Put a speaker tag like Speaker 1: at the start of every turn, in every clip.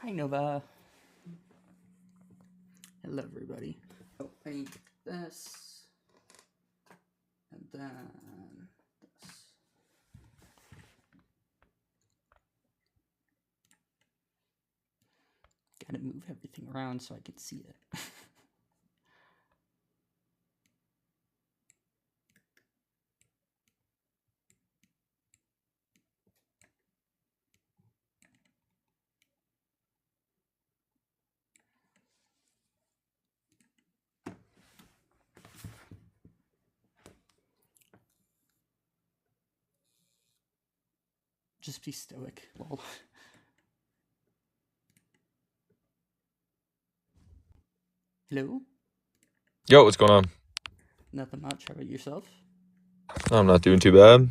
Speaker 1: Hi, Nova. Hello, everybody. Oh, I need this. And then this. Gotta move everything around so I can see it. Just be stoic. Lol. Hello?
Speaker 2: Yo, what's going on?
Speaker 1: Nothing much. How about yourself?
Speaker 2: I'm not doing too bad.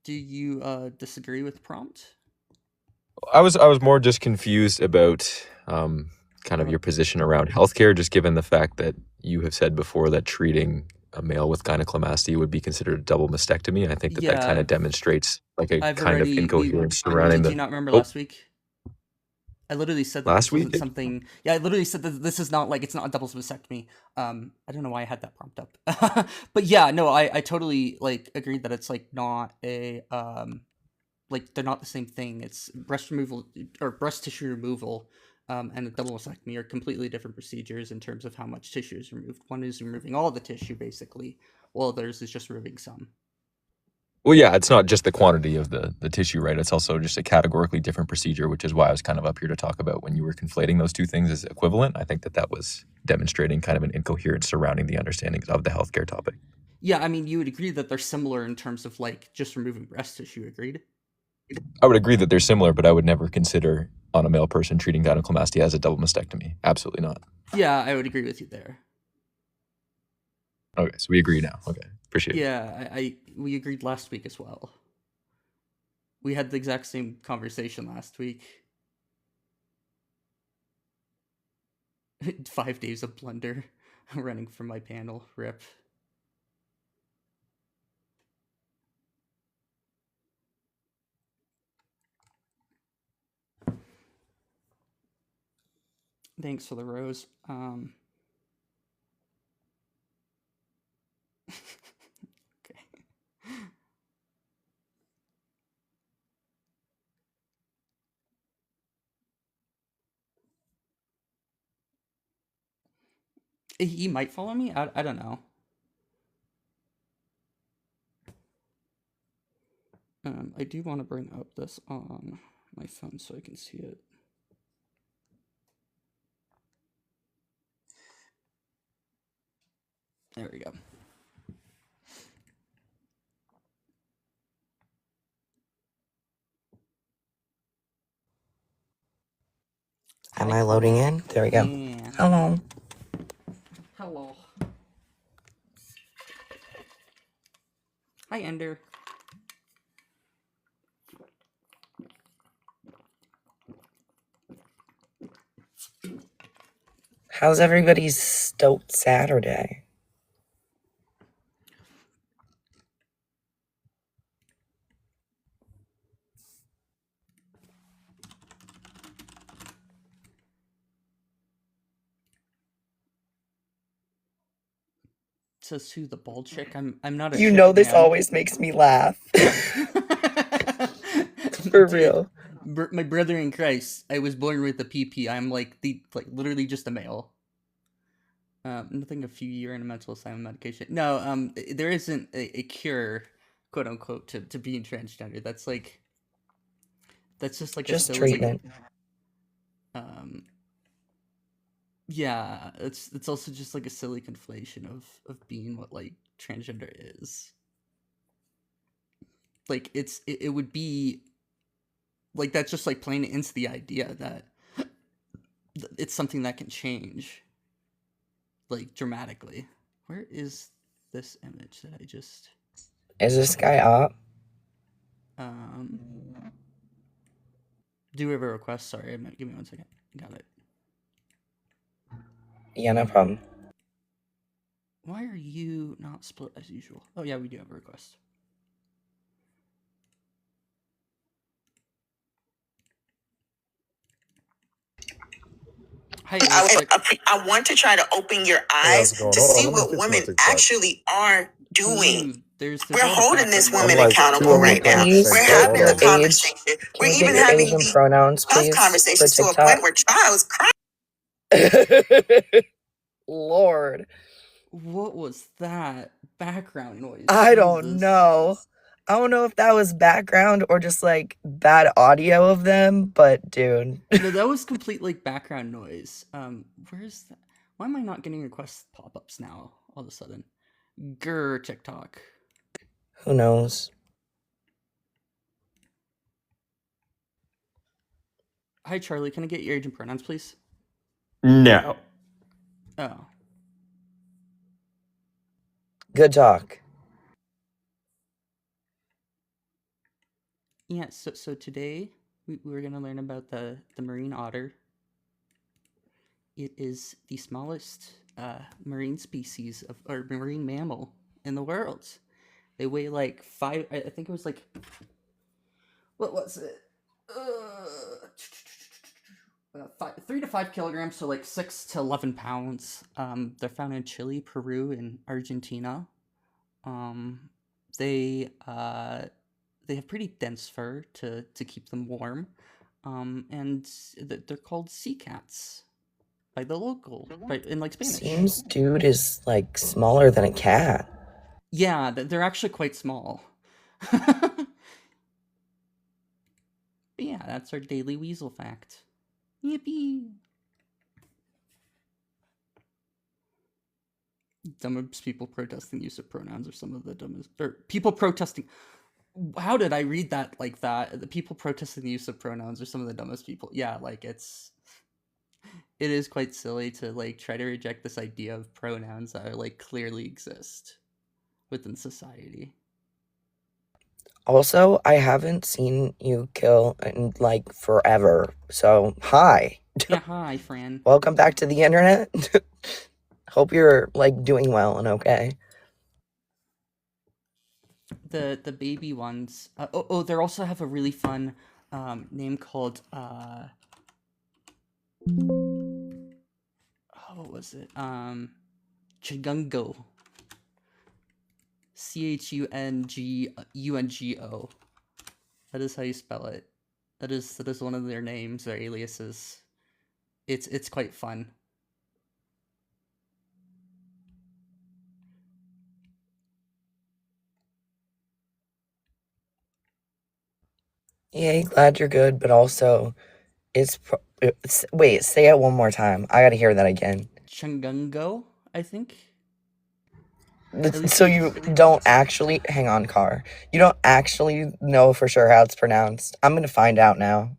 Speaker 1: Do you disagree with the prompt?
Speaker 2: I was more just confused about kind of your position around healthcare, just given the fact that you have said before that treating a male with gynecomastia would be considered a double mastectomy. I think that kind
Speaker 1: Yeah,
Speaker 2: of demonstrates like a
Speaker 1: I've
Speaker 2: kind of
Speaker 1: already.
Speaker 2: incoherence surrounding
Speaker 1: Did you
Speaker 2: the.
Speaker 1: not remember
Speaker 2: Oh,
Speaker 1: last week? I literally said that
Speaker 2: last
Speaker 1: this wasn't
Speaker 2: week?
Speaker 1: something. Yeah, I literally said that this is not like it's not a double mastectomy. I don't know why I had that prompt up, but yeah, no, I totally like agreed that it's like not a like they're not the same thing. It's breast removal or breast tissue removal, and a double mastectomy are completely different procedures in terms of how much tissue is removed. One is removing all the tissue basically, while others is just removing some.
Speaker 2: Well, yeah, it's not just the quantity of the tissue, right? It's also just a categorically different procedure, which is why I was kind of up here to talk about when you were conflating those two things as equivalent. I think that was demonstrating kind of an incoherence surrounding the understandings of the healthcare topic.
Speaker 1: Yeah, I mean, you would agree that they're similar in terms of like just removing breast tissue. Agreed?
Speaker 2: I would agree that they're similar, but I would never consider on a male person treating gynecomastia as a double mastectomy. Absolutely not.
Speaker 1: Yeah, I would agree with you there.
Speaker 2: Okay, so we agree now. Okay, appreciate it.
Speaker 1: Yeah, I we agreed last week as well. We had the exact same conversation last week. 5 days of Blender running from my panel. Rip. Thanks for the rose. Okay. He might follow me. I don't know. I do want to bring up this on my phone so I can see it. There we go.
Speaker 3: Am
Speaker 1: Hi,
Speaker 3: I loading
Speaker 1: Carl.
Speaker 3: in? There we go.
Speaker 1: Yeah.
Speaker 3: Hello.
Speaker 1: Hello. Hi, Ender.
Speaker 3: How's everybody's stoked Saturday?
Speaker 1: Says who the bald chick? I'm not a
Speaker 3: You
Speaker 1: chick,
Speaker 3: know this
Speaker 1: man.
Speaker 3: always makes me laugh. For
Speaker 1: Dude,
Speaker 3: real.
Speaker 1: my brother in Christ. I was born with a PP. I'm like literally just a male. Nothing a few year in a mental asylum medication. No, there isn't a cure, quote unquote, to being transgender. That's just like a
Speaker 3: Just
Speaker 1: silly.
Speaker 3: treatment.
Speaker 1: Um, yeah, it's also just like a silly conflation of being what like transgender is. Like it would be like that's just like playing into the idea that it's something that can change like dramatically. Where is this image that I just
Speaker 3: Is this guy up?
Speaker 1: um do we have a request? Sorry, give me 1 second. Got it.
Speaker 3: Yeah, no problem.
Speaker 1: Why are you not split as usual? Oh yeah, we do have a request. Hi,
Speaker 4: I want to try to open your
Speaker 5: Hey, how's
Speaker 4: eyes
Speaker 5: it going?
Speaker 4: to
Speaker 5: Hold on,
Speaker 4: see
Speaker 5: let me
Speaker 4: what
Speaker 5: fix my
Speaker 4: women
Speaker 5: TikTok.
Speaker 4: actually are doing.
Speaker 1: Ooh, there's
Speaker 4: We're
Speaker 1: a lot of
Speaker 4: holding this
Speaker 1: background
Speaker 4: woman
Speaker 5: I'm
Speaker 1: noise.
Speaker 5: like two
Speaker 4: accountable
Speaker 5: of them
Speaker 4: right now.
Speaker 5: playing at the
Speaker 3: Please
Speaker 5: same
Speaker 4: We're
Speaker 5: time.
Speaker 3: get
Speaker 5: Hold
Speaker 4: having
Speaker 3: your
Speaker 4: the
Speaker 5: on.
Speaker 3: age.
Speaker 4: conversation.
Speaker 3: Can
Speaker 4: We're
Speaker 3: you get
Speaker 4: even
Speaker 3: your
Speaker 4: having
Speaker 3: age and
Speaker 4: these
Speaker 3: pronouns,
Speaker 4: tough
Speaker 3: please, for
Speaker 4: conversations to a point where Child's crying.
Speaker 3: TikTok? Lord,
Speaker 1: What was that background noise?
Speaker 3: I don't
Speaker 1: Jesus.
Speaker 3: know. I don't know if that was background or just like bad audio of them, but dude.
Speaker 1: No, that was complete like background noise. Where's that? Why am I not getting request pop-ups now all of a sudden? Grr, TikTok.
Speaker 3: Who knows?
Speaker 1: Hi, Charlie. Can I get your age and pronouns, please?
Speaker 2: No.
Speaker 1: Oh.
Speaker 3: Good talk.
Speaker 1: Yeah, so today we're going to learn about the marine otter. It is the smallest marine species or marine mammal in the world. They weigh like I think it was like, what was it? 3 to 5 kilograms, so like 6 to 11 pounds. They're found in Chile, Peru, and Argentina. They have pretty dense fur to keep them warm, and they're called sea cats by the local, in like Spanish.
Speaker 3: Seems dude is like smaller than a cat.
Speaker 1: Yeah, they're actually quite small. But yeah, that's our daily weasel fact. Yippee! Dumbest people protesting use of pronouns are some of the dumbest. Or people protesting. How did I read that like that? The people protesting the use of pronouns are some of the dumbest people. Yeah, like it is quite silly to like try to reject this idea of pronouns that are like clearly exist within society.
Speaker 3: Also, I haven't seen you kill in like forever. So, hi.
Speaker 1: Yeah, hi, Fran.
Speaker 3: Welcome back to the internet. Hope you're like doing well and okay.
Speaker 1: The baby ones. They also have a really fun name called what was it? Chungungo. CHUNGUNGO. That is how you spell it. That is one of their names, their aliases. It's quite fun.
Speaker 3: Yeah, glad you're good, but also wait, say it one more time. I gotta hear that again.
Speaker 1: Chungungo, I think.
Speaker 3: So you don't actually hang on, Car. You don't actually know for sure how it's pronounced. I'm gonna find out now.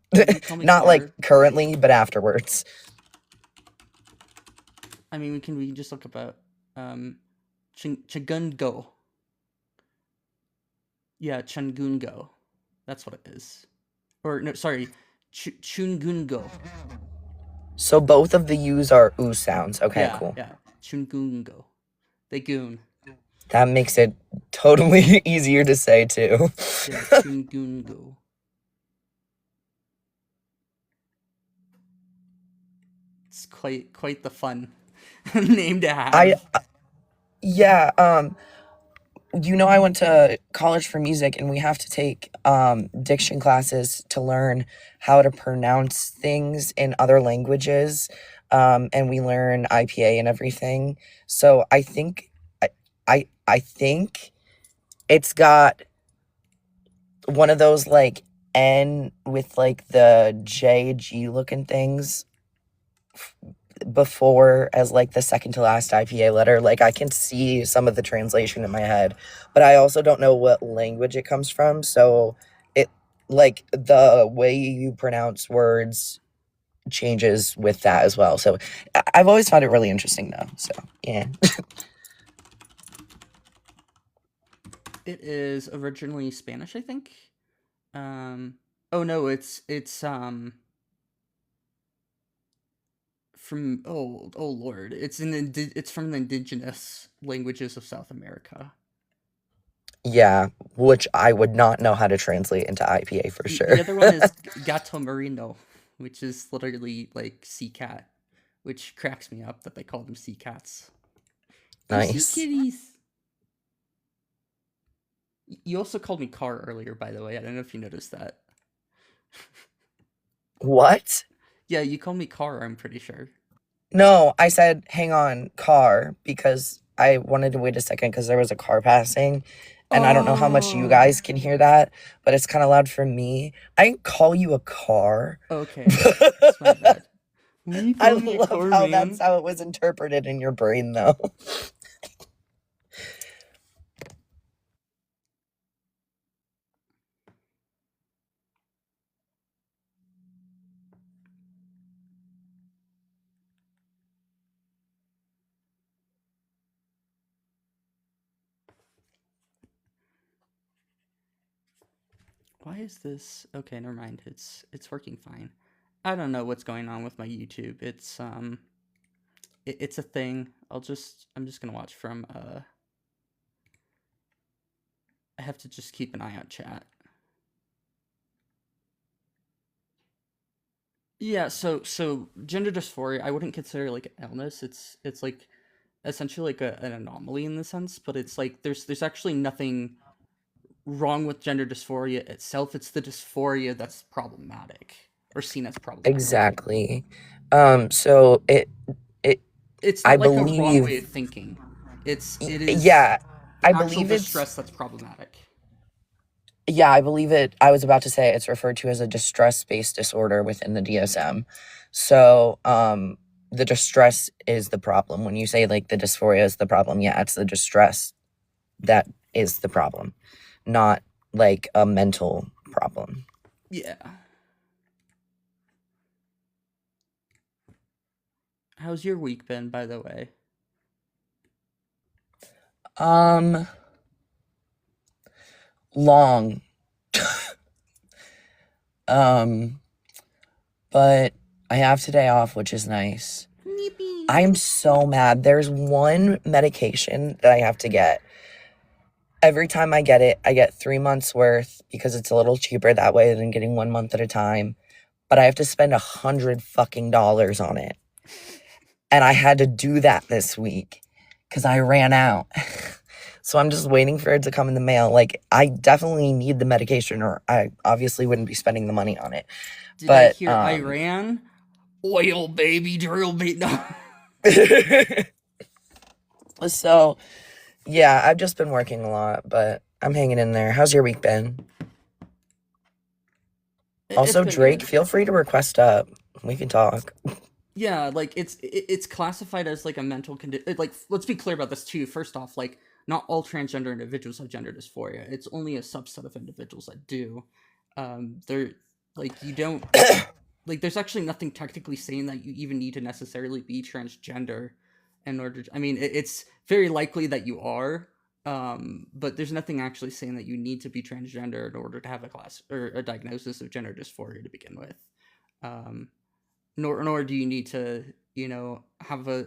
Speaker 3: Not like currently, but afterwards.
Speaker 1: I mean, we can just look up Chungungo. Yeah, Chungungo. That's what it is. Or no, sorry, Chungungo.
Speaker 3: So both of the U's are oo sounds. Okay,
Speaker 1: yeah,
Speaker 3: cool.
Speaker 1: Yeah, Chungungo. They goon.
Speaker 3: That makes it totally easier to say too.
Speaker 1: Yeah, Chungungo. It's quite the fun name to have.
Speaker 3: Yeah, you know, I went to college for music and we have to take diction classes to learn how to pronounce things in other languages. And we learn IPA and everything. So I think I think it's got one of those like N with like the JG looking things before as like the second to last IPA letter. Like I can see some of the translation in my head, but I also don't know what language it comes from. So it like the way you pronounce words changes with that as well. So I've always found it really interesting though. So yeah.
Speaker 1: It is originally Spanish, I think. Oh no, it's from oh lord, it's from the indigenous languages of South America.
Speaker 3: Yeah, which I would not know how to translate into IPA for sure.
Speaker 1: The other one is Gato Marino, which is literally like sea cat. which cracks me up that they call them sea cats.
Speaker 3: Nice.
Speaker 1: Sea kitties. You also called me Car earlier, by the way. I don't know if you noticed that.
Speaker 3: What?
Speaker 1: Yeah, you called me Car, I'm pretty sure.
Speaker 3: No, I said, hang on, car, because I wanted to wait a second because there was a car passing. And I don't know how much you guys can hear that, but it's kind of loud for me. I didn't call you a car.
Speaker 1: Okay, that's my bad.
Speaker 3: I love how that's how it was interpreted in your brain, though.
Speaker 1: Why is this? Okay, never mind. It's working fine. I don't know what's going on with my YouTube. It's it's a thing. I'm just gonna watch from I have to just keep an eye on chat. Yeah, so gender dysphoria, I wouldn't consider like an illness. It's like essentially like an anomaly in the sense, but it's like there's actually nothing wrong with gender dysphoria itself. It's the dysphoria that's problematic or seen as problematic.
Speaker 3: Exactly. So
Speaker 1: it's
Speaker 3: I
Speaker 1: not like a wrong way
Speaker 3: believe-
Speaker 1: of thinking. It is
Speaker 3: yeah, I
Speaker 1: actual
Speaker 3: believe it's
Speaker 1: distress that's problematic.
Speaker 3: yeah, I believe it. I was about to say it's referred to as a distress-based disorder within the DSM. So, the distress is the problem. When you say like the dysphoria is the problem, yeah, it's the distress that is the problem, not like a mental problem.
Speaker 1: Yeah. How's your week been, by the way?
Speaker 3: Long. But I have today off, which is nice. I'm so mad. There's one medication that I have to get. Every time I get it, I get 3 months worth because it's a little cheaper that way than getting 1 month at a time. But I have to spend $100 on it. And I had to do that this week because I ran out. So I'm just waiting for it to come in the mail. Like, I definitely need the medication or I obviously wouldn't be spending the money on it.
Speaker 1: Did I
Speaker 3: But,
Speaker 1: hear Iran? Oil, baby, drill, baby. No.
Speaker 3: So, yeah, I've just been working a lot, but I'm hanging in there. How's your week been? Also,
Speaker 1: been
Speaker 3: Drake,
Speaker 1: good.
Speaker 3: feel free to request up. We can talk.
Speaker 1: Yeah, like it's classified as like a mental condition. Like, let's be clear about this too. First off, like not all transgender individuals have gender dysphoria. It's only a subset of individuals that do. They're like you don't like. There's actually nothing technically saying that you even need to necessarily be transgender in order to, I mean, it's very likely that you are. But there's nothing actually saying that you need to be transgender in order to have a class or a diagnosis of gender dysphoria to begin with. Nor do you need to, have a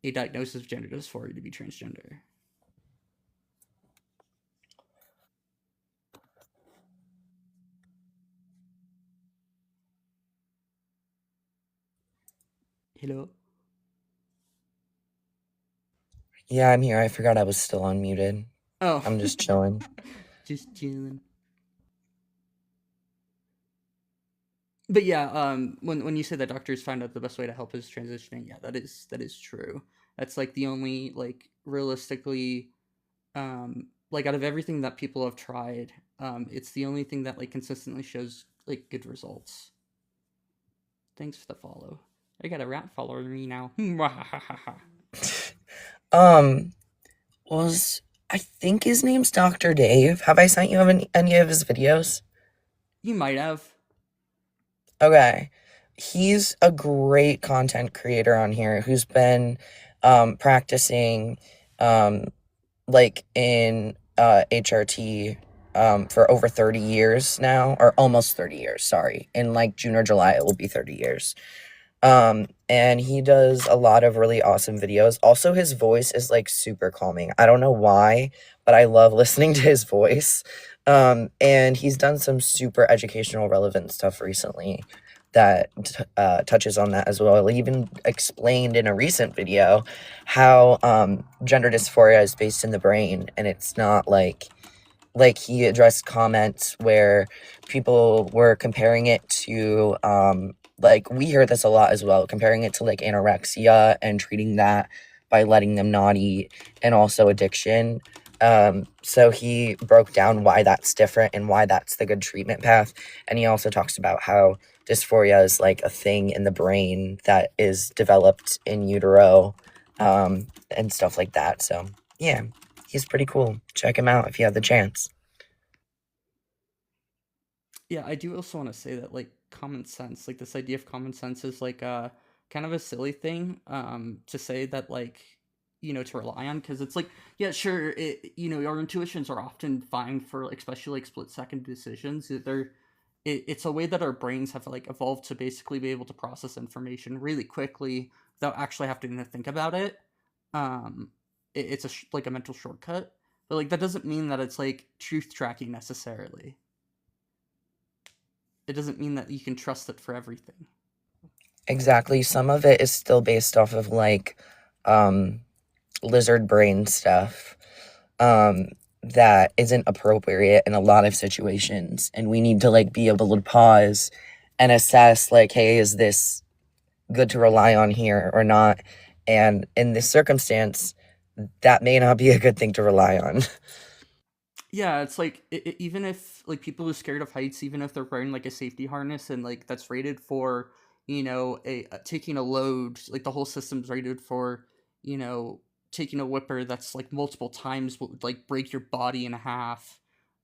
Speaker 1: diagnosis of gender dysphoria to be transgender. Hello?
Speaker 3: Yeah, I'm here. I forgot I was still unmuted.
Speaker 1: Oh.
Speaker 3: I'm just chilling.
Speaker 1: Just chilling. But yeah, when you say that doctors find out the best way to help is transitioning, yeah, that is true. That's like the only, like, realistically, like, out of everything that people have tried, it's the only thing that like consistently shows like good results. Thanks for the follow. I got a rat following me now.
Speaker 3: I think his name's Dr. Dave. Have I sent you any of his videos?
Speaker 1: You might have.
Speaker 3: Okay. He's a great content creator on here who's been practicing like in HRT for over 30 years now, or almost 30 years, sorry. In like June or July, it will be 30 years. And he does a lot of really awesome videos. Also, his voice is like super calming. I don't know why, but I love listening to his voice. And he's done some super educational, relevant stuff recently that touches on that as well. He even explained in a recent video how gender dysphoria is based in the brain, and it's not like he addressed comments where people were comparing it to like, we hear this a lot as well, comparing it to like anorexia and treating that by letting them not eat, and also addiction. So he broke down why that's different and why that's the good treatment path. And he also talks about how dysphoria is like a thing in the brain that is developed in utero, and stuff like that. So yeah, he's pretty cool. Check him out if you have the chance.
Speaker 1: Yeah, I do also want to say that, like, common sense, like, this idea of common sense is, like, kind of a silly thing, to say that, like, to rely on, because it's like, yeah, sure, our intuitions are often fine for, like, especially, like, split-second decisions. It's a way that our brains have, like, evolved to basically be able to process information really quickly without actually having to think about it. It's like a mental shortcut, but, like, that doesn't mean that it's, like, truth tracking necessarily. It doesn't mean that you can trust it for everything.
Speaker 3: Exactly. Some of it is still based off of like lizard brain stuff that isn't appropriate in a lot of situations, and we need to like be able to pause and assess like, hey, is this good to rely on here or not? And in this circumstance, that may not be a good thing to rely on.
Speaker 1: Yeah, it's like, even if, like, people are scared of heights, even if they're wearing, like, a safety harness and, like, that's rated for, taking a load, like, the whole system's rated for, taking a whipper that's, like, multiple times would, like, break your body in half.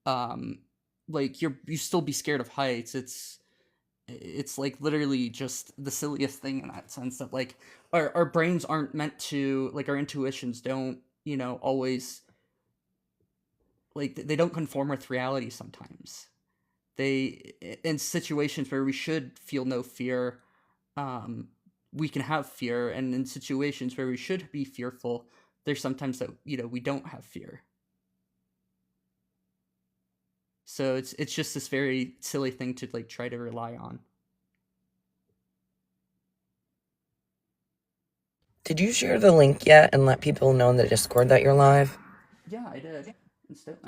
Speaker 1: Like, you still be scared of heights. It's like literally just the silliest thing in that sense, that like our brains aren't meant to, like, our intuitions don't, always, like, they don't conform with reality sometimes. They, in situations where we should feel no fear, we can have fear, and in situations where we should be fearful, there's sometimes that we don't have fear. So it's just this very silly thing to like try to rely on.
Speaker 3: Did you share the link yet and let people know in the Discord that you're live?
Speaker 1: Yeah, I did.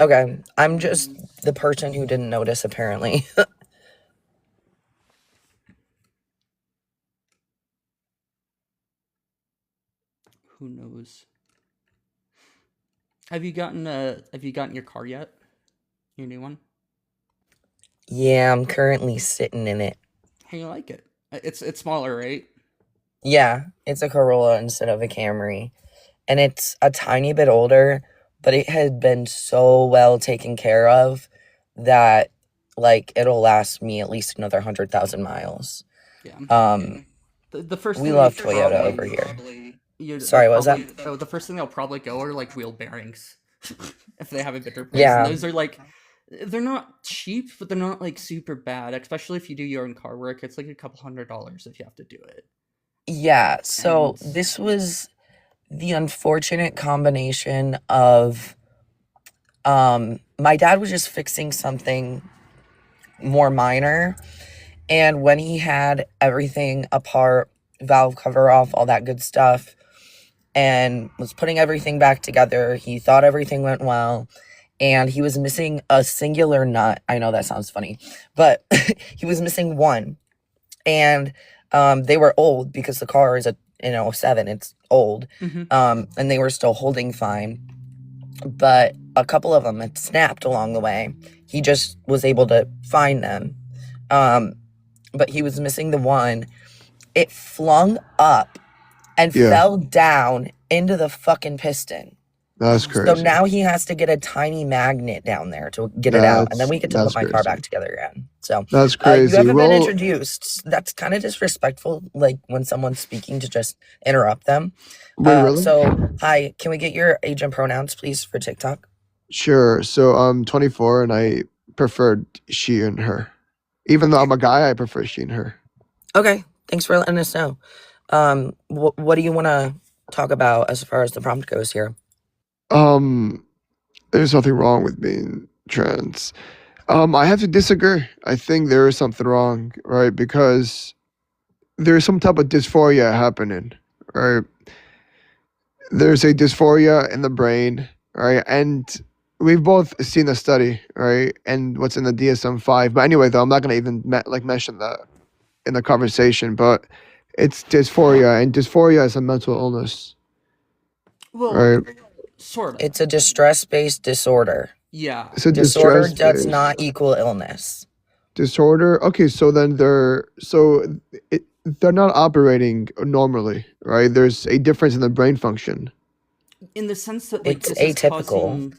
Speaker 3: Okay, I'm just the person who didn't notice, apparently.
Speaker 1: Who knows? Have you gotten your car yet? Your new one?
Speaker 3: Yeah, I'm currently sitting in it.
Speaker 1: How you like it? It's smaller, right?
Speaker 3: Yeah, it's a Corolla instead of a Camry. And it's a tiny bit older, but it had been so well taken care of that, like, it'll last me at least another 100,000 miles.
Speaker 1: Yeah. The first
Speaker 3: we
Speaker 1: thing
Speaker 3: love Toyota over here. Sorry, what was that?
Speaker 1: Oh, the first thing they'll probably go are like wheel bearings, if they haven't been replaced.
Speaker 3: Yeah.
Speaker 1: And those are like, they're not cheap, but they're not like super bad. Especially if you do your own car work, it's like a couple $100 if you have to do it.
Speaker 3: Yeah. So
Speaker 1: And
Speaker 3: this was the unfortunate combination of my dad was just fixing something more minor, and when he had everything apart, valve cover off, all that good stuff, and was putting everything back together, he thought everything went well, and he was missing a singular nut. I know that sounds funny, but he was missing one. And they were old because the car is a 07, it's old.
Speaker 1: Mhm.
Speaker 3: And they were still holding fine, but a couple of them had snapped along the way. He just was able to find them, but he was missing the one. It flung up and
Speaker 5: Yeah.
Speaker 3: fell down into the fucking piston.
Speaker 5: That's
Speaker 3: So
Speaker 5: crazy.
Speaker 3: now he has to get a tiny magnet down there to get it out, and then we get to put
Speaker 5: That's
Speaker 3: my car
Speaker 5: crazy.
Speaker 3: back together again. So
Speaker 5: That's
Speaker 3: you
Speaker 5: crazy.
Speaker 3: haven't been
Speaker 5: Well,
Speaker 3: introduced. That's kind of disrespectful, like when someone's speaking, to just interrupt them.
Speaker 5: wait, really?
Speaker 3: So hi, can we get your age and pronouns, please, for TikTok?
Speaker 5: Sure. So I'm 24 and I preferred she and her. Even though I'm a guy, I prefer she and her.
Speaker 3: Okay, thanks for letting us know. What do you want to talk about as far as the prompt goes here?
Speaker 5: There's nothing wrong with being trans. I have to disagree. I think there is something wrong, right? Because there's some type of dysphoria happening, right? There's a dysphoria in the brain, right? And we've both seen the study, right? And what's in the DSM-5. But anyway, though, I'm not gonna even mention that in the conversation. But it's dysphoria, and dysphoria is a mental illness,
Speaker 1: Well,
Speaker 5: right?
Speaker 1: sort of.
Speaker 3: It's a distress-based disorder.
Speaker 1: Yeah.
Speaker 5: It's a
Speaker 3: Disorder
Speaker 5: distress
Speaker 3: does
Speaker 5: based
Speaker 3: not equal illness.
Speaker 5: disorder. Okay, so then they're not operating normally, right? There's a difference in the brain function.
Speaker 1: In the sense that like
Speaker 3: It's
Speaker 1: this is
Speaker 3: atypical.
Speaker 1: causing.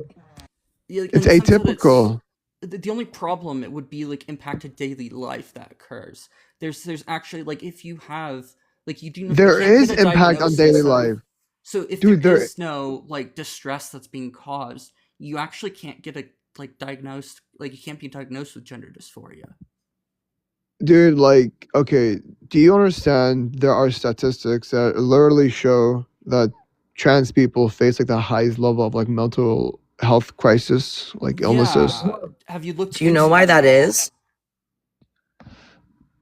Speaker 1: Yeah, like, in
Speaker 5: It's
Speaker 1: the sense that it's
Speaker 5: atypical.
Speaker 1: the only problem it would be like impacted daily life that occurs. There's actually like if you have like you
Speaker 5: There
Speaker 1: can't
Speaker 5: is
Speaker 1: get a
Speaker 5: impact on daily
Speaker 1: diagnosis of
Speaker 5: life,
Speaker 1: so if
Speaker 5: dude.
Speaker 1: there
Speaker 5: There,
Speaker 1: is no like distress that's being caused, you actually can't get a like diagnosed like you can't be diagnosed with gender dysphoria.
Speaker 5: dude. Like, okay, do you understand? There are statistics that literally show that trans people face like the highest level of like mental health crisis, like illnesses.
Speaker 1: Yeah. Have you looked
Speaker 3: Do you know
Speaker 1: into
Speaker 3: why
Speaker 1: that
Speaker 3: that
Speaker 1: at all?
Speaker 3: is?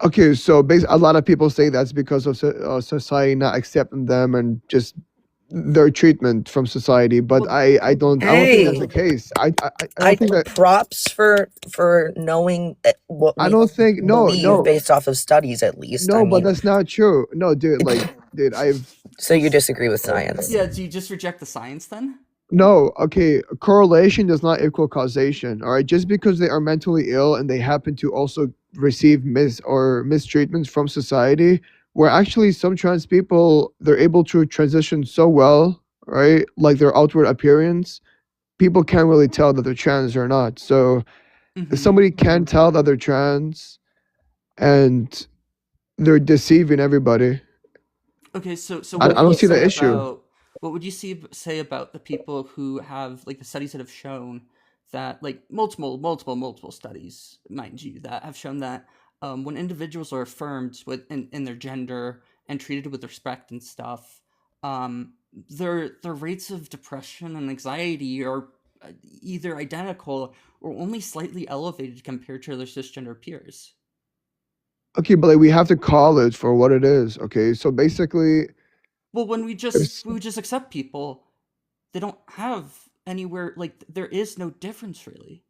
Speaker 5: Okay, so a lot of people say that's because of society not accepting them and just their treatment from society. But
Speaker 1: Well,
Speaker 5: I don't think that's
Speaker 3: Hey,
Speaker 5: the case. I
Speaker 3: I
Speaker 5: don't think that.
Speaker 3: props for knowing what
Speaker 5: I
Speaker 3: we
Speaker 5: don't think. No,
Speaker 3: believe
Speaker 5: no,
Speaker 3: based off of studies, at least. I
Speaker 5: no. But
Speaker 3: mean,
Speaker 5: that's not true. No, dude. Like, dude,
Speaker 3: so you disagree with science?
Speaker 1: yeah, do you just reject the science then?
Speaker 5: no. Okay, correlation does not equal causation. All right, just because they are mentally ill and they happen to also receive mistreatments from society, where actually some trans people they're able to transition so well, right? Like their outward appearance, people can't really tell that they're trans or not. So if
Speaker 1: Mm-hmm.
Speaker 5: somebody can tell that they're trans and they're deceiving everybody,
Speaker 1: Okay, so
Speaker 5: I
Speaker 1: what would
Speaker 5: don't
Speaker 1: you
Speaker 5: see the
Speaker 1: say
Speaker 5: issue.
Speaker 1: about what would you say about the people who have like the studies that have shown that like multiple studies, mind you, that have shown that when individuals are affirmed in their gender and treated with respect and stuff, their rates of depression and anxiety are either identical or only slightly elevated compared to their cisgender peers.
Speaker 5: Okay, but like we have to call it for what it is. Okay, so basically,
Speaker 1: Well, when we
Speaker 5: it's
Speaker 1: just accept people, they don't have anywhere like there is no difference really.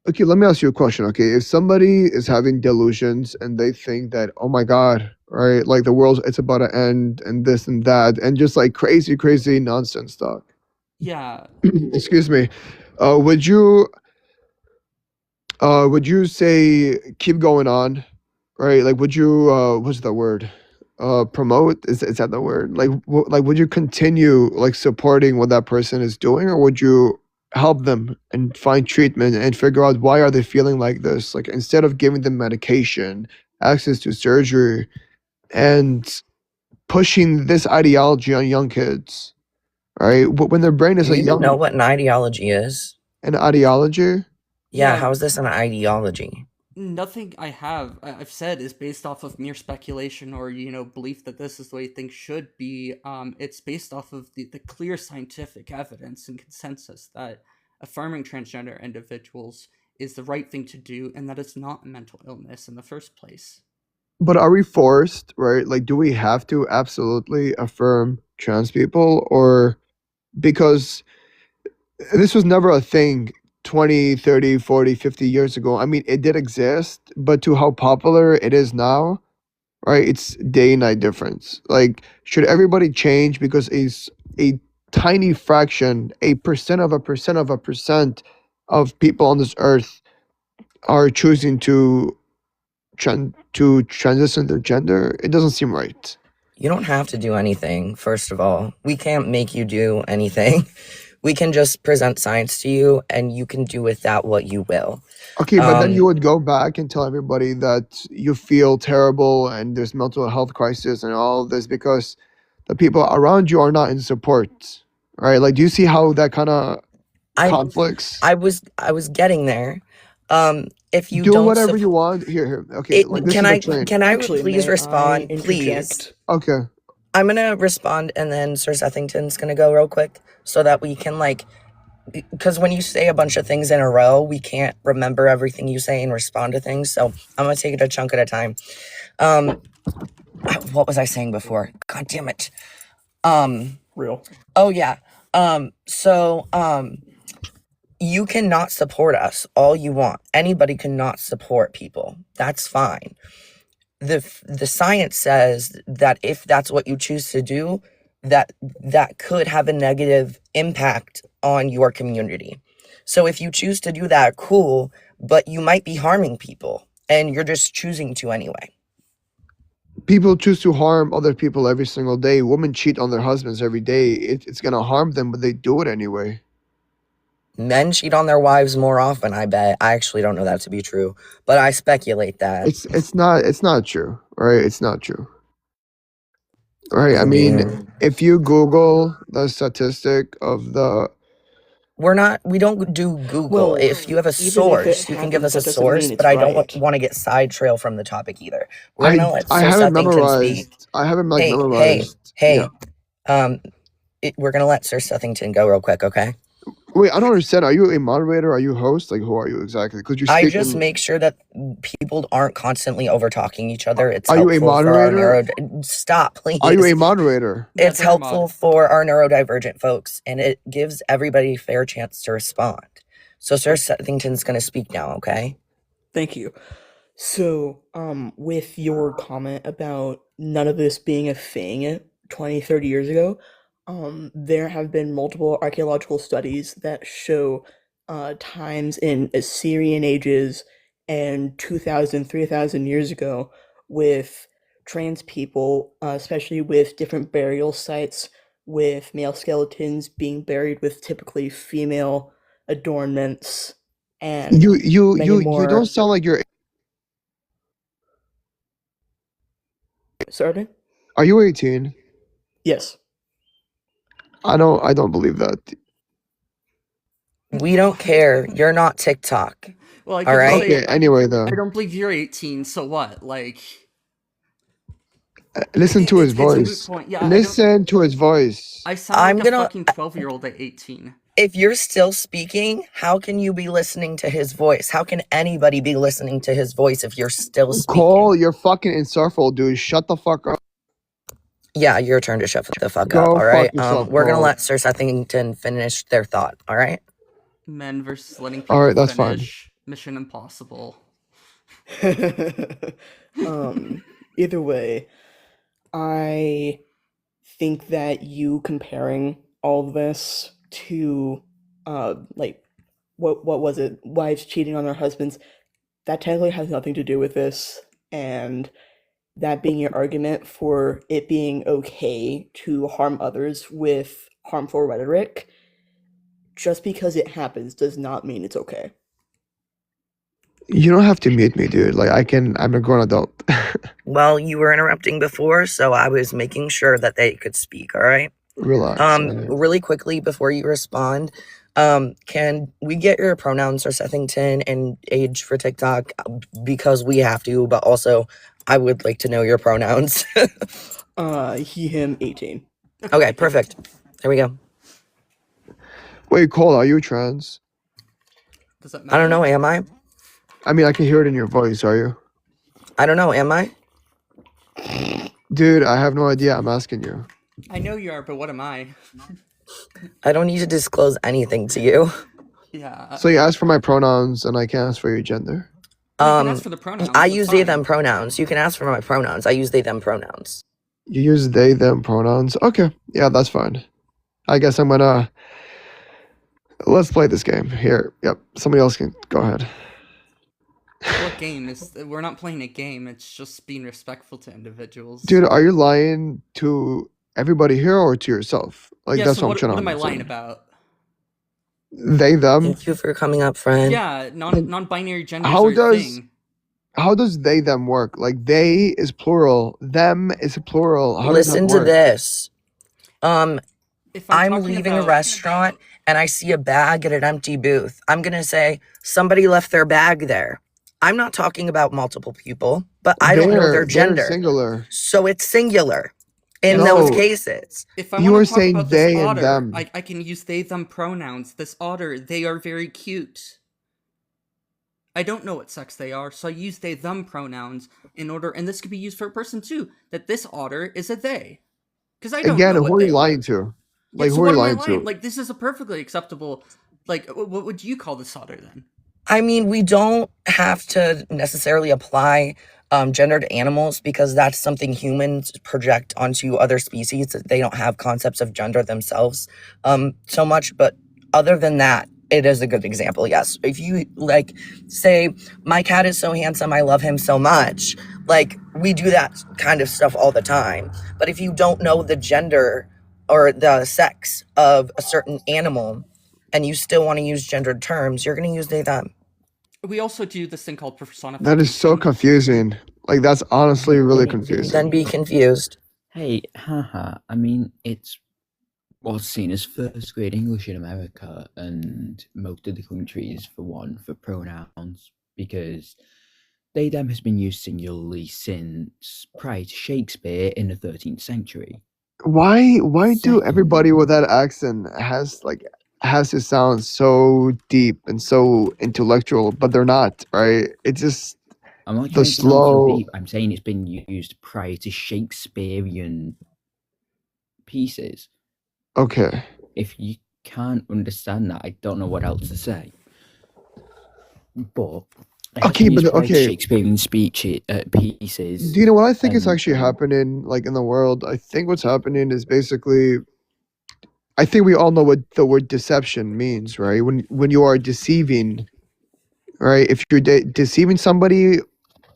Speaker 5: okay. Let me ask you a question. Okay, if somebody is having delusions and they think that, oh my God, right, like the world, it's about to end and this and that, and just like crazy nonsense talk.
Speaker 1: Yeah.
Speaker 5: Excuse me. Would you say keep going on, right? Like, would you what's the word? Promote is that the word? Like, like, would you continue like supporting what that person is doing, or would you help them and find treatment and figure out why are they feeling like this? Like, instead of giving them medication, access to surgery, and pushing this ideology on young kids, right? When their brain is
Speaker 3: Do
Speaker 5: a
Speaker 3: you even know
Speaker 5: young
Speaker 3: what an ideology is?
Speaker 5: an ideology.
Speaker 3: Yeah,
Speaker 1: Yeah,
Speaker 3: how is this an ideology?
Speaker 1: nothing I've said is based off of mere speculation or belief that this is the way things should be. It's based off of the clear scientific evidence and consensus that affirming transgender individuals is the right thing to do and that it's not a mental illness in the first place.
Speaker 5: But are we forced, right? Like, do we have to absolutely affirm trans people, or because this was never a thing 20, 30, 40, 50 years ago? I mean, it did exist, but to how popular it is now, right? It's day and night difference. Like, should everybody change because a tiny fraction, a percent of a percent of a percent of people on this earth are choosing to transition their gender? It doesn't seem right.
Speaker 3: You don't have to do anything, first of all. We can't make you do anything. We can just present science to you, and you can do with that what you will.
Speaker 5: Okay, but then you
Speaker 3: Um,
Speaker 5: would go back and tell everybody that you feel terrible and there's mental health crisis and all of this because the people around you are not in support, right? Like, do you see how that kind of
Speaker 3: I
Speaker 5: conflicts?
Speaker 3: I was getting there. If you
Speaker 5: Do
Speaker 3: don't
Speaker 5: whatever you
Speaker 3: support
Speaker 5: want. Here. Okay, like this
Speaker 3: can
Speaker 5: is the
Speaker 3: I
Speaker 5: train.
Speaker 3: can I
Speaker 6: Actually,
Speaker 3: please
Speaker 6: may I
Speaker 3: respond, please?
Speaker 6: interject?
Speaker 5: Okay.
Speaker 3: I'm gonna respond, and then Sir Sethington's gonna go real quick, so that we can because when you say a bunch of things in a row, we can't remember everything you say and respond to things. So I'm gonna take it a chunk at a time. Um, What was I saying before? God damn it. Um,
Speaker 6: Real.
Speaker 3: oh yeah. So, you cannot support us all you want. Anybody cannot support people. That's fine. The science says that if that's what you choose to do, that could have a negative impact on your community. So if you choose to do that, cool, but you might be harming people and you're just choosing to anyway.
Speaker 5: People choose to harm other people every single day. Women cheat on their husbands every day. It's gonna harm them, but they do it anyway.
Speaker 3: Men cheat on their wives more often, I bet. I actually don't know that to be true, but I speculate that.
Speaker 5: It's not true, right? It's not true. Right? I
Speaker 3: I
Speaker 5: mean,
Speaker 3: mean,
Speaker 5: if you Google the statistic of the
Speaker 3: we don't do Google.
Speaker 6: Well,
Speaker 3: If you have a
Speaker 6: even if it
Speaker 3: source, you can give us
Speaker 6: happens,
Speaker 3: a
Speaker 6: that doesn't mean
Speaker 3: source,
Speaker 6: it's
Speaker 3: but I don't
Speaker 6: right.
Speaker 3: want to get side trail from the topic either. We're gonna let
Speaker 5: I
Speaker 3: Sir
Speaker 5: have it
Speaker 3: Sethington
Speaker 5: memorized.
Speaker 3: speak.
Speaker 5: I have it like
Speaker 3: Hey, hey,
Speaker 5: memorized. Yeah.
Speaker 3: hey. We're gonna let Sir Sethington go real quick, okay?
Speaker 5: Wait, I don't understand. Are you a moderator? Are you a host? Like, who are you exactly? Could you
Speaker 3: I
Speaker 5: speak
Speaker 3: just
Speaker 5: in?
Speaker 3: make sure that people aren't constantly over talking each other. It's
Speaker 5: Are you a
Speaker 3: helpful for our
Speaker 5: moderator?
Speaker 3: Stop, please.
Speaker 5: Are you a moderator?
Speaker 1: Yeah,
Speaker 3: It's
Speaker 1: they're a
Speaker 3: helpful
Speaker 1: mod.
Speaker 3: for our neurodivergent folks, and it gives everybody a fair chance to respond. So Sir Sethington's gonna speak now, okay?
Speaker 6: Thank you. So, with your comment about none of this being a thing 20, 30 years ago, there have been multiple archaeological studies that show times in Assyrian ages and 2,000, 3,000 years ago with trans people, especially with different burial sites, with male skeletons being buried with typically female adornments and many
Speaker 5: You
Speaker 6: more.
Speaker 5: don't sound like you're.
Speaker 6: Sorry?
Speaker 5: Are you 18?
Speaker 6: Yes.
Speaker 5: I don't believe that.
Speaker 3: We don't care. You're not TikTok.
Speaker 1: Well, I
Speaker 3: All
Speaker 1: could just
Speaker 3: right?
Speaker 1: say
Speaker 5: Okay. Anyway,
Speaker 1: I
Speaker 5: though,
Speaker 1: don't believe you're 18. So what? Like,
Speaker 5: listen to his
Speaker 1: it's a moot
Speaker 5: voice.
Speaker 1: point. Yeah, I don't.
Speaker 5: Listen to his voice.
Speaker 1: I sound
Speaker 3: I'm
Speaker 1: like a
Speaker 3: gonna.
Speaker 1: fucking 12-year-old at 18.
Speaker 3: If you're still speaking, how can you be listening to his voice? How can anybody be listening to his voice if you're still speaking?
Speaker 5: Cole, you're fucking insufferable, dude. Shut the fuck up.
Speaker 3: Yeah, your turn to shut the fuck
Speaker 5: Go
Speaker 3: up, all
Speaker 5: fuck
Speaker 3: right?
Speaker 5: yourself,
Speaker 3: We're gonna
Speaker 5: Cole.
Speaker 3: let Sir Sethington finish their thought, all right?
Speaker 1: Men versus letting people
Speaker 5: All right, that's fine.
Speaker 1: finish. Mission Impossible.
Speaker 6: Either way, I think that you comparing all of this to like what was it, wives cheating on their husbands, that technically has nothing to do with this, and that being your argument for it being okay to harm others with harmful rhetoric, just because it happens does not mean it's okay.
Speaker 5: You don't have to mute me, dude. Like I'm a grown adult.
Speaker 3: Well, you were interrupting before, so I was making sure that they could speak, all right?
Speaker 5: Relax.
Speaker 3: Really quickly before you respond, can we get your pronouns, Sir Sethington, and age for TikTok? Because we have to, but also I would like to know your pronouns.
Speaker 6: He, him, 18.
Speaker 3: Okay, perfect. There we go.
Speaker 5: Wait, Cole, are you trans?
Speaker 1: Does that
Speaker 3: I
Speaker 1: matter?
Speaker 3: don't know, am I?
Speaker 5: I mean, I can hear it in your voice. Are you?
Speaker 3: I don't know, am I?
Speaker 5: Dude, I have no idea. I'm asking you.
Speaker 1: I know you are, but what am I?
Speaker 3: I don't need to disclose anything to you.
Speaker 1: Yeah.
Speaker 5: So you asked for my pronouns, and I can't ask for your gender.
Speaker 1: You can ask for the pronouns.
Speaker 3: I
Speaker 1: that's
Speaker 3: use they,
Speaker 1: fine.
Speaker 3: them pronouns. You can ask for my pronouns. I use they, them pronouns.
Speaker 5: You use they, them pronouns. Okay, yeah, that's fine. I guess I'm gonna. Let's play this game here. Yep, somebody else can go ahead.
Speaker 1: What game is? We're not playing a game. It's just being respectful to individuals.
Speaker 5: Dude, are you lying to everybody here or to yourself? Like
Speaker 1: yeah.
Speaker 5: that's
Speaker 1: So
Speaker 5: what I'm trying
Speaker 1: what
Speaker 5: to
Speaker 1: am I lying
Speaker 5: understand.
Speaker 1: about?
Speaker 5: They, them.
Speaker 3: Thank you for coming up, friend.
Speaker 1: Yeah, non-binary genders
Speaker 5: How
Speaker 1: are a
Speaker 5: does-
Speaker 1: thing.
Speaker 5: How does they, them work? Like they is plural, them is plural. How does that
Speaker 3: Listen to
Speaker 5: work?
Speaker 3: this.
Speaker 1: If
Speaker 3: I'm
Speaker 1: talking
Speaker 3: leaving a
Speaker 1: about-
Speaker 3: restaurant and I see a bag at an empty booth. I'm going to say, somebody left their bag there. I'm not talking about multiple people, but I don't know their
Speaker 5: They're
Speaker 3: gender.
Speaker 5: singular.
Speaker 3: So it's singular in
Speaker 5: No.
Speaker 3: those cases.
Speaker 1: If I
Speaker 5: You
Speaker 1: want
Speaker 5: were
Speaker 1: to talk
Speaker 5: saying
Speaker 1: about
Speaker 5: they
Speaker 1: this
Speaker 5: and
Speaker 1: otter,
Speaker 5: them.
Speaker 1: I can use they them pronouns. This otter, they are very cute. I don't know what sex they are, so I use they them pronouns in order, and this could be used for a person too, that this otter is a they. Because I don't
Speaker 5: Again,
Speaker 1: know
Speaker 5: who
Speaker 1: what
Speaker 5: are
Speaker 1: they
Speaker 5: you
Speaker 1: are.
Speaker 5: lying to?
Speaker 1: Yeah,
Speaker 5: Like,
Speaker 1: so
Speaker 5: who are
Speaker 1: what
Speaker 5: you
Speaker 1: am I
Speaker 5: lying
Speaker 1: lying?
Speaker 5: to?
Speaker 1: Like, this is a perfectly acceptable, like, what would you call this otter then?
Speaker 3: I mean, we don't have to necessarily apply gendered animals because that's something humans project onto other species. That they don't have concepts of gender themselves so much. But other than that, it is a good example. Yes, if you like say, my cat is so handsome, I love him so much. Like, we do that kind of stuff all the time. But if you don't know the gender or the sex of a certain animal, and you still want to use gendered terms, you're going to use they them.
Speaker 1: We also do this thing called
Speaker 5: That is so
Speaker 1: personification.
Speaker 5: confusing. Like, that's honestly really
Speaker 3: Then
Speaker 5: confusing.
Speaker 3: be confused.
Speaker 7: Hey, haha. I mean, it's what's seen as first grade English in America and most of the countries, for one, for pronouns, because they them has been used singularly since prior to Shakespeare in the 13th century.
Speaker 5: Why do
Speaker 7: Second,
Speaker 5: everybody with that accent has to sound so deep and so intellectual, but they're not, right? It's just
Speaker 7: I'm not
Speaker 5: the
Speaker 7: trying to sound so
Speaker 5: slow.
Speaker 7: deep. I'm saying it's been used prior to Shakespearean pieces.
Speaker 5: Okay.
Speaker 7: If you can't understand that, I don't know what else to say. But it has
Speaker 5: Okay,
Speaker 7: been
Speaker 5: but
Speaker 7: used prior to
Speaker 5: okay.
Speaker 7: Shakespearean pieces.
Speaker 5: Do you know what I think is
Speaker 7: and
Speaker 5: actually happening, like, in the world? I think what's happening is basically, I think we all know what the word deception means, right? When you are deceiving, right? If you're deceiving somebody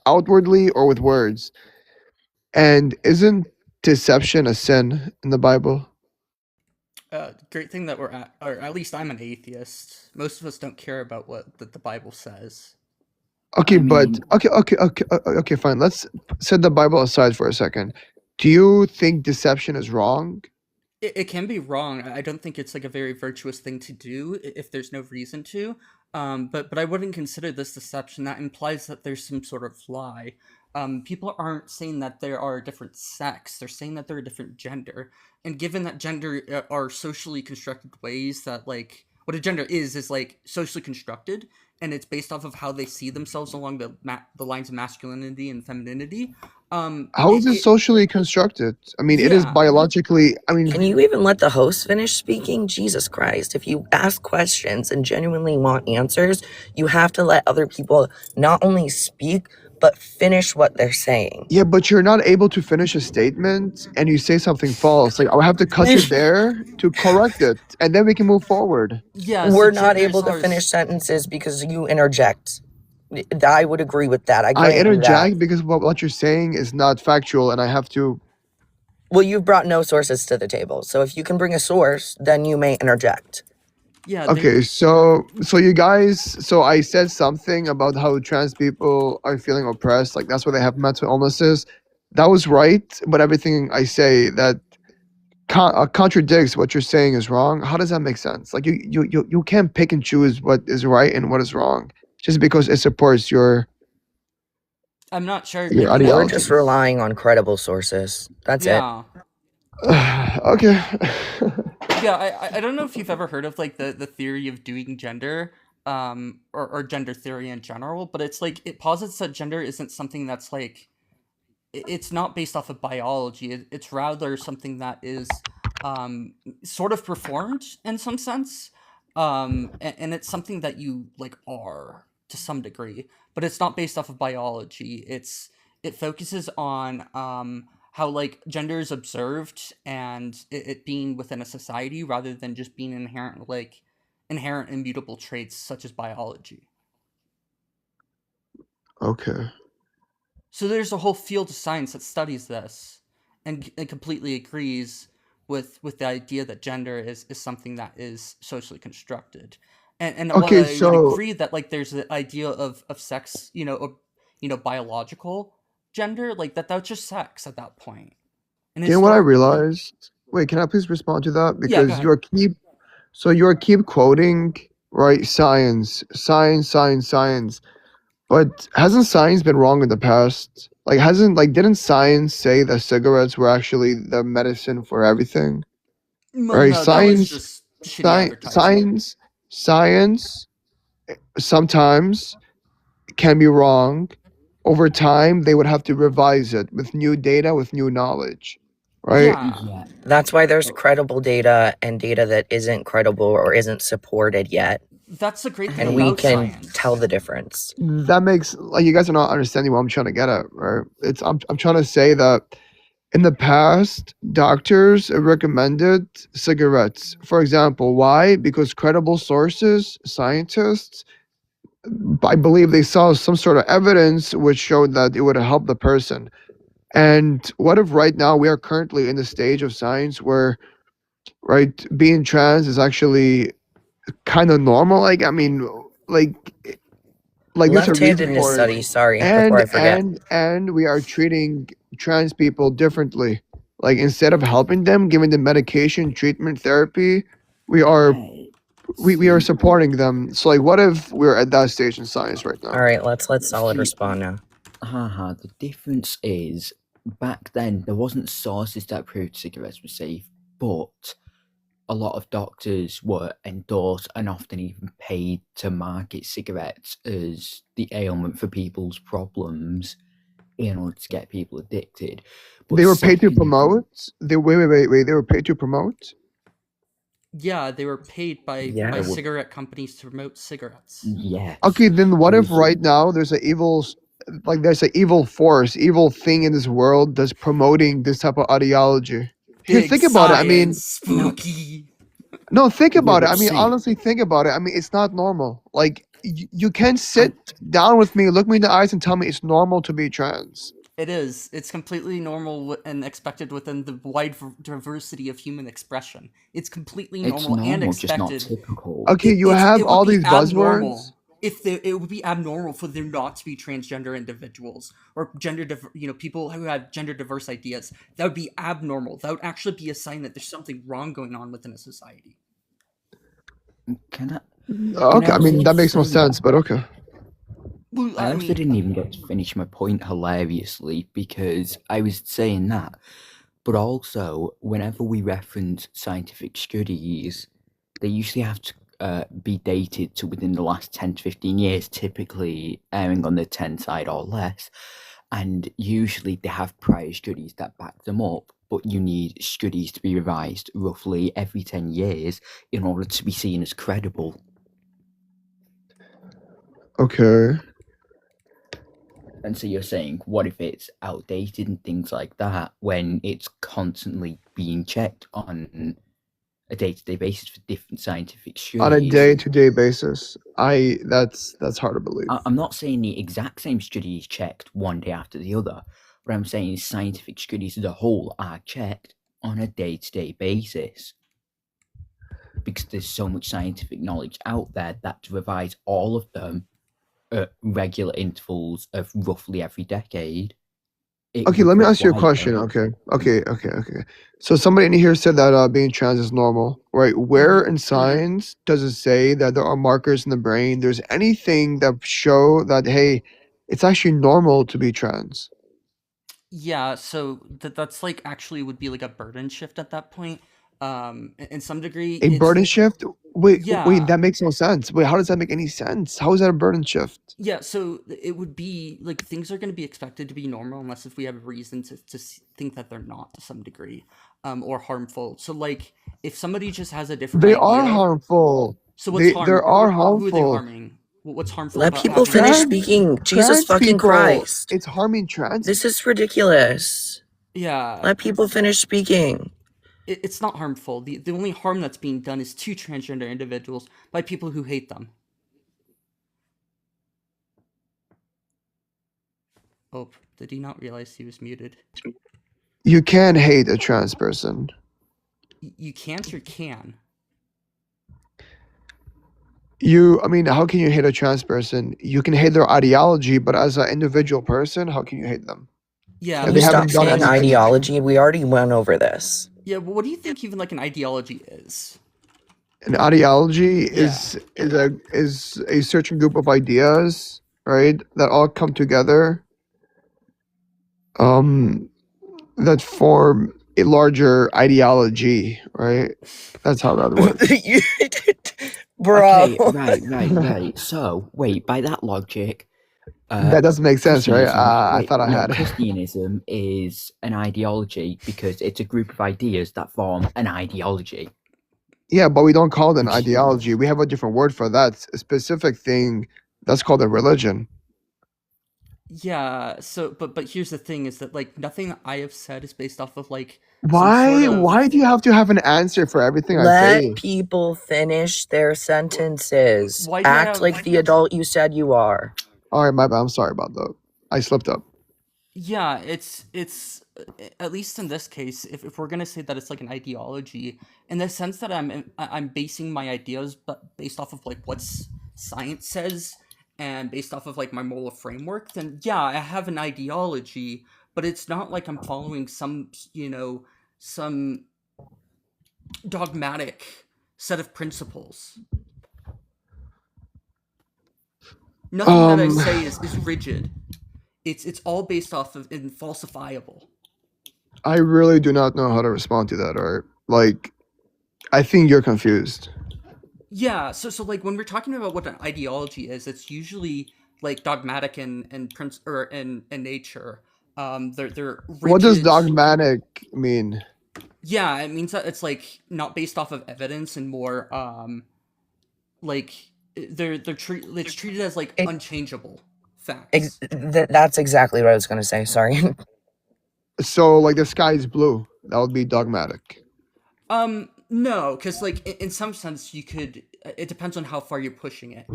Speaker 5: outwardly or with words, and isn't deception a sin in the Bible?
Speaker 1: Great thing that we're at, or at least I'm an atheist. Most of us don't care about what the Bible says.
Speaker 5: Okay,
Speaker 7: I
Speaker 5: but
Speaker 7: mean,
Speaker 5: okay, fine. Let's set the Bible aside for a second. Do you think deception is wrong?
Speaker 1: It can be wrong. I don't think it's like a very virtuous thing to do if there's no reason to. But I wouldn't consider this deception. That implies that there's some sort of lie. People aren't saying that there are a different sex. They're saying that they're a different gender. And given that gender are socially constructed ways that, like, what a gender is like socially constructed, and it's based off of how they see themselves along the lines of masculinity and femininity.
Speaker 5: How is it socially constructed? I mean, it is
Speaker 1: Yeah.
Speaker 5: biologically. I
Speaker 3: Can
Speaker 5: mean,
Speaker 3: you even let the host finish speaking? Jesus Christ. If you ask questions and genuinely want answers, you have to let other people not only speak, but finish what they're saying.
Speaker 5: yeah, but you're not able to finish a statement and you say something false. Like, I would have to cut you there to correct it, and then we can move forward.
Speaker 1: Yeah, so
Speaker 3: We're not
Speaker 1: genders
Speaker 3: able to
Speaker 1: are
Speaker 3: finish sentences because you interject. I would agree with that. I
Speaker 5: I
Speaker 3: grant you that.
Speaker 5: interject because what you're saying is not factual, and I have to.
Speaker 3: Well, you've brought no sources to the table. So if you can bring a source, then you may interject.
Speaker 1: Yeah.
Speaker 5: Okay, so you guys, so I said something about how trans people are feeling oppressed, like that's why they have mental illnesses. That was right, but everything I say that contradicts what you're saying is wrong. How does that make sense? Like, you can't pick and choose what is right and what is wrong just because it supports your
Speaker 1: I'm not sure.
Speaker 5: Your
Speaker 1: like,
Speaker 3: We're
Speaker 5: ideology.
Speaker 3: just relying on credible sources. That's it.
Speaker 1: yeah.
Speaker 5: Okay.
Speaker 1: Yeah, I don't know if you've ever heard of like the theory of doing gender, or gender theory in general, but it's like it posits that gender isn't something that's like it's not based off of biology. It's rather something that is sort of performed in some sense, and it's something that you like are to some degree, but it's not based off of biology. It focuses on how like gender is observed and it being within a society rather than just being inherent immutable traits such as biology.
Speaker 5: Okay.
Speaker 1: So there's a whole field of science that studies this and completely agrees with the idea that gender is something that is socially constructed. And while
Speaker 5: Okay,
Speaker 1: I would
Speaker 5: so
Speaker 1: agree that like there's the idea of sex, biological gender, like that's just sex at that point. And
Speaker 5: you know what I
Speaker 1: historically,
Speaker 5: realized? Wait, can I please respond to that?
Speaker 1: Yeah, go
Speaker 5: Because
Speaker 1: ahead.
Speaker 5: you're keep quoting, right? Science, science, science, science. But hasn't science been wrong in the past? Like, didn't science say that cigarettes were actually the medicine for everything?
Speaker 1: Well,
Speaker 5: Right?
Speaker 1: no, that was
Speaker 5: Science,
Speaker 1: just shitty advertising.
Speaker 5: science sometimes can be wrong, over time they would have to revise it with new data, with new knowledge, right?
Speaker 1: Yeah.
Speaker 7: Yeah.
Speaker 3: That's why there's
Speaker 7: Oh,
Speaker 3: credible data and data that isn't credible or isn't supported yet,
Speaker 1: That's the great thing
Speaker 3: and we
Speaker 1: about
Speaker 3: can
Speaker 1: science.
Speaker 3: tell the difference.
Speaker 5: That makes, like, you guys are not understanding what I'm trying to get at, right? I'm trying to say that in the past, doctors recommended cigarettes. For example, why? Because credible sources, scientists, I believe they saw some sort of evidence which showed that it would help the person. And what if right now we are currently in the stage of science where, right, being trans is actually kind of normal? Like, I mean, like there's a reason
Speaker 3: Left-handedness
Speaker 5: for it.
Speaker 3: study, sorry, before I forget.
Speaker 5: And we are treating trans people differently. Like, instead of helping them, giving them medication, treatment, therapy, we are
Speaker 7: hey,
Speaker 5: we are
Speaker 7: see,
Speaker 5: supporting them. So, like, what if we're at that stage in science right now?
Speaker 3: All right, let's let Solid
Speaker 7: see,
Speaker 3: respond now.
Speaker 7: the difference is back then there wasn't sources that proved cigarettes were safe, but a lot of doctors were endorsed and often even paid to market cigarettes as the ailment for people's problems in order to get people addicted. But
Speaker 5: They were paid to
Speaker 7: second,
Speaker 5: promote. They wait. They were paid to promote.
Speaker 1: Yeah, they were paid by
Speaker 3: Yeah.
Speaker 7: They were-
Speaker 1: cigarette companies to promote cigarettes.
Speaker 7: yes.
Speaker 5: Okay, then what if
Speaker 7: Listen.
Speaker 5: right now there's an there's an evil force, evil thing in this world that's promoting this type of ideology? Here,
Speaker 1: Big
Speaker 5: think about it. I mean,
Speaker 1: science, spooky.
Speaker 5: no, think
Speaker 7: Yeah,
Speaker 5: about it.
Speaker 7: but
Speaker 5: I mean,
Speaker 7: see-
Speaker 5: honestly, think about it. I mean, it's not normal. Like, you can't sit down with me, look me in the eyes, and tell me it's normal to be trans.
Speaker 1: It is. It's completely normal and expected within the wide diversity of human expression. It's completely
Speaker 7: It's
Speaker 1: normal and
Speaker 7: normal, just not
Speaker 1: expected.
Speaker 7: typical.
Speaker 5: Okay, you
Speaker 1: It
Speaker 5: have
Speaker 1: would
Speaker 5: all
Speaker 1: be
Speaker 5: these
Speaker 1: abnormal
Speaker 5: buzzwords.
Speaker 1: it would be abnormal for there not to be transgender individuals or people who have gender diverse ideas. That would be abnormal. That would actually be a sign that there's something wrong going on within a society.
Speaker 7: Can I?
Speaker 5: Okay, I mean,
Speaker 7: also
Speaker 5: that makes no
Speaker 7: say
Speaker 5: sense, but okay.
Speaker 1: Well,
Speaker 7: I
Speaker 1: I
Speaker 7: also
Speaker 1: mean,
Speaker 7: didn't even get to finish my point hilariously because I was saying that, but also whenever we reference scientific studies, they usually have to be dated to within the last 10 to 15 years, typically erring on the 10 side or less, and usually they have prior studies that back them up, but you need studies to be revised roughly every 10 years in order to be seen as credible.
Speaker 5: Okay.
Speaker 7: And so you're saying, what if it's outdated and things like that when it's constantly being checked on a day-to-day basis for different scientific studies?
Speaker 5: On a day-to-day basis, that's hard to believe.
Speaker 7: I'm not saying the exact same study is checked one day after the other. What I'm saying is scientific studies as a whole are checked on a day-to-day basis. Because there's so much scientific knowledge out there that to revise all of them at regular intervals of roughly every decade.
Speaker 5: Okay, let me ask you a question. Okay. So somebody in here said that being trans is normal, right? Where in science does it say that there are markers in the brain? There's anything that show that, hey, it's actually normal to be trans?
Speaker 1: yeah, so that's like actually would be like a burden shift at that point. In some degree,
Speaker 5: A burden shift? Wait,
Speaker 1: Yeah.
Speaker 5: that makes no sense. Wait, how does that make any sense? How is that a burden shift?
Speaker 1: Yeah, so it would be like things are going to be expected to be normal unless if we have a reason to think that they're not to some degree, or harmful. So like if somebody just has a different
Speaker 5: They
Speaker 1: idea,
Speaker 5: are harmful.
Speaker 1: so what's harmful?
Speaker 5: There are
Speaker 1: Who are they
Speaker 5: harmful.
Speaker 1: harming? What's harmful?
Speaker 3: Let
Speaker 1: about
Speaker 3: people
Speaker 1: having-
Speaker 3: finish
Speaker 5: Trans-
Speaker 3: speaking. Jesus
Speaker 5: Trans
Speaker 3: fucking
Speaker 5: people,
Speaker 3: Christ.
Speaker 5: it's harming trans.
Speaker 3: This is ridiculous.
Speaker 1: Yeah,
Speaker 3: Let people finish speaking.
Speaker 1: it's not harmful. The only harm that's being done is to transgender individuals by people who hate them. Oh, did he not realize he was muted?
Speaker 5: You can hate a trans person.
Speaker 1: You can't or can?
Speaker 5: I mean, how can you hate a trans person? You can hate their ideology, but as an individual person, how can you hate them?
Speaker 1: Yeah,
Speaker 3: Can
Speaker 5: they
Speaker 3: you
Speaker 5: haven't
Speaker 3: stop
Speaker 5: done
Speaker 3: saying
Speaker 5: anything.
Speaker 3: ideology? We already went over this.
Speaker 1: yeah. But what do you think even like an ideology is?
Speaker 5: An ideology is a certain group of ideas, right? That all come together, that form a larger ideology, right? That's how that works.
Speaker 3: Bro.
Speaker 7: Okay, right. So, wait, by that logic,
Speaker 5: That doesn't make sense, right?
Speaker 7: Christianism,
Speaker 5: I
Speaker 7: wait,
Speaker 5: thought I
Speaker 7: no,
Speaker 5: had it.
Speaker 7: Christianism is an ideology because it's a group of ideas that form an ideology.
Speaker 5: Yeah, but we don't call it an
Speaker 7: Which-
Speaker 5: ideology. We have a different word for that specific thing. That's called a religion.
Speaker 1: Yeah, so but here's the thing is that like nothing that I have said is based off of like
Speaker 5: Why?
Speaker 1: sort of
Speaker 5: Why do you have to have an answer for everything I
Speaker 3: Let
Speaker 5: say?
Speaker 3: people finish their sentences.
Speaker 1: Why do I
Speaker 3: Act
Speaker 1: have-
Speaker 3: like the adult you said you are.
Speaker 5: All right, my bad. I'm sorry about that. I slipped up.
Speaker 1: Yeah, it's at least in this case, if we're gonna say that it's like an ideology, in the sense that I'm basing my ideas but based off of like what science says and based off of like my moral framework, then yeah, I have an ideology, but it's not like I'm following some some dogmatic set of principles. Nothing that I say is rigid. It's all based off of and falsifiable.
Speaker 5: I really do not know how to respond to that, Art. Like, I think you're confused.
Speaker 1: Yeah, so like when we're talking about what an ideology is, it's usually like dogmatic and nature. They're
Speaker 5: What does
Speaker 1: rigid-
Speaker 5: dogmatic mean?
Speaker 1: Yeah, it means that it's like not based off of evidence and more like it's treated as like
Speaker 3: It-
Speaker 1: unchangeable facts.
Speaker 3: That's exactly what I was going to say. Sorry.
Speaker 5: So, like, the sky is blue. That would be dogmatic.
Speaker 1: No, because like in some sense you could. It depends on how far you're pushing it.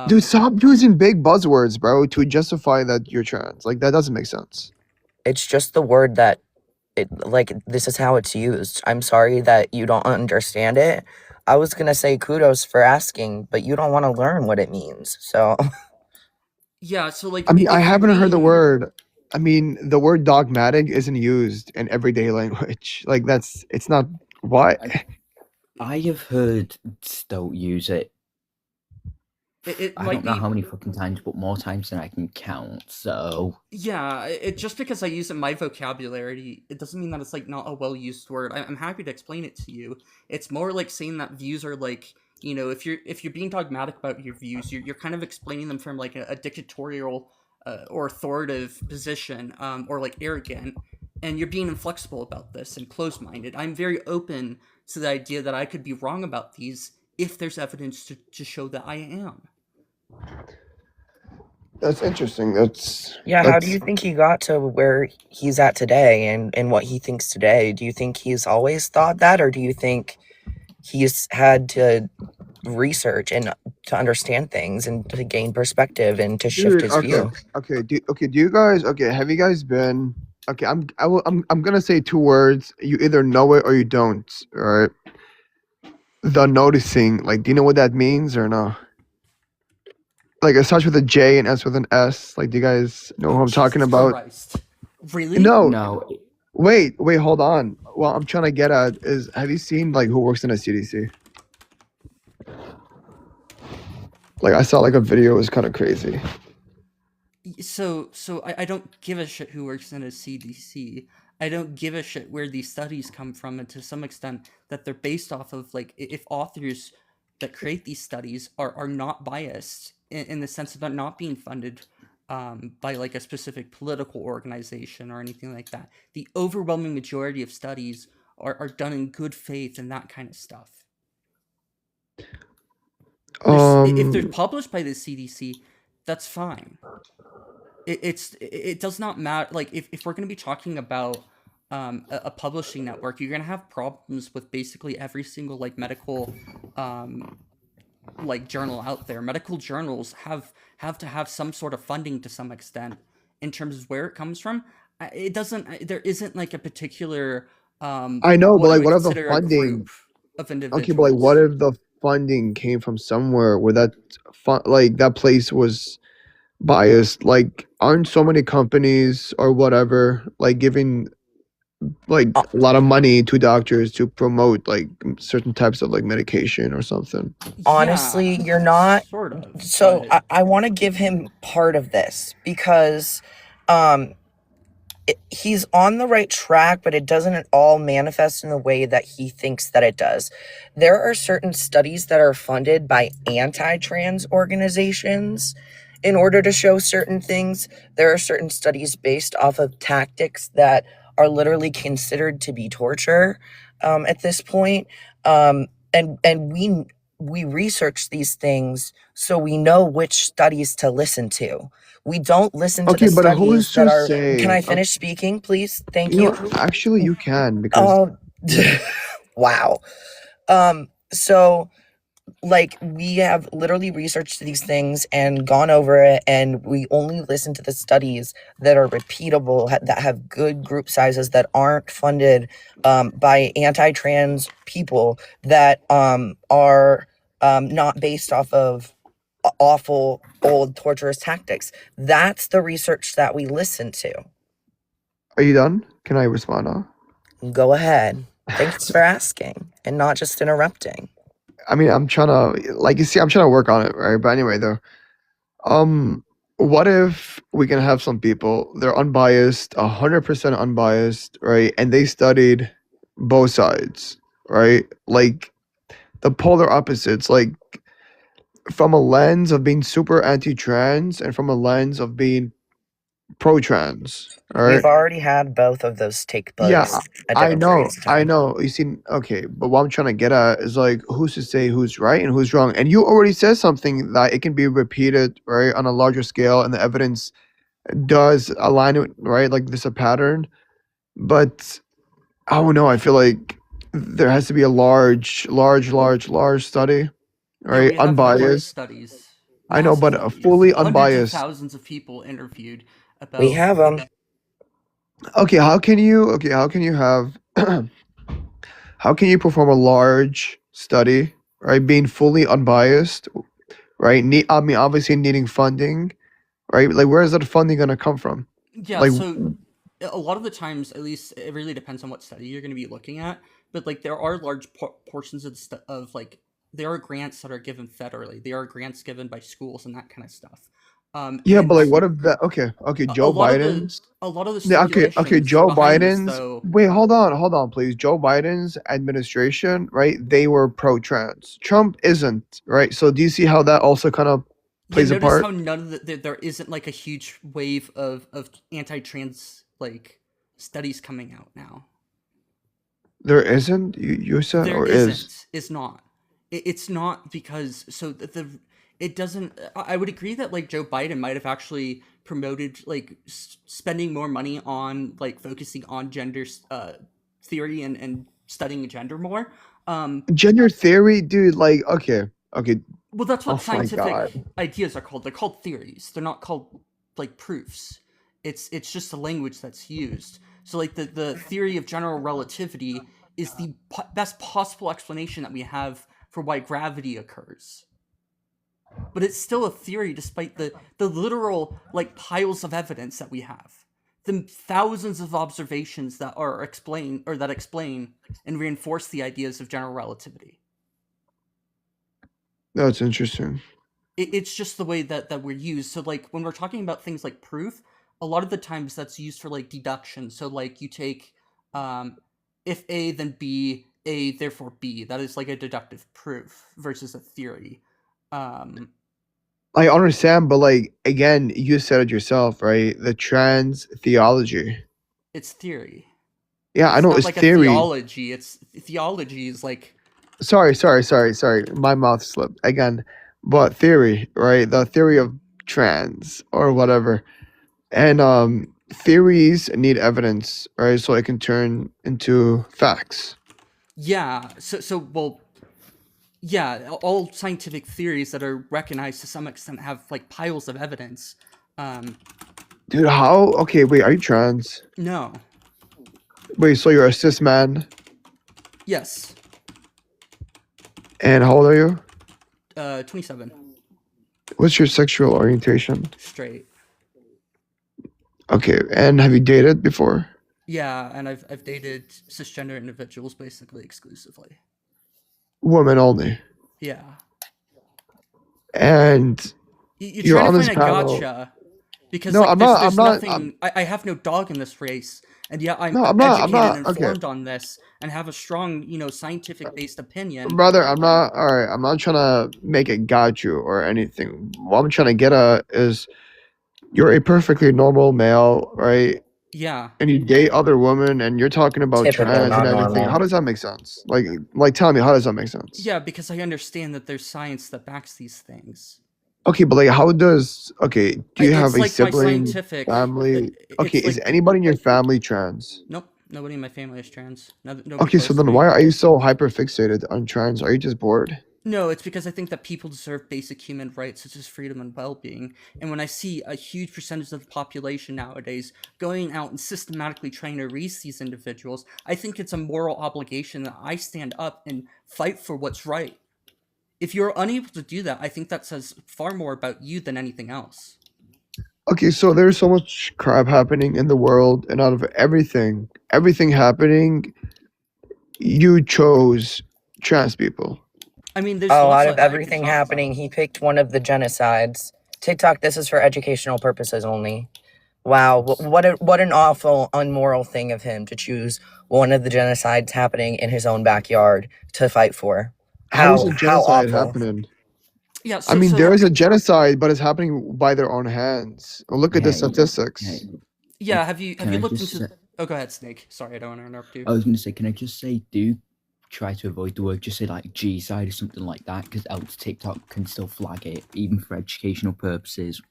Speaker 5: Dude, stop using big buzzwords, bro, to justify that you're trans. Like, that doesn't make sense.
Speaker 3: It's just the word that this is how it's used. I'm sorry that you don't understand it. I was going to say kudos for asking, but you don't want to learn what it means. So
Speaker 1: Yeah, so like
Speaker 5: I mean,
Speaker 1: if
Speaker 5: I
Speaker 1: you're
Speaker 5: haven't heard the
Speaker 1: being-
Speaker 5: word. I mean, the word dogmatic isn't used in everyday language. Like, it's not. Why?
Speaker 7: I have heard Stoat use it.
Speaker 1: It
Speaker 7: I
Speaker 1: might
Speaker 7: don't know
Speaker 1: be
Speaker 7: how many fucking times, but more times than I can count. So
Speaker 1: Yeah, just because I use it in my vocabulary, it doesn't mean that it's like not a well-used word. I'm happy to explain it to you. It's more like saying that views are like, if you're being dogmatic about your views, you're kind of explaining them from like a dictatorial or authoritative position, or like arrogant, and you're being inflexible about this and closed-minded. I'm very open to the idea that I could be wrong about these if there's evidence to show that I am.
Speaker 5: That's interesting. That's
Speaker 3: yeah, how do
Speaker 5: that's-
Speaker 3: you think he got to where he's at today and what he thinks today? Do you think he's always thought that, or do you think he's had to research and to understand things and to gain perspective and to shift
Speaker 5: Dude,
Speaker 3: his
Speaker 5: okay,
Speaker 3: view?
Speaker 5: okay. Do you guys? Okay, have you guys been? Okay, I'm gonna say two words. You either know it or you don't. All right. The noticing, like, do you know what that means or no? Like, it starts with a J and ends with an S. Like, do you guys know who I'm talking
Speaker 1: Jesus
Speaker 5: about?
Speaker 1: Christ. Really?
Speaker 5: No.
Speaker 7: no,
Speaker 5: Wait, hold on. Well, I'm trying to get at is, have you seen like who works in a CDC? Like, I saw like a video. It was kind of crazy.
Speaker 1: So I don't give a shit who works in a CDC. I don't give a shit where these studies come from, and to some extent that they're based off of like if authors that create these studies are not biased in the sense of they're not being funded by like a specific political organization or anything like that. The overwhelming majority of studies are done in good faith and that kind of stuff. If they're published by the CDC, that's fine. It does not matter. Like if we're going to be talking about a publishing network, you're going to have problems with basically every single like medical like journal out there. Medical journals have to have some sort of funding to some extent in terms of where it comes from. It doesn't. There isn't like a particular.
Speaker 5: I know, but
Speaker 1: I
Speaker 5: like,
Speaker 1: would
Speaker 5: what if the
Speaker 1: consider a
Speaker 5: funding?
Speaker 1: group of individuals?
Speaker 5: Okay, but like, what if the funding came from somewhere where that like that place was biased? Like, aren't so many companies or whatever like giving like a lot of money to doctors to promote like certain types of like medication or something?
Speaker 3: Honestly,
Speaker 1: Yeah,
Speaker 3: you're not.
Speaker 1: sort of.
Speaker 3: So
Speaker 1: but-
Speaker 3: I want to give him part of this because he's on the right track, but it doesn't at all manifest in the way that he thinks that it does. There are certain studies that are funded by anti-trans organizations, in order to show certain things. There are certain studies based off of tactics that are literally considered to be torture at this point. And we research these things so we know which studies to listen to. We don't listen to
Speaker 5: Okay,
Speaker 3: the
Speaker 5: but who's
Speaker 3: studies that
Speaker 5: to
Speaker 3: are. Can I
Speaker 5: say?
Speaker 3: finish speaking, please? Thank
Speaker 5: You
Speaker 3: you.
Speaker 5: know, actually, you can because
Speaker 3: Um, wow. So like we have literally researched these things and gone over it, and we only listen to the studies that are repeatable, that have good group sizes, that aren't funded by anti-trans people, that are not based off of awful old torturous tactics. That's the research that we listen to.
Speaker 5: Are you done? Can I respond now?
Speaker 3: Go ahead. Thanks for asking and not just interrupting.
Speaker 5: I mean, I'm trying to, like you see, I'm trying to work on it, right? But anyway, though, what if we can have some people, they're unbiased, 100% unbiased, right? And they studied both sides, right? Like the polar opposites, like from a lens of being super anti-trans and from a lens of being pro-trans, all
Speaker 3: We've
Speaker 5: right?
Speaker 3: already had both of those take
Speaker 5: Yeah,
Speaker 3: place at
Speaker 5: I
Speaker 3: different
Speaker 5: know,
Speaker 3: periods of
Speaker 5: I
Speaker 3: time.
Speaker 5: know. You see, okay, but what I'm trying to get at is like, who's to say who's right and who's wrong? And you already said something that it can be repeated, right, on a larger scale, and the evidence does align it, right? Like there's a pattern, but I don't know. I feel like there has to be a large study,
Speaker 1: Yeah,
Speaker 5: right?
Speaker 1: we have numerous
Speaker 5: Unbiased.
Speaker 1: studies.
Speaker 5: I know,
Speaker 1: Massive
Speaker 5: but
Speaker 1: studies.
Speaker 5: fully
Speaker 1: Hundreds of
Speaker 5: unbiased.
Speaker 1: thousands of people interviewed
Speaker 3: We
Speaker 1: about.
Speaker 3: have them.
Speaker 5: Okay, how can you have how can you perform a large study, right? Being fully unbiased, right? I mean, obviously needing funding, right? Like, where is that funding gonna come from?
Speaker 1: Yeah,
Speaker 5: Like,
Speaker 1: so a lot of the times, at least, it really depends on what study you're going to be looking at. But like, there are large portions of like, there are grants that are given federally. There are grants given by schools and that kind of stuff.
Speaker 5: yeah, but like,
Speaker 1: And
Speaker 5: what if that? Okay,
Speaker 1: a
Speaker 5: Joe
Speaker 1: lot of
Speaker 5: Biden's.
Speaker 1: a lot of the
Speaker 5: Yeah, okay,
Speaker 1: stipulations
Speaker 5: Joe
Speaker 1: behind this,
Speaker 5: Biden's.
Speaker 1: though.
Speaker 5: Wait, hold on, please. Joe Biden's administration, right? They were pro-trans. Trump isn't, right? So do you see how that also kind of
Speaker 1: You
Speaker 5: plays a
Speaker 1: notice
Speaker 5: part?
Speaker 1: how none of there isn't like a huge wave of anti-trans like studies coming out now.
Speaker 5: There isn't. You said,
Speaker 1: There
Speaker 5: or is?
Speaker 1: isn't. It's not. It's not because so it doesn't. I would agree that like Joe Biden might have actually promoted like spending more money on like focusing on gender theory and studying gender more.
Speaker 5: Gender theory, dude. Like, okay.
Speaker 1: Well, that's
Speaker 5: Oh
Speaker 1: what
Speaker 5: my
Speaker 1: scientific
Speaker 5: God.
Speaker 1: ideas are called. They're called theories. They're not called like proofs. It's just the language that's used. So like the theory of general relativity is the best possible explanation that we have for why gravity occurs. But it's still a theory despite the literal like piles of evidence that we have. The thousands of observations that are explain and reinforce the ideas of general relativity.
Speaker 5: That's interesting.
Speaker 1: It's just the way that we're used. So like when we're talking about things like proof, a lot of the times that's used for like deduction. So like you take if A then B, A therefore B. That is like a deductive proof versus a theory.
Speaker 5: I understand, but like again, you said it yourself, right? The trans theology.
Speaker 1: It's theory.
Speaker 5: Yeah, I
Speaker 1: It's
Speaker 5: know
Speaker 1: not
Speaker 5: it's
Speaker 1: like a
Speaker 5: theory.
Speaker 1: theology. It's theology is like
Speaker 5: Sorry. My mouth slipped again. But theory, right? The theory of trans or whatever. And theories need evidence, right? So it can turn into facts.
Speaker 1: yeah. So well, yeah. All scientific theories that are recognized to some extent have like piles of evidence.
Speaker 5: Dude, how? Okay, wait, are you trans?
Speaker 1: No.
Speaker 5: Wait, so you're a cis man?
Speaker 1: Yes.
Speaker 5: And how old are you?
Speaker 1: 27.
Speaker 5: What's your sexual orientation?
Speaker 1: Straight.
Speaker 5: Okay, and have you dated before?
Speaker 1: Yeah, and I've dated cisgender individuals basically exclusively.
Speaker 5: Women only.
Speaker 1: Yeah.
Speaker 5: And
Speaker 1: You're
Speaker 5: you're
Speaker 1: trying
Speaker 5: on
Speaker 1: to
Speaker 5: this
Speaker 1: find a
Speaker 5: panel.
Speaker 1: gotcha because
Speaker 5: No,
Speaker 1: like
Speaker 5: I'm
Speaker 1: there's
Speaker 5: not.
Speaker 1: nothing. I have no dog in this race, and yeah, I'm
Speaker 5: No,
Speaker 1: I'm
Speaker 5: I'm not. I'm
Speaker 1: educated
Speaker 5: not.
Speaker 1: and
Speaker 5: Okay,
Speaker 1: informed on this and have a strong, scientific based opinion.
Speaker 5: brother. I'm not. All right. I'm not trying to make it got you or anything. What I'm trying to get at is you're a perfectly normal male, right?
Speaker 1: Yeah.
Speaker 5: And you date other women, and you're talking about
Speaker 3: Typical,
Speaker 5: trans and
Speaker 3: not
Speaker 5: everything. How
Speaker 3: normal.
Speaker 5: does that make sense? Like, tell me, how does that make sense?
Speaker 1: Yeah, because I understand that there's science that backs these things.
Speaker 5: Okay, but like, how does? Okay, do you have
Speaker 1: It's
Speaker 5: a
Speaker 1: like my
Speaker 5: sibling,
Speaker 1: scientific.
Speaker 5: family? Okay,
Speaker 1: It's
Speaker 5: is
Speaker 1: like
Speaker 5: anybody in your family trans?
Speaker 1: nope, nobody in my family is trans. Nobody
Speaker 5: Okay,
Speaker 1: close
Speaker 5: so
Speaker 1: to
Speaker 5: then
Speaker 1: me.
Speaker 5: why are you so hyper fixated on trans? Are you just bored?
Speaker 1: No, it's because I think that people deserve basic human rights such as freedom and well-being. And when I see a huge percentage of the population nowadays going out and systematically trying to erase these individuals, I think it's a moral obligation that I stand up and fight for what's right. If you're unable to do that, I think that says far more about you than anything else.
Speaker 5: Okay, so there's so much crap happening in the world, and out of everything happening, you chose trans people.
Speaker 1: I mean, there's
Speaker 3: Oh,
Speaker 1: lots
Speaker 3: out
Speaker 1: that
Speaker 3: of
Speaker 1: I could
Speaker 3: everything
Speaker 1: talk
Speaker 3: happening,
Speaker 1: about.
Speaker 3: he picked one of the genocides. TikTok, this is for educational purposes only. Wow, what an awful, unmoral thing of him to choose one of the genocides happening in his own backyard to fight for.
Speaker 5: How is
Speaker 3: How
Speaker 5: a genocide
Speaker 3: awful.
Speaker 5: happening?
Speaker 1: Yeah,
Speaker 5: I mean,
Speaker 1: so
Speaker 5: there is a genocide, but it's happening by their own hands. Look at the
Speaker 7: Hey,
Speaker 5: statistics.
Speaker 7: hey,
Speaker 1: yeah, have you
Speaker 7: can I
Speaker 1: looked
Speaker 7: just
Speaker 1: into?
Speaker 7: say?
Speaker 1: Oh, go ahead, Snake. Sorry, I don't want to interrupt you.
Speaker 7: I was going to say, can I just say, do try to avoid the word, just say like G side or something like that, because else TikTok can still flag it, even for educational purposes.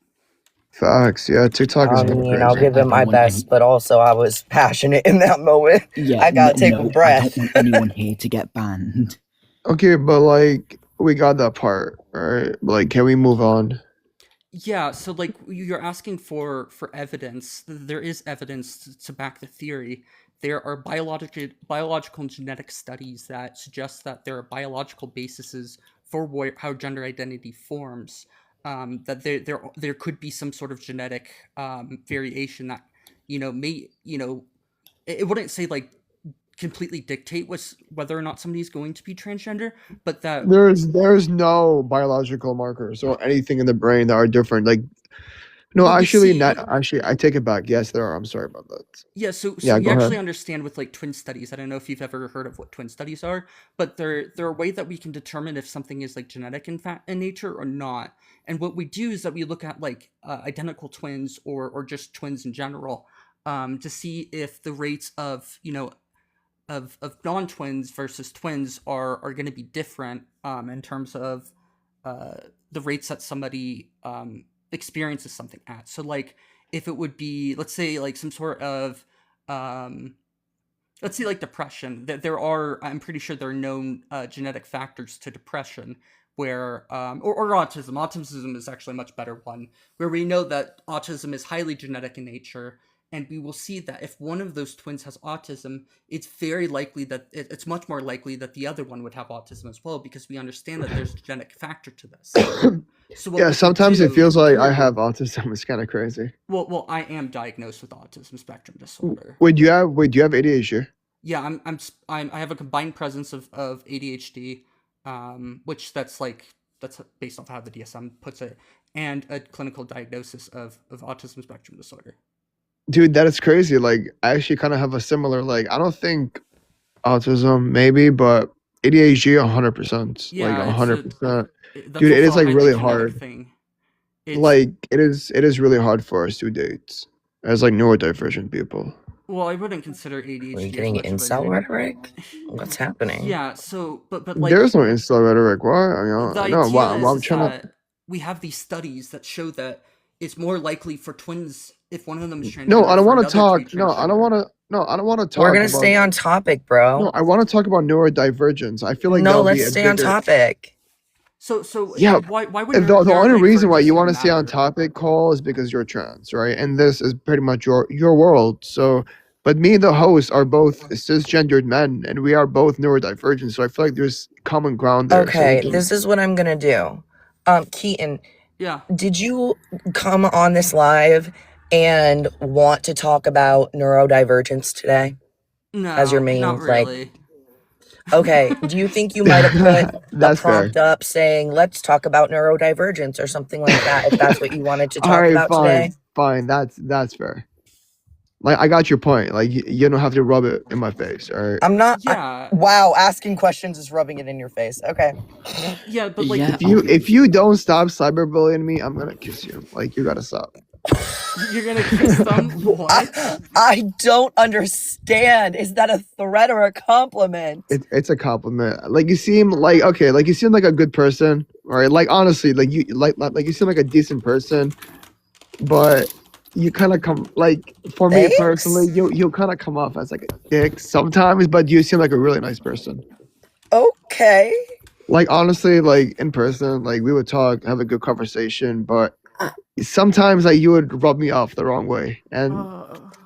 Speaker 5: Facts. Yeah, TikTok is
Speaker 3: I
Speaker 5: going
Speaker 3: mean, I'll
Speaker 5: crazy.
Speaker 3: give it
Speaker 7: I
Speaker 3: my
Speaker 7: don't want any.
Speaker 3: best, but also I was passionate in that moment.
Speaker 7: Yeah,
Speaker 3: I gotta take a
Speaker 7: no, I
Speaker 3: breath.
Speaker 7: don't want anyone here to get banned.
Speaker 5: Okay, but like, we got that part, right? Like, can we move on?
Speaker 1: Yeah, so like you're asking for evidence. There is evidence to back the theory. There are biological and genetic studies that suggest that there are biological bases for how gender identity forms. That there could be some sort of genetic variation that may it wouldn't say like completely dictate whether or not somebody's going to be transgender, but that
Speaker 5: There's no biological markers or anything in the brain that are different. Like, no,
Speaker 1: well, we
Speaker 5: actually,
Speaker 1: see.
Speaker 5: not actually. I take it back. Yes, there are. I'm sorry about that.
Speaker 1: Yeah, so
Speaker 5: Yeah,
Speaker 1: we
Speaker 5: go
Speaker 1: actually
Speaker 5: ahead.
Speaker 1: understand with like twin studies. I don't know if you've ever heard of what twin studies are, but they're a way that we can determine if something is like genetic in nature or not. And what we do is that we look at like identical twins or just twins in general, to see if the rates of of non-twins versus twins are going to be different in terms of the rates that somebody experiences something at. So like if it would be, let's say, like some sort of let's say like depression, that I'm pretty sure there are known genetic factors to depression where or autism is actually a much better one, where we know that autism is highly genetic in nature, and we will see that if one of those twins has autism, it's very likely that it's much more likely that the other one would have autism as well, because we understand that there's a genetic factor to this. So what
Speaker 5: Yeah,
Speaker 1: we can
Speaker 5: sometimes it
Speaker 1: do,
Speaker 5: feels like I have autism. It's kind of crazy.
Speaker 1: well, I am diagnosed with autism spectrum disorder.
Speaker 5: Wait, do you have ADHD?
Speaker 1: Yeah, I have a combined presence of ADHD, which that's based off how the DSM puts it, and a clinical diagnosis of autism spectrum disorder.
Speaker 5: Dude, that is crazy. Like, I actually kind of have a similar, like, I don't think autism, maybe, but ADHD 100%. Like,
Speaker 1: Yeah,
Speaker 5: 100%.
Speaker 1: that's
Speaker 5: Dude, it
Speaker 1: also
Speaker 5: is
Speaker 1: a
Speaker 5: like
Speaker 1: highly
Speaker 5: really
Speaker 1: genetic
Speaker 5: hard.
Speaker 1: thing. It's
Speaker 5: Like, it is really hard for us to date as like neurodivergent people.
Speaker 1: well, I wouldn't consider
Speaker 3: Are you
Speaker 1: ADHD as
Speaker 3: getting
Speaker 1: much of a
Speaker 3: incel rhetoric? What's happening?
Speaker 1: Yeah, so but like
Speaker 5: There's no incel rhetoric. What?
Speaker 1: the
Speaker 5: No,
Speaker 1: idea
Speaker 5: well,
Speaker 1: is
Speaker 5: I'm trying to.
Speaker 1: that we have these studies that show that it's more likely for twins if one of them is transgender.
Speaker 5: No, I don't
Speaker 1: for
Speaker 5: want to
Speaker 1: another to be
Speaker 5: talk. No, I don't
Speaker 1: transgender.
Speaker 5: want to. No, I don't want to talk
Speaker 3: We're gonna
Speaker 5: about.
Speaker 3: stay on topic,
Speaker 5: No,
Speaker 3: bro.
Speaker 5: I want to talk about neurodivergence. I feel like
Speaker 3: No,
Speaker 5: that'll be
Speaker 3: let's
Speaker 5: a
Speaker 3: stay on
Speaker 5: bigger.
Speaker 3: topic.
Speaker 1: So
Speaker 5: Yeah,
Speaker 1: why would
Speaker 5: and the only reason why you
Speaker 1: neurodivergence
Speaker 5: want to
Speaker 1: even
Speaker 5: stay on
Speaker 1: matter?
Speaker 5: topic, Cole, is because you're trans, right? And this is pretty much your world. So, but me and the host are both cisgendered men, and we are both neurodivergent. So I feel like there's common ground there. So we
Speaker 3: Okay,
Speaker 5: can.
Speaker 3: this is what I'm gonna do. Keaton,
Speaker 1: Yeah.
Speaker 3: did you come on this live and want to talk about neurodivergence today as your
Speaker 1: No,
Speaker 3: main
Speaker 1: not
Speaker 3: like?
Speaker 1: really.
Speaker 3: Okay, do you think you might have put a
Speaker 5: That's fair.
Speaker 3: prompt up saying let's talk about neurodivergence or something like that if that's what you wanted to
Speaker 5: All
Speaker 3: talk
Speaker 5: right,
Speaker 3: about today?
Speaker 5: fine. That's fair. Like, I got your point. Like, you don't have to rub it in my face, all right?
Speaker 3: I'm not.
Speaker 1: Yeah,
Speaker 3: Wow, asking questions is rubbing it in your face. Okay.
Speaker 1: yeah, but like
Speaker 7: Yeah,
Speaker 5: If you don't stop cyberbullying me, I'm gonna kiss you. Like, you gotta stop.
Speaker 1: you're gonna kiss them. What?
Speaker 3: I don't understand. Is that a threat or a compliment?
Speaker 5: It's a compliment. Like, you seem like okay. Like, you seem like a good person, all right? Like, honestly, like you seem like a decent person, but you kind of come like for me personally,
Speaker 3: Thanks.
Speaker 5: you'll kind of come off as like a dick sometimes, but you seem like a really nice person.
Speaker 3: Okay.
Speaker 5: Like, honestly, like in person, like we would talk, have a good conversation, but sometimes like you would rub me off the wrong way. And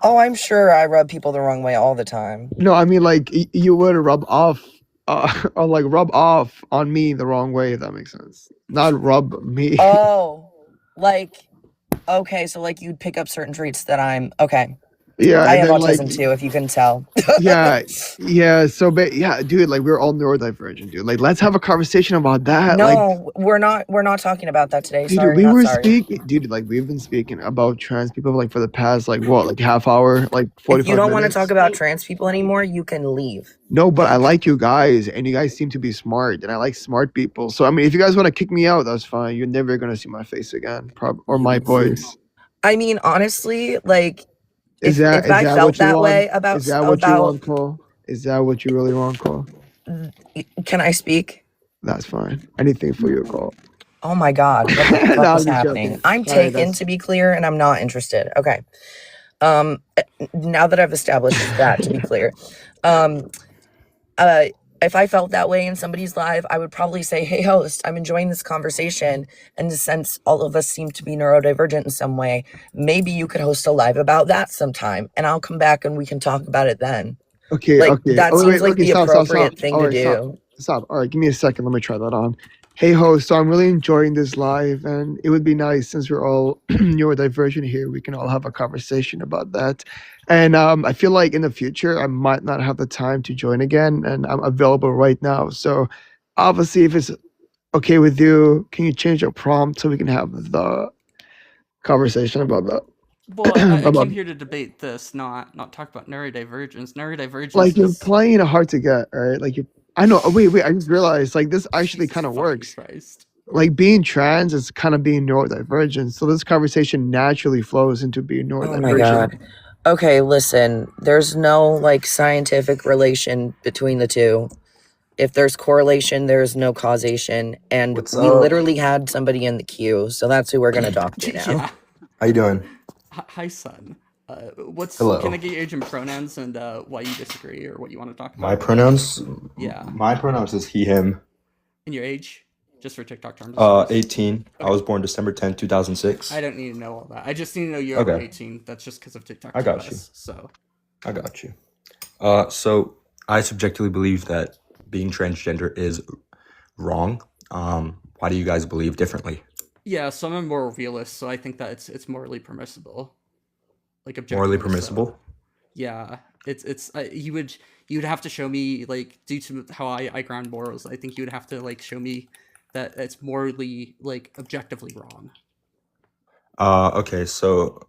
Speaker 3: Oh, I'm sure I rub people the wrong way all the time.
Speaker 5: no, I mean like you would rub off or like rub off on me the wrong way, if that makes sense. Not rub me.
Speaker 3: Oh, like, okay, so like you'd pick up certain traits that I'm okay.
Speaker 5: Yeah,
Speaker 3: I
Speaker 5: and
Speaker 3: have
Speaker 5: then like
Speaker 3: autism too, if you can tell.
Speaker 5: yeah. So, but yeah, dude, like we're all neurodivergent, dude. Like, let's have a conversation about that. Like,
Speaker 3: No, we're not talking about that today.
Speaker 5: dude,
Speaker 3: Sorry,
Speaker 5: we
Speaker 3: not
Speaker 5: were
Speaker 3: sorry.
Speaker 5: speaking, dude. Like, we've been speaking about trans people like for the past like what, like half hour, like
Speaker 3: If
Speaker 5: 45
Speaker 3: you don't want to
Speaker 5: minutes.
Speaker 3: talk about trans people anymore, you can leave.
Speaker 5: No, but I like you guys, and you guys seem to be smart, and I like smart people. So, I mean, if you guys want to kick me out, that's fine. You're never gonna see my face again, or my voice.
Speaker 3: I mean, honestly, like
Speaker 5: Is
Speaker 3: if
Speaker 5: that
Speaker 3: I felt
Speaker 5: what you
Speaker 3: that
Speaker 5: want?
Speaker 3: way about
Speaker 5: Is that what you want, Cole? Is that what you really want, Cole?
Speaker 3: can I speak?
Speaker 5: That's fine. Anything for you, Cole.
Speaker 3: Oh my god, what the
Speaker 5: No,
Speaker 3: fuck
Speaker 5: I'm
Speaker 3: is
Speaker 5: just
Speaker 3: happening?
Speaker 5: joking.
Speaker 3: I'm
Speaker 5: Sorry,
Speaker 3: taken, to be clear, and I'm not interested. Okay. Now that I've established that, to be clear, if I felt that way in somebody's live, I would probably say, "Hey, host, I'm enjoying this conversation, and since all of us seem to be neurodivergent in some way, maybe you could host a live about that sometime, and I'll come back and we can talk about it then."
Speaker 5: Okay,
Speaker 3: Like
Speaker 5: okay.
Speaker 3: that
Speaker 5: Oh,
Speaker 3: seems
Speaker 5: wait,
Speaker 3: like
Speaker 5: okay,
Speaker 3: the
Speaker 5: stop.
Speaker 3: appropriate thing
Speaker 5: All
Speaker 3: to
Speaker 5: right,
Speaker 3: do.
Speaker 5: stop. All right, give me a second. Let me try that on. Hey, host. So I'm really enjoying this live, and it would be nice since we're all neurodivergent here. We can all have a conversation about that. And I feel like in the future I might not have the time to join again, and I'm available right now. So obviously, if it's okay with you, can you change your prompt so we can have the conversation about that?
Speaker 1: Well, I
Speaker 5: about
Speaker 1: came here to debate this, not talk about neurodivergence. Neurodivergence
Speaker 5: like you're
Speaker 1: is
Speaker 5: playing it hard to get, right? Like you, I know. Oh, wait. I just realized like this actually
Speaker 1: Jesus
Speaker 5: kind of
Speaker 1: fucking
Speaker 5: works.
Speaker 1: Christ.
Speaker 5: Like being trans is kind of being neurodivergent. So this conversation naturally flows into being
Speaker 3: Oh my
Speaker 5: neurodivergent.
Speaker 3: god. Okay, listen, there's no like scientific relation between the two. If there's correlation, there's no causation. And
Speaker 8: What's
Speaker 3: we
Speaker 8: up?
Speaker 3: literally had somebody in the queue, so that's who we're gonna talk to now.
Speaker 1: Yeah.
Speaker 8: How you doing?
Speaker 1: Hi, son.
Speaker 8: Hello.
Speaker 1: Can I get your age and pronouns and why you disagree or what you want to talk about?
Speaker 8: My pronouns?
Speaker 1: Yeah.
Speaker 8: My pronouns is he, him.
Speaker 1: And your age? Just for TikTok terms.
Speaker 8: 18. I was born December 10th, 2006.
Speaker 1: I don't need to know all that. I just need to know you're over
Speaker 8: Okay.
Speaker 1: 18. That's just because of TikTok.
Speaker 8: I got
Speaker 1: TOS,
Speaker 8: you.
Speaker 1: So
Speaker 8: I got you. So I subjectively believe that being transgender is wrong. Why do you guys believe differently?
Speaker 1: yeah, so I'm a moral realist, so I think that it's morally permissible. Like objectively
Speaker 8: Morally
Speaker 1: so.
Speaker 8: permissible?
Speaker 1: Yeah, it's you would have to show me, like, due to how I ground morals, I think you would have to like show me that it's morally, like, objectively wrong.
Speaker 8: Okay, so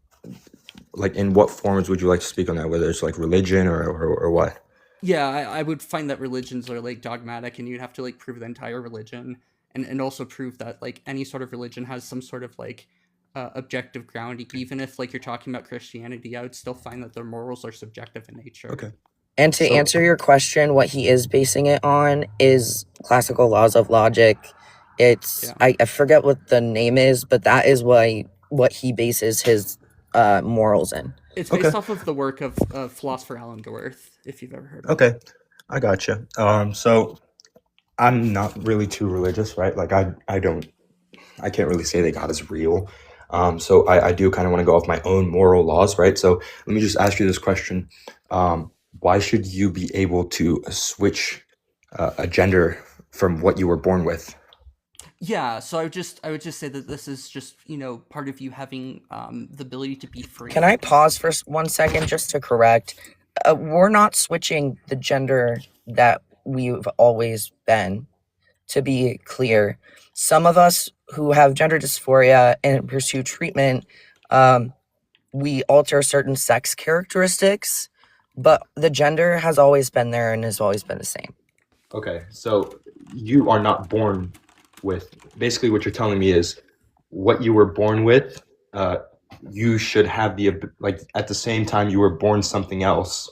Speaker 8: like in what forms would you like to speak on that? Whether it's like religion or what?
Speaker 1: Yeah, I would find that religions are like dogmatic, and you'd have to like prove the entire religion, and also prove that like any sort of religion has some sort of like objective grounding. Even if like you're talking about Christianity, I would still find that their morals are subjective in nature.
Speaker 8: Okay.
Speaker 3: And to
Speaker 8: So-
Speaker 3: answer your question, what he is basing it on is classical laws of logic. It's
Speaker 1: Yeah.
Speaker 3: I forget what the name is, but that is what he bases his morals in.
Speaker 1: It's based
Speaker 8: Okay.
Speaker 1: off of the work of philosopher Alan Dworth, if you've ever heard of him.
Speaker 8: Okay, I gotcha. So I'm not really too religious, right? Like I can't really say that God is real. So I do kind of want to go off my own moral laws, right? So let me just ask you this question. Why should you be able to switch a gender from what you were born with?
Speaker 1: Yeah, so I would just say that this is just, part of you having the ability to be free.
Speaker 3: Can I pause for 1 second just to correct? We're not switching the gender that we've always been, to be clear. Some of us who have gender dysphoria and pursue treatment, we alter certain sex characteristics, but the gender has always been there and has always been the same.
Speaker 8: Okay, so you are not born with, basically what you're telling me is what you were born with, you should have like at the same time you were born something else.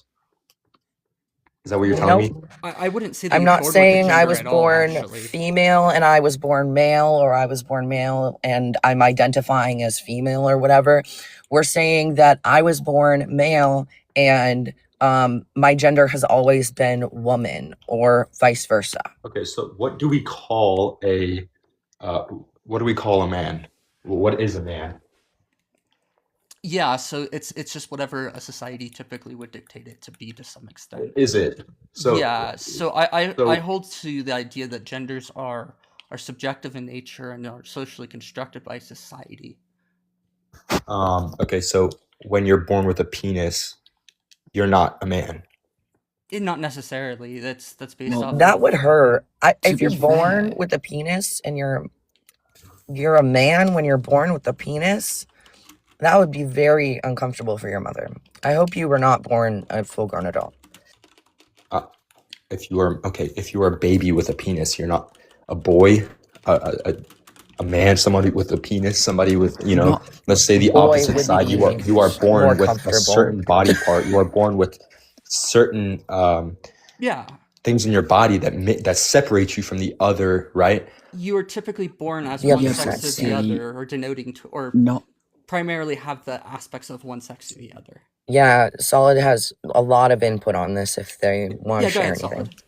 Speaker 8: Is that what you're telling
Speaker 3: Nope.
Speaker 8: me?
Speaker 1: I wouldn't say that
Speaker 3: I'm
Speaker 1: you're
Speaker 3: not
Speaker 1: born with a
Speaker 3: saying I
Speaker 1: gender
Speaker 3: was
Speaker 1: at all,
Speaker 3: born
Speaker 1: actually.
Speaker 3: female and I was born male, or I was born male and I'm identifying as female or whatever. We're saying that I was born male and my gender has always been woman, or vice versa.
Speaker 8: Okay, so what do we call a man? What is a man?
Speaker 1: Yeah, so it's just whatever a society typically would dictate it to be to some extent.
Speaker 8: Is it? So
Speaker 1: Yeah, so I
Speaker 8: so
Speaker 1: hold to the idea that genders are subjective in nature and are socially constructed by society.
Speaker 8: okay, so when you're born with a penis, you're not a man.
Speaker 1: Not necessarily. That's based
Speaker 7: Well,
Speaker 1: off
Speaker 3: That
Speaker 1: of
Speaker 3: would hurt.
Speaker 7: to
Speaker 3: If
Speaker 7: be
Speaker 3: you're born
Speaker 7: fair,
Speaker 3: with a penis and you're a man when you're born with a penis, that would be very uncomfortable for your mother. I hope you were not born a full-grown adult.
Speaker 8: If you are a baby with a penis, you're not a boy, a man, somebody with a penis, somebody with,
Speaker 7: not
Speaker 8: let's say the
Speaker 3: Boy
Speaker 8: opposite
Speaker 3: would
Speaker 8: side.
Speaker 3: be
Speaker 8: You are born
Speaker 3: more
Speaker 8: with a
Speaker 3: comfortable.
Speaker 8: certain body part. You are born with certain
Speaker 1: yeah.
Speaker 8: things in your body that separates you from the other, right?
Speaker 1: You are typically born as
Speaker 3: The
Speaker 1: one
Speaker 3: other
Speaker 1: sex
Speaker 3: sex,
Speaker 1: to the
Speaker 3: yeah.
Speaker 1: other, or denoting to, or
Speaker 7: not
Speaker 1: primarily have the aspects of one sex to the other.
Speaker 3: Yeah, Solid has a lot of input on this if they want
Speaker 1: Yeah,
Speaker 3: to
Speaker 1: go
Speaker 3: share
Speaker 1: ahead,
Speaker 3: anything.
Speaker 1: Solid.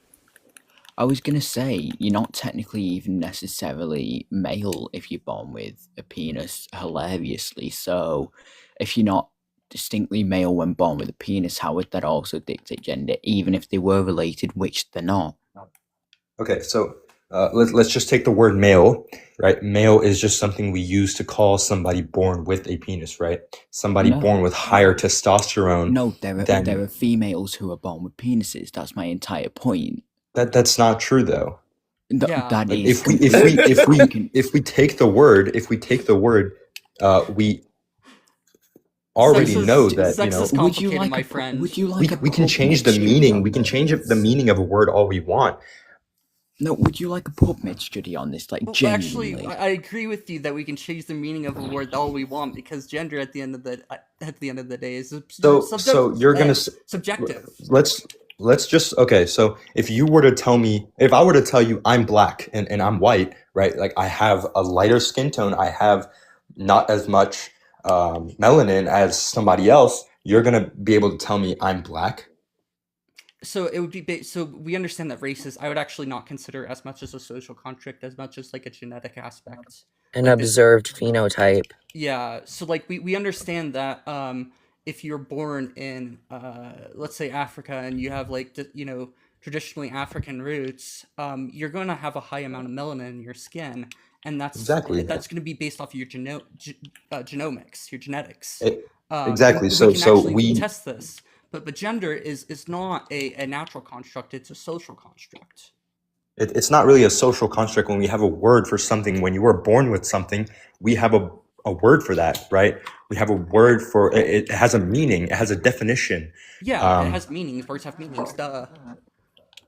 Speaker 7: I was gonna say you're not technically even necessarily male if you're born with a penis, hilariously. So if you're not distinctly male when born with a penis, how would that also dictate gender, even if they were related, which they're not?
Speaker 8: Okay, so let's just take the word male, right? Male is just something we use to call somebody born with a penis, right? Somebody
Speaker 7: No.
Speaker 8: born with higher testosterone.
Speaker 7: No, there
Speaker 8: Then-
Speaker 7: are females who are born with penises. That's my entire point.
Speaker 8: That's not true though.
Speaker 1: Yeah.
Speaker 7: That
Speaker 8: Like,
Speaker 7: is
Speaker 8: if we take the word, we already
Speaker 1: Sex is-
Speaker 8: know that,
Speaker 1: sex is
Speaker 7: Would you
Speaker 1: complicated,
Speaker 7: like
Speaker 1: my
Speaker 7: a
Speaker 1: friend.
Speaker 7: would you like a
Speaker 8: we can
Speaker 7: pub
Speaker 8: change the
Speaker 7: mid study
Speaker 8: meaning.
Speaker 7: on
Speaker 8: We can change
Speaker 7: this?
Speaker 8: the meaning of a word all we want.
Speaker 7: No, would you like a PubMed study on this? Like,
Speaker 1: Well,
Speaker 7: genuinely?
Speaker 1: actually, I agree with you that we can change the meaning of a word all we want, because gender at the end of the day is
Speaker 8: So you're gonna
Speaker 1: subjective.
Speaker 8: let's just so if I were to tell you I'm black and I'm white, right? Like I have a lighter skin tone, I have not as much melanin as somebody else, you're gonna be able to tell me I'm black?
Speaker 1: So it would be so we understand that races I would actually not consider as much as a social construct as much as like a genetic aspect.
Speaker 3: An
Speaker 1: Like this-
Speaker 3: observed phenotype.
Speaker 1: Yeah, so like we understand that if you're born in let's say Africa and you have like traditionally African roots, you're going to have a high amount of melanin in your skin, and that's going to be based off of your genomics, your genetics.
Speaker 8: Exactly.
Speaker 1: And
Speaker 8: So
Speaker 1: we can actually
Speaker 8: we
Speaker 1: test this, but gender is not a natural construct; it's a social construct.
Speaker 8: it's not really a social construct when we have a word for something. When you are born with something, we have a word for that, right? We have a word for it. It has a meaning. It has a definition.
Speaker 1: Yeah, it has meanings. Words have meanings. Duh.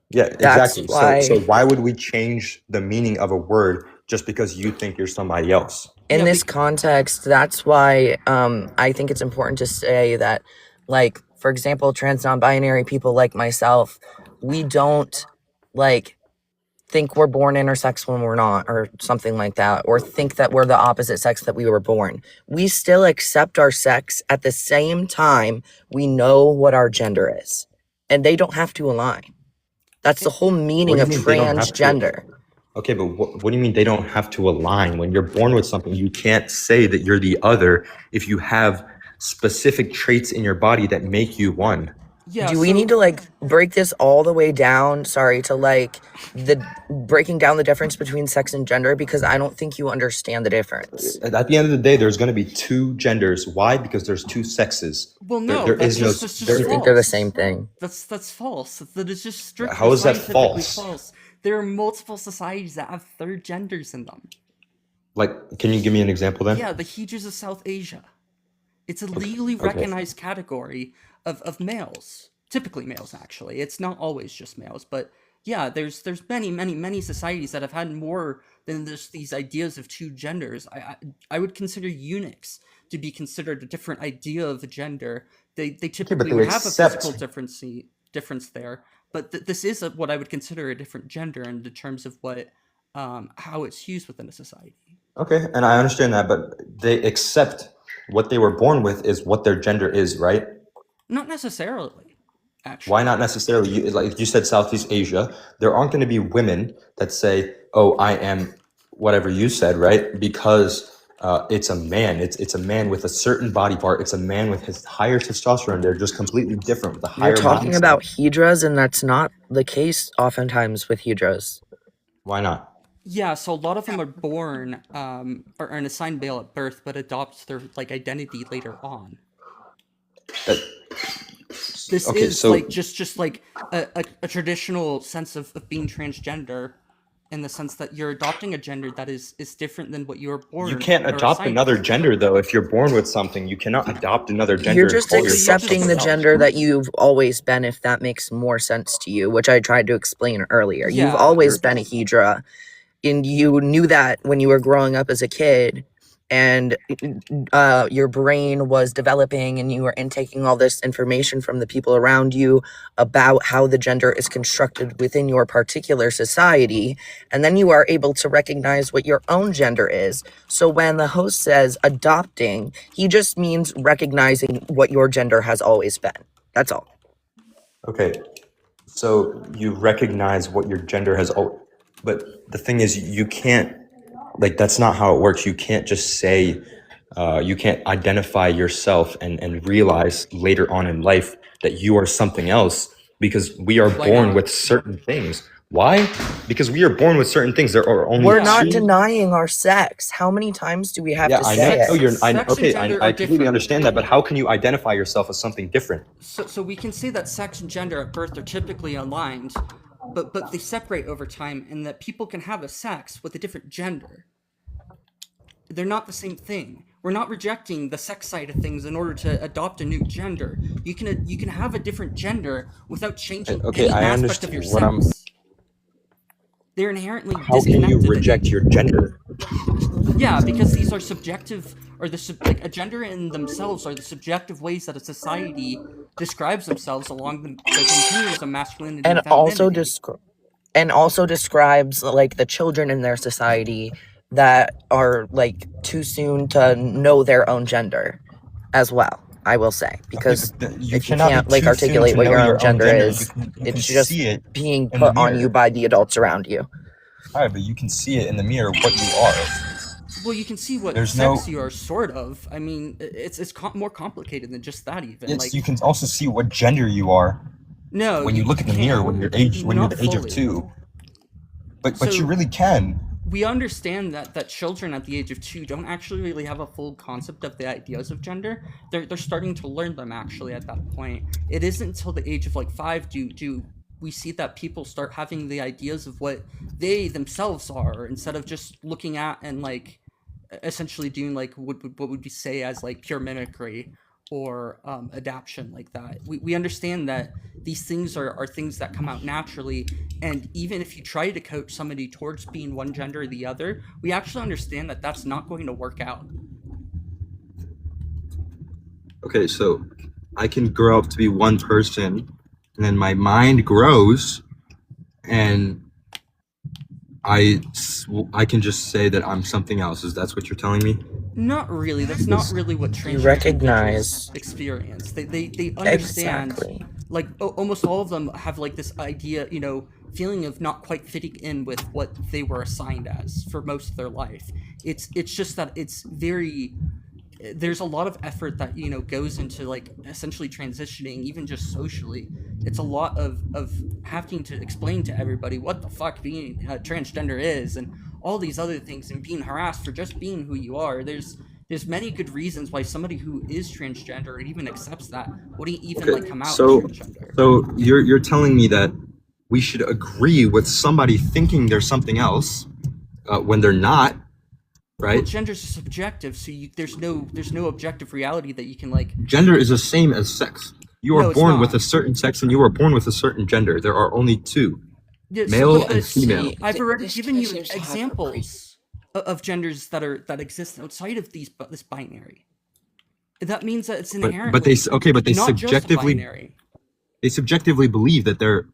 Speaker 8: Yeah,
Speaker 3: That's
Speaker 8: exactly.
Speaker 3: why-
Speaker 8: So why would we change the meaning of a word just because you think you're somebody else?
Speaker 3: In
Speaker 1: Yeah,
Speaker 3: this context, that's why I think it's important to say that, like, for example, trans non-binary people like myself, we don't like think we're born intersex when we're not, or something like that, or think that we're the opposite sex that we were born. We still accept our sex at the same time we know what our gender is, and they don't have to align. That's the whole meaning
Speaker 8: do
Speaker 3: of
Speaker 8: you mean they don't have to?
Speaker 3: transgender.
Speaker 8: Okay, but what do you mean they don't have to align? When you're born with something, you can't say that you're the other if you have specific traits in your body that make you one.
Speaker 1: Yeah.
Speaker 3: Do we
Speaker 1: so-
Speaker 3: need to like break this all the way down? Sorry, to like the breaking down the difference between sex and gender, because I don't think you understand the difference.
Speaker 8: At the end of the day, there's going to be two genders. Why? Because there's two sexes.
Speaker 1: Well, no,
Speaker 8: there
Speaker 1: that's
Speaker 8: is no-
Speaker 1: just, that's just
Speaker 8: there-
Speaker 3: I
Speaker 1: false.
Speaker 3: think they're the same thing.
Speaker 1: That's false. That is just strictly
Speaker 8: How is that
Speaker 1: scientifically
Speaker 8: false?
Speaker 1: There are multiple societies that have third genders in them.
Speaker 8: Like, can you give me an example then?
Speaker 1: Yeah, the Hijras of South Asia. It's a legally
Speaker 2: Okay.
Speaker 1: recognized category of males. Typically males, actually. It's not always just males, but yeah, there's many societies that have had more than just these ideas of two genders. I would consider eunuchs to be considered a different idea of a gender. They
Speaker 8: Okay, but
Speaker 1: typically
Speaker 8: they
Speaker 1: would have a physical
Speaker 8: accept.
Speaker 1: difference there, but this is what I would consider a different gender in the terms of what how it's used within a society.
Speaker 8: Okay, and I understand that, but they accept what they were born with is what their gender is, right?
Speaker 1: Not necessarily,
Speaker 8: Why
Speaker 1: actually.
Speaker 8: not necessarily? Like you said, Southeast Asia, there aren't going to be women that say, "Oh, I am whatever you said," right? Because it's a man. It's a man with a certain body part. It's a man with his higher testosterone. They're just completely different with a
Speaker 3: You're
Speaker 8: higher
Speaker 3: talking
Speaker 8: mindset.
Speaker 3: about hedras, and that's not the case oftentimes with hedras.
Speaker 8: Why not?
Speaker 1: Yeah, so a lot of them are born or an assigned male at birth, but adopt their like identity later on.
Speaker 8: That,
Speaker 1: This
Speaker 8: okay,
Speaker 1: is
Speaker 8: so
Speaker 1: like just like a traditional sense of being transgender, in the sense that you're adopting a gender that is different than what you were
Speaker 8: you
Speaker 1: born
Speaker 8: can't
Speaker 1: or
Speaker 8: adopt
Speaker 1: assigned
Speaker 8: another
Speaker 1: with.
Speaker 8: gender, though. If you're born with something, you cannot adopt another gender
Speaker 3: You're
Speaker 8: and
Speaker 3: just
Speaker 8: call
Speaker 1: Also, you
Speaker 8: yourself
Speaker 1: also
Speaker 3: accepting the
Speaker 8: something else.
Speaker 3: gender that you've always been, if that makes more sense to you, which I tried to explain earlier. You've
Speaker 1: yeah,
Speaker 3: always
Speaker 8: You're,
Speaker 3: been a hedra, and you knew that when you were growing up as a kid, and your brain was developing, and you were intaking all this information from the people around you about how the gender is constructed within your particular society, and then you are able to recognize what your own gender is. So when the host says adopting, he just means recognizing what your gender has always been. That's all.
Speaker 8: okay, so you recognize what your gender has, but the thing is, you can't, like, that's not how it works. You can't just say, you can't identify yourself and realize later on in life that you are something else, because we are
Speaker 1: why
Speaker 8: born
Speaker 1: not?
Speaker 8: with certain things. Why? Because we are born with certain things. There are only
Speaker 3: We're
Speaker 1: Yeah,
Speaker 3: not
Speaker 8: two.
Speaker 3: denying our sex. How many times do we have
Speaker 8: Yeah,
Speaker 3: to
Speaker 8: I know.
Speaker 3: say
Speaker 8: Oh,
Speaker 3: it?
Speaker 8: you're. I
Speaker 1: sex and
Speaker 8: okay.
Speaker 1: gender
Speaker 8: I
Speaker 1: are
Speaker 8: completely
Speaker 1: different.
Speaker 8: understand that, but how can you identify yourself as something different?
Speaker 1: So we can say that sex and gender at birth are typically aligned, but they separate over time, and that people can have a sex with a different gender. They're not the same thing. We're not rejecting the sex side of things in order to adopt a new gender. You can have a different gender without changing
Speaker 8: Okay,
Speaker 1: any
Speaker 8: I
Speaker 1: aspect of
Speaker 8: understand
Speaker 1: your
Speaker 8: what I'm.
Speaker 1: sex. They're inherently
Speaker 8: How can you
Speaker 1: disconnected.
Speaker 8: reject your gender?
Speaker 1: Yeah, because these are subjective, or like a gender in themselves are the subjective ways that a society describes themselves along the continuums of masculinity
Speaker 3: And
Speaker 1: and
Speaker 3: also
Speaker 1: femininity.
Speaker 3: describes like the children in their society that are like too soon to know their own gender as well, I will say,
Speaker 8: Okay,
Speaker 3: because
Speaker 8: but you
Speaker 3: if you
Speaker 8: cannot be
Speaker 3: can't like
Speaker 8: too soon
Speaker 3: articulate
Speaker 8: to
Speaker 3: what
Speaker 8: know
Speaker 3: your own
Speaker 8: your own
Speaker 3: gender
Speaker 8: gender. You
Speaker 3: is,
Speaker 8: can
Speaker 3: it's
Speaker 8: see
Speaker 3: just
Speaker 8: it
Speaker 3: being
Speaker 8: in the
Speaker 3: put on you
Speaker 8: mirror.
Speaker 3: by the adults around you.
Speaker 8: All right, but you can see it in the mirror what you are.
Speaker 1: Well, you can see what
Speaker 8: There's no.
Speaker 1: sex you are, sort of. I mean, it's more complicated than just that, even.
Speaker 8: Yes,
Speaker 1: Like,
Speaker 8: you can also see what gender you are
Speaker 1: no,
Speaker 8: when you look in the mirror when you're
Speaker 1: not
Speaker 8: the age of
Speaker 1: fully.
Speaker 8: 2. But you
Speaker 1: So
Speaker 8: really can.
Speaker 1: we understand that children at the age of 2 don't actually really have a full concept of the ideas of gender. They're starting to learn them actually at that point. It isn't until the age of like 5 do we see that people start having the ideas of what they themselves are, instead of just looking at and like essentially doing like what would we say as like pure mimicry or adaptation like that. We understand that these things are things that come out naturally, and even if you try to coach somebody towards being one gender or the other, we actually understand that that's not going to work out.
Speaker 8: Okay, so I can grow up to be one person, and then my mind grows, and I can just say that I'm something else. Is that what you're telling me?
Speaker 1: Not really. That's not really what
Speaker 3: You
Speaker 1: transgender
Speaker 3: recognize
Speaker 1: individuals experience. They understand.
Speaker 3: exactly.
Speaker 1: Like almost all of them have like this idea, feeling of not quite fitting in with what they were assigned as for most of their life. It's just that there's a lot of effort that goes into like essentially transitioning, even just socially. It's a lot of having to explain to everybody what the fuck being transgender is, and all these other things, and being harassed for just being who you are. There's many good reasons why somebody who is transgender and even accepts that wouldn't even like come out as transgender.
Speaker 8: So you're telling me that we should agree with somebody thinking they're something else when they're not,
Speaker 1: Well,
Speaker 8: right?
Speaker 1: gender's subjective, so there's no objective reality that you can like.
Speaker 8: Gender is the same as sex. You
Speaker 1: No,
Speaker 8: are
Speaker 1: it's
Speaker 8: born with a
Speaker 1: not.
Speaker 8: certain sex and you are born with a certain gender. There are only two,
Speaker 1: Yeah,
Speaker 8: male
Speaker 1: but
Speaker 8: and female.
Speaker 1: I've already
Speaker 7: This
Speaker 1: given
Speaker 7: guy
Speaker 1: you
Speaker 7: seems to have a
Speaker 1: examples of genders that exist outside of this binary. That means that it's inherently
Speaker 8: But they
Speaker 1: not just
Speaker 8: subjectively
Speaker 1: binary.
Speaker 8: believe that they're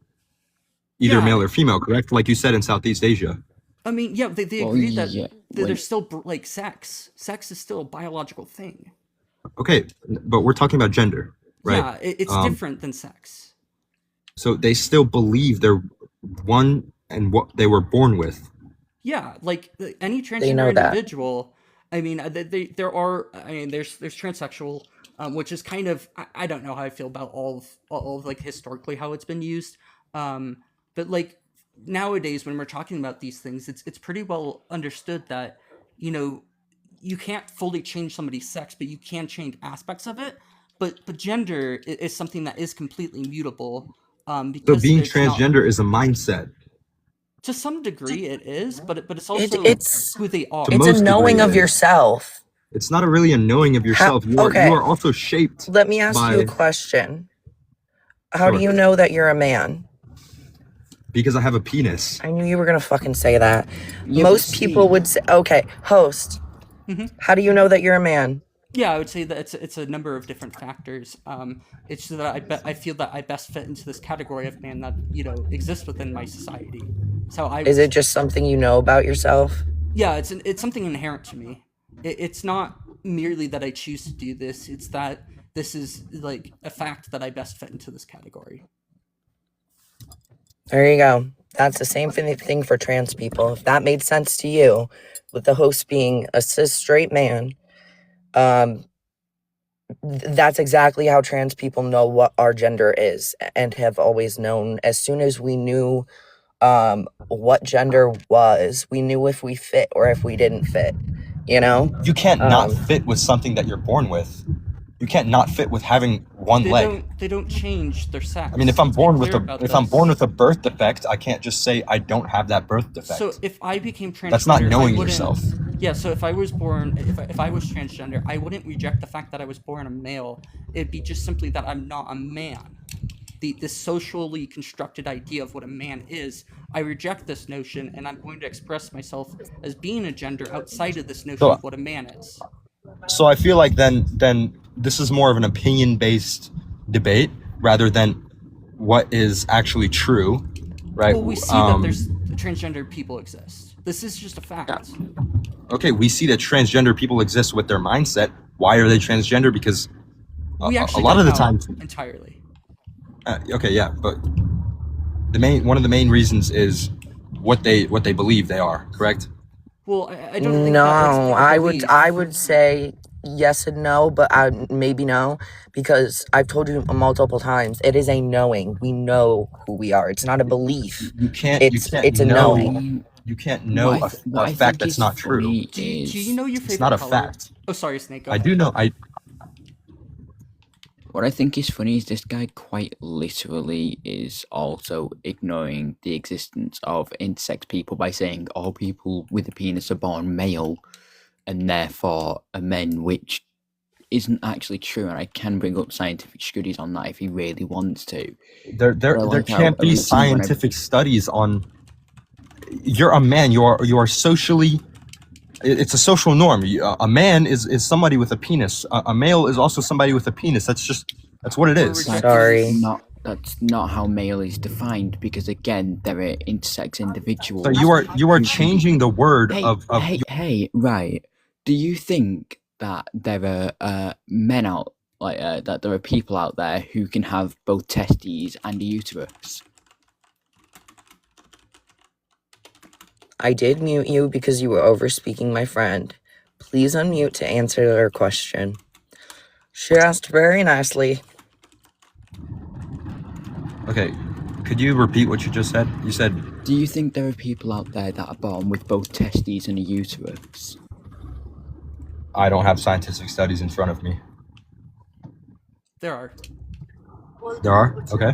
Speaker 8: either
Speaker 1: Yeah,
Speaker 8: male or female, correct? Like you said in Southeast Asia.
Speaker 1: I mean, yeah, they
Speaker 7: Well,
Speaker 1: agree that
Speaker 7: yeah,
Speaker 1: there's still like sex. Sex is still a biological thing.
Speaker 8: Okay, but we're talking about gender, right?
Speaker 1: Yeah, it's different than sex.
Speaker 8: So they still believe they're one and what they were born with.
Speaker 1: Yeah, like any
Speaker 3: They
Speaker 1: transgender
Speaker 3: know that.
Speaker 1: individual. I mean, there are. I mean, there's transsexual, which is kind of. I don't know how I feel about all of like historically how it's been used. But like nowadays, when we're talking about these things, it's pretty well understood that you can't fully change somebody's sex, but you can change aspects of it. But gender is something that is completely mutable.
Speaker 8: So
Speaker 1: Because
Speaker 8: being
Speaker 1: it's not.
Speaker 8: transgender is a mindset.
Speaker 1: To some degree, it is, but it's
Speaker 3: It,
Speaker 1: also
Speaker 3: it's
Speaker 1: who they are.
Speaker 8: To
Speaker 3: it's a
Speaker 8: most
Speaker 3: knowing
Speaker 8: degree,
Speaker 3: of
Speaker 8: it is.
Speaker 3: yourself.
Speaker 8: It's not really a knowing of yourself. You
Speaker 3: Okay,
Speaker 8: are also shaped
Speaker 3: let me ask you a
Speaker 8: by
Speaker 3: question. How do
Speaker 8: sure.
Speaker 3: you know that you're a man?
Speaker 8: Because I have a penis.
Speaker 3: I knew you were gonna fucking say that.
Speaker 7: Yeah, but
Speaker 3: Most people
Speaker 7: see,
Speaker 3: would say, okay, host,
Speaker 1: Mhm.
Speaker 3: how do you know that you're a man?
Speaker 1: Yeah, I would say that it's a number of different factors. It's just that I feel that I best fit into this category of man that exists within my society. So I
Speaker 3: Is it just something you know about yourself?
Speaker 1: yeah, it's something inherent to me. It's not merely that I choose to do this. It's that this is like a fact that I best fit into this category.
Speaker 3: There you go. That's the same thing for trans people. If that made sense to you, with the host being a cis straight man, um, that's exactly how trans people know what our gender is and have always known. As soon as we knew what gender was, we knew if we fit or if we didn't fit.
Speaker 8: You can't not
Speaker 3: Um,
Speaker 8: fit with something that you're born with. You can't not fit with having one leg.
Speaker 1: They don't change their sex.
Speaker 8: I mean, if I'm
Speaker 1: Let's be
Speaker 8: born with
Speaker 1: clear about
Speaker 8: if I'm
Speaker 1: this.
Speaker 8: born with a birth defect, I can't just say I don't have that birth defect.
Speaker 1: So if I became transgender,
Speaker 8: That's not knowing
Speaker 1: I wouldn't,
Speaker 8: yourself.
Speaker 1: Yeah, so if I was born, if I was transgender, I wouldn't reject the fact that I was born a male. It'd be just simply that I'm not a man. This socially constructed idea of what a man is, I reject this notion, and I'm going to express myself as being a gender outside of this notion
Speaker 8: So
Speaker 1: of what a man is.
Speaker 8: So I feel like then this is more of an opinion-based debate rather than what is actually true, right?
Speaker 1: Well, we see that there's transgender people exist. This is just a fact.
Speaker 8: Okay, we see that transgender people exist with their mindset. Why are they transgender? Because
Speaker 1: We
Speaker 8: a
Speaker 1: actually
Speaker 8: lot
Speaker 1: don't
Speaker 8: of the
Speaker 1: know
Speaker 8: time,
Speaker 1: entirely.
Speaker 8: okay, yeah, but one of the main reasons is what they believe they are, correct?
Speaker 1: Well, I don't think
Speaker 3: No,
Speaker 1: that it's
Speaker 3: I
Speaker 1: belief.
Speaker 3: would say yes and no, but maybe no, because I've told you multiple times, it is a knowing. We know who we are. It's not a belief.
Speaker 8: You can't
Speaker 3: It's a
Speaker 8: know.
Speaker 3: knowing.
Speaker 8: You can't
Speaker 7: what
Speaker 8: know
Speaker 7: I,
Speaker 8: a
Speaker 7: what I
Speaker 8: fact
Speaker 7: think
Speaker 8: that's
Speaker 7: is
Speaker 8: not true.
Speaker 7: funny
Speaker 1: Do you
Speaker 7: is
Speaker 1: know your
Speaker 8: It's
Speaker 1: favorite
Speaker 8: not a
Speaker 1: color?
Speaker 8: fact.
Speaker 1: Oh, sorry, Snake. Go
Speaker 8: I
Speaker 1: ahead.
Speaker 8: do know.
Speaker 7: what I think is funny is this guy quite literally is also ignoring the existence of intersex people by saying all people with a penis are born male and therefore are men, which isn't actually true. And I can bring up scientific studies on that if he really wants to.
Speaker 8: There
Speaker 7: But I
Speaker 8: there
Speaker 7: like how
Speaker 8: can't be
Speaker 7: originally when I
Speaker 8: scientific studies on. You're a man. You are socially. It's a social norm. A man is somebody with a penis. A male is also somebody with a penis. That's what it
Speaker 1: We're
Speaker 8: is.
Speaker 1: rejecting
Speaker 3: Sorry.
Speaker 1: this.
Speaker 7: that's not how male is defined, because again there are intersex individuals.
Speaker 8: So you are
Speaker 7: who can be
Speaker 8: changing the word
Speaker 7: Hey,
Speaker 8: of
Speaker 7: hey, right. Do you think that there are men out that there are people out there who can have both testes and a uterus?
Speaker 3: I did mute you because you were overspeaking my friend. Please unmute to answer her question. She asked very nicely.
Speaker 8: Okay, could you repeat what you just said? You said
Speaker 7: Do you think there are people out there that are born with both testes and a uterus?
Speaker 8: I don't have scientific studies in front of me.
Speaker 1: There are.
Speaker 8: There are? Okay.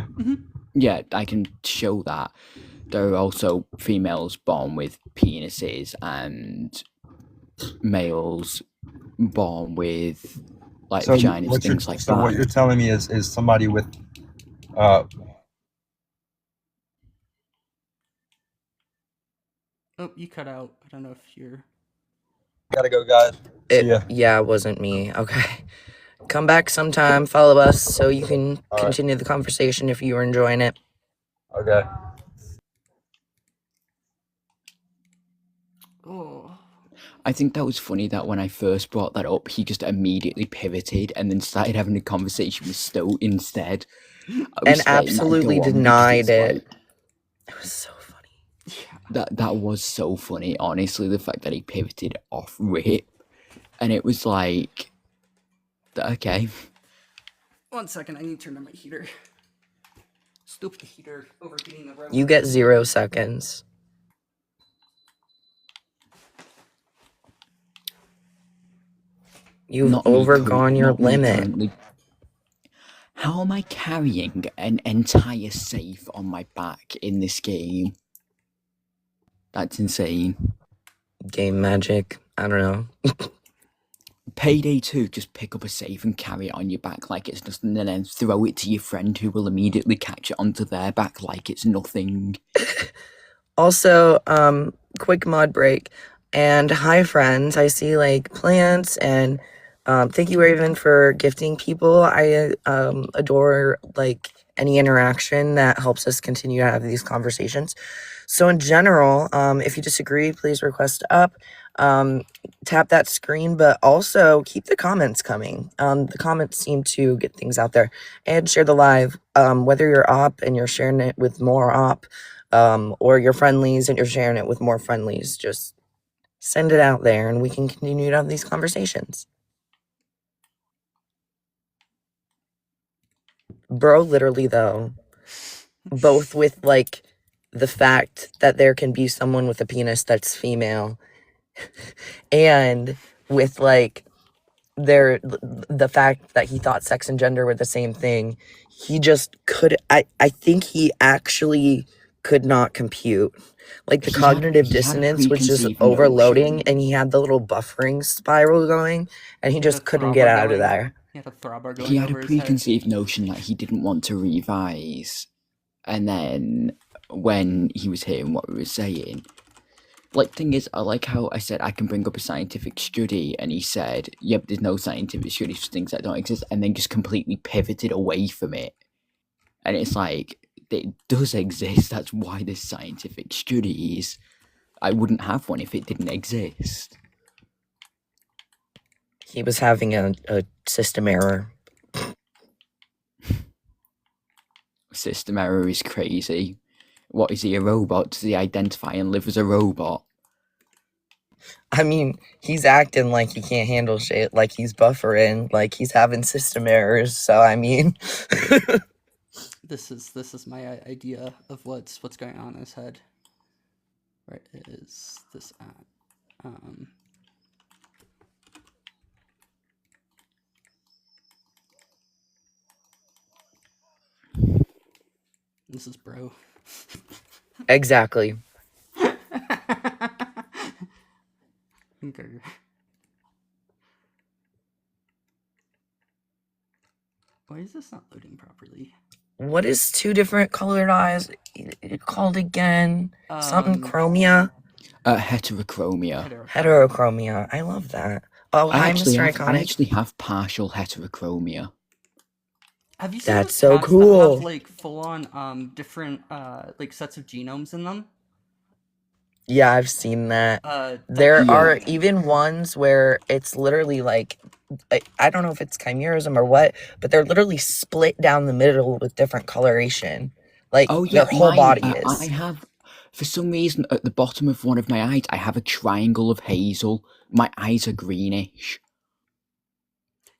Speaker 7: Yeah, I can show that. There are also females born with penises and males born with like
Speaker 8: So
Speaker 7: vaginas,
Speaker 8: what you're
Speaker 7: things like
Speaker 8: so what
Speaker 7: that.
Speaker 8: you're telling me is somebody with uh
Speaker 1: Oh, you cut out. I don't know if you're.
Speaker 8: gotta go, guys. See ya.
Speaker 3: Yeah, it wasn't me. Okay. Come back sometime, follow us so you can
Speaker 8: All right.
Speaker 3: continue the conversation if you were enjoying it.
Speaker 8: Okay.
Speaker 1: Oh.
Speaker 7: I think that was funny that when I first brought that up, he just immediately pivoted and then started having a conversation with Stowe instead. I was
Speaker 3: And
Speaker 7: letting that
Speaker 3: absolutely
Speaker 7: go on because
Speaker 3: denied
Speaker 7: it's
Speaker 3: it.
Speaker 7: like
Speaker 3: It was so funny.
Speaker 1: Yeah.
Speaker 7: that was so funny. Honestly, the fact that he pivoted off rip, and it was like, okay,
Speaker 1: 1 second. I need to turn on my heater. Stupid heater overheating the room.
Speaker 3: You get 0 seconds. You've
Speaker 7: not me
Speaker 3: overgone your
Speaker 7: not me
Speaker 3: limit.
Speaker 7: currently. How am I carrying an entire safe on my back in this game? That's insane.
Speaker 3: Game magic. I don't know.
Speaker 7: Payday 2, just pick up a safe and carry it on your back like it's nothing, and then throw it to your friend who will immediately catch it onto their back like it's nothing.
Speaker 3: Also, quick mod break. And hi, friends. I see like plants and thank you, Raven, for gifting people. I adore like any interaction that helps us continue to have these conversations. So in general, if you disagree, please request up. Tap that screen, but also keep the comments coming. The comments seem to get things out there. And share the live, whether you're op and you're sharing it with more op, or your friendlies and you're sharing it with more friendlies. Just send it out there and we can continue to have these conversations. Bro, literally though, both with like the fact that there can be someone with a penis that's female and with like the fact that he thought sex and gender were the same thing, he just could I think he actually could not compute. Like the cognitive dissonance was just
Speaker 7: preconceived
Speaker 3: overloading
Speaker 7: notion.
Speaker 3: and he had the little buffering spiral going and he just couldn't get out of there.
Speaker 1: He had a throbber going
Speaker 7: He had a
Speaker 1: over his head.
Speaker 7: preconceived notion that he didn't want to revise, and then when he was hearing what we were saying, like, thing is, I like how I said I can bring up a scientific study, and he said, yep, there's no scientific studies for things that don't exist, and then just completely pivoted away from it. And it's like, it does exist, that's why there's scientific studies. I wouldn't have one if it didn't exist.
Speaker 3: He was having a system error.
Speaker 7: System error is crazy. What, is he a robot? Does he identify and live as a robot?
Speaker 3: I mean, he's acting like he can't handle shit, like he's buffering, like he's having system errors. So I mean,
Speaker 1: This is my idea of what's going on in his head. Right, is this at This is bro.
Speaker 3: exactly.
Speaker 1: Okay. Why is this not loading properly?
Speaker 3: What is 2 different colored eyes called again? Something chromia?
Speaker 7: Heterochromia.
Speaker 3: Heterochromia. I love that. Oh, hi, Mr.
Speaker 7: I
Speaker 3: Iconic.
Speaker 7: actually have partial heterochromia.
Speaker 1: Have you seen
Speaker 3: That's
Speaker 1: those
Speaker 3: so
Speaker 1: cats
Speaker 3: cool.
Speaker 1: that have like full on different like sets of genomes in them?
Speaker 3: Yeah, I've seen that.
Speaker 1: That
Speaker 3: There
Speaker 7: Yeah.
Speaker 3: are even ones where it's literally like, I don't know if it's chimerism or what, but they're literally split down the middle with different coloration. Like
Speaker 7: Oh yeah,
Speaker 3: their whole body
Speaker 7: I
Speaker 3: is.
Speaker 7: have, for some reason, at the bottom of one of my eyes, I have a triangle of hazel. My eyes are greenish.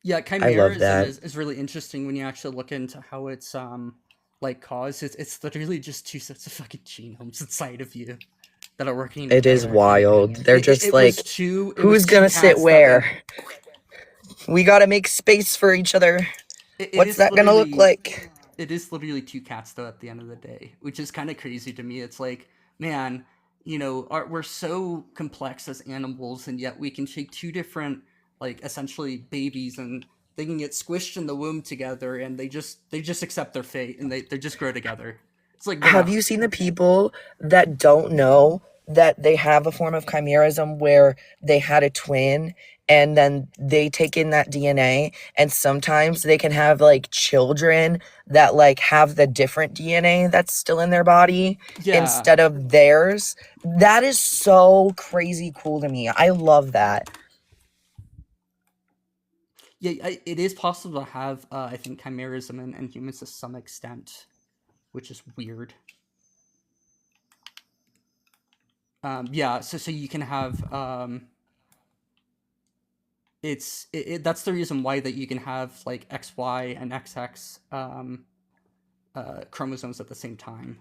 Speaker 1: Yeah,
Speaker 3: love
Speaker 1: chimerism
Speaker 3: that.
Speaker 1: is really interesting when you actually look into how it's like caused. It's literally just 2 sets of fucking genomes inside of you that are working
Speaker 3: It is
Speaker 1: together.
Speaker 3: wild. They're just
Speaker 1: It
Speaker 3: like,
Speaker 1: was two. It was
Speaker 3: who's
Speaker 1: 2
Speaker 3: gonna
Speaker 1: cats
Speaker 3: sit
Speaker 1: that
Speaker 3: where? We gotta make space for each other.
Speaker 1: It
Speaker 3: What's
Speaker 1: is
Speaker 3: that gonna look
Speaker 1: literally-
Speaker 3: like?
Speaker 1: It is literally 2 cats though at the end of the day, which is kind of crazy to me. It's like, man, we're so complex as animals, and yet we can take two different, like, essentially babies, and they can get squished in the womb together, and they just accept their fate, and they just grow together. It's like,
Speaker 3: Have
Speaker 1: bruh.
Speaker 3: you seen the people that don't know that they have a form of chimerism where they had a twin and then they take in that DNA, and sometimes they can have like children that like have the different DNA that's still in their body
Speaker 1: Yeah.
Speaker 3: instead of theirs? That is so crazy cool to me. I love that.
Speaker 1: Yeah, it is possible to have, I think, chimerism in humans to some extent, which is weird. Yeah, so you can have, that's the reason why that you can have, like, XY and XX chromosomes at the same time.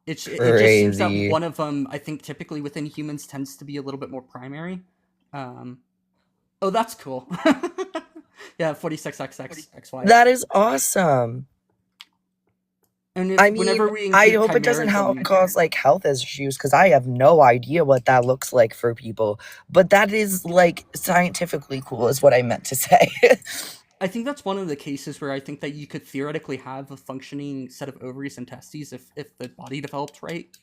Speaker 1: It just seems that
Speaker 3: Crazy.
Speaker 1: one of them, I think, typically within humans tends to be a little bit more primary. Oh, that's cool. Yeah, 46XX
Speaker 3: That is awesome.
Speaker 1: And
Speaker 3: I
Speaker 1: whenever
Speaker 3: mean,
Speaker 1: we
Speaker 3: I
Speaker 1: include
Speaker 3: hope it doesn't
Speaker 1: chimerism,
Speaker 3: cause like health issues because I have no idea what that looks like for people. But that is like scientifically cool, is what I meant to say.
Speaker 1: I think that's one of the cases where I think that you could theoretically have a functioning set of ovaries and testes if the body developed right.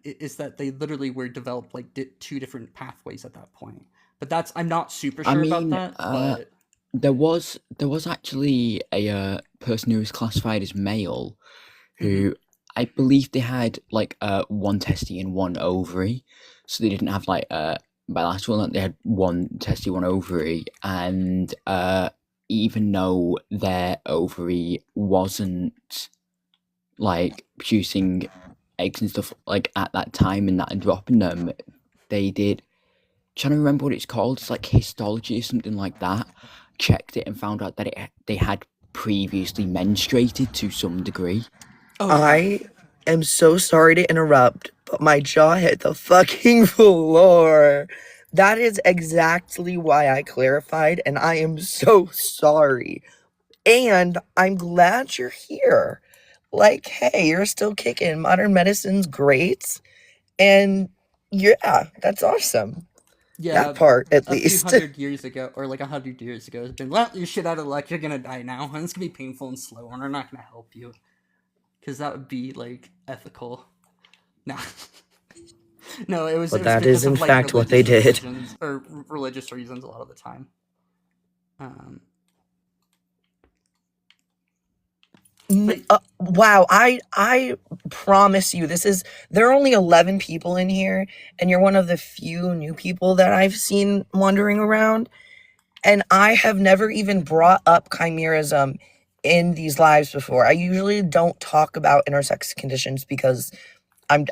Speaker 1: Is that they literally were developed like two different pathways at that point. But I'm not super
Speaker 7: I
Speaker 1: sure about
Speaker 7: mean,
Speaker 1: that. But
Speaker 7: there was actually a person who was classified as male,
Speaker 1: Mhm.
Speaker 7: who I believe they had like one testy and one ovary, so they didn't have like bilateral. They had one testy, one ovary, and even though their ovary wasn't like producing eggs and stuff like at that time and dropping them, they did. Trying to remember what it's called. It's like histology or something like that. Checked it and found out that they had previously menstruated to some degree.
Speaker 1: oh yeah,
Speaker 3: I am so sorry to interrupt, but my jaw hit the fucking floor. That is exactly why I clarified, and I am so sorry. And I'm glad you're here. Like, hey, you're still kicking. Modern medicine's great. And yeah, that's awesome.
Speaker 1: yeah.
Speaker 3: That part, at
Speaker 1: A few
Speaker 3: least.
Speaker 1: hundred years ago, or like 100 years ago, has been, well, you're shit out of luck. You're gonna die now, and it's gonna be painful and slow, and we're not gonna help you, because that would be like ethical. No, no, it was.
Speaker 3: But
Speaker 1: It was
Speaker 3: that
Speaker 1: because
Speaker 3: is, in
Speaker 1: of like
Speaker 3: fact, what they
Speaker 1: religious
Speaker 3: did.
Speaker 1: reasons, or religious reasons a lot of the time. But
Speaker 3: Wow, I promise you, there are only 11 people in here, and you're one of the few new people that I've seen wandering around. And I have never even brought up chimerism in these lives before. I usually don't talk about intersex conditions because I'm not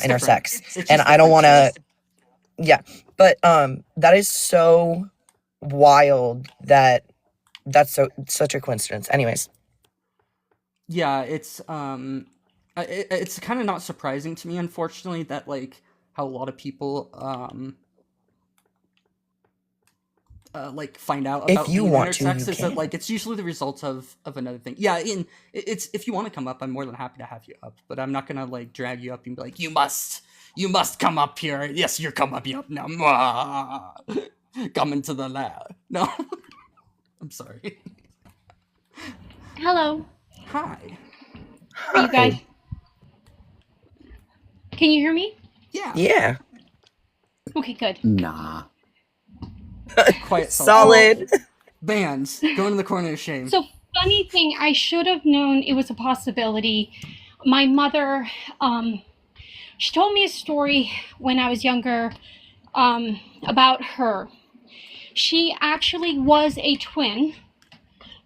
Speaker 1: it's different.
Speaker 3: intersex,
Speaker 1: It's
Speaker 3: and
Speaker 1: just
Speaker 3: I don't
Speaker 1: different.
Speaker 3: want to. Yeah, but that is so wild that that's such a coincidence. Anyways,
Speaker 1: Yeah, it's kind of not surprising to me, unfortunately, that like how a lot of people like find out
Speaker 3: if
Speaker 1: about
Speaker 3: you
Speaker 1: being
Speaker 3: want to, you
Speaker 1: intersex is that
Speaker 3: can.
Speaker 1: like it's usually the result of another thing. Yeah, it's if you want to come up, I'm more than happy to have you up, but I'm not gonna like drag you up and be like, you must come up here. Yes, you're coming up now. Mwah. Come into the lab. No, I'm sorry.
Speaker 9: Hello.
Speaker 1: Hi.
Speaker 9: Are you guys?
Speaker 3: Hi.
Speaker 9: Can you hear me?
Speaker 1: Yeah.
Speaker 3: Yeah.
Speaker 9: Okay, good.
Speaker 7: Nah.
Speaker 1: Quiet
Speaker 3: Solid.
Speaker 1: Bands going in the corner of shame.
Speaker 9: So funny thing, I should have known it was a possibility. My mother, she told me a story when I was younger about her. She actually was a twin,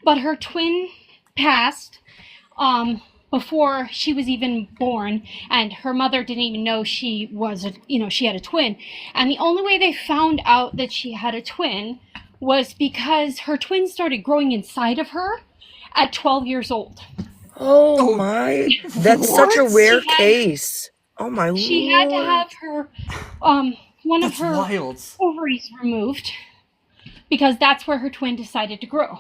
Speaker 9: but her twin passed before she was even born, and her mother didn't even know she was she had a twin. And the only way they found out that she had a twin was because her twin started growing inside of her at 12 years old.
Speaker 3: Oh my, that's such a rare case. Oh my
Speaker 9: She had to
Speaker 3: lord.
Speaker 9: have her one of
Speaker 1: That's
Speaker 9: her
Speaker 1: wild.
Speaker 9: ovaries removed because that's where her twin decided to grow.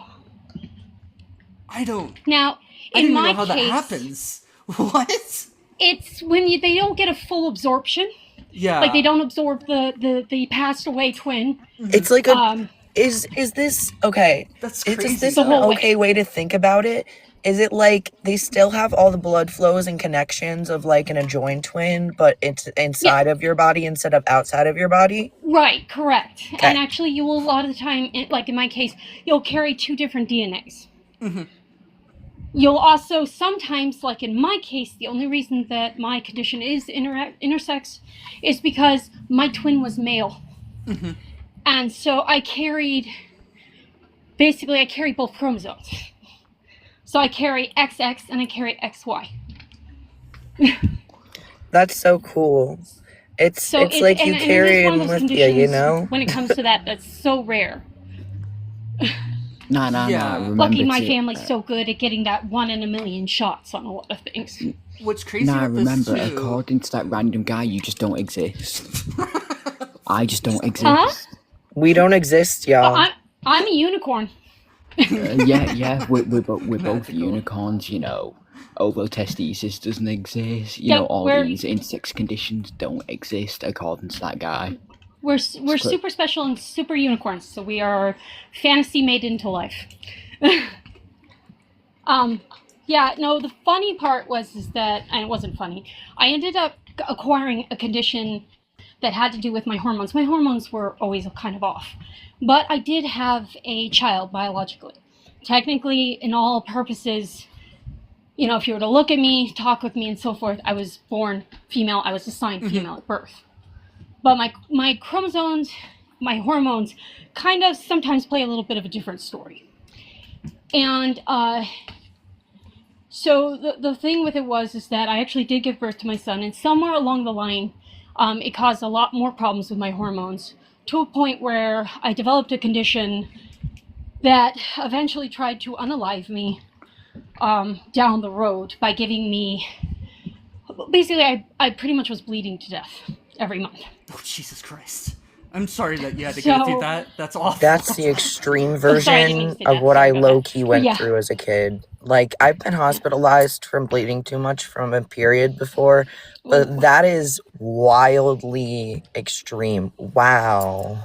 Speaker 1: I don't
Speaker 9: Now,
Speaker 1: I
Speaker 9: in
Speaker 1: don't even
Speaker 9: my
Speaker 1: know how that
Speaker 9: case,
Speaker 1: happens. What?
Speaker 9: It's when they don't get a full absorption.
Speaker 1: Yeah.
Speaker 9: Like they don't absorb the passed away twin.
Speaker 3: It's like a
Speaker 9: Um,
Speaker 3: is this okay?
Speaker 1: That's
Speaker 3: Is
Speaker 1: crazy.
Speaker 3: this
Speaker 9: The
Speaker 3: an
Speaker 9: whole way.
Speaker 3: okay way to think about it? Is it like they still have all the blood flows and connections of like an adjoined twin, but it's inside of your body instead of outside of your body?
Speaker 9: Right, correct.
Speaker 3: Okay.
Speaker 9: And actually, you will a lot of the time, like in my case, you'll carry 2 different DNAs.
Speaker 1: Mhm.
Speaker 9: You'll also sometimes, like in my case, the only reason that my condition is intersex is because my twin was male.
Speaker 1: Mhm.
Speaker 9: And so I carry both chromosomes. So I carry XX and I carry XY.
Speaker 3: That's so cool. It's
Speaker 9: So
Speaker 3: like you
Speaker 9: and it
Speaker 3: carry
Speaker 9: is one
Speaker 3: him
Speaker 9: of those
Speaker 3: with you, you
Speaker 9: conditions
Speaker 3: know?
Speaker 9: when it comes to that's so rare.
Speaker 7: Nah,
Speaker 1: Yeah.
Speaker 7: remember
Speaker 9: Lucky my
Speaker 7: to,
Speaker 9: family's so good at getting that 1 in a million shots on a lot of things.
Speaker 1: What's crazy
Speaker 7: Nah,
Speaker 1: about
Speaker 7: remember,
Speaker 1: this too?
Speaker 7: according to that random guy, you just don't exist. I just don't exist.
Speaker 9: Huh?
Speaker 3: We don't exist, y'all.
Speaker 9: I'm a unicorn.
Speaker 7: Yeah, we're both
Speaker 1: Magical.
Speaker 7: unicorns, you know. Ovotesthesis doesn't exist. You
Speaker 9: Yeah,
Speaker 7: know, all
Speaker 9: we're-
Speaker 7: these intersex conditions don't exist, according to that guy.
Speaker 9: We're
Speaker 7: cra-
Speaker 9: super special and super unicorns, so we are fantasy made into life. Yeah, no, the funny part is that, and it wasn't funny, I ended up acquiring a condition that had to do with my hormones. My hormones were always kind of off, but I did have a child biologically. Technically, in all purposes, you know, if you were to look at me, talk with me, and so forth, I was born female. I was assigned female at birth. But my chromosomes, my hormones, kind of sometimes play a little bit of a different story. And so the thing with it is that I actually did give birth to my son, and somewhere along the line, it caused a lot more problems with my hormones, to a point where I developed a condition that eventually tried to unalive me down the road by giving me, basically I pretty much was bleeding to death every month.
Speaker 1: Oh, Jesus Christ. I'm sorry that you had to go through
Speaker 9: So-
Speaker 1: that. That's awful.
Speaker 3: That's the extreme
Speaker 9: sorry, I didn't
Speaker 3: version
Speaker 9: mean to say
Speaker 3: of
Speaker 9: that.
Speaker 3: what
Speaker 9: Sorry
Speaker 3: I
Speaker 9: about that.
Speaker 3: low-key went
Speaker 9: Yeah.
Speaker 3: through as a kid. Like, I've been hospitalized from bleeding too much from a period before, but that is wildly extreme. Wow.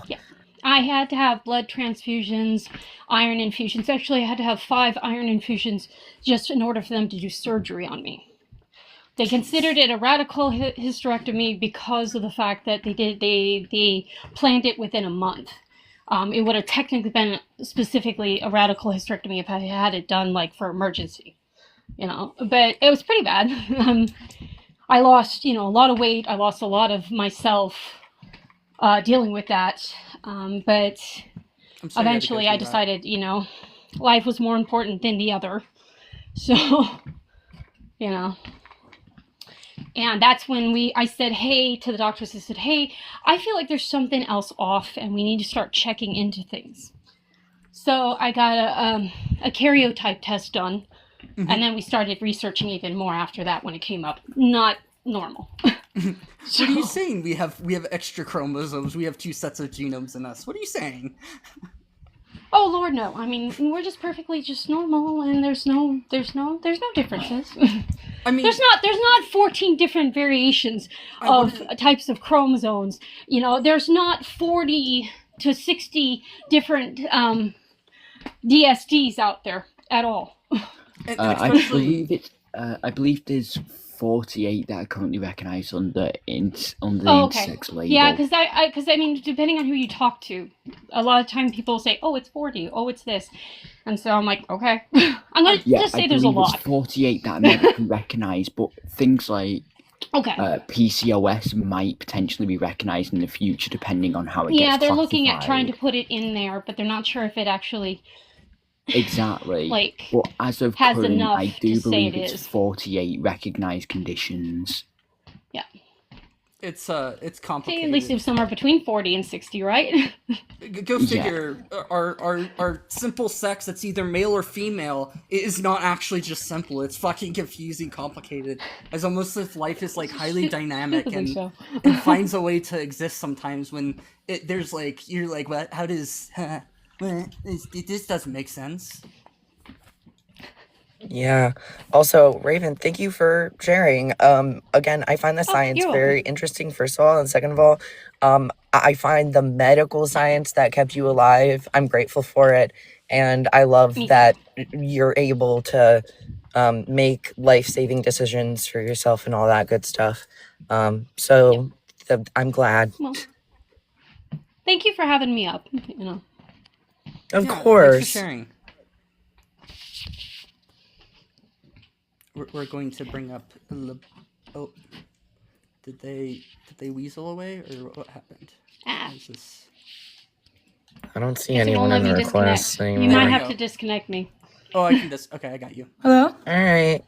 Speaker 9: I had to have blood transfusions, iron infusions. Actually, I had to have 5 iron infusions just in order for them to do surgery on me. They considered it a radical hysterectomy because of the fact that they planned it within a month. It would have technically been specifically a radical hysterectomy if I had it done like for emergency, you know. But it was pretty bad. I lost, you know, a lot of weight. I lost a lot of myself dealing with that. But
Speaker 1: I'm sorry you had to go
Speaker 9: eventually I
Speaker 1: through that.
Speaker 9: decided, you know, life was more important than the other. So, you know. And that's when I said, hey, to the doctors, I said, hey, I feel like there's something else off and we need to start checking into things. So I got a karyotype test done.
Speaker 1: Mhm.
Speaker 9: And then we started researching even more after that when it came up. Not normal.
Speaker 1: What are you saying? We have extra chromosomes. We have 2 sets of genomes in us. What are you saying?
Speaker 9: Oh Lord, no. I mean, we're just perfectly just normal, and there's no differences.
Speaker 1: I mean,
Speaker 9: There's not 14 different variations
Speaker 1: I
Speaker 9: of
Speaker 1: wouldn't-
Speaker 9: types of chromosomes. You know, there's not 40 to 60 different DSDs out there at all.
Speaker 1: and
Speaker 7: I
Speaker 1: especially,
Speaker 7: believe there's 48 that are currently recognised under the
Speaker 9: Oh, okay.
Speaker 7: intersex label.
Speaker 9: Yeah, because I mean, depending on who you talk to, a lot of time people say, "Oh, it's 40. Oh, it's this," and so I'm like, okay, I'm gonna
Speaker 7: Yeah,
Speaker 9: just say
Speaker 7: I
Speaker 9: there's a
Speaker 7: believe it's
Speaker 9: lot.
Speaker 7: 48 that are medically recognised, but things like
Speaker 9: Okay.
Speaker 7: PCOS might potentially be recognised in the future, depending on how it gets
Speaker 9: Yeah, they're looking at trying to
Speaker 7: classified.
Speaker 9: put it in there, but they're not sure if it actually
Speaker 7: Exactly.
Speaker 9: like
Speaker 7: But as of
Speaker 9: has
Speaker 7: current,
Speaker 9: enough
Speaker 7: I
Speaker 9: to
Speaker 7: do
Speaker 9: say
Speaker 7: believe
Speaker 9: it
Speaker 7: it's
Speaker 9: is.
Speaker 7: 48 recognised conditions.
Speaker 1: it's
Speaker 9: At
Speaker 1: complicated.
Speaker 9: least it's somewhere between 40 and 60, right?
Speaker 1: Go
Speaker 7: Yeah.
Speaker 1: figure. Our simple sex that's either male or female is not actually just simple. It's fucking confusing, complicated. As almost if life is like highly dynamic
Speaker 9: Stupidly
Speaker 1: and
Speaker 9: so.
Speaker 1: and finds a way to exist sometimes when there's like you're like what? How does? This doesn't make sense.
Speaker 3: Yeah. Also, Raven, thank you for sharing. Again, I find the
Speaker 9: Oh,
Speaker 3: science
Speaker 9: you're
Speaker 3: very
Speaker 9: welcome.
Speaker 3: interesting, first of all, and second of all, I find the medical science that kept you alive. I'm grateful for it, and I love
Speaker 9: Me too.
Speaker 3: that you're able to make life-saving decisions for yourself and all that good stuff.
Speaker 9: Yep.
Speaker 3: I'm glad.
Speaker 9: Well, thank you for having me up.
Speaker 3: Of
Speaker 1: Yeah, thanks for
Speaker 3: course.
Speaker 1: sharing. We're going to bring up oh, did they weasel away, or what happened?
Speaker 9: Ah,
Speaker 1: Is this?
Speaker 3: I don't see
Speaker 9: guess it
Speaker 3: anyone
Speaker 9: won't
Speaker 3: in
Speaker 9: let
Speaker 3: the
Speaker 9: me disconnect.
Speaker 3: requests
Speaker 9: You
Speaker 3: anymore.
Speaker 9: might
Speaker 1: There we
Speaker 9: have
Speaker 1: go.
Speaker 9: to disconnect me.
Speaker 1: Oh, I can just. Okay, I got you.
Speaker 10: Hello?
Speaker 3: All right.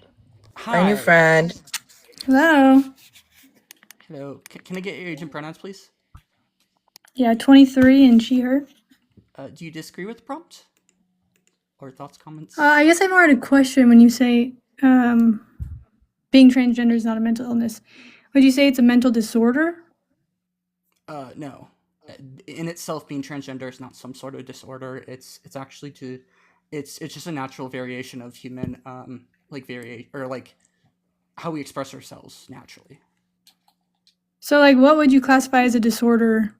Speaker 3: Hi, new
Speaker 1: Hi.
Speaker 3: friend.
Speaker 10: Hello?
Speaker 1: Hello. Can I get your age and pronouns, please?
Speaker 10: Yeah, 23 and she, her.
Speaker 1: Do you disagree with the prompt? Or thoughts, comments?
Speaker 10: I guess I more had a question when you say being transgender is not a mental illness. Would you say it's a mental disorder?
Speaker 1: No. In itself, being transgender is not some sort of disorder. It's actually it's just a natural variation of human like how we express ourselves naturally.
Speaker 10: So, like, what would you classify as a disorder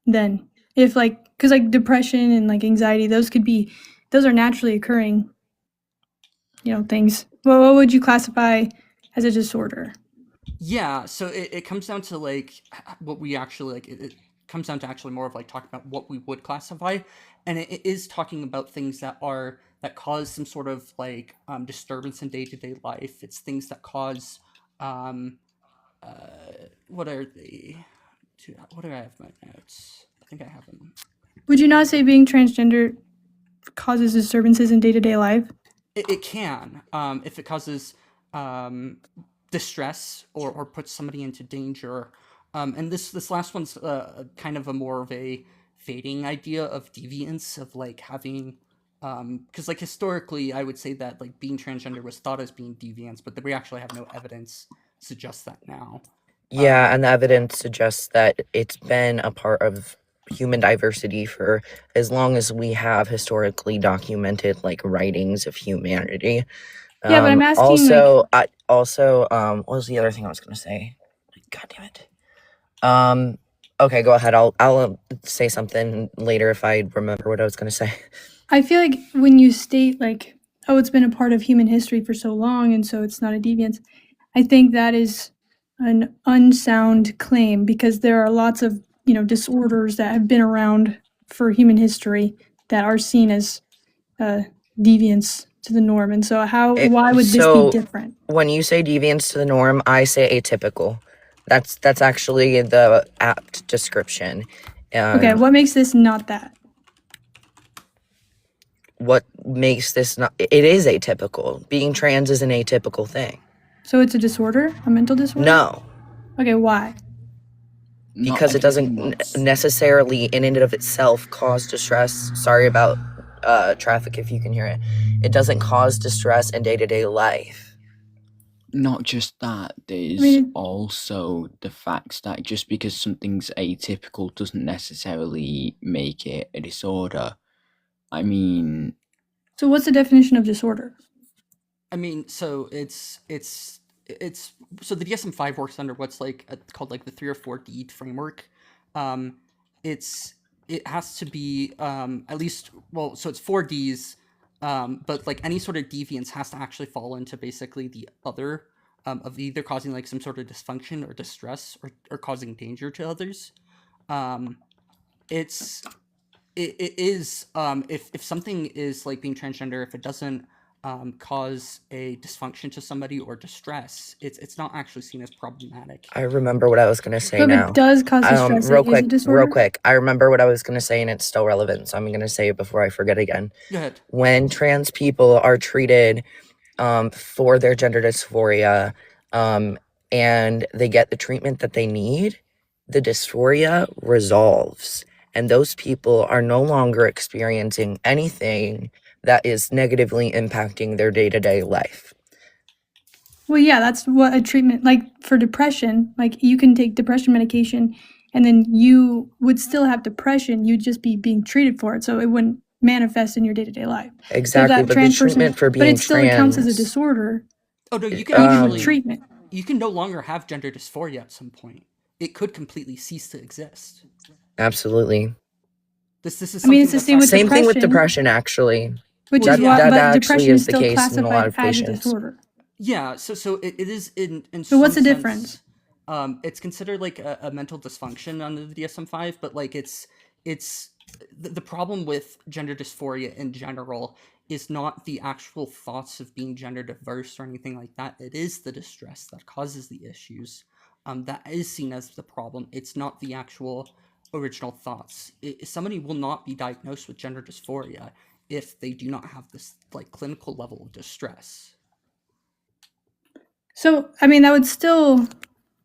Speaker 10: then? If, like, because, like, depression and, like, anxiety, those are naturally occurring, things. Well, what would you classify as a disorder?
Speaker 1: Yeah, so it comes down to, like, what we actually, like, it comes down to actually more of, like, talking about what we would classify, and it is talking about things that cause some sort of, like, disturbance in day-to-day life. It's things that cause, what are they? What do I have in my notes? I think I have them.
Speaker 10: Would you not say being transgender causes disturbances in day-to-day life?
Speaker 1: It can, if it causes distress or puts somebody into danger. And this last one's kind of a more of a fading idea of deviance, of like having, because like historically, I would say that like being transgender was thought as being deviance, but we actually have no evidence suggests that now.
Speaker 3: Yeah, and the evidence suggests that it's been a part of human diversity for as long as we have historically documented like writings of humanity.
Speaker 10: Yeah, but I'm asking, like,
Speaker 3: What was the other thing I was gonna say? God damn it. Okay, go ahead. I'll say something later if I remember what I was gonna say.
Speaker 10: I feel like when you state, like, oh, it's been a part of human history for so long, and so it's not a deviance, I think that is an unsound claim, because there are lots of, disorders that have been around for human history that are seen as deviance to the norm. And so why would this be different?
Speaker 3: When you say deviance to the norm, I say atypical. That's actually the apt description.
Speaker 10: Okay, what makes this not that?
Speaker 3: What makes this not? It is atypical. Being trans is an atypical thing.
Speaker 10: So it's a disorder, a mental disorder?
Speaker 3: No,
Speaker 10: Okay, why?
Speaker 3: because it doesn't necessarily in and of itself cause distress. Sorry about traffic if you can hear it. It doesn't cause distress in day-to-day life.
Speaker 7: Not just that, there's also the fact that just because something's atypical doesn't necessarily make it a disorder. I mean,
Speaker 10: So what's the definition of disorder?
Speaker 1: I mean, so it's so the DSM-5 works under what's like called like the 3 or 4D framework. It has to be at least, well, so it's 4 Ds, but like any sort of deviance has to actually fall into basically the other of either causing like some sort of dysfunction or distress or causing danger to others. It is if something is like being transgender, if it doesn't cause a dysfunction to somebody or distress, it's not actually seen as problematic.
Speaker 3: I remember what I was gonna say
Speaker 10: So if
Speaker 3: now.
Speaker 10: it does cause distress,
Speaker 3: real
Speaker 10: it is a disorder?
Speaker 3: quick. I remember what I was gonna say, and it's still relevant, so I'm gonna say it before I forget again.
Speaker 1: Go ahead.
Speaker 3: When trans people are treated for their gender dysphoria, and they get the treatment that they need, the dysphoria resolves, and those people are no longer experiencing anything that is negatively impacting their day-to-day life.
Speaker 10: Well, yeah, that's what a treatment, like for depression, like you can take depression medication and then you would still have depression, you'd just be being treated for it. So it wouldn't manifest in your day-to-day life. So
Speaker 3: Exactly,
Speaker 10: that
Speaker 3: but the
Speaker 10: trans person,
Speaker 3: treatment for
Speaker 10: but
Speaker 3: being
Speaker 10: it still counts as a
Speaker 3: trans,
Speaker 10: disorder,
Speaker 1: Oh no, you can
Speaker 10: even with
Speaker 1: actually
Speaker 10: treatment.
Speaker 1: you can no longer have gender dysphoria at some point. It could completely cease to exist.
Speaker 3: absolutely.
Speaker 1: This is
Speaker 10: I mean,
Speaker 1: something
Speaker 10: it's the
Speaker 1: that's
Speaker 10: same with
Speaker 1: actually
Speaker 3: Same thing with
Speaker 10: depression,
Speaker 3: depression, actually.
Speaker 10: which
Speaker 1: well,
Speaker 10: is
Speaker 1: yeah.
Speaker 10: what,
Speaker 3: That
Speaker 10: but
Speaker 3: actually
Speaker 10: depression
Speaker 3: is
Speaker 10: is
Speaker 3: the
Speaker 10: still
Speaker 3: case in a lot
Speaker 10: classified
Speaker 3: of
Speaker 10: as a
Speaker 3: patients.
Speaker 10: disorder.
Speaker 1: Yeah, so it is in
Speaker 10: So what's
Speaker 1: some
Speaker 10: the
Speaker 1: sense,
Speaker 10: difference?
Speaker 1: it's considered like a mental dysfunction under the DSM-5, but like it's the problem with gender dysphoria in general is not the actual thoughts of being gender diverse or anything like that. It is the distress that causes the issues. That is seen as the problem. It's not the actual original thoughts. Somebody will not be diagnosed with gender dysphoria if they do not have this like clinical level of distress.
Speaker 10: So, I mean, that would still,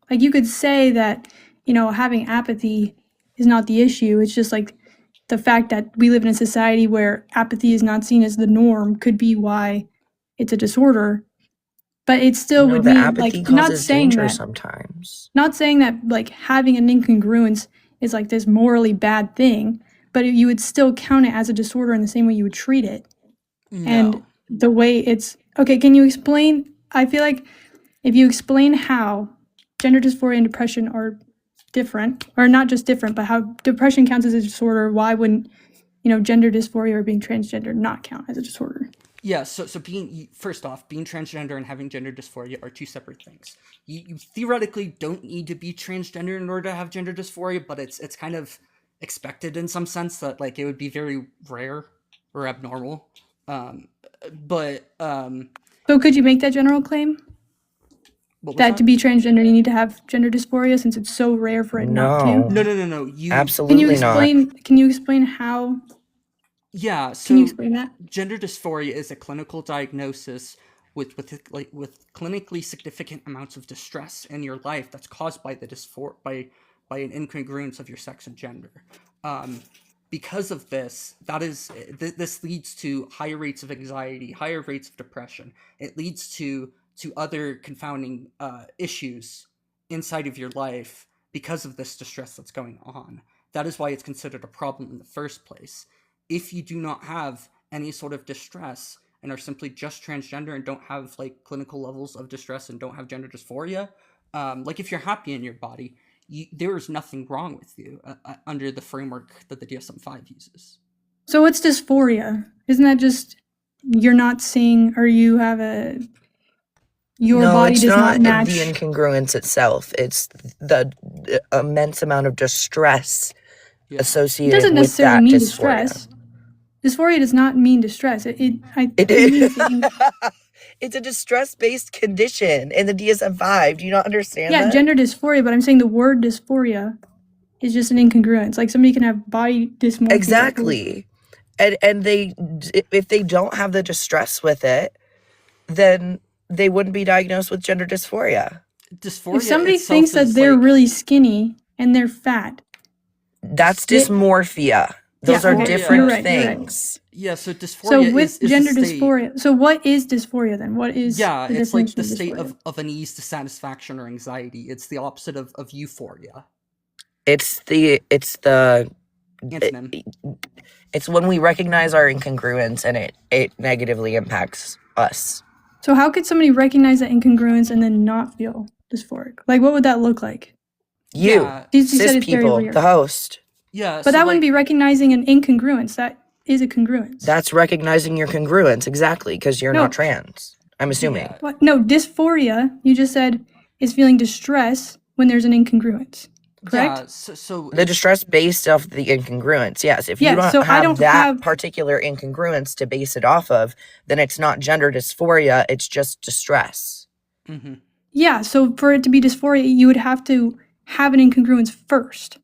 Speaker 10: like, you could say that, having apathy is not the issue. It's just like the fact that we live in a society where apathy is not seen as the norm could be why it's a disorder. But it still
Speaker 3: No,
Speaker 10: would
Speaker 3: the
Speaker 10: mean, like,
Speaker 3: apathy causes danger sometimes.
Speaker 10: not saying that, like, having an incongruence is like this morally bad thing, but you would still count it as a disorder in the same way you would treat it. And
Speaker 1: No.
Speaker 10: the way it's, okay, can you explain? I feel like if you explain how gender dysphoria and depression are different, or not just different, but how depression counts as a disorder, why wouldn't, gender dysphoria or being transgender not count as a disorder?
Speaker 1: Yeah, so being first off, being transgender and having gender dysphoria are two separate things. You theoretically don't need to be transgender in order to have gender dysphoria, but it's kind of expected in some sense that like it would be very rare or abnormal. But
Speaker 10: So could you make that general claim
Speaker 1: what was
Speaker 10: that
Speaker 1: that?
Speaker 10: to be transgender you need to have gender dysphoria since it's so rare for it not to?
Speaker 3: No,
Speaker 1: No.
Speaker 10: Can you
Speaker 3: absolutely not.
Speaker 10: explain how?
Speaker 1: Yeah,
Speaker 10: Can you
Speaker 1: so
Speaker 10: explain that?
Speaker 1: gender dysphoria is a clinical diagnosis with clinically significant amounts of distress in your life that's caused by the by an incongruence of your sex and gender. Because of this, this leads to higher rates of anxiety, higher rates of depression. It leads to other confounding issues inside of your life because of this distress that's going on. That is why it's considered a problem in the first place. If you do not have any sort of distress and are simply just transgender and don't have like clinical levels of distress and don't have gender dysphoria, like if you're happy in your body, there is nothing wrong with you under the framework that the DSM-5 uses.
Speaker 10: So what's dysphoria? Isn't that just you're not seeing, or you have your
Speaker 3: No,
Speaker 10: body
Speaker 3: it's
Speaker 10: does not
Speaker 3: not
Speaker 10: match?
Speaker 3: the incongruence itself. It's the immense amount of distress
Speaker 1: Yeah.
Speaker 10: It
Speaker 3: associated
Speaker 10: doesn't
Speaker 3: with
Speaker 10: necessarily
Speaker 3: that
Speaker 10: mean
Speaker 3: dysphoria.
Speaker 10: distress. Dysphoria does not mean distress. It
Speaker 3: It
Speaker 10: means that you,
Speaker 3: It's a distress-based condition in the DSM-5. Do you not understand
Speaker 10: yeah,
Speaker 3: that?
Speaker 10: gender dysphoria, but I'm saying the word dysphoria is just an incongruence. Like somebody can have body dysmorphia. Like,
Speaker 3: Exactly. And they, if they don't have the distress with it, then they wouldn't be diagnosed with gender dysphoria.
Speaker 1: Dysphoria
Speaker 10: if somebody
Speaker 1: itself
Speaker 10: thinks that
Speaker 1: is
Speaker 10: they're
Speaker 1: like,
Speaker 10: really skinny and they're fat,
Speaker 3: That's
Speaker 10: They-
Speaker 3: dysmorphia. Those
Speaker 10: yeah,
Speaker 3: are
Speaker 10: okay,
Speaker 3: different
Speaker 10: you're right.
Speaker 3: things.
Speaker 1: yeah, so dysphoria
Speaker 10: So with
Speaker 1: is
Speaker 10: gender
Speaker 1: the state,
Speaker 10: dysphoria, so what is dysphoria then? What is
Speaker 1: yeah,
Speaker 10: the
Speaker 1: it's like
Speaker 10: definition
Speaker 1: the
Speaker 10: of
Speaker 1: state
Speaker 10: dysphoria?
Speaker 1: of unease, dissatisfaction, or anxiety. It's the opposite of euphoria.
Speaker 3: It's
Speaker 1: Antonym.
Speaker 3: it's when we recognize our incongruence and it negatively impacts us.
Speaker 10: So how could somebody recognize that incongruence and then not feel dysphoric? Like what would that look like?
Speaker 3: You,
Speaker 1: Yeah,
Speaker 10: You said
Speaker 3: cis
Speaker 10: it's very
Speaker 3: people,
Speaker 10: rare.
Speaker 3: the host.
Speaker 1: yeah.
Speaker 10: But
Speaker 1: So
Speaker 10: that wouldn't
Speaker 1: like,
Speaker 10: be recognizing an incongruence. That is a congruence.
Speaker 3: That's recognizing your congruence, exactly, because you're
Speaker 10: No.
Speaker 3: not trans. I'm assuming.
Speaker 1: yeah,
Speaker 10: What? No, dysphoria, you just said, is feeling distress when there's an incongruence. Correct?
Speaker 1: yeah. So
Speaker 3: The distress based off the incongruence, yes. If you
Speaker 10: Yeah,
Speaker 3: don't
Speaker 10: so I
Speaker 3: have
Speaker 10: don't
Speaker 3: that
Speaker 10: have-
Speaker 3: particular incongruence to base it off of, then it's not gender dysphoria, it's just distress.
Speaker 1: mhm.
Speaker 10: Yeah, so for it to be dysphoria, you would have to have an incongruence first.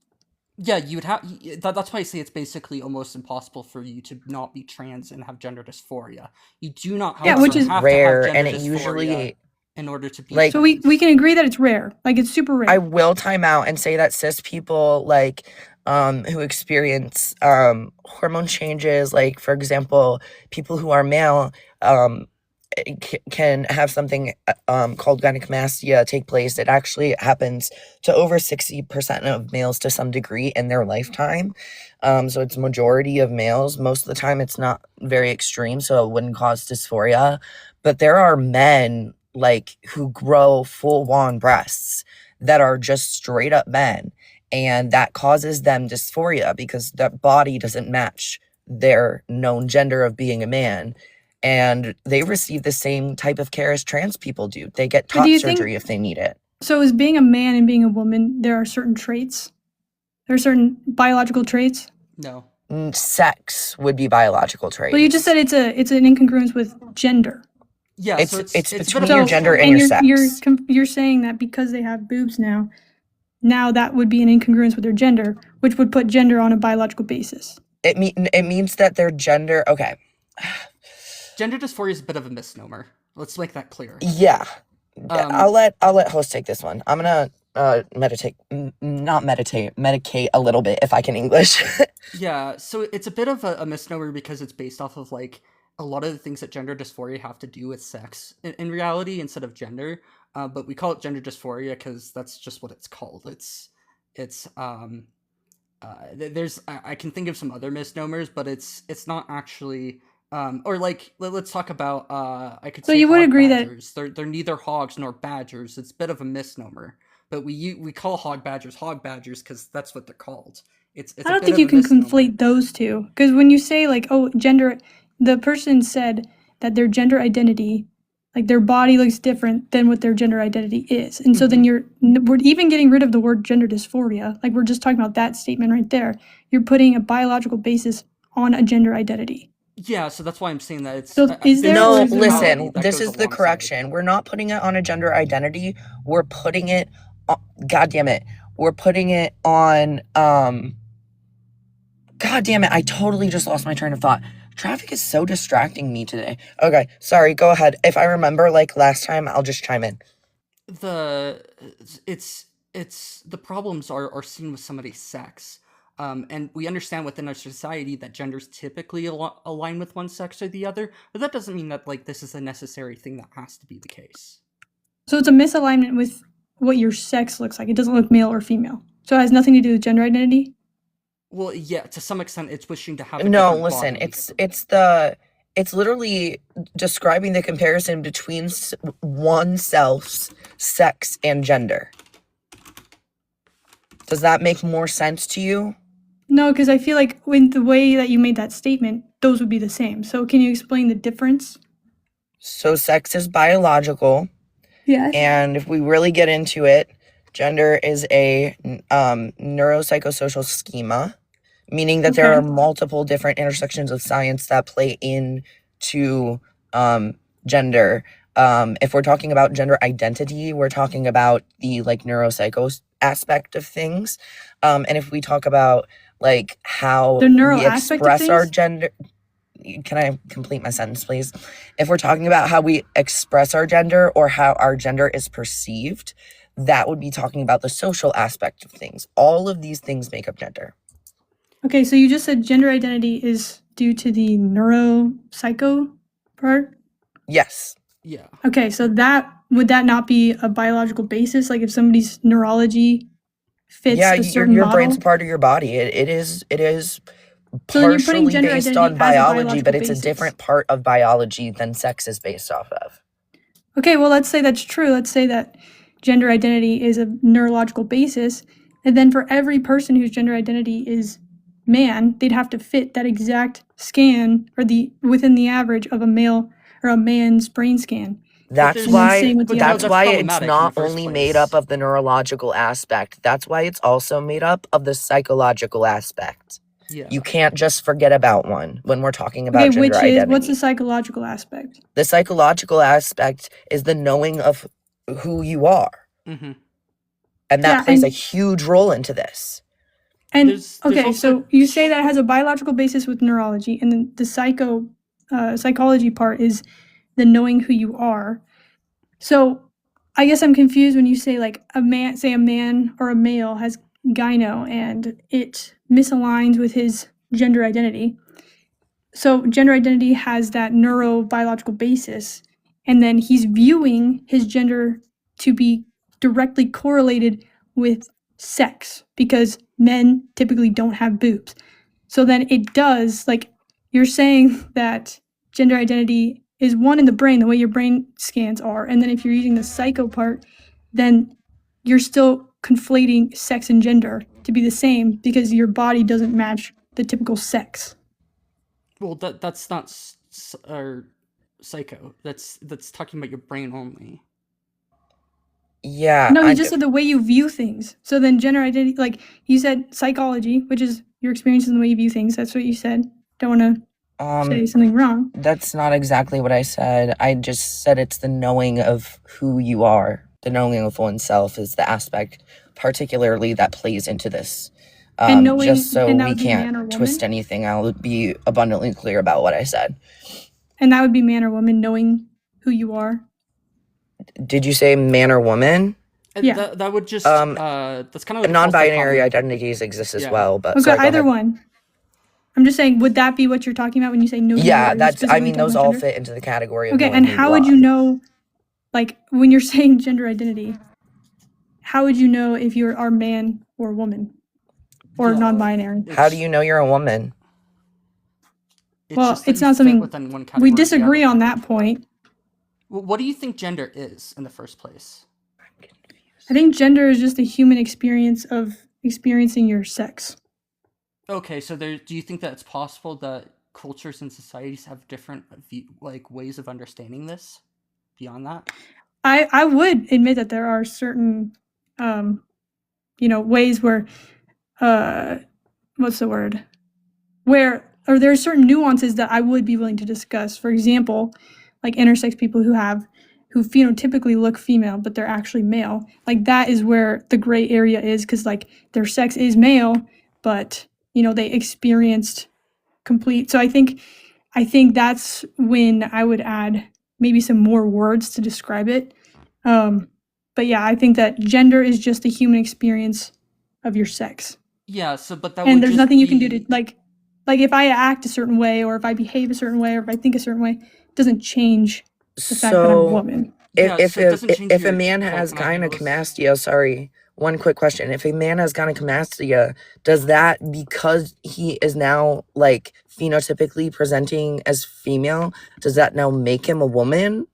Speaker 1: Yeah, you would have. That's why I say it's basically almost impossible for you to not be trans and have gender dysphoria. You do not,
Speaker 10: Yeah,
Speaker 1: however,
Speaker 10: which is
Speaker 1: have
Speaker 3: Rare,
Speaker 1: to have
Speaker 3: and
Speaker 1: gender
Speaker 3: it
Speaker 1: dysphoria
Speaker 3: usually,
Speaker 1: in order to be
Speaker 3: like-
Speaker 10: So we can agree that it's rare. Like it's super rare.
Speaker 3: I will time out and say that cis people like who experience hormone changes, like for example, people who are male, can have something called gynecomastia take place. It actually happens to over 60% of males to some degree in their lifetime. So it's majority of males. Most of the time it's not very extreme, so it wouldn't cause dysphoria. But there are men like who grow full-on breasts that are just straight up men, and that causes them dysphoria because that body doesn't match their known gender of being a man. And they receive the same type of care as trans people do. They get
Speaker 10: But
Speaker 3: top
Speaker 10: do you
Speaker 3: surgery
Speaker 10: think
Speaker 3: if they need it.
Speaker 10: so? As being a man and being a woman, there are certain traits. There are certain biological traits.
Speaker 1: No.
Speaker 3: Sex would be biological traits.
Speaker 10: Well, you just said it's an incongruence with gender.
Speaker 1: Yeah,
Speaker 3: It's
Speaker 1: so
Speaker 3: it's
Speaker 1: it's a bit
Speaker 3: between
Speaker 1: of a
Speaker 3: your
Speaker 10: So,
Speaker 3: gender
Speaker 1: misnomer.
Speaker 3: and
Speaker 10: and
Speaker 3: your
Speaker 10: you're
Speaker 3: sex.
Speaker 10: you're saying that because they have boobs now that would be an incongruence with their gender, which would put gender on a biological basis.
Speaker 3: It means that their gender. Okay.
Speaker 1: Gender dysphoria is a bit of a misnomer. Let's make that clear.
Speaker 3: Yeah.
Speaker 1: Um,
Speaker 3: I'll let host take this one. I'm gonna not medicate a little bit if I can English.
Speaker 1: Yeah, so it's a bit of a misnomer because it's based off of like a lot of the things that gender dysphoria have to do with sex in reality instead of gender. But we call it gender dysphoria because that's just what it's called. There's I can think of some other misnomers, but it's not actually or like let's talk about I could
Speaker 10: So
Speaker 1: say
Speaker 10: you would
Speaker 1: hog
Speaker 10: agree that
Speaker 1: badgers. They're neither hogs nor badgers. It's a bit of a misnomer, but we call hog badgers because that's what they're called. It's
Speaker 10: I
Speaker 1: a
Speaker 10: don't
Speaker 1: bit
Speaker 10: think
Speaker 1: of
Speaker 10: you
Speaker 1: a
Speaker 10: can
Speaker 1: misnomer.
Speaker 10: conflate those two, because when you say like, oh, gender, the person said that their gender identity, like their body looks different than what their gender identity is, and so then we're even getting rid of the word gender dysphoria, like we're just talking about that statement right there. You're putting a biological basis on a gender identity.
Speaker 1: Yeah, so that's why I'm saying that it's
Speaker 10: So is there or
Speaker 3: No,
Speaker 10: is there not?
Speaker 3: listen.
Speaker 1: that
Speaker 3: This
Speaker 1: goes
Speaker 3: is the
Speaker 1: alongside.
Speaker 3: correction. We're not putting it on a gender identity. We're putting it. God damn it. We're putting it on. God damn it. I totally just lost my train of thought. Traffic is so distracting me today. Okay, sorry. Go ahead. If I remember like last time, I'll just chime in.
Speaker 1: It's the problems are seen with somebody's sex. And we understand within our society that genders typically align with one sex or the other, but that doesn't mean that like this is a necessary thing that has to be the case.
Speaker 10: So it's a misalignment with what your sex looks like. It doesn't look male or female. So it has nothing to do with gender identity.
Speaker 1: Well, yeah, to some extent, it's wishing to have a
Speaker 3: No,
Speaker 1: different
Speaker 3: listen.
Speaker 1: body.
Speaker 3: It's literally describing the comparison between oneself's sex and gender. Does that make more sense to you?
Speaker 10: No, because I feel like with the way that you made that statement, those would be the same. So can you explain the difference?
Speaker 3: So sex is biological,
Speaker 10: Yes.
Speaker 3: and if we really get into it, gender is a neuropsychosocial schema, meaning that there are
Speaker 10: Okay.
Speaker 3: multiple different intersections of science that play into gender. If we're talking about gender identity, we're talking about the like neuropsychos aspect of things. And if we talk about like how
Speaker 10: The neuro
Speaker 3: we
Speaker 10: aspect of
Speaker 3: express our
Speaker 10: things?
Speaker 3: gender, can I complete my sentence, please? If we're talking about how we express our gender or how our gender is perceived, that would be talking about the social aspect of things. All of these things make up gender.
Speaker 10: Okay, so you just said gender identity is due to the neuropsycho part?
Speaker 3: Yes.
Speaker 1: Yeah.
Speaker 10: Okay, so would that not be a biological basis? Like if somebody's neurology fits
Speaker 3: Yeah,
Speaker 10: a certain
Speaker 3: your
Speaker 10: model?
Speaker 3: brain's a part of your body. It is
Speaker 10: So then you're putting
Speaker 3: partially
Speaker 10: gender
Speaker 3: based
Speaker 10: identity
Speaker 3: on
Speaker 10: as a
Speaker 3: biology,
Speaker 10: biological
Speaker 3: but it's a
Speaker 10: basis.
Speaker 3: different part of biology than sex is based off of.
Speaker 10: Okay, well, let's say that's true. Let's say that gender identity is a neurological basis. And then for every person whose gender identity is man, they'd have to fit that exact scan or within the average of a male or a man's brain scan.
Speaker 3: That's
Speaker 10: And then same
Speaker 3: why
Speaker 10: with the
Speaker 3: that's
Speaker 10: other.
Speaker 3: why it's
Speaker 1: problematic in the
Speaker 3: not
Speaker 1: first
Speaker 3: only made up
Speaker 1: place.
Speaker 3: of the neurological aspect. That's why it's also made up of the psychological aspect.
Speaker 1: Yeah.
Speaker 3: You can't just forget about one when we're talking about
Speaker 10: Okay,
Speaker 3: gender
Speaker 10: which is,
Speaker 3: identity.
Speaker 10: what's the psychological aspect?
Speaker 3: The psychological aspect is the knowing of who you are.
Speaker 1: Mm-hmm.
Speaker 3: And that
Speaker 10: Yeah,
Speaker 3: plays a
Speaker 10: and-
Speaker 3: huge role into this.
Speaker 10: And
Speaker 1: There's
Speaker 10: okay,
Speaker 1: also-
Speaker 10: so you say that has a biological basis with neurology, and then the psychology part is the knowing who you are. So I guess I'm confused when you say like a man or a male has gyno and it misaligns with his gender identity. So gender identity has that neurobiological basis, and then he's viewing his gender to be directly correlated with sex because men typically don't have boobs. So then it does, like, you're saying that gender identity is one in the brain, the way your brain scans are, and then if you're using the psycho part, then you're still conflating sex and gender to be the same because your body doesn't match the typical sex.
Speaker 1: Well, that's not psycho. That's talking about your brain only.
Speaker 3: Yeah.
Speaker 10: No, you just said the way you view things. So then gender identity, like you said psychology, which is your experiences and the way you view things. That's what you said. Don't want to say something wrong.
Speaker 3: That's not exactly what I said. I just said it's the knowing of who you are. The knowing of oneself is the aspect particularly that plays into this.
Speaker 10: And knowing,
Speaker 3: just so
Speaker 10: and that
Speaker 3: we
Speaker 10: would be man or
Speaker 3: can't twist
Speaker 10: woman?
Speaker 3: anything. I'll be abundantly clear about what I said.
Speaker 10: And that would be man or woman, knowing who you are.
Speaker 3: Did you say man or woman?
Speaker 10: Yeah.
Speaker 1: That would just that's kind of like a false
Speaker 3: Non-binary
Speaker 1: dichotomy.
Speaker 3: identities exist as
Speaker 1: Yeah.
Speaker 3: well, but
Speaker 10: Okay,
Speaker 3: sorry, go
Speaker 10: either
Speaker 3: ahead.
Speaker 10: one. I'm just saying, would that be what you're talking about when you say know who you are?
Speaker 3: Yeah,
Speaker 10: You're
Speaker 3: that's. I
Speaker 10: specifically
Speaker 3: mean,
Speaker 10: talking
Speaker 3: those
Speaker 10: about
Speaker 3: all
Speaker 10: gender?
Speaker 3: fit into the category of
Speaker 10: Okay,
Speaker 3: knowing
Speaker 10: and
Speaker 3: who
Speaker 10: how
Speaker 3: you
Speaker 10: would
Speaker 3: are.
Speaker 10: you know, like, when you're saying gender identity, how would you know if you are man or woman or
Speaker 1: Yeah,
Speaker 10: non-binary?
Speaker 3: How do you know you're a woman?
Speaker 10: Well,
Speaker 1: just that
Speaker 10: it's
Speaker 1: you
Speaker 10: not
Speaker 1: fit
Speaker 10: something
Speaker 1: within one category or
Speaker 10: we
Speaker 1: the
Speaker 10: disagree
Speaker 1: other.
Speaker 10: on that point.
Speaker 1: What do you think gender is in the first place?
Speaker 10: I think gender is just a human experience of experiencing your sex.
Speaker 1: Okay, so do you think that it's possible that cultures and societies have different ways of understanding this beyond that?
Speaker 10: I would admit that there are certain, ways where, what's the word? Or there are certain nuances that I would be willing to discuss. For example, like intersex people who phenotypically look female, but they're actually male. Like that is where the gray area is because like their sex is male, but they experienced complete. So I think that's when I would add maybe some more words to describe it. But yeah, I think that gender is just the human experience of your sex.
Speaker 1: Yeah, but that
Speaker 10: And
Speaker 1: would
Speaker 10: there's
Speaker 1: just
Speaker 10: nothing you can do
Speaker 1: be-
Speaker 10: to like if I act a certain way or if I behave a certain way or if I think a certain way, it doesn't change the fact that I'm a
Speaker 3: So,
Speaker 10: woman.
Speaker 3: if
Speaker 1: so it doesn't change
Speaker 3: if a
Speaker 1: your.
Speaker 3: man
Speaker 1: Hold on,
Speaker 3: has
Speaker 1: can I handle this?
Speaker 3: gynecomastia, sorry, one quick question. If a man has gynecomastia, does that, because he is now like phenotypically presenting as female, does that now make him a woman?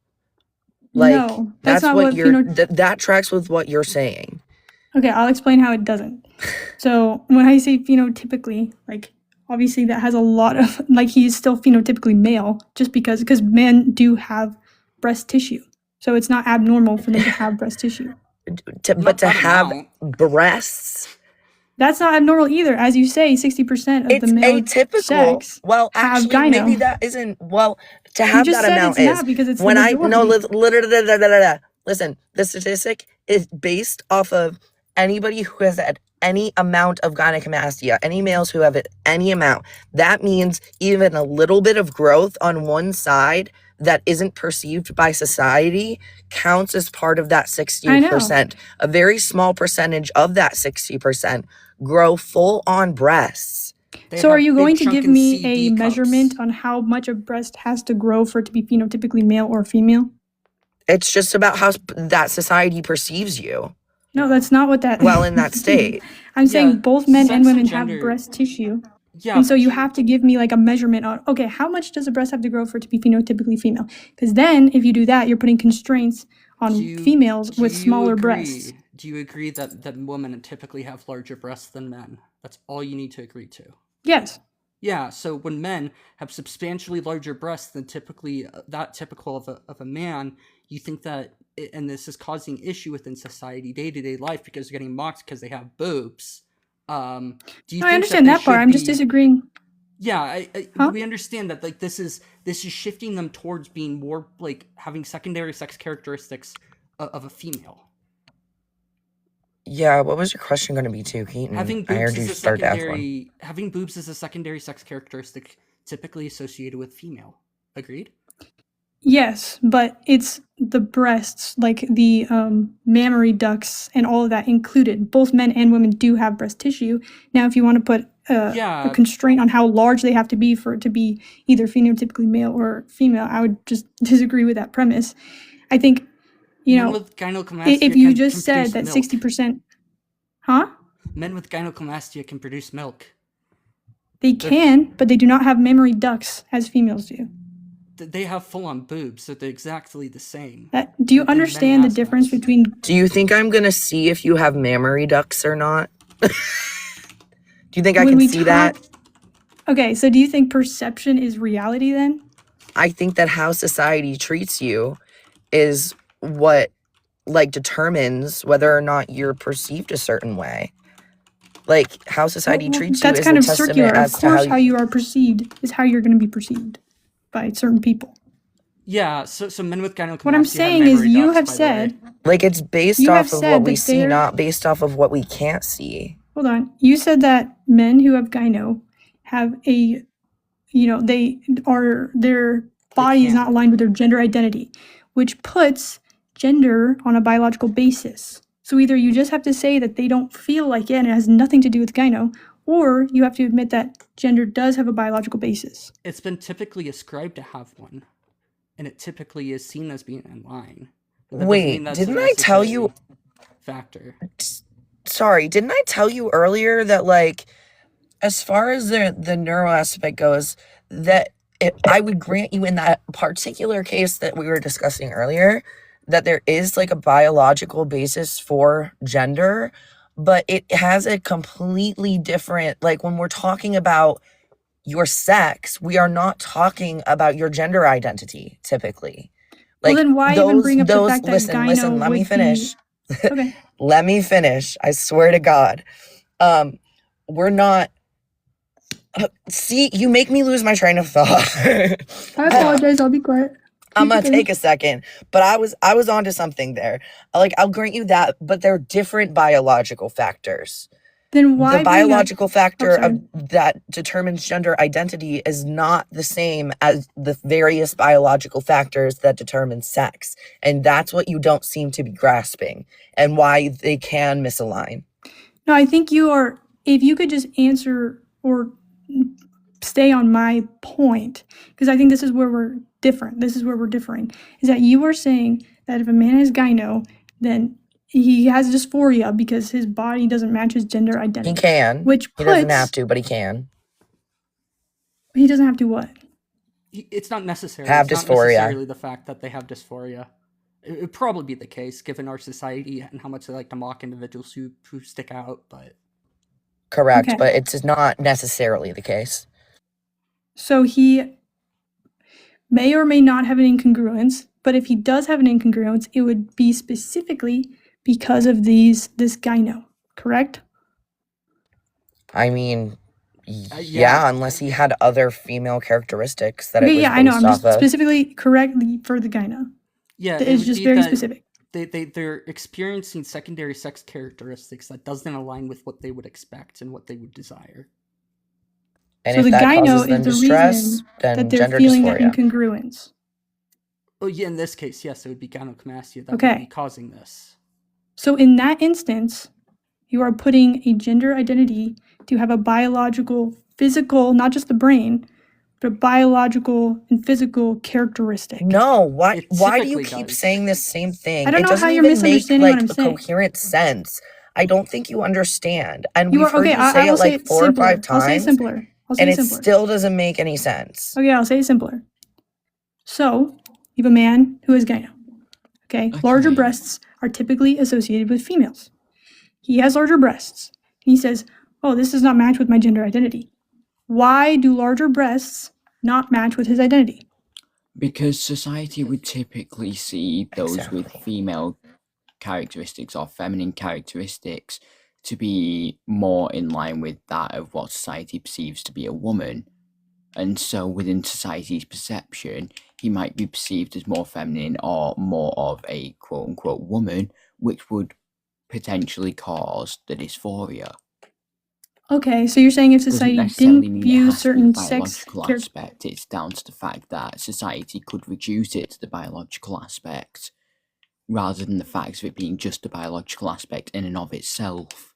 Speaker 3: Like
Speaker 10: No, that's not
Speaker 3: what
Speaker 10: what
Speaker 3: you're that tracks with what you're saying.
Speaker 10: Okay, I'll explain how it doesn't. So when I say phenotypically, like obviously that has a lot of like he's still phenotypically male just because men do have breast tissue. So it's not abnormal for them to have breast tissue.
Speaker 3: But to
Speaker 1: that
Speaker 3: have
Speaker 1: amount.
Speaker 3: breasts,
Speaker 10: That's not abnormal either. As you say, 60% of
Speaker 3: it's
Speaker 10: the male
Speaker 3: atypical.
Speaker 10: sex
Speaker 3: Well,
Speaker 10: have
Speaker 3: actually, maybe
Speaker 10: gyno.
Speaker 3: that isn't. Well, to
Speaker 10: You
Speaker 3: have
Speaker 10: just
Speaker 3: that
Speaker 10: said
Speaker 3: amount
Speaker 10: it's
Speaker 3: is
Speaker 10: not because it's
Speaker 3: when
Speaker 10: the
Speaker 3: I no.
Speaker 10: majority.
Speaker 3: Listen, the statistic is based off of anybody who has had any amount of gynecomastia, any males who have it, any amount. That means even a little bit of growth on one side that isn't perceived by society counts as part of that
Speaker 10: I know.
Speaker 3: 60%. A very small percentage of that 60% grow full on breasts.
Speaker 1: They
Speaker 10: So are
Speaker 1: have
Speaker 10: you
Speaker 1: big
Speaker 10: going to give
Speaker 1: chunkin'
Speaker 10: me
Speaker 1: CD
Speaker 10: a
Speaker 1: cups.
Speaker 10: measurement on how much a breast has to grow for it to be phenotypically male or female?
Speaker 3: It's just about how that society perceives you.
Speaker 10: No, that's not what that
Speaker 3: Well, in that state.
Speaker 10: I'm saying both men and
Speaker 1: sex
Speaker 10: women
Speaker 1: and
Speaker 10: have
Speaker 1: gender-
Speaker 10: breast tissue.
Speaker 1: Yeah,
Speaker 10: And so you have to give me like a measurement on, okay, how much does a breast have to grow for it to be phenotypically female? Because then if you do that, you're putting constraints on females with smaller breasts.
Speaker 1: Do you agree that women typically have larger breasts than men? That's all you need to agree to.
Speaker 10: Yes.
Speaker 1: Yeah, so when men have substantially larger breasts than typically typical of a man, you think that, and this is causing issue within society, day-to-day life, because they're getting mocked because they have boobs. Do you
Speaker 10: No, I
Speaker 1: think
Speaker 10: understand that part. I'm just disagreeing.
Speaker 1: Yeah,
Speaker 10: Huh?
Speaker 1: we understand that like this is shifting them towards being more like having secondary sex characteristics of a female.
Speaker 3: Yeah, what was your question going to be too, Keaton?
Speaker 1: Having
Speaker 3: I heard
Speaker 1: boobs
Speaker 3: you
Speaker 1: is a
Speaker 3: start to ask one.
Speaker 1: secondary sex characteristic typically associated with female. Agreed?
Speaker 10: Yes, but it's the breasts, like the mammary ducts and all of that included. Both men and women do have breast tissue. Now, if you want to put a
Speaker 1: Yeah,
Speaker 10: constraint on how large they have to be for it to be either phenotypically male or female. I would just disagree with that premise. I think, you
Speaker 1: men
Speaker 10: know,
Speaker 1: with
Speaker 10: if
Speaker 1: gynecomastia
Speaker 10: you
Speaker 1: can
Speaker 10: just said
Speaker 1: produce
Speaker 10: that
Speaker 1: milk.
Speaker 10: 60%, huh?
Speaker 1: Men with gynecomastia can produce milk.
Speaker 10: They
Speaker 1: They're
Speaker 10: can, but they do not have mammary ducts as females do.
Speaker 1: they have full-on boobs, so they're exactly the same
Speaker 10: Do you
Speaker 1: in many
Speaker 10: understand the difference
Speaker 1: aspects.
Speaker 10: between?
Speaker 3: Do you think I'm gonna see if you have mammary ducts or not? Do you think I
Speaker 10: When
Speaker 3: can
Speaker 10: we
Speaker 3: see that?
Speaker 10: Okay, so do you think perception is reality then?
Speaker 3: I think that how society treats you is what like determines whether or not you're perceived a certain way. Like how society treats you
Speaker 10: That's
Speaker 3: is
Speaker 10: kind
Speaker 3: a
Speaker 10: of
Speaker 3: testament
Speaker 10: circular. Of
Speaker 3: as to how
Speaker 10: course, how you are perceived is how you're going to be perceived by certain people.
Speaker 1: Yeah, so men with gynecomastia
Speaker 10: What I'm
Speaker 1: have
Speaker 10: saying is,
Speaker 1: mammary
Speaker 10: you
Speaker 1: ducts,
Speaker 10: have
Speaker 1: by the way.
Speaker 10: said,
Speaker 3: like it's based
Speaker 10: you have
Speaker 3: off of what
Speaker 10: said
Speaker 3: we
Speaker 10: that
Speaker 3: see,
Speaker 10: they're.
Speaker 3: not based off of what we can't see.
Speaker 10: Hold on. You said that men who have gyno have a, you know, their body is not aligned with their gender identity, which puts gender on a biological basis. So either you just have to say that they don't feel like it and it has nothing to do with gyno, or you have to admit that gender does have a biological basis.
Speaker 1: It's been typically ascribed to have one, and it typically is seen as being in line. But that doesn't mean
Speaker 3: Wait,
Speaker 1: that's a
Speaker 3: didn't I tell you?
Speaker 1: necessary factor.
Speaker 3: Sorry, didn't I tell you earlier that like, as far as the neuro aspect goes, that I would grant you in that particular case that we were discussing earlier, that there is like a biological basis for gender, but it has a completely different, like when we're talking about your sex, we are not talking about your gender identity typically.
Speaker 10: Well,
Speaker 3: Like
Speaker 10: then why even bring up the
Speaker 3: those
Speaker 10: fact that
Speaker 3: listen,
Speaker 10: gyno
Speaker 3: let me
Speaker 10: would be
Speaker 3: finish.
Speaker 10: okay?
Speaker 3: Let me finish. I swear to God. We're not see, you make me lose my train of thought.
Speaker 10: I apologize. I'll be quiet.
Speaker 3: I'm gonna
Speaker 10: Please
Speaker 3: take a second, but I was onto something there. Like I'll grant you that, but they're different biological factors.
Speaker 10: Then why
Speaker 3: The
Speaker 10: bring up?
Speaker 3: biological factor
Speaker 10: sorry.
Speaker 3: of that determines gender identity is not the same as the various biological factors that determine sex, and that's what you don't seem to be grasping, and why they can misalign.
Speaker 10: No, I think you are. If you could just answer or stay on my point, because I think this is where we're different. This is where we're differing. Is that you are saying that if a man has gyno, then he has dysphoria because his body doesn't match his gender
Speaker 3: He
Speaker 10: identity.
Speaker 3: can.
Speaker 10: Which
Speaker 3: He doesn't have
Speaker 10: puts
Speaker 3: to, but he can
Speaker 10: he doesn't have to what?
Speaker 1: It's not necessary.
Speaker 3: have
Speaker 1: It's not
Speaker 3: dysphoria.
Speaker 1: necessarily the fact that they have dysphoria. It would probably be the case given our society and how much they like to mock individuals who stick out, but
Speaker 3: Correct,
Speaker 10: Okay.
Speaker 3: but it's not necessarily the case.
Speaker 10: So he may or may not have an incongruence, but if he does have an incongruence, it would be specifically because of this gyno, correct?
Speaker 3: I mean,
Speaker 1: yeah.
Speaker 3: yeah, unless he had other female characteristics that it
Speaker 10: Okay,
Speaker 3: was
Speaker 10: yeah, I know. I'm
Speaker 3: based
Speaker 10: just
Speaker 3: off of.
Speaker 10: specifically correctly for the gyno.
Speaker 1: Yeah,
Speaker 10: It's just very specific.
Speaker 1: They're experiencing secondary sex characteristics that doesn't align with what they would expect and what they would desire.
Speaker 3: And
Speaker 10: So
Speaker 3: if
Speaker 10: the
Speaker 3: that
Speaker 10: gyno
Speaker 3: causes
Speaker 10: is
Speaker 3: them
Speaker 10: the
Speaker 3: distress,
Speaker 10: reason
Speaker 3: then
Speaker 10: that they're
Speaker 3: gender
Speaker 10: feeling that
Speaker 3: dysphoria.
Speaker 10: incongruence.
Speaker 1: Oh yeah, in this case, yes, it would be gynecomastia that would
Speaker 10: Okay.
Speaker 1: be causing this.
Speaker 10: So in that instance, you are putting a gender identity to have a biological, physical, not just the brain, but biological and physical characteristic.
Speaker 3: No, why
Speaker 1: It
Speaker 3: do you
Speaker 1: typically
Speaker 3: keep
Speaker 1: does.
Speaker 3: saying the same thing?
Speaker 10: I don't
Speaker 3: It
Speaker 10: know
Speaker 3: doesn't
Speaker 10: how you're
Speaker 3: even make
Speaker 10: misunderstanding
Speaker 3: like
Speaker 10: what I'm
Speaker 3: a
Speaker 10: saying.
Speaker 3: coherent sense. I don't think you understand. And
Speaker 10: You
Speaker 3: we've
Speaker 10: are
Speaker 3: heard
Speaker 10: okay.
Speaker 3: you say
Speaker 10: I
Speaker 3: it
Speaker 10: will say
Speaker 3: like
Speaker 10: it
Speaker 3: 4 or 5
Speaker 10: simpler. I'll say it
Speaker 3: times,
Speaker 10: simpler. I'll say
Speaker 3: and
Speaker 10: it
Speaker 3: it
Speaker 10: simpler.
Speaker 3: still doesn't make any sense.
Speaker 10: Okay, I'll say it simpler. So you have a man who has gyno. Okay, larger
Speaker 7: Okay.
Speaker 10: breasts are typically associated with females. He has larger breasts. He says, "Oh, this does not match with my gender identity." Why do larger breasts not match with his identity?
Speaker 7: Because society would typically see those with
Speaker 3: Exactly.
Speaker 7: female characteristics or feminine characteristics to be more in line with that of what society perceives to be a woman. And so within society's perception, he might be perceived as more feminine or more of a quote unquote woman, which would potentially cause the dysphoria.
Speaker 10: Okay, so you're saying if
Speaker 7: Doesn't
Speaker 10: society
Speaker 7: necessarily
Speaker 10: didn't
Speaker 7: mean it
Speaker 10: view
Speaker 7: has to be
Speaker 10: certain
Speaker 7: the
Speaker 10: sex
Speaker 7: biological
Speaker 10: characteristics.
Speaker 7: aspect. It's down to the fact that society could reduce it to the biological aspect rather than the fact of it being just a biological aspect in and of itself.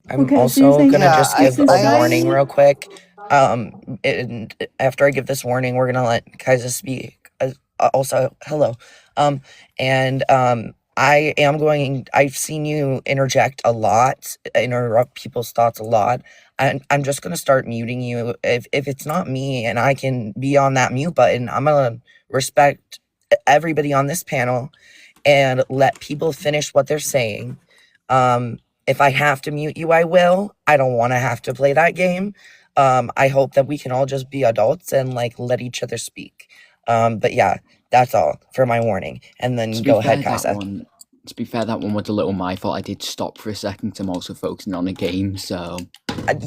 Speaker 3: I'm
Speaker 10: Okay, so you're
Speaker 3: also
Speaker 10: saying
Speaker 3: gonna
Speaker 11: Yeah,
Speaker 3: just
Speaker 10: it's
Speaker 3: give a warning
Speaker 10: society?
Speaker 3: real quick. And after I give this warning, we're gonna let Kaiser speak. Also, hello. Um, and I am going. I've seen you interject a lot, interrupt people's thoughts a lot. And I'm just gonna start muting you. If it's not me, and I can be on that mute button, I'm gonna respect everybody on this panel and let people finish what they're saying. If I have to mute you, I will. I don't want to have to play that game. I hope that we can all just be adults and like let each other speak. But yeah, that's all for my warning. And then
Speaker 7: To
Speaker 3: go
Speaker 7: be fair,
Speaker 3: ahead, Kaisa.
Speaker 7: that one was a little my fault. I did stop for a second 'cause I'm also focusing on a game, so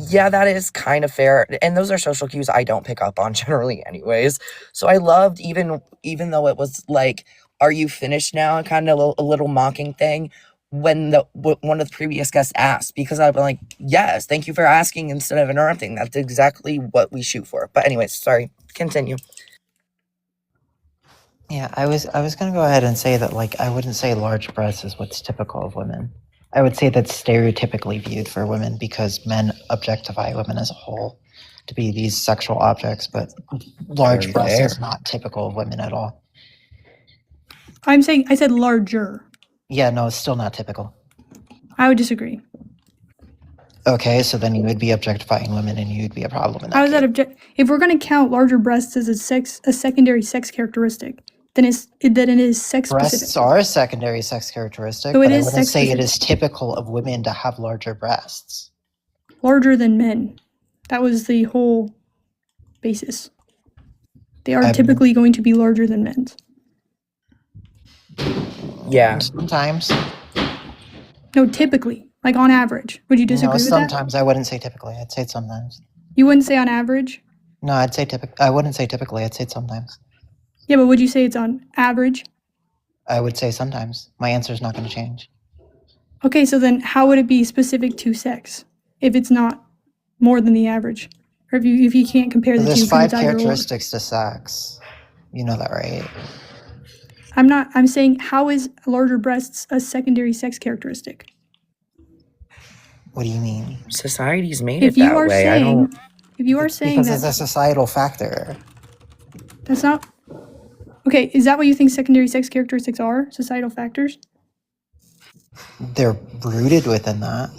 Speaker 3: Yeah, that is kind of fair. And those are social cues I don't pick up on generally anyways. So I loved even though it was like, are you finished now? Kind of a little mocking thing when one of the previous guests asked, because I'd be like, yes, thank you for asking instead of interrupting. That's exactly what we shoot for. But anyways, sorry, continue.
Speaker 11: Yeah, I was gonna go ahead and say that, like, I wouldn't say large breasts is what's typical of women. I would say that's stereotypically viewed for women because men objectify women as a whole to be these sexual objects, but large
Speaker 3: Very
Speaker 11: breasts
Speaker 3: fair.
Speaker 11: is not typical of women at all.
Speaker 10: I said larger.
Speaker 11: Yeah, no, it's still not typical.
Speaker 10: I would disagree.
Speaker 11: Okay, so then you would be objectifying women and you'd be a problem in
Speaker 10: How
Speaker 11: that
Speaker 10: is that
Speaker 11: case.
Speaker 10: if we're going to count larger breasts as a secondary sex characteristic, then it is sex
Speaker 11: Breasts
Speaker 10: specific.
Speaker 11: are a secondary sex characteristic,
Speaker 10: So it
Speaker 11: but I
Speaker 10: is
Speaker 11: wouldn't
Speaker 10: sex
Speaker 11: say it
Speaker 10: specific.
Speaker 11: is typical of women to have larger breasts.
Speaker 10: Larger than men. That was the whole basis. They are
Speaker 11: I mean,
Speaker 10: typically going to be larger than men's.
Speaker 3: Yeah.
Speaker 11: sometimes.
Speaker 10: No, typically, like on average. Would you disagree
Speaker 11: No,
Speaker 10: with that?
Speaker 11: sometimes. I wouldn't say typically. I'd say sometimes.
Speaker 10: You wouldn't say on average?
Speaker 11: No, I'd say I wouldn't say typically. I'd say sometimes.
Speaker 10: Yeah, but would you say it's on average?
Speaker 11: I would say sometimes. My answer is not going to change.
Speaker 10: Okay, so then how would it be specific to sex if it's not more than the average? Or if you can't compare the
Speaker 11: There's
Speaker 10: two because
Speaker 11: 5
Speaker 10: it's either or.
Speaker 11: characteristics to sex. You know that, right?
Speaker 10: I'm saying how is larger breasts a secondary sex characteristic?
Speaker 11: What do you mean?
Speaker 3: Society's made
Speaker 10: If
Speaker 3: it
Speaker 10: you
Speaker 3: that
Speaker 10: are
Speaker 3: way. I
Speaker 10: saying
Speaker 3: don't.
Speaker 10: if you are saying
Speaker 11: Because it's a
Speaker 10: that
Speaker 11: societal factor.
Speaker 10: that's not okay, is that what you think secondary sex characteristics are? Societal factors?
Speaker 11: They're rooted within that.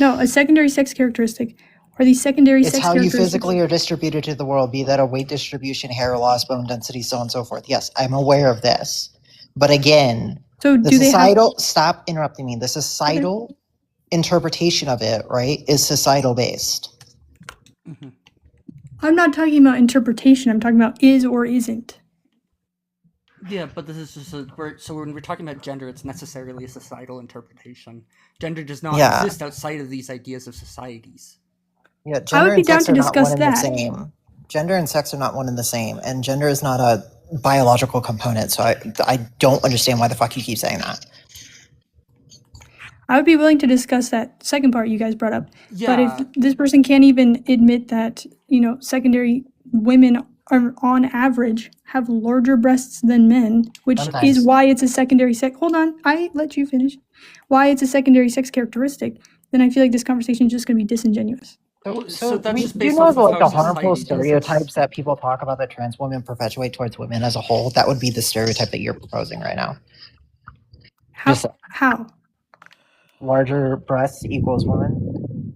Speaker 10: No, a secondary sex characteristic are these secondary
Speaker 11: It's
Speaker 10: sex
Speaker 11: how you
Speaker 10: characteristics.
Speaker 11: physically are distributed to the world, be that a weight distribution, hair loss, bone density, so on and so forth. Yes, I'm aware of this. But again,
Speaker 10: So
Speaker 11: the
Speaker 10: do they have
Speaker 11: societal, stop interrupting me. The societal interpretation of it, right, is societal based.
Speaker 1: Mhm.
Speaker 10: I'm not talking about interpretation, I'm talking about is or isn't.
Speaker 1: Yeah, but this is just so when we're talking about gender, it's necessarily a societal interpretation. Gender does not
Speaker 11: Yeah.
Speaker 1: exist outside of these ideas of societies.
Speaker 11: Yeah,
Speaker 10: I
Speaker 11: gender
Speaker 10: would be
Speaker 11: and
Speaker 10: down
Speaker 11: sex
Speaker 10: to
Speaker 11: are not
Speaker 10: discuss
Speaker 11: one and the
Speaker 10: that.
Speaker 11: same. Gender and sex are not one and the same, and gender is not a biological component. So I don't understand why the fuck you keep saying that.
Speaker 10: I would be willing to discuss that second part you guys brought up. But if
Speaker 1: Yeah,
Speaker 10: this person can't even admit that, secondary women are on average have larger breasts than men, which
Speaker 11: Sometimes.
Speaker 10: is why it's a secondary sex. Hold on, I let you finish. Why it's a secondary sex characteristic, then I feel like this conversation is just going to be disingenuous.
Speaker 1: so that's just
Speaker 11: do you
Speaker 1: based
Speaker 11: know
Speaker 1: off of
Speaker 11: like
Speaker 1: how
Speaker 11: the harmful
Speaker 1: society does this.
Speaker 11: stereotypes that people talk about that trans women perpetuate towards women as a whole? That would be the stereotype that you're proposing right now. Just
Speaker 10: How?
Speaker 11: larger breasts equals women,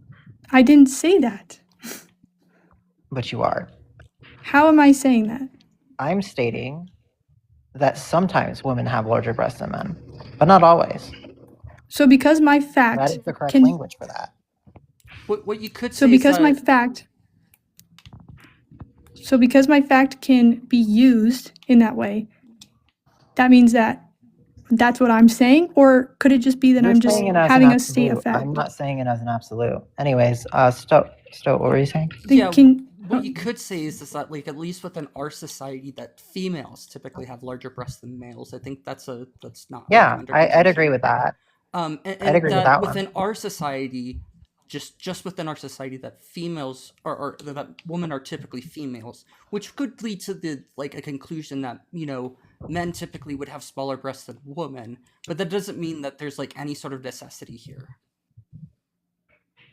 Speaker 10: I didn't say that.
Speaker 11: but you are.
Speaker 10: How am I saying that?
Speaker 11: I'm stating that sometimes women have larger breasts than men, but not always.
Speaker 10: So because my
Speaker 11: That
Speaker 10: fact
Speaker 11: is the correct
Speaker 10: can
Speaker 11: language for that.
Speaker 1: What you could say
Speaker 10: so
Speaker 1: is
Speaker 10: because my
Speaker 1: that
Speaker 10: fact can be used in that way, that means that that's what I'm saying, or could it just be that
Speaker 11: You're
Speaker 10: I'm just
Speaker 11: saying it as
Speaker 10: having
Speaker 11: an
Speaker 10: a state of
Speaker 11: absolute.
Speaker 10: fact?
Speaker 11: I'm not saying it as an absolute. Anyways, Stowe, what were you saying?
Speaker 1: yeah,
Speaker 10: Can
Speaker 1: what you could say is that like at least within our society that females typically have larger breasts than males. I think that's not like,
Speaker 11: Yeah,
Speaker 1: an
Speaker 11: I'd agree with that.
Speaker 1: and
Speaker 11: I'd agree with
Speaker 1: that
Speaker 11: that one.
Speaker 1: within our society, just within our society, that females or that women are typically females, which could lead to a conclusion that men typically would have smaller breasts than women, but that doesn't mean that there's any sort of necessity here.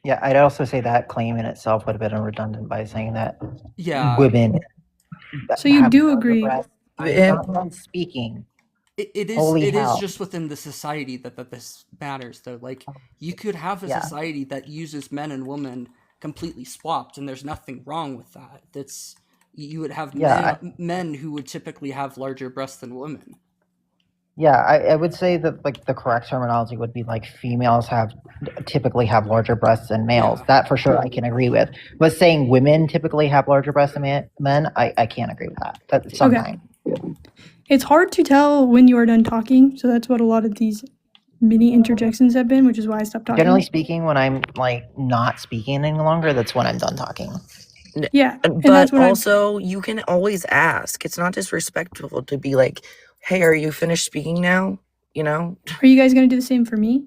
Speaker 11: Yeah, I'd also say that claim in itself would have been redundant by saying that
Speaker 1: Yeah,
Speaker 11: women
Speaker 10: So you
Speaker 11: have
Speaker 10: do
Speaker 11: larger
Speaker 10: agree.
Speaker 11: breasts. I'm
Speaker 3: And
Speaker 11: not done speaking.
Speaker 1: it is
Speaker 11: Holy
Speaker 1: it is
Speaker 11: hell.
Speaker 1: just within the society that this matters though. Like you could have a
Speaker 11: Yeah.
Speaker 1: society that uses men and women completely swapped, and there's nothing wrong with that. That's you would have
Speaker 11: Yeah,
Speaker 1: men who would typically have larger breasts than women.
Speaker 11: Yeah, I would say that like the correct terminology would be like females typically have larger breasts than males.
Speaker 1: Yeah.
Speaker 11: That for sure I can agree with. But saying women typically have larger breasts than men, I can't agree with that. That's sometimes.
Speaker 10: It's hard to tell when you are done talking, so that's what a lot of these mini interjections have been, which is why I stopped talking.
Speaker 11: Generally speaking, when I'm like not speaking any longer, that's when I'm done talking.
Speaker 10: Yeah, and
Speaker 3: but
Speaker 10: that's what
Speaker 3: also you can always ask. It's not disrespectful to be like, "Hey, are you finished speaking now?" You know,
Speaker 10: Are you guys gonna do the same for me?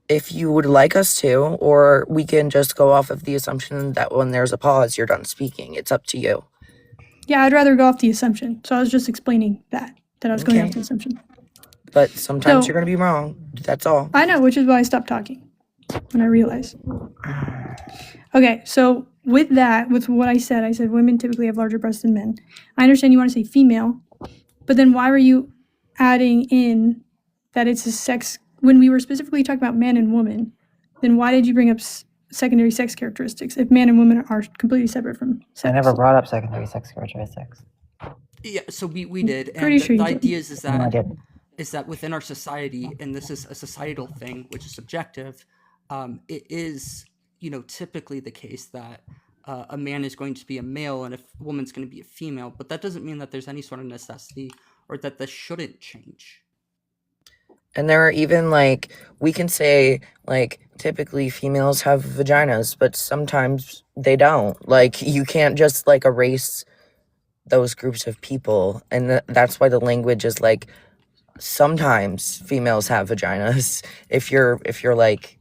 Speaker 3: if you would like us to, or we can just go off of the assumption that when there's a pause, you're done speaking. It's up to you.
Speaker 10: Yeah, I'd rather go off the assumption. So I was just explaining that I was going
Speaker 3: Okay.
Speaker 10: off the assumption.
Speaker 3: But sometimes
Speaker 10: So-
Speaker 3: you're gonna be wrong. That's all.
Speaker 10: I know, which is why I stopped talking when I realized. Okay, so with that, with what I said women typically have larger breasts than men. I understand you want to say female, but then why were you adding in that it's a sex when we were specifically talking about man and woman? Then why did you bring up secondary sex characteristics if man and woman are completely separate from sex?
Speaker 11: I never brought up secondary sex characteristics.
Speaker 1: Yeah, so we did, and
Speaker 10: Pretty sure
Speaker 1: the
Speaker 10: you did.
Speaker 1: idea is
Speaker 11: No, I
Speaker 1: that
Speaker 11: didn't.
Speaker 1: within our society, and this is a societal thing, which is subjective, it is typically the case that a man is going to be a male and a woman's going to be a female, but that doesn't mean that there's any sort of necessity or that this shouldn't change.
Speaker 3: And there are even like we can say like typically females have vaginas, but sometimes they don't. Like you can't just like erase those groups of people, and that's why the language is like sometimes females have vaginas. If you're like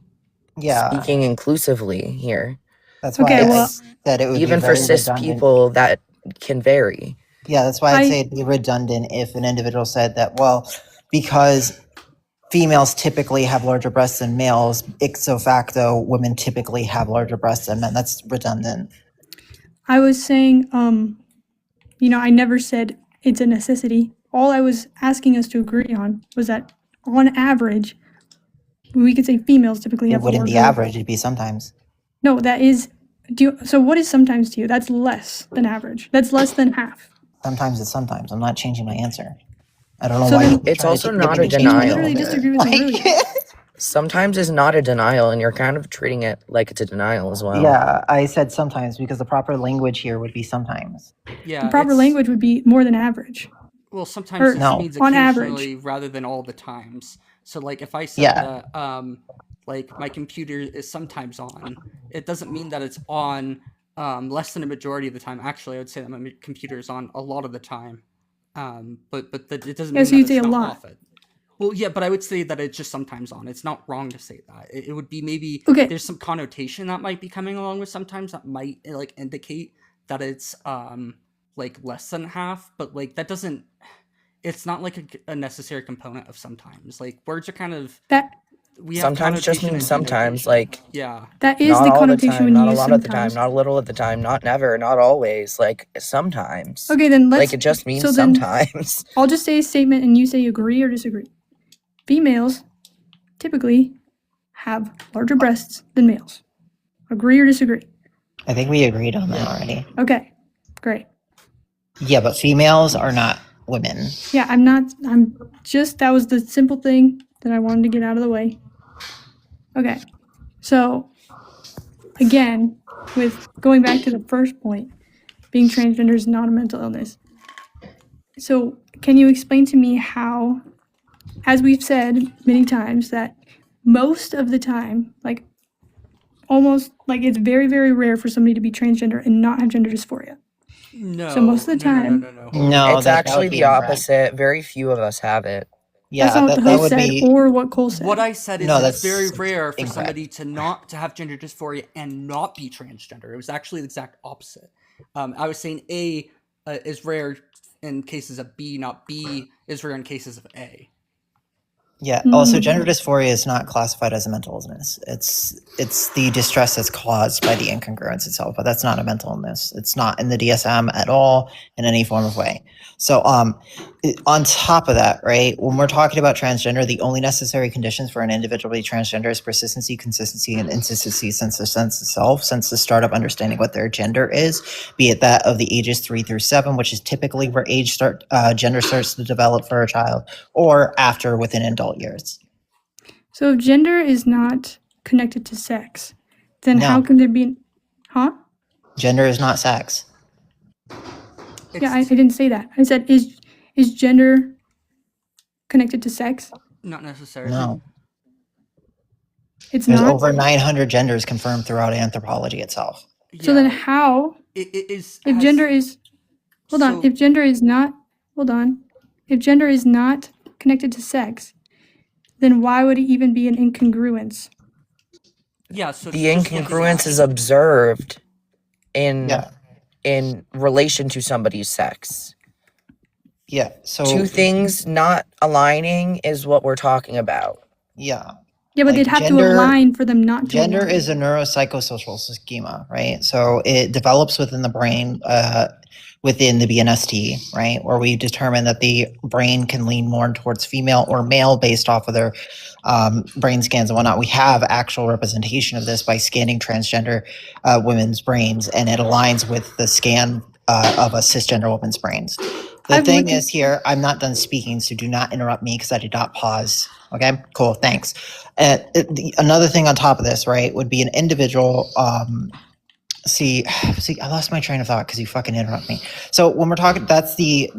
Speaker 11: Yeah,
Speaker 3: speaking inclusively here,
Speaker 11: that's why
Speaker 10: Okay,
Speaker 11: I
Speaker 10: well-
Speaker 11: said it would
Speaker 3: even
Speaker 11: be
Speaker 3: for
Speaker 11: very
Speaker 3: cis
Speaker 11: redundant.
Speaker 3: people, that can vary.
Speaker 11: Yeah, that's why I'd
Speaker 10: I-
Speaker 11: say it'd be redundant if an individual said that, well, because females typically have larger breasts than males, ipso facto, women typically have larger breasts than men. That's redundant.
Speaker 10: I was saying, I never said it's a necessity. All I was asking us to agree on was that on average, we could say females typically
Speaker 11: It
Speaker 10: have
Speaker 11: wouldn't be
Speaker 10: larger-
Speaker 11: average, it'd be sometimes.
Speaker 10: No, that is. So what is sometimes to you? That's less than average. That's less than half.
Speaker 11: Sometimes it's sometimes. I'm not changing my answer. I don't know
Speaker 10: So
Speaker 11: why.
Speaker 10: then-
Speaker 11: you're
Speaker 3: It's
Speaker 11: trying
Speaker 3: also
Speaker 11: to
Speaker 3: not
Speaker 11: get me
Speaker 3: a
Speaker 11: to change my
Speaker 3: denial.
Speaker 10: You literally
Speaker 11: answer.
Speaker 10: disagree with me earlier.
Speaker 3: Sometimes is not a denial, and you're kind of treating it like it's a denial as well.
Speaker 11: Yeah, I said sometimes because the proper language here would be sometimes.
Speaker 1: Yeah,
Speaker 10: The proper
Speaker 1: it's-
Speaker 10: language would be more than average.
Speaker 1: Well, sometimes
Speaker 10: Or
Speaker 1: this
Speaker 11: No.
Speaker 1: means
Speaker 10: on average.
Speaker 1: occasionally rather than all the times. So, like, if I said
Speaker 11: Yeah.
Speaker 1: that, like, my computer is sometimes on, it doesn't mean that it's on less than a majority of the time. Actually, I would say that my computer is on a lot of the time. But it doesn't
Speaker 10: Yeah,
Speaker 1: mean
Speaker 10: so
Speaker 1: that
Speaker 10: you'd
Speaker 1: it's
Speaker 10: say a
Speaker 1: not
Speaker 10: lot.
Speaker 1: off it. Well, yeah, but I would say that it's just sometimes on. It's not wrong to say that. It would be maybe
Speaker 10: Okay.
Speaker 1: there's some connotation that might be coming along with sometimes that might like indicate that it's like less than half, but like that doesn't. It's not like a necessary component of sometimes. Like words are kind of
Speaker 10: That
Speaker 1: we have
Speaker 3: Sometimes just
Speaker 1: connotation
Speaker 3: means
Speaker 1: and
Speaker 3: sometimes,
Speaker 1: denotation.
Speaker 3: like
Speaker 1: yeah.
Speaker 10: that is
Speaker 3: not
Speaker 10: the
Speaker 3: all the
Speaker 10: connotation
Speaker 3: time,
Speaker 10: when
Speaker 3: not
Speaker 10: you
Speaker 3: a
Speaker 10: use
Speaker 3: lot of the time,
Speaker 10: sometimes.
Speaker 3: not a little of the time, not never, not always. Like sometimes.
Speaker 10: Okay, then let's.
Speaker 3: Like it just means
Speaker 10: so then
Speaker 3: sometimes.
Speaker 10: I'll just say a statement and you say agree or disagree. Females typically have larger breasts than males. Agree or disagree?
Speaker 11: I think we agreed on that already.
Speaker 10: Okay, great.
Speaker 11: Yeah, but females are not women.
Speaker 10: Yeah, that was the simple thing that I wanted to get out of the way. Okay, so again, with going back to the first point, being transgender is not a mental illness. So can you explain to me how, as we've said many times, that most of the time, like almost like it's very, very rare for somebody to be transgender and not have gender dysphoria.
Speaker 1: No.
Speaker 10: So most of the time-
Speaker 1: No.
Speaker 11: No,
Speaker 3: It's
Speaker 11: that
Speaker 3: actually
Speaker 11: would be
Speaker 3: the
Speaker 11: incorrect.
Speaker 3: opposite. Very few of us have it.
Speaker 11: Yeah,
Speaker 10: That's not what the
Speaker 11: that
Speaker 10: host
Speaker 11: would
Speaker 10: said
Speaker 11: be.
Speaker 10: or what Cole said.
Speaker 1: What I said is
Speaker 11: No,
Speaker 1: it's
Speaker 11: that's
Speaker 1: very rare for
Speaker 11: incorrect.
Speaker 1: somebody to have gender dysphoria and not be transgender. It was actually the exact opposite. I was saying A is rare in cases of B, not B is rare in cases of A.
Speaker 11: Yeah. Also,
Speaker 10: Mm.
Speaker 11: gender dysphoria is not classified as a mental illness. It's the distress that's caused by the incongruence itself, but that's not a mental illness. It's not in the DSM at all in any form of way. So, on top of that, right, when we're talking about transgender, the only necessary conditions for an individual to be transgender is persistency, consistency, and inconsistency since the sense of self, since the start of understanding what their gender is, be it that of the ages 3 through 7, which is typically where gender starts to develop for a child, or after within adult years.
Speaker 10: So if gender is not connected to sex, then how
Speaker 11: No,
Speaker 10: can there be? Huh?
Speaker 11: gender is not sex.
Speaker 10: Yeah, I
Speaker 1: It's
Speaker 10: didn't say that. I said is gender connected to sex?
Speaker 1: not necessarily.
Speaker 11: No.
Speaker 10: It's
Speaker 11: There's
Speaker 10: not.
Speaker 11: over 900 genders confirmed throughout anthropology itself.
Speaker 10: So then
Speaker 1: Yeah,
Speaker 10: how,
Speaker 1: it is
Speaker 10: if
Speaker 1: has
Speaker 10: gender is, hold on,
Speaker 1: so
Speaker 10: if gender is not, hold on, if gender is not connected to sex, then why would it even be an incongruence?
Speaker 1: yeah, so
Speaker 3: The
Speaker 1: it's just looking
Speaker 3: incongruence
Speaker 1: at
Speaker 3: is observed
Speaker 11: Yeah.
Speaker 3: in relation to somebody's sex.
Speaker 11: Yeah.
Speaker 3: Two
Speaker 11: So,
Speaker 3: things not aligning is what we're talking about.
Speaker 11: yeah.
Speaker 10: Yeah, but
Speaker 11: Like
Speaker 10: they'd have to
Speaker 11: gender
Speaker 10: align for them not to
Speaker 11: Gender
Speaker 10: align.
Speaker 11: is a neuropsychosocial schema, right? So it develops within the brain, within the BNST, right? Where we determine that the brain can lean more towards female or male based off of their brain scans and whatnot. We have actual representation of this by scanning transgender women's brains, and it aligns with the scan of a cisgender woman's brains. The
Speaker 10: I've
Speaker 11: thing
Speaker 10: looked at,
Speaker 11: is here, I'm not done speaking, so do not interrupt me because I did not pause. Okay, cool, thanks. Another thing on top of this, right, would be an individual. See, I lost my train of thought because you fucking interrupt me. So when we're talking, that's the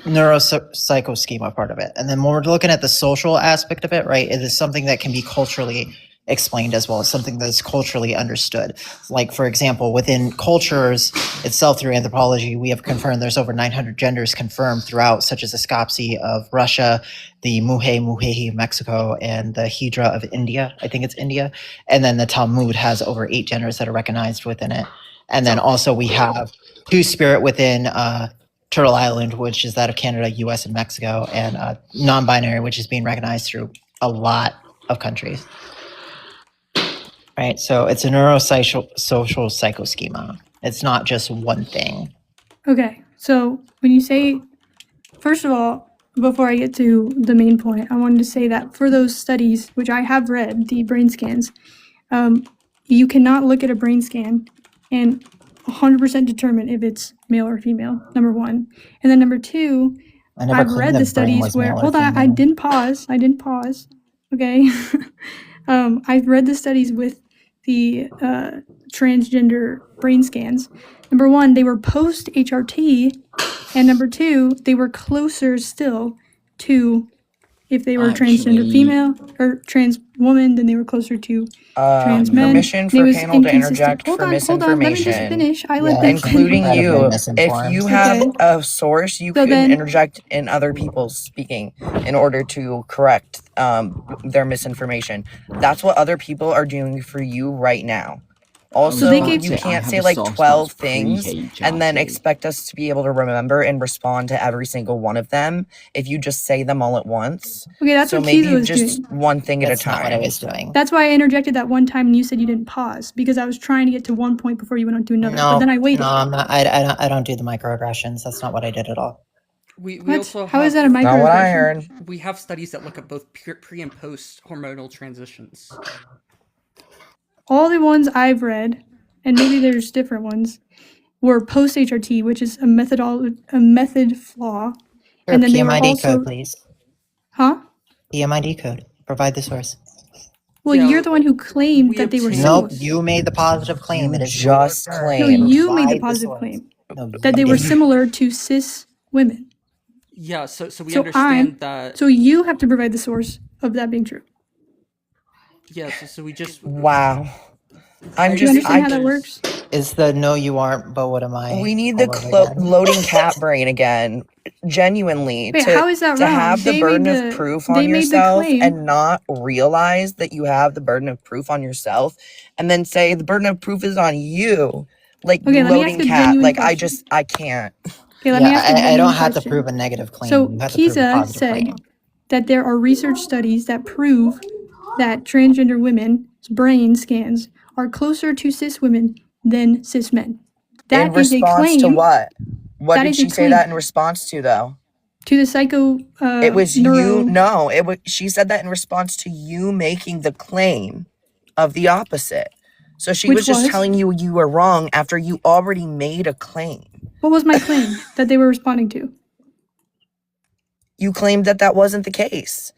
Speaker 11: neuropsycho schema part of it, and then when we're looking at the social aspect of it, right, it is something that can be culturally explained as well as something that's culturally understood. Like, for example, within cultures itself through anthropology, we have confirmed there's over 900 genders confirmed throughout, such as the Skopje of Russia, the Muhehi of Mexico, and the Hydra of India. I think it's India. And then the Talmud has over 8 genders that are recognized within it. And then also we have Two-Spirit within Turtle Island, which is that of Canada, US, and Mexico, and non-binary, which is being recognized through a lot of countries. Right, so it's a social psychoschema. It's not just one thing.
Speaker 10: okay, so when you say, first of all, before I get to the main point, I wanted to say that for those studies, which I have read, the brain scans, you cannot look at a brain scan and 100% determine if it's male or female, number one. And then number two,
Speaker 11: I never
Speaker 10: I've
Speaker 11: claimed
Speaker 10: read
Speaker 11: that
Speaker 10: the
Speaker 11: brain
Speaker 10: studies
Speaker 11: was
Speaker 10: where,
Speaker 11: male or
Speaker 10: hold on, I
Speaker 11: female.
Speaker 10: didn't pause, okay? I've read the studies with the transgender brain scans. Number one, they were post HRT, and number two, they were closer still to if they were transgender
Speaker 7: Actually,
Speaker 10: female or trans woman, then they were closer to trans men.
Speaker 3: Permission
Speaker 10: And it
Speaker 3: for
Speaker 10: was
Speaker 3: panel to
Speaker 10: inconsistent.
Speaker 3: interject
Speaker 10: Hold
Speaker 3: for
Speaker 10: on, let me just
Speaker 3: misinformation,
Speaker 10: finish. I let
Speaker 11: Yeah,
Speaker 10: them
Speaker 3: including
Speaker 10: finish.
Speaker 11: incredibly
Speaker 3: you. If
Speaker 11: misinformed.
Speaker 3: you have
Speaker 10: Okay,
Speaker 3: a source, you
Speaker 10: so
Speaker 3: can
Speaker 10: then,
Speaker 3: interject in other people's speaking in order to correct their misinformation. That's what other people are doing for you right now.
Speaker 7: I was
Speaker 10: so they
Speaker 3: Also,
Speaker 10: gave,
Speaker 3: you
Speaker 7: about to. I
Speaker 3: can't
Speaker 7: have
Speaker 3: say
Speaker 7: a
Speaker 3: like
Speaker 7: source
Speaker 3: 12
Speaker 7: that's
Speaker 3: things and then
Speaker 7: pre-HRT.
Speaker 3: expect us to be able to remember and respond to every single one of them if you just say them all at once.
Speaker 10: okay, that's
Speaker 3: So
Speaker 10: what
Speaker 3: maybe
Speaker 10: Kiza was
Speaker 3: just
Speaker 10: doing.
Speaker 3: one thing at a
Speaker 11: That's not what I
Speaker 3: time.
Speaker 11: was doing.
Speaker 10: That's why I interjected that one time and you said you didn't pause because I was trying to get to one point before you went on to another, but then I
Speaker 11: No,
Speaker 10: waited.
Speaker 11: I'm not. I don't do the microaggressions. That's not what I did at all.
Speaker 1: we
Speaker 10: What?
Speaker 1: also
Speaker 10: How is that a
Speaker 1: have
Speaker 3: Not what I
Speaker 10: microaggression?
Speaker 3: heard.
Speaker 1: we have studies that look at both pre and post hormonal transitions.
Speaker 10: All the ones I've read, and maybe there's different ones, were post HRT, which is a method flaw,
Speaker 11: Sure,
Speaker 10: and then they were
Speaker 11: PMID
Speaker 10: also,
Speaker 11: code, please.
Speaker 10: huh?
Speaker 11: PMID code. Provide the source.
Speaker 10: Well,
Speaker 1: Yeah,
Speaker 10: you're the one who claimed
Speaker 1: we
Speaker 10: that they were
Speaker 1: obtained.
Speaker 11: Nope,
Speaker 10: similar.
Speaker 11: you made the positive claim.
Speaker 3: You
Speaker 11: It is your
Speaker 3: just
Speaker 11: turn.
Speaker 10: No,
Speaker 3: claimed.
Speaker 10: you made the
Speaker 11: Provide the
Speaker 10: positive
Speaker 11: source.
Speaker 10: claim
Speaker 11: No,
Speaker 10: that they
Speaker 11: you
Speaker 10: were
Speaker 11: didn't.
Speaker 10: similar to cis women.
Speaker 1: Yeah, so we
Speaker 10: So
Speaker 1: understand that.
Speaker 10: so you have to provide the source of that being true.
Speaker 1: Yeah, so we just
Speaker 3: Wow. I'm
Speaker 1: I
Speaker 10: Do you
Speaker 3: just,
Speaker 10: understand
Speaker 3: I,
Speaker 10: how that
Speaker 1: there's
Speaker 10: works?
Speaker 11: It's the no, you aren't, but what am I?
Speaker 3: we need the
Speaker 11: All over again.
Speaker 3: loading cat brain again. Genuinely,
Speaker 10: Wait, how is that
Speaker 3: to
Speaker 10: wrong?
Speaker 3: have the
Speaker 10: They made
Speaker 3: burden of
Speaker 10: the
Speaker 3: proof
Speaker 10: they
Speaker 3: on
Speaker 10: made the
Speaker 3: yourself
Speaker 10: claim.
Speaker 3: and not realize that you have the burden of proof on yourself, and then say the burden of proof is on you. Like
Speaker 10: Okay, let me ask
Speaker 3: loading
Speaker 10: a
Speaker 3: cat.
Speaker 10: genuine
Speaker 3: Like
Speaker 10: question.
Speaker 3: I can't.
Speaker 10: Okay, let me ask a
Speaker 11: Yeah, I
Speaker 10: genuine
Speaker 11: don't have to
Speaker 10: question.
Speaker 11: prove a negative claim.
Speaker 10: So
Speaker 11: You have to prove a
Speaker 10: Kiza
Speaker 11: positive
Speaker 10: said
Speaker 11: claim.
Speaker 10: that there are research studies that prove that transgender women's brain scans are closer to cis women than cis men. That
Speaker 3: In
Speaker 10: is a
Speaker 3: response to
Speaker 10: claim.
Speaker 3: what? What
Speaker 10: That
Speaker 3: did
Speaker 10: is a
Speaker 3: she say
Speaker 10: claim
Speaker 3: that in response to, though?
Speaker 10: to the psycho
Speaker 3: It was
Speaker 10: neuro.
Speaker 3: you. No, it was. She said that in response to you making the claim of the opposite. So she was
Speaker 10: Which
Speaker 3: just
Speaker 10: was?
Speaker 3: telling you you were wrong after you already made a claim.
Speaker 10: What was my claim that they were responding to?
Speaker 3: You claimed that that wasn't the case.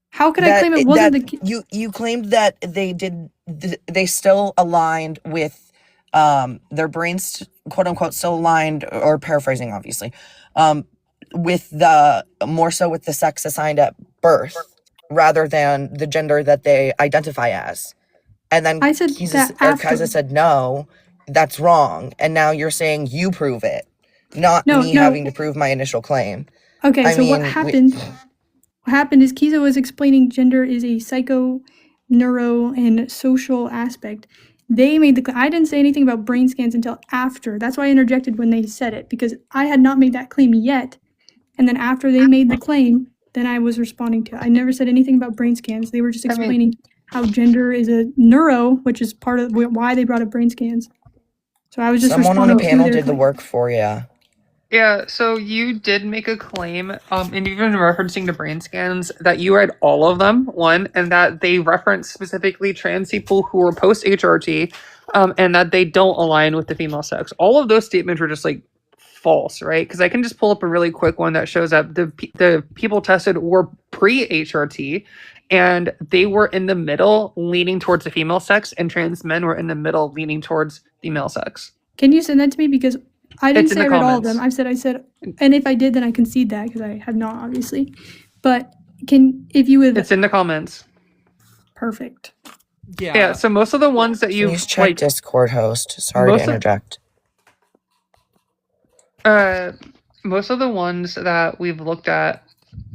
Speaker 10: How could I claim it wasn't the case?
Speaker 3: You claimed that they still aligned with their brains, quote unquote, still aligned, or paraphrasing obviously, with the more so with the sex assigned at birth rather than the gender that they identify as. And then
Speaker 10: I said that after.
Speaker 3: Kaiser said no, that's wrong, and now you're saying you prove it, not
Speaker 10: No,
Speaker 3: me
Speaker 10: no.
Speaker 3: having to prove my initial claim.
Speaker 10: Okay,
Speaker 3: I
Speaker 10: so what
Speaker 3: mean,
Speaker 10: happened? What happened is Kiza was explaining gender is a psycho, neuro, and social aspect. They made the. I didn't say anything about brain scans until after. That's why I interjected when they said it, because I had not made that claim yet. And then after they made the claim, then I was responding to it. I never said anything about brain scans. They were just explaining how gender is a neuro, which is part of why they brought up brain scans. So I was just
Speaker 3: someone on
Speaker 10: responding
Speaker 3: the
Speaker 10: to
Speaker 3: panel
Speaker 10: their
Speaker 3: did the
Speaker 10: claim.
Speaker 3: work for you.
Speaker 12: Yeah, so you did make a claim, and even referencing the brain scans, that you read all of them, one, and that they reference specifically trans people who were post-HRT, and that they don't align with the female sex. All of those statements were just, like, false, right? Because I can just pull up a really quick one that shows that the people tested were pre-HRT, and they were in the middle, leaning towards the female sex, and trans men were in the middle, leaning towards female sex.
Speaker 10: Can you send that to me? Because I didn't
Speaker 12: It's in
Speaker 10: say I
Speaker 12: the
Speaker 10: read all of
Speaker 12: comments.
Speaker 10: them. I said, and if I did, then I concede that because I have not, obviously. But if you would,
Speaker 12: It's in the comments.
Speaker 10: perfect.
Speaker 12: Yeah, so most of the ones that
Speaker 3: Please
Speaker 12: you've,
Speaker 3: check
Speaker 12: like,
Speaker 3: Discord host. Sorry to
Speaker 12: most of-
Speaker 3: interject.
Speaker 12: most of the ones that we've looked at,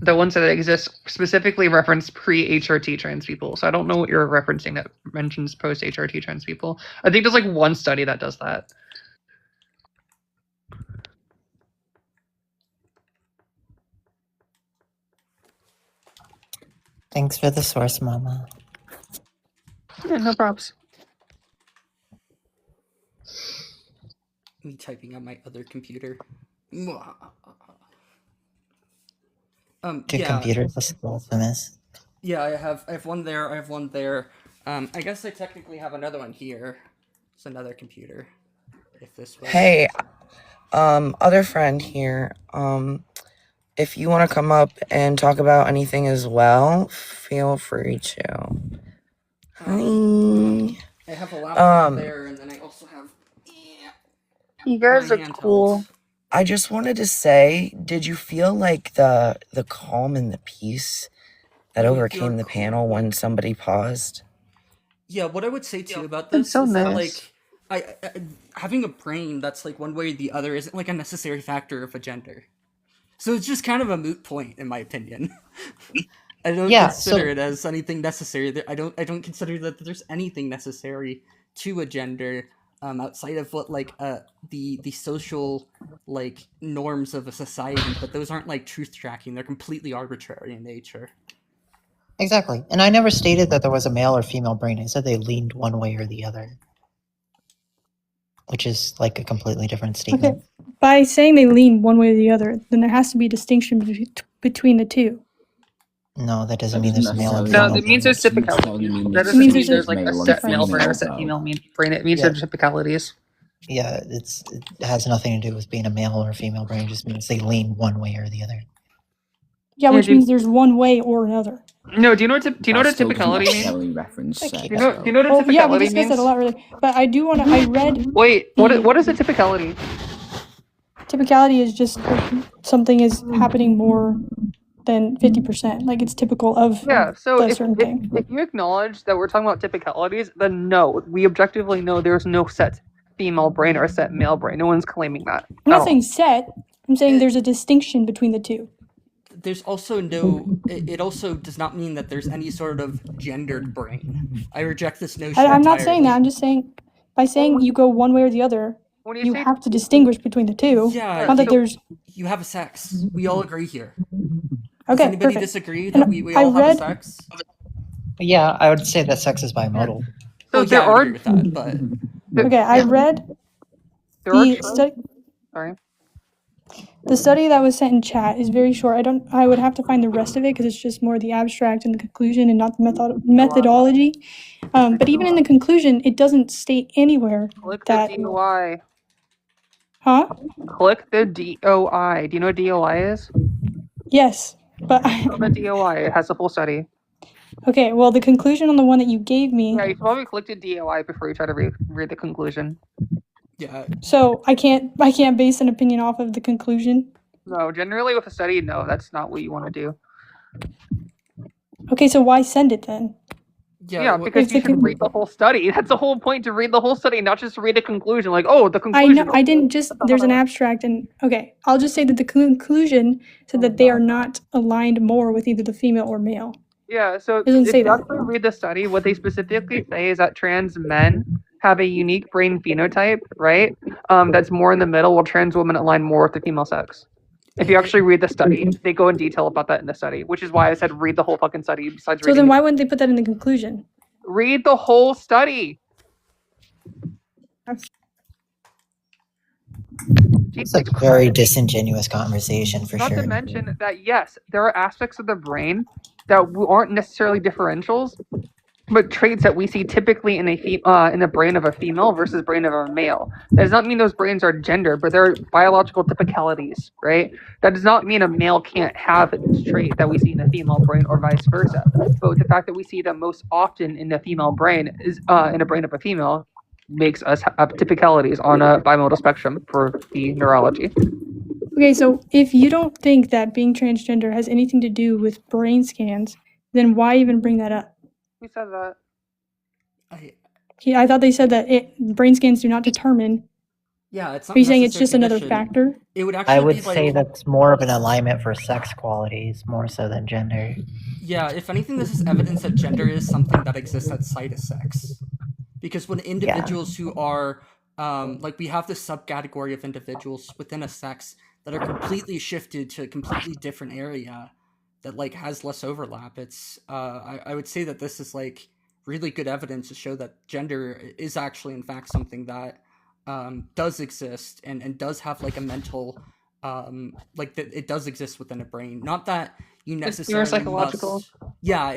Speaker 12: the ones that exist specifically reference pre-HRT trans people. So I don't know what you're referencing that mentions post-HRT trans people. I think there's like one study that does that.
Speaker 11: Thanks for the source, Mama.
Speaker 12: Yeah, no props.
Speaker 1: Me typing on my other computer.
Speaker 11: Two
Speaker 1: Yeah.
Speaker 11: computers, this is infamous.
Speaker 1: Yeah, I have one there. I have one there. I guess I technically have another one here. It's another computer. If this was...
Speaker 3: Hey, other friend here. If you want to come up and talk about anything as well, feel free to. Hi.
Speaker 1: I have a laptop there, and then I also have.
Speaker 3: You guys
Speaker 1: my
Speaker 3: are
Speaker 1: handheld.
Speaker 3: cool. I just wanted to say, did you feel like the calm and the peace that overcame the panel when somebody paused?
Speaker 1: Yeah, what I would say too about
Speaker 12: That's
Speaker 1: this
Speaker 12: so
Speaker 1: is that,
Speaker 12: nice.
Speaker 1: like, I having a brain that's like one way or the other isn't like a necessary factor of a gender. So it's just kind of a moot point, in my opinion. I don't consider it as anything necessary. I don't consider that there's anything necessary to a gender outside of what like the social like norms of a society. But those aren't like truth tracking. They're completely arbitrary in nature.
Speaker 11: Exactly. And I never stated that there was a male or female brain. I said they leaned one way or the other. Which is like a completely different statement.
Speaker 10: Okay. By saying they lean one way or the other, then there has to be a distinction between the two.
Speaker 11: No, that doesn't mean there's a male and
Speaker 12: No,
Speaker 11: female.
Speaker 12: that means there's typicality. That doesn't mean there's like a set male brain or a set female brain. It means there's typicalities.
Speaker 11: Yeah, it has nothing to do with being a male or female brain. It just means they lean one way or the other.
Speaker 10: Yeah, which means there's one way or another.
Speaker 12: No, do you know what a typicality means? Do you know what a typicality
Speaker 10: Yeah, we discussed
Speaker 12: means?
Speaker 10: that a lot earlier. But I do want to. I read.
Speaker 12: Wait, what is a typicality?
Speaker 10: Typicality is just like something is happening more than 50%. Like it's typical of
Speaker 12: So
Speaker 10: a certain thing.
Speaker 12: if you acknowledge that we're talking about typicalities, then no, we objectively know there's no set female brain or a set male brain. No one's claiming that.
Speaker 10: I'm not saying set. I'm saying there's a distinction between the two.
Speaker 1: There's also no. It also does not mean that there's any sort of gendered brain. I reject this notion.
Speaker 10: I'm not saying that. I'm just saying by saying you go one way or the other, you have to distinguish between the two.
Speaker 1: Yeah,
Speaker 10: Not that there's.
Speaker 1: You have a sex. We all agree here. Does
Speaker 10: Okay,
Speaker 1: anybody
Speaker 10: perfect.
Speaker 1: disagree that
Speaker 10: And
Speaker 1: we
Speaker 10: I
Speaker 1: all have a
Speaker 10: read
Speaker 1: sex?
Speaker 11: Yeah, I would say that sex is bimodal.
Speaker 12: So
Speaker 1: Well,
Speaker 12: there
Speaker 1: yeah, I would
Speaker 12: are
Speaker 1: agree with that, but
Speaker 10: okay, I read
Speaker 12: there are
Speaker 10: the
Speaker 12: trans-
Speaker 10: study.
Speaker 12: sorry.
Speaker 10: The study that was sent in chat is very short. I would have to find the rest of it because it's just more the abstract and the conclusion and not the methodology. But even in the conclusion, it doesn't state anywhere
Speaker 12: Click
Speaker 10: that.
Speaker 12: the DOI.
Speaker 10: Huh?
Speaker 12: Click the DOI. Do you know what DOI is?
Speaker 10: Yes, but
Speaker 12: Click the DOI. It has the full study.
Speaker 10: okay. Well, the conclusion on the one that you gave me.
Speaker 12: Yeah, you should probably click the DOI before you try to read the conclusion.
Speaker 1: yeah,
Speaker 10: So I can't base an opinion off of the conclusion.
Speaker 12: No, generally with a study, no, that's not what you want to do.
Speaker 10: Okay, so why send it then?
Speaker 12: Yeah, because you should read the whole study. That's the whole point, to read the whole study, not just read the conclusion. Like, oh, the
Speaker 10: I
Speaker 12: conclusion.
Speaker 10: know. I didn't just. There's an abstract, and okay, I'll just say that the conclusion said that they are not aligned more with either the female or male.
Speaker 12: Yeah, so
Speaker 10: It doesn't
Speaker 12: if
Speaker 10: say
Speaker 12: you
Speaker 10: that.
Speaker 12: actually read the study, what they specifically say is that trans men have a unique brain phenotype, right? That's more in the middle, while trans women align more with the female sex. If you actually read the study, they go in detail about that in the study, which is why I said read the whole fucking study. Besides
Speaker 10: So
Speaker 12: reading,
Speaker 10: then why wouldn't they put that in the conclusion?
Speaker 12: read the whole study.
Speaker 11: It's like a very disingenuous conversation for
Speaker 12: Not
Speaker 11: sure.
Speaker 12: to mention that yes, there are aspects of the brain that aren't necessarily differentials, but traits that we see typically in the brain of a female versus brain of a male. That does not mean those brains are gender, but they're biological typicalities, right? That does not mean a male can't have this trait that we see in a female brain or vice versa. But the fact that we see them most often in the female brain is in a brain of a female makes us have typicalities on a bimodal spectrum for the neurology.
Speaker 10: Okay, so if you don't think that being transgender has anything to do with brain scans, then why even bring that up?
Speaker 12: Who said that?
Speaker 10: I thought they said that brain scans do not determine.
Speaker 1: Yeah, it's not.
Speaker 10: Are you saying it's
Speaker 1: necessary
Speaker 10: just another
Speaker 1: condition.
Speaker 10: factor?
Speaker 1: It would actually
Speaker 11: I would
Speaker 1: be
Speaker 11: say
Speaker 1: like,
Speaker 11: that's more of an alignment for sex qualities, more so than gender.
Speaker 1: yeah, if anything, this is evidence that gender is something that exists outside of sex. Because when individuals who are, like, we have this subcategory of individuals within a sex that are completely shifted to a completely different area that, like, has less overlap. It's, I would say that this is, like, really good evidence to show that gender is actually, in fact, something that does exist and does have, like, a mental, like, that it does exist within a brain. Not that you necessarily
Speaker 12: neuropsychological.
Speaker 1: must, yeah,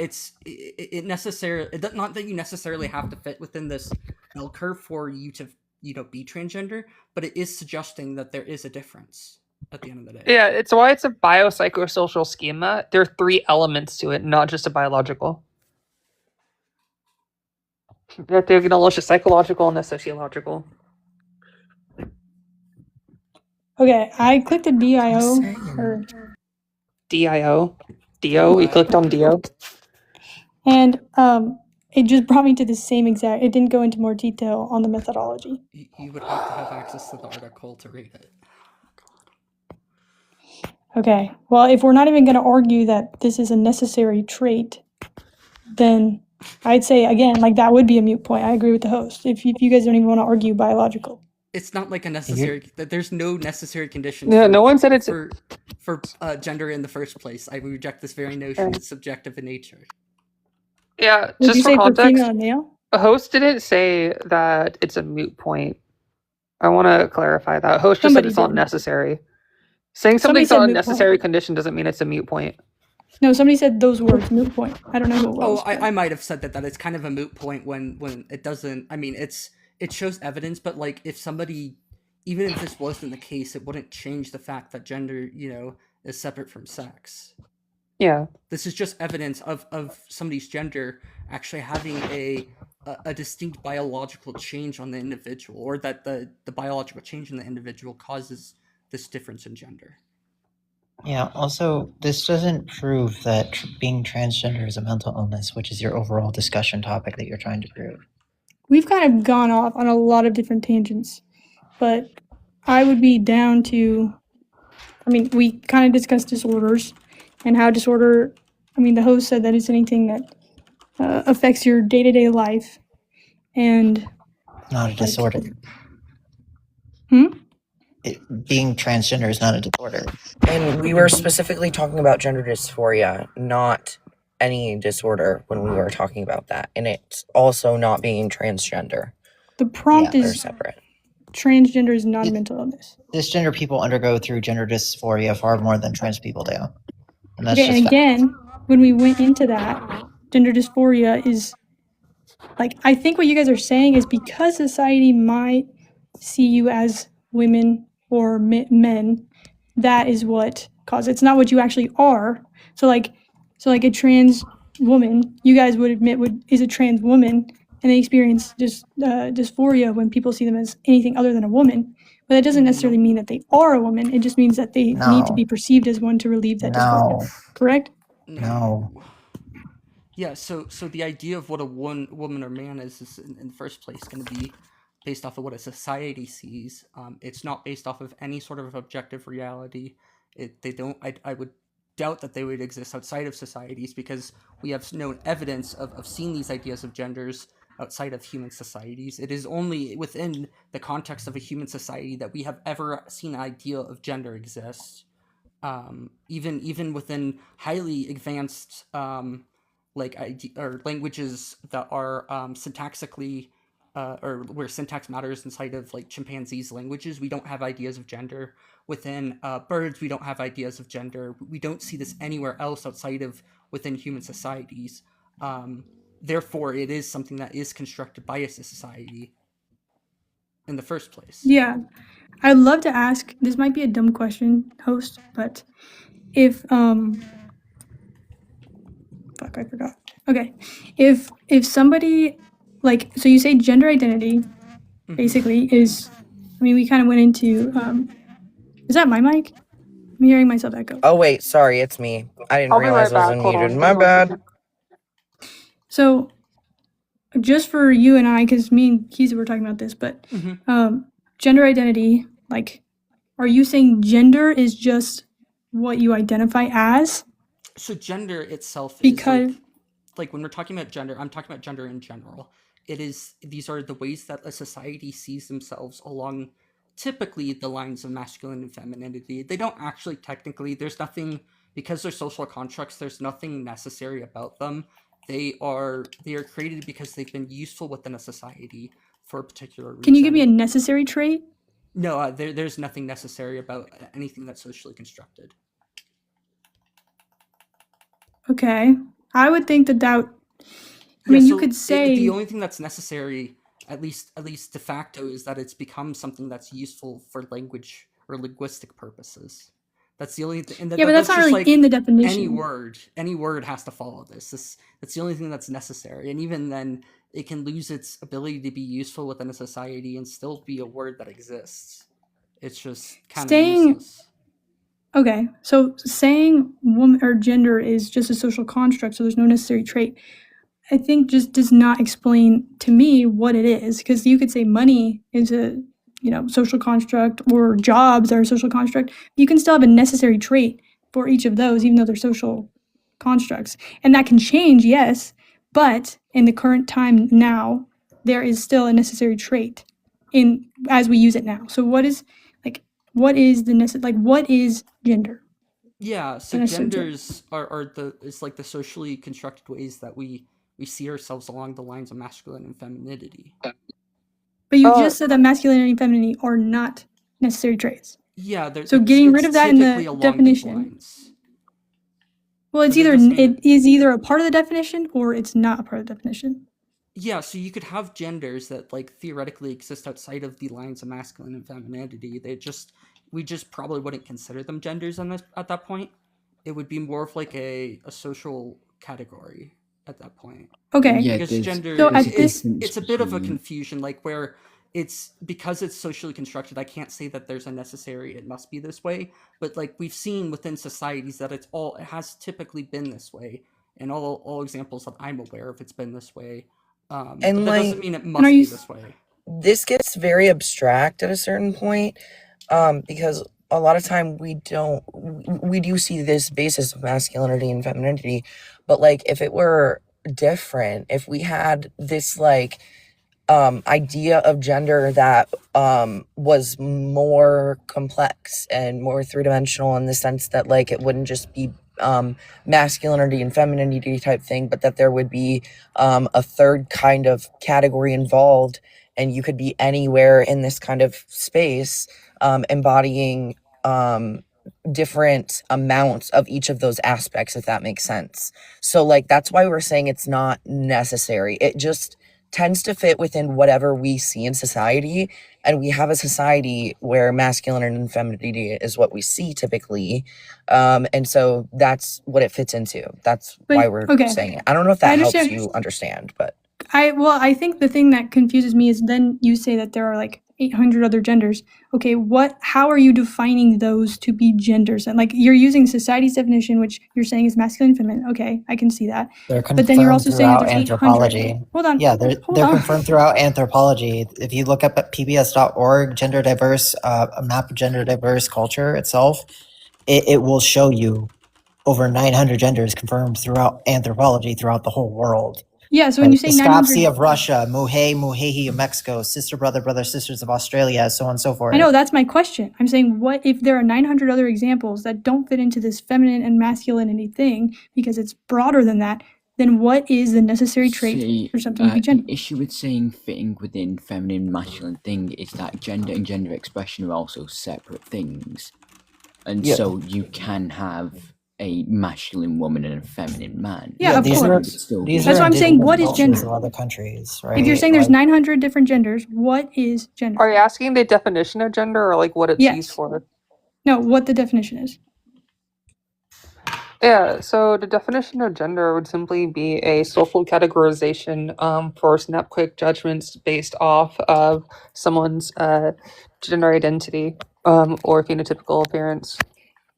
Speaker 1: it necessarily, not that you necessarily have to fit within this bell curve for you to, you know, be transgender, but it is suggesting that there is a difference at the end of the day.
Speaker 12: Yeah, it's why it's a biopsychosocial schema. There are 3 elements to it, not just a biological. You have to acknowledge the psychological and the sociological.
Speaker 10: Okay, I clicked a DIO. Or,
Speaker 12: DIO? Dio? You clicked on Dio?
Speaker 10: and it just brought me to the same exact. It didn't go into more detail on the methodology.
Speaker 1: You would have to have access to the article to read it.
Speaker 10: Okay, well, if we're not even going to argue that this is a necessary trait, then I'd say, again, like, that would be a moot point. I agree with the host. If you guys don't even want to argue biological.
Speaker 1: It's not like a necessary, that there's no necessary condition.
Speaker 12: Yeah, no one said it's
Speaker 1: for gender in the first place. I reject this very notion. It's subjective in nature.
Speaker 12: Yeah,
Speaker 10: Would
Speaker 12: just
Speaker 10: you
Speaker 12: for
Speaker 10: say for
Speaker 12: context,
Speaker 10: female and male?
Speaker 12: a host didn't say that it's a moot point. I want to clarify that. A host just
Speaker 10: Somebody
Speaker 12: said it's not
Speaker 10: did.
Speaker 12: necessary. Saying
Speaker 10: Somebody
Speaker 12: something's
Speaker 10: said
Speaker 12: not a
Speaker 10: moot
Speaker 12: necessary
Speaker 10: point.
Speaker 12: condition doesn't mean it's a moot point.
Speaker 10: No, somebody said those words, moot point. I don't know who it was.
Speaker 1: Oh, I might have said that it's kind of a moot point when it doesn't. I mean, it shows evidence, but, like, if somebody, even if this wasn't the case, it wouldn't change the fact that gender, you know, is separate from sex.
Speaker 12: Yeah.
Speaker 1: This is just evidence of somebody's gender actually having a distinct biological change on the individual, or that the biological change in the individual causes this difference in gender.
Speaker 11: Yeah, also, this doesn't prove that being transgender is a mental illness, which is your overall discussion topic that you're trying to prove.
Speaker 10: We've kind of gone off on a lot of different tangents, but I would be down to, I mean, we kind of discussed disorders and how disorder, I mean, the host said that it's anything that affects your day-to-day life, and
Speaker 11: Not a disorder.
Speaker 10: Hmm?
Speaker 11: being transgender is not a disorder.
Speaker 3: And we were specifically talking about gender dysphoria, not any disorder when we were talking about that. And it's also not being transgender.
Speaker 10: The prompt
Speaker 11: Yeah,
Speaker 3: They're
Speaker 10: is
Speaker 3: separate.
Speaker 10: transgender is not a mental illness.
Speaker 11: Cisgender people undergo through gender dysphoria far more than trans people do. And that's
Speaker 10: Okay,
Speaker 11: just
Speaker 10: and
Speaker 11: fact.
Speaker 10: again, when we went into that, gender dysphoria is like, I think what you guys are saying is because society might see you as women or men, that is what causes. It's not what you actually are. So like a trans woman, you guys would admit is a trans woman, and they experience just dysphoria when people see them as anything other than a woman. But that doesn't necessarily mean that they are a woman. It just means that they need to
Speaker 11: No.
Speaker 10: be perceived as one to relieve that dysphoria.
Speaker 11: No.
Speaker 10: Correct?
Speaker 11: No.
Speaker 1: Yeah, so the idea of what a woman or man is in the first place going to be based off of what a society sees. It's not based off of any sort of objective reality. I would doubt that they would exist outside of societies because we have known evidence of seeing these ideas of genders outside of human societies. It is only within the context of a human society that we have ever seen an idea of gender exist. Even within highly advanced languages that are syntactically or where syntax matters inside of like chimpanzees' languages, we don't have ideas of gender. Within birds, we don't have ideas of gender. We don't see this anywhere else outside of within human societies. Therefore, it is something that is constructed by a society in the first place.
Speaker 10: Yeah. I'd love to ask, this might be a dumb question, host, but if fuck, I forgot. Okay. If somebody like, so you say gender identity basically is, I mean, we kind of went into is that my mic? I'm hearing myself echo.
Speaker 3: Oh wait, sorry, it's me. I didn't
Speaker 12: I'll be
Speaker 3: realize
Speaker 12: right
Speaker 3: I was
Speaker 12: back. Hold
Speaker 3: unmuted.
Speaker 12: on.
Speaker 3: My bad.
Speaker 10: So just for you and I, because me and Keezy were talking about this, but gender identity, like, are you saying gender is just what you identify as?
Speaker 1: So gender itself
Speaker 10: Because
Speaker 1: is like when we're talking about gender, I'm talking about gender in general. These are the ways that a society sees themselves along typically the lines of masculine and femininity. They don't actually technically, there's nothing, because they're social constructs, there's nothing necessary about them. They are created because they've been useful within a society for a particular reason.
Speaker 10: can you give me a necessary trait?
Speaker 1: No, there's nothing necessary about anything that's socially constructed.
Speaker 10: Okay. I would think that I
Speaker 1: Yeah,
Speaker 10: mean, you
Speaker 1: so
Speaker 10: could say
Speaker 1: the only thing that's necessary, at least de facto, is that it's become something that's useful for language or linguistic purposes. That's the only thing.
Speaker 10: yeah, but that's not really in the definition.
Speaker 1: Any word has to follow this. That's the only thing that's necessary, and even then, it can lose its ability to be useful within a society and still be a word that exists. It's just kind of
Speaker 10: Staying-
Speaker 1: useless.
Speaker 10: Okay, so saying woman or gender is just a social construct, so there's no necessary trait, I think just does not explain to me what it is. Because you could say money is a social construct, or jobs are a social construct. You can still have a necessary trait for each of those, even though they're social constructs, and that can change, yes. But in the current time now, there is still a necessary trait as we use it now. So what is gender?
Speaker 1: Yeah, so
Speaker 10: And a subject.
Speaker 1: genders it's like the socially constructed ways that we see ourselves along the lines of masculine and femininity.
Speaker 10: But you just said that masculinity and femininity are not necessary traits.
Speaker 1: Yeah,
Speaker 10: So getting rid
Speaker 1: it's
Speaker 10: of that in
Speaker 1: typically
Speaker 10: the
Speaker 1: along these
Speaker 10: definition.
Speaker 1: lines.
Speaker 10: Well, it's
Speaker 1: But that
Speaker 10: either
Speaker 1: doesn't mean-
Speaker 10: it is either a part of the definition or it's not a part of the definition.
Speaker 1: Yeah, so you could have genders that like theoretically exist outside of the lines of masculine and femininity. We just probably wouldn't consider them genders at that point. It would be more of like a social category at that point.
Speaker 10: Okay.
Speaker 7: Yeah,
Speaker 1: Because
Speaker 7: there's-
Speaker 1: gender
Speaker 10: So
Speaker 7: there's
Speaker 10: at
Speaker 7: a
Speaker 10: this-
Speaker 7: difference
Speaker 1: it's a bit of a
Speaker 7: between-
Speaker 1: confusion, like where it's because it's socially constructed, I can't say that there's a necessary it must be this way, but like we've seen within societies that it has typically been this way, and all examples that I'm aware of, it's been this way. But
Speaker 3: And,
Speaker 1: that
Speaker 3: like-
Speaker 1: doesn't mean it
Speaker 10: are
Speaker 1: must be
Speaker 10: you
Speaker 1: this way.
Speaker 3: This gets very abstract at a certain point, because a lot of time we do see this basis of masculinity and femininity, but like if it were different, if we had this like idea of gender that was more complex and more three-dimensional in the sense that like it wouldn't just be masculinity and femininity type thing, but that there would be a third kind of category involved, and you could be anywhere in this kind of space embodying different amounts of each of those aspects, if that makes sense. So like that's why we're saying it's not necessary. It just tends to fit within whatever we see in society, and we have a society where masculine and femininity is what we see typically, and so that's what it fits into. That's
Speaker 10: But
Speaker 3: why we're
Speaker 10: okay,
Speaker 3: saying it. I don't know if
Speaker 10: I
Speaker 3: that helps
Speaker 10: understand.
Speaker 3: you understand, but
Speaker 10: I think the thing that confuses me is then you say that there are like 800 other genders. Okay, how are you defining those to be genders? And like you're using society's definition, which you're saying is masculine and feminine. Okay, I can see that.
Speaker 11: They're
Speaker 10: But then you're
Speaker 11: confirmed
Speaker 10: also saying that
Speaker 11: throughout
Speaker 10: there's 800.
Speaker 11: anthropology.
Speaker 10: Hold on.
Speaker 11: Yeah, they're
Speaker 10: Hold
Speaker 11: they're
Speaker 10: on.
Speaker 11: confirmed throughout anthropology. If you look up at pbs.org, gender diverse, a map of gender diverse culture itself, it will show you over 900 genders confirmed throughout anthropology throughout the whole world.
Speaker 10: Yeah, so when you say 900,
Speaker 11: Iskapsi of Russia, Muhe, Muhehi of Mexico, sister, brother, brother, sisters of Australia, so on and so forth.
Speaker 10: I know that's my question. I'm saying, what if there are 900 other examples that don't fit into this feminine and masculinity thing because it's broader than that? Then what is the necessary trait
Speaker 7: See,
Speaker 10: for something to be
Speaker 7: the
Speaker 10: gender?
Speaker 7: issue with saying fitting within feminine and masculine thing is that gender and gender expression are also separate things. And
Speaker 11: Yeah.
Speaker 7: so you can have a masculine woman and a feminine man.
Speaker 10: Yeah, of
Speaker 11: these are
Speaker 10: course.
Speaker 7: Still
Speaker 11: these
Speaker 10: That's
Speaker 11: are
Speaker 10: what I'm saying.
Speaker 11: indigenous
Speaker 10: What is
Speaker 11: cultures
Speaker 10: gender?
Speaker 11: of other countries, right?
Speaker 10: If you're saying there's
Speaker 11: Like,
Speaker 10: 900 different genders, what is gender?
Speaker 12: Are you asking the definition of gender or like what it's used
Speaker 10: Yes.
Speaker 12: for?
Speaker 10: No, what the definition is.
Speaker 12: Yeah, so the definition of gender would simply be a social categorization for snap quick judgments based off of someone's gender identity or phenotypical appearance.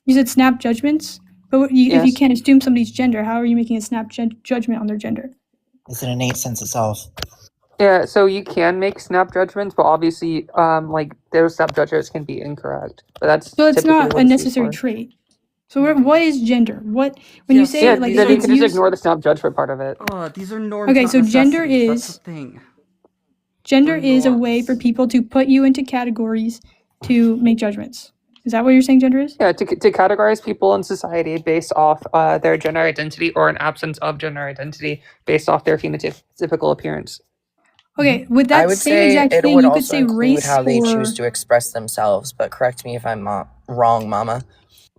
Speaker 10: You said snap judgments, but if you
Speaker 12: Yes.
Speaker 10: can't assume somebody's gender, how are you making a snap judgment on their gender?
Speaker 11: it's an innate sense of self.
Speaker 12: Yeah, so you can make snap judgments, but obviously, like those snap judgments can be incorrect. But that's
Speaker 10: So it's
Speaker 12: typically
Speaker 10: not
Speaker 12: what
Speaker 10: a
Speaker 12: it's used
Speaker 10: necessary
Speaker 12: for.
Speaker 10: trait. So what is gender? When you
Speaker 1: Yes.
Speaker 10: say
Speaker 12: Yeah,
Speaker 10: like
Speaker 12: then
Speaker 10: if
Speaker 12: you
Speaker 10: it's
Speaker 12: can just
Speaker 10: used,
Speaker 12: ignore the snap judgment part of it.
Speaker 1: These are norms.
Speaker 10: okay,
Speaker 1: not
Speaker 10: so gender
Speaker 1: necessities. That's
Speaker 10: is
Speaker 1: the thing.
Speaker 10: gender
Speaker 1: They're
Speaker 10: is a way for
Speaker 1: norms.
Speaker 10: people to put you into categories to make judgments. Is that what you're saying gender is?
Speaker 12: Yeah, to categorize people in society based off their gender identity or an absence of gender identity based off their phenotypical appearance.
Speaker 10: Okay, with
Speaker 3: I
Speaker 10: that
Speaker 3: would
Speaker 10: same
Speaker 3: say
Speaker 10: exact
Speaker 3: it
Speaker 10: thing,
Speaker 3: would
Speaker 10: you could
Speaker 3: also
Speaker 10: say
Speaker 3: include
Speaker 10: race
Speaker 3: how they choose
Speaker 10: or
Speaker 3: to express themselves, but correct me if I'm wrong, Mama.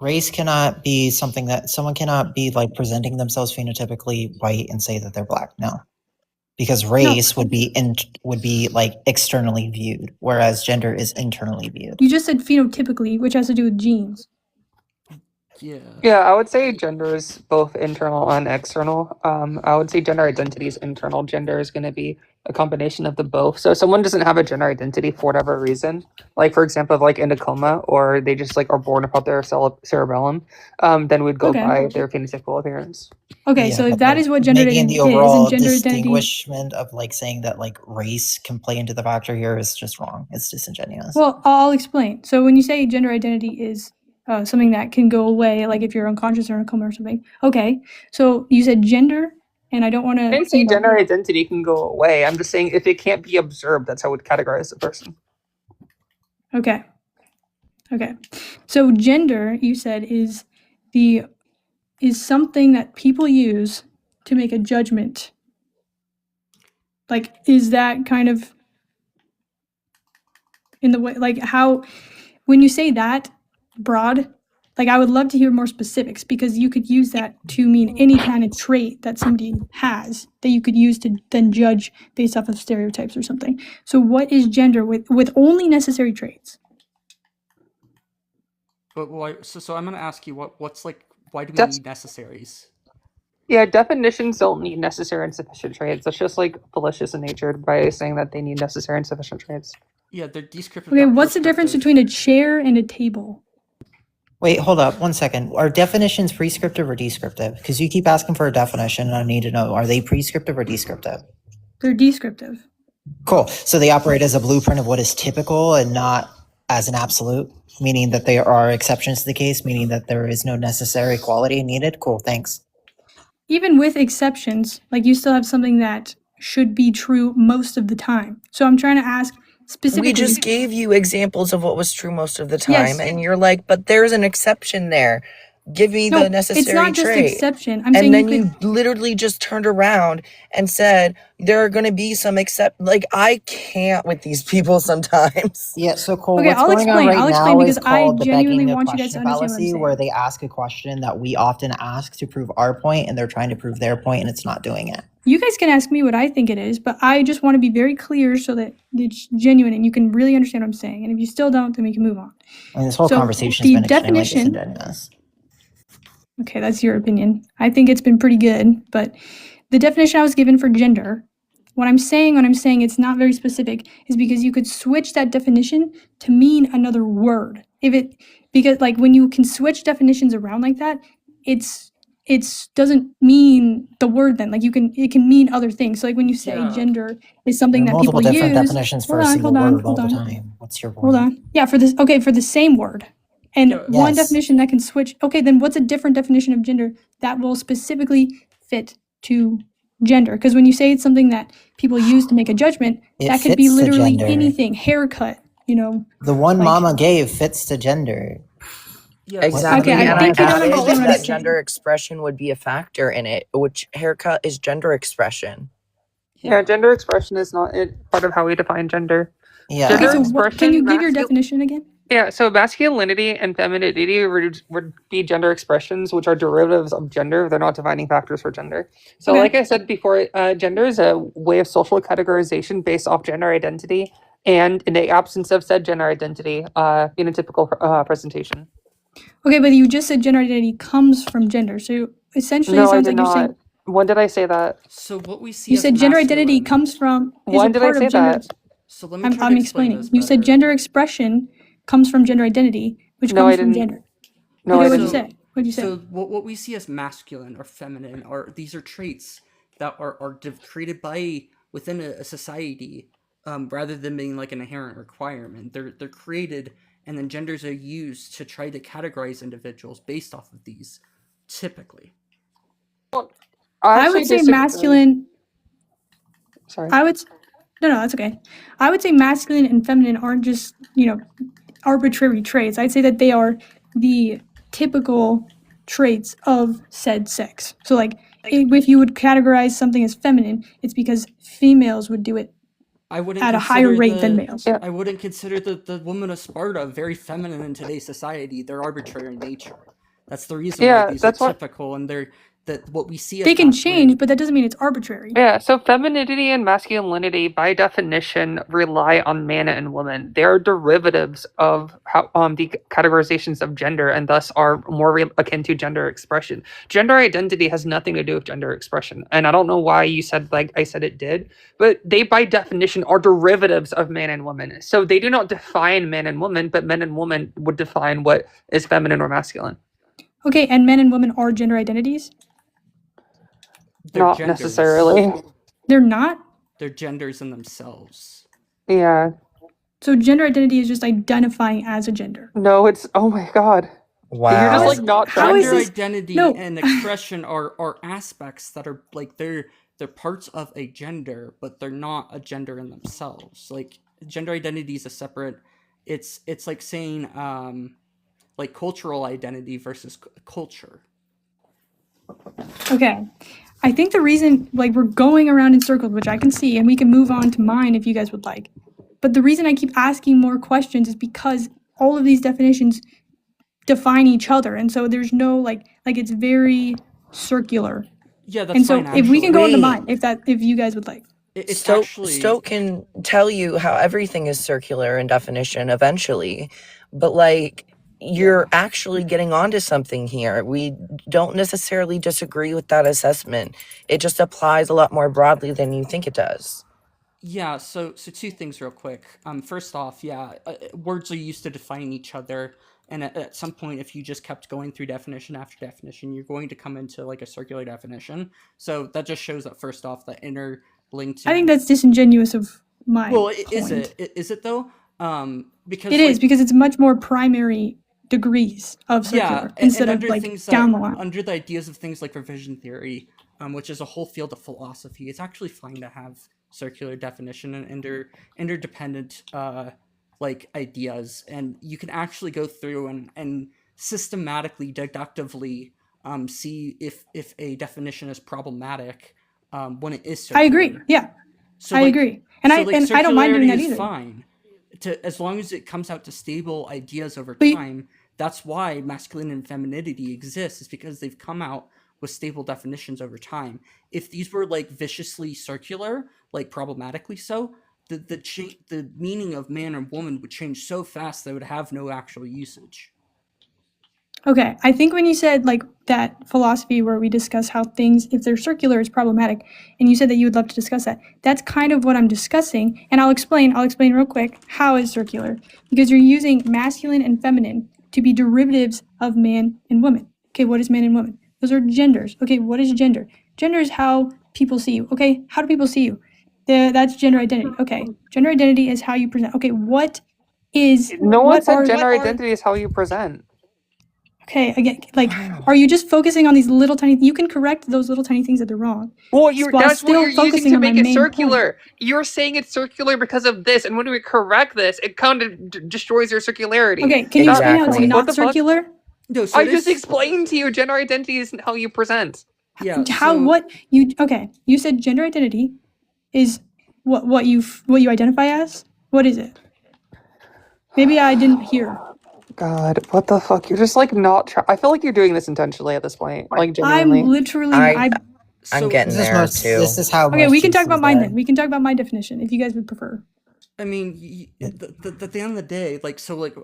Speaker 11: Race cannot be something that someone cannot be like presenting themselves phenotypically white and say that they're black. No, because
Speaker 10: no.
Speaker 11: race would be like externally viewed, whereas gender is internally viewed.
Speaker 10: You just said phenotypically, which has to do with genes.
Speaker 1: Yeah.
Speaker 12: Yeah, I would say gender is both internal and external. I would say gender identity is internal. Gender is going to be a combination of the both. So if someone doesn't have a gender identity for whatever reason, like for example, like in a coma, or they just like are born without their cerebellum, then we'd go
Speaker 10: Okay.
Speaker 12: by their phenotypical appearance.
Speaker 10: Okay,
Speaker 11: Yeah,
Speaker 10: so if
Speaker 11: but
Speaker 10: that
Speaker 11: like
Speaker 10: is what gender
Speaker 11: making
Speaker 10: identity
Speaker 11: the
Speaker 10: is,
Speaker 11: overall
Speaker 10: and gender identity,
Speaker 11: distinguishment of like saying that like race can play into the factor here is just wrong. It's disingenuous.
Speaker 10: well, I'll explain. So when you say gender identity is something that can go away, like if you're unconscious or in a coma or something. Okay, so you said gender, and I don't want
Speaker 12: I
Speaker 10: to.
Speaker 12: didn't say gender identity can go away. I'm just saying if it can't be observed, that's how we'd categorize the person.
Speaker 10: Okay. Okay. So gender, you said, is something that people use to make a judgment. Like, is that kind of in the way, like how, when you say that broad, like I would love to hear more specifics, because you could use that to mean any kind of trait that somebody has that you could use to then judge based off of stereotypes or something. So what is gender with only necessary traits?
Speaker 1: But why? So I'm gonna ask you what's like. Why do we need necessaries?
Speaker 12: Yeah, definitions don't need necessary and sufficient traits. That's just like fallacious in nature by saying that they need necessary and sufficient traits.
Speaker 1: Yeah, they're descriptive.
Speaker 10: Okay,
Speaker 1: not
Speaker 10: what's the difference
Speaker 1: prescriptive.
Speaker 10: between a chair and a table?
Speaker 11: Wait, hold up 1 second. Are definitions prescriptive or descriptive? Because you keep asking for a definition and I need to know, are they prescriptive or descriptive?
Speaker 10: They're descriptive.
Speaker 11: Cool. So they operate as a blueprint of what is typical and not as an absolute, meaning that there are exceptions to the case, meaning that there is no necessary quality needed. Cool, thanks.
Speaker 10: Even with exceptions, like you still have something that should be true most of the time. So I'm trying to ask
Speaker 3: We
Speaker 10: specifically.
Speaker 3: just gave you examples of what was true most of the
Speaker 10: Yes.
Speaker 3: time, and you're like, but there's an exception there. Give me the
Speaker 10: No, it's
Speaker 3: necessary
Speaker 10: not just
Speaker 3: trait.
Speaker 10: exception. I'm saying
Speaker 3: And
Speaker 10: you
Speaker 3: then
Speaker 10: could.
Speaker 3: you literally just turned around and said, there are going to be some like, I can't with these people sometimes.
Speaker 11: Yeah, so Cole,
Speaker 10: Okay,
Speaker 11: what's
Speaker 10: I'll
Speaker 11: going on
Speaker 10: explain.
Speaker 11: right
Speaker 10: I'll explain
Speaker 11: now is
Speaker 10: because I
Speaker 11: called the
Speaker 10: genuinely
Speaker 11: begging the
Speaker 10: want you guys to
Speaker 11: question
Speaker 10: understand what I'm
Speaker 11: fallacy,
Speaker 10: saying.
Speaker 11: where they ask a question that we often ask to prove our point, and they're trying to prove their point, and it's not doing it.
Speaker 10: You guys can ask me what I think it is, but I just want to be very clear so that it's genuine and you can really understand what I'm saying. And if you still don't, then we can move on.
Speaker 11: I mean, this whole
Speaker 10: So
Speaker 11: conversation's
Speaker 10: the
Speaker 11: been extremely
Speaker 10: definition.
Speaker 11: disingenuous.
Speaker 10: Okay, that's your opinion. I think it's been pretty good, but the definition I was given for gender, what I'm saying when I'm saying it's not very specific is because you could switch that definition to mean another word. Because like when you can switch definitions around like that, it's doesn't mean the word then. Like it can mean other things. So like when you say
Speaker 1: Yeah.
Speaker 10: gender is
Speaker 11: There
Speaker 10: something
Speaker 11: are
Speaker 10: that
Speaker 11: multiple
Speaker 10: people
Speaker 11: different
Speaker 10: use.
Speaker 11: definitions for
Speaker 10: Hold
Speaker 11: a
Speaker 10: on,
Speaker 11: single
Speaker 10: hold on,
Speaker 11: word all
Speaker 10: hold
Speaker 11: the
Speaker 10: on.
Speaker 11: time. What's your
Speaker 10: Hold
Speaker 11: point?
Speaker 10: on. Yeah, for the same word. And
Speaker 1: Yeah.
Speaker 10: one
Speaker 11: Yes.
Speaker 10: definition that can switch. Okay, then what's a different definition of gender that will specifically fit to gender? Because when you say it's something that people use to make a judgment,
Speaker 11: It
Speaker 10: that could be
Speaker 11: fits to
Speaker 10: literally
Speaker 11: gender.
Speaker 10: anything. Haircut,
Speaker 11: The one
Speaker 10: like
Speaker 11: Mama gave fits to gender.
Speaker 1: Yeah.
Speaker 11: What
Speaker 3: Exactly.
Speaker 10: okay, I
Speaker 3: And I
Speaker 10: think you don't
Speaker 3: added
Speaker 10: understand what I'm
Speaker 3: that
Speaker 10: saying.
Speaker 3: gender expression would be a factor in it, which haircut is gender expression.
Speaker 12: Yeah, gender expression is not part of how we define gender.
Speaker 11: Yeah.
Speaker 10: Okay,
Speaker 12: Gender
Speaker 10: so can you give your
Speaker 12: expression,
Speaker 10: definition again?
Speaker 12: Yeah, so masculinity and femininity would be gender expressions, which are derivatives of gender. They're not defining factors for gender. So,
Speaker 10: Okay.
Speaker 12: like I said before, gender is a way of social categorization based off gender identity, and in the absence of said gender identity, in a typical presentation.
Speaker 10: Okay, but you just said gender identity comes from gender. So essentially it
Speaker 12: No, I
Speaker 10: sounds
Speaker 12: did
Speaker 10: like you're saying
Speaker 12: not. When did I say that?
Speaker 1: So what we see
Speaker 10: you
Speaker 1: as
Speaker 10: said gender identity
Speaker 1: masculine.
Speaker 10: comes from is a
Speaker 12: When did I
Speaker 10: part
Speaker 12: say
Speaker 10: of gender.
Speaker 12: that?
Speaker 1: So let me try to
Speaker 10: I'm
Speaker 1: explain
Speaker 10: explaining.
Speaker 1: this
Speaker 10: You said
Speaker 1: better.
Speaker 10: gender expression comes from gender identity, which
Speaker 12: No, I
Speaker 10: comes from
Speaker 12: didn't.
Speaker 10: gender.
Speaker 12: No,
Speaker 10: Okay,
Speaker 12: I
Speaker 10: what'd you
Speaker 12: didn't.
Speaker 10: say? What'd you say?
Speaker 1: So what we see as masculine or feminine these are traits that are created by within a society, rather than being like an inherent requirement. They're created, and then genders are used to try to categorize individuals based off of these, typically.
Speaker 10: I would say masculine.
Speaker 12: Sorry.
Speaker 10: No, that's okay. I would say masculine and feminine aren't just, arbitrary traits. I'd say that they are the typical traits of said sex. So, like, if you would categorize something as feminine, it's because females would do it
Speaker 1: I wouldn't
Speaker 10: at a higher
Speaker 1: consider
Speaker 10: rate than males.
Speaker 12: Yeah.
Speaker 1: I wouldn't consider the women of Sparta very feminine in today's society. They're arbitrary in nature. That's the reason
Speaker 12: Yeah,
Speaker 1: why these
Speaker 12: that's
Speaker 1: are
Speaker 12: what-
Speaker 1: typical, and that what we see as
Speaker 10: They can
Speaker 1: masculine-
Speaker 10: change, but that doesn't mean it's arbitrary.
Speaker 12: Yeah, so femininity and masculinity, by definition, rely on man and woman. They are derivatives of how the categorizations of gender, and thus are more akin to gender expression. Gender identity has nothing to do with gender expression, and I don't know why you said like I said it did, but they by definition are derivatives of man and woman. So they do not define man and woman, but men and women would define what is feminine or masculine.
Speaker 10: Okay, and men and women are gender identities?
Speaker 1: They're
Speaker 12: Not
Speaker 1: genders.
Speaker 12: necessarily.
Speaker 10: They're not?
Speaker 1: They're genders in themselves.
Speaker 12: Yeah.
Speaker 10: So gender identity is just identifying as a gender.
Speaker 12: No, it's oh my god.
Speaker 3: Wow.
Speaker 12: You're just
Speaker 10: How
Speaker 12: like
Speaker 10: is-
Speaker 12: not
Speaker 10: how is
Speaker 1: Gender
Speaker 10: this-
Speaker 1: identity
Speaker 10: No.
Speaker 1: and expression are aspects that are like they're parts of a gender, but they're not a gender in themselves. Like gender identity is a separate. It's like saying like cultural identity versus culture.
Speaker 10: Okay. I think the reason, like, we're going around in circles, which I can see, and we can move on to mine if you guys would like. But the reason I keep asking more questions is because all of these definitions define each other. And so there's no, like it's very circular.
Speaker 1: Yeah, that's
Speaker 10: And so
Speaker 1: fine.
Speaker 10: if we can go into
Speaker 3: Wait.
Speaker 10: mine, if you guys would like.
Speaker 1: It's
Speaker 3: Stoke,
Speaker 1: actually
Speaker 3: Stoke can tell you how everything is circular in definition eventually, but like you're actually getting onto something here. We don't necessarily disagree with that assessment. It just applies a lot more broadly than you think it does.
Speaker 1: Yeah, so two things real quick. First off, words are used to define each other, and at some point, if you just kept going through definition after definition, you're going to come into like a circular definition. So that just shows that first off, the inner link to.
Speaker 10: I think that's disingenuous of my
Speaker 1: well,
Speaker 10: point.
Speaker 1: is it? Is it though? Because
Speaker 10: It is, because it's much more primary degrees of circular
Speaker 1: yeah,
Speaker 10: instead
Speaker 1: and
Speaker 10: of
Speaker 1: under
Speaker 10: like
Speaker 1: things
Speaker 10: down
Speaker 1: that,
Speaker 10: the line.
Speaker 1: under the ideas of things like revision theory, which is a whole field of philosophy, it's actually fine to have circular definition and interdependent like ideas, and you can actually go through and systematically, deductively see if a definition is problematic when it is circular.
Speaker 10: I agree. Yeah,
Speaker 1: So
Speaker 10: I
Speaker 1: like
Speaker 10: agree, and I don't mind doing
Speaker 1: circularity
Speaker 10: that
Speaker 1: is
Speaker 10: either.
Speaker 1: fine as long as it comes out to stable ideas over
Speaker 10: But
Speaker 1: time. That's why masculinity and femininity exists, is because they've come out with stable definitions over time. If these were like viciously circular, like problematically so, the meaning of man and woman would change so fast they would have no actual usage.
Speaker 10: Okay, I think when you said like that philosophy where we discuss how things, if they're circular, is problematic, and you said that you would love to discuss that, that's kind of what I'm discussing, and I'll explain real quick how it's circular, because you're using masculine and feminine to be derivatives of man and woman. Okay, what is man and woman? Those are genders. Okay, what is gender? Gender is how people see you. Okay, how do people see you? That's gender identity. Okay, gender identity is how you present. Okay, what is
Speaker 12: No one
Speaker 10: what
Speaker 12: said
Speaker 10: are
Speaker 12: gender identity is how you present.
Speaker 10: Okay, again, like, are you just focusing on these little tiny? You can correct those little tiny things that they're wrong.
Speaker 12: Well,
Speaker 10: while
Speaker 12: that's what
Speaker 10: still
Speaker 12: you're using
Speaker 10: focusing
Speaker 12: to
Speaker 10: on my
Speaker 12: make it
Speaker 10: main
Speaker 12: circular. You're saying it's circular because of this, and when we correct this, it kind of destroys your circularity.
Speaker 10: Okay, can you explain how it's
Speaker 12: What
Speaker 10: not
Speaker 12: the fuck?
Speaker 10: circular?
Speaker 1: No, so
Speaker 12: I just
Speaker 1: this-
Speaker 12: explained to you gender identity isn't how you present.
Speaker 1: Yeah.
Speaker 10: How what you okay? You said gender identity is what you identify as. What is it? Maybe I didn't hear.
Speaker 12: God, what the fuck? You're just like not. I feel like you're doing this intentionally at this point. Like genuinely.
Speaker 10: I'm literally.
Speaker 3: I'm
Speaker 1: So-
Speaker 3: getting
Speaker 11: This is
Speaker 3: there
Speaker 11: most.
Speaker 3: too.
Speaker 11: This is how.
Speaker 10: Okay,
Speaker 11: most
Speaker 10: we can talk
Speaker 11: Jesus
Speaker 10: about mine
Speaker 11: are.
Speaker 10: then. We can talk about my definition if you guys would prefer.
Speaker 1: I mean, at the end of the day, like, so, like,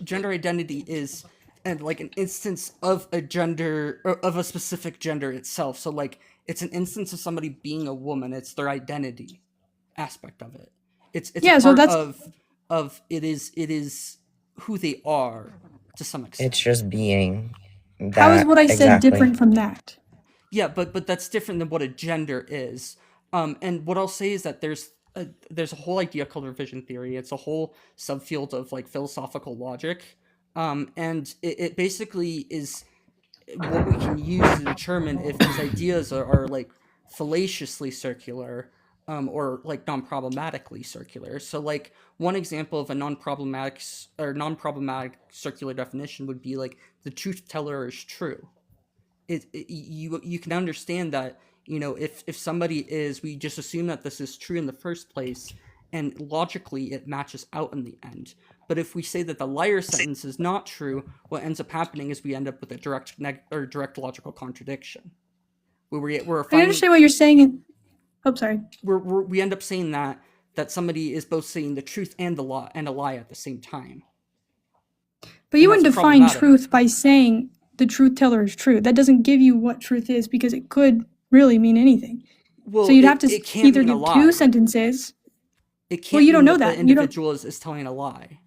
Speaker 1: gender identity is and like an instance of a gender, or of a specific gender itself. So, like, it's an instance of somebody being a woman. It's their identity aspect of it. It's
Speaker 10: Yeah,
Speaker 1: a
Speaker 10: so
Speaker 1: part
Speaker 10: that's-
Speaker 1: of it is who they are to some extent.
Speaker 3: It's just being.
Speaker 10: How is what I said
Speaker 3: exactly.
Speaker 10: different from that?
Speaker 1: Yeah, but that's different than what a gender is. And what I'll say is that there's a whole idea called revision theory. It's a whole subfield of like philosophical logic, and it basically is what we can use to determine if these ideas are like fallaciously circular, or like non-problematically circular. So like one example of a non-problematic circular definition would be like the truth teller is true. You can understand that, you know, if somebody is, we just assume that this is true in the first place, and logically it matches out in the end. But if we say that the liar sentence is not true, what ends up happening is we end up with a direct logical contradiction.
Speaker 10: I understand what you're saying. Sorry.
Speaker 1: We end up saying that somebody is both saying the truth and a lie at the same time.
Speaker 10: But you
Speaker 1: And
Speaker 10: wouldn't
Speaker 1: that's
Speaker 10: define
Speaker 1: problematic.
Speaker 10: truth by saying the truth teller is true. That doesn't give you what truth is, because it could really mean anything.
Speaker 1: Well,
Speaker 10: so you'd have to
Speaker 1: it can't
Speaker 10: either
Speaker 1: mean a
Speaker 10: give
Speaker 1: lie.
Speaker 10: two sentences.
Speaker 1: It can't
Speaker 10: Well, you don't
Speaker 1: mean
Speaker 10: know
Speaker 1: that
Speaker 10: that.
Speaker 1: the
Speaker 10: You don't-
Speaker 1: individual is telling a lie.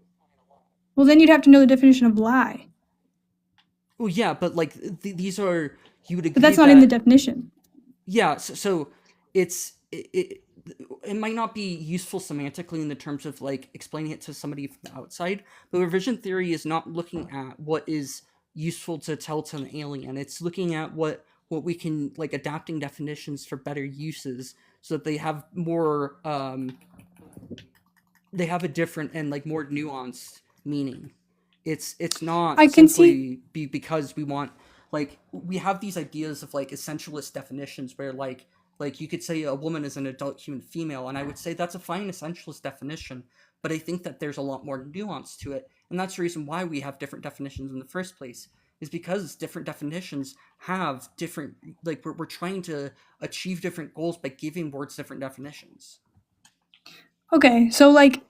Speaker 10: Well, then you'd have to know the definition of lie.
Speaker 1: Well, yeah, but like these are, you would agree
Speaker 10: But that's not in the
Speaker 1: that-
Speaker 10: definition.
Speaker 1: Yeah, so it might not be useful semantically in the terms of like explaining it to somebody from the outside, but revision theory is not looking at what is useful to tell to an alien. It's looking at what we can, like, adapting definitions for better uses so that they have more they have a different and like more nuanced meaning. It's not
Speaker 10: I can
Speaker 1: simply because we want, like, we have these ideas of like essentialist definitions where like you could say a woman is an adult human female, and I would say that's a fine essentialist definition, but I think that there's a lot more nuance to it, and that's the reason why we have different definitions in the first place, is because different definitions have different, like, we're trying to achieve different goals by giving words different definitions.
Speaker 10: Okay, so like,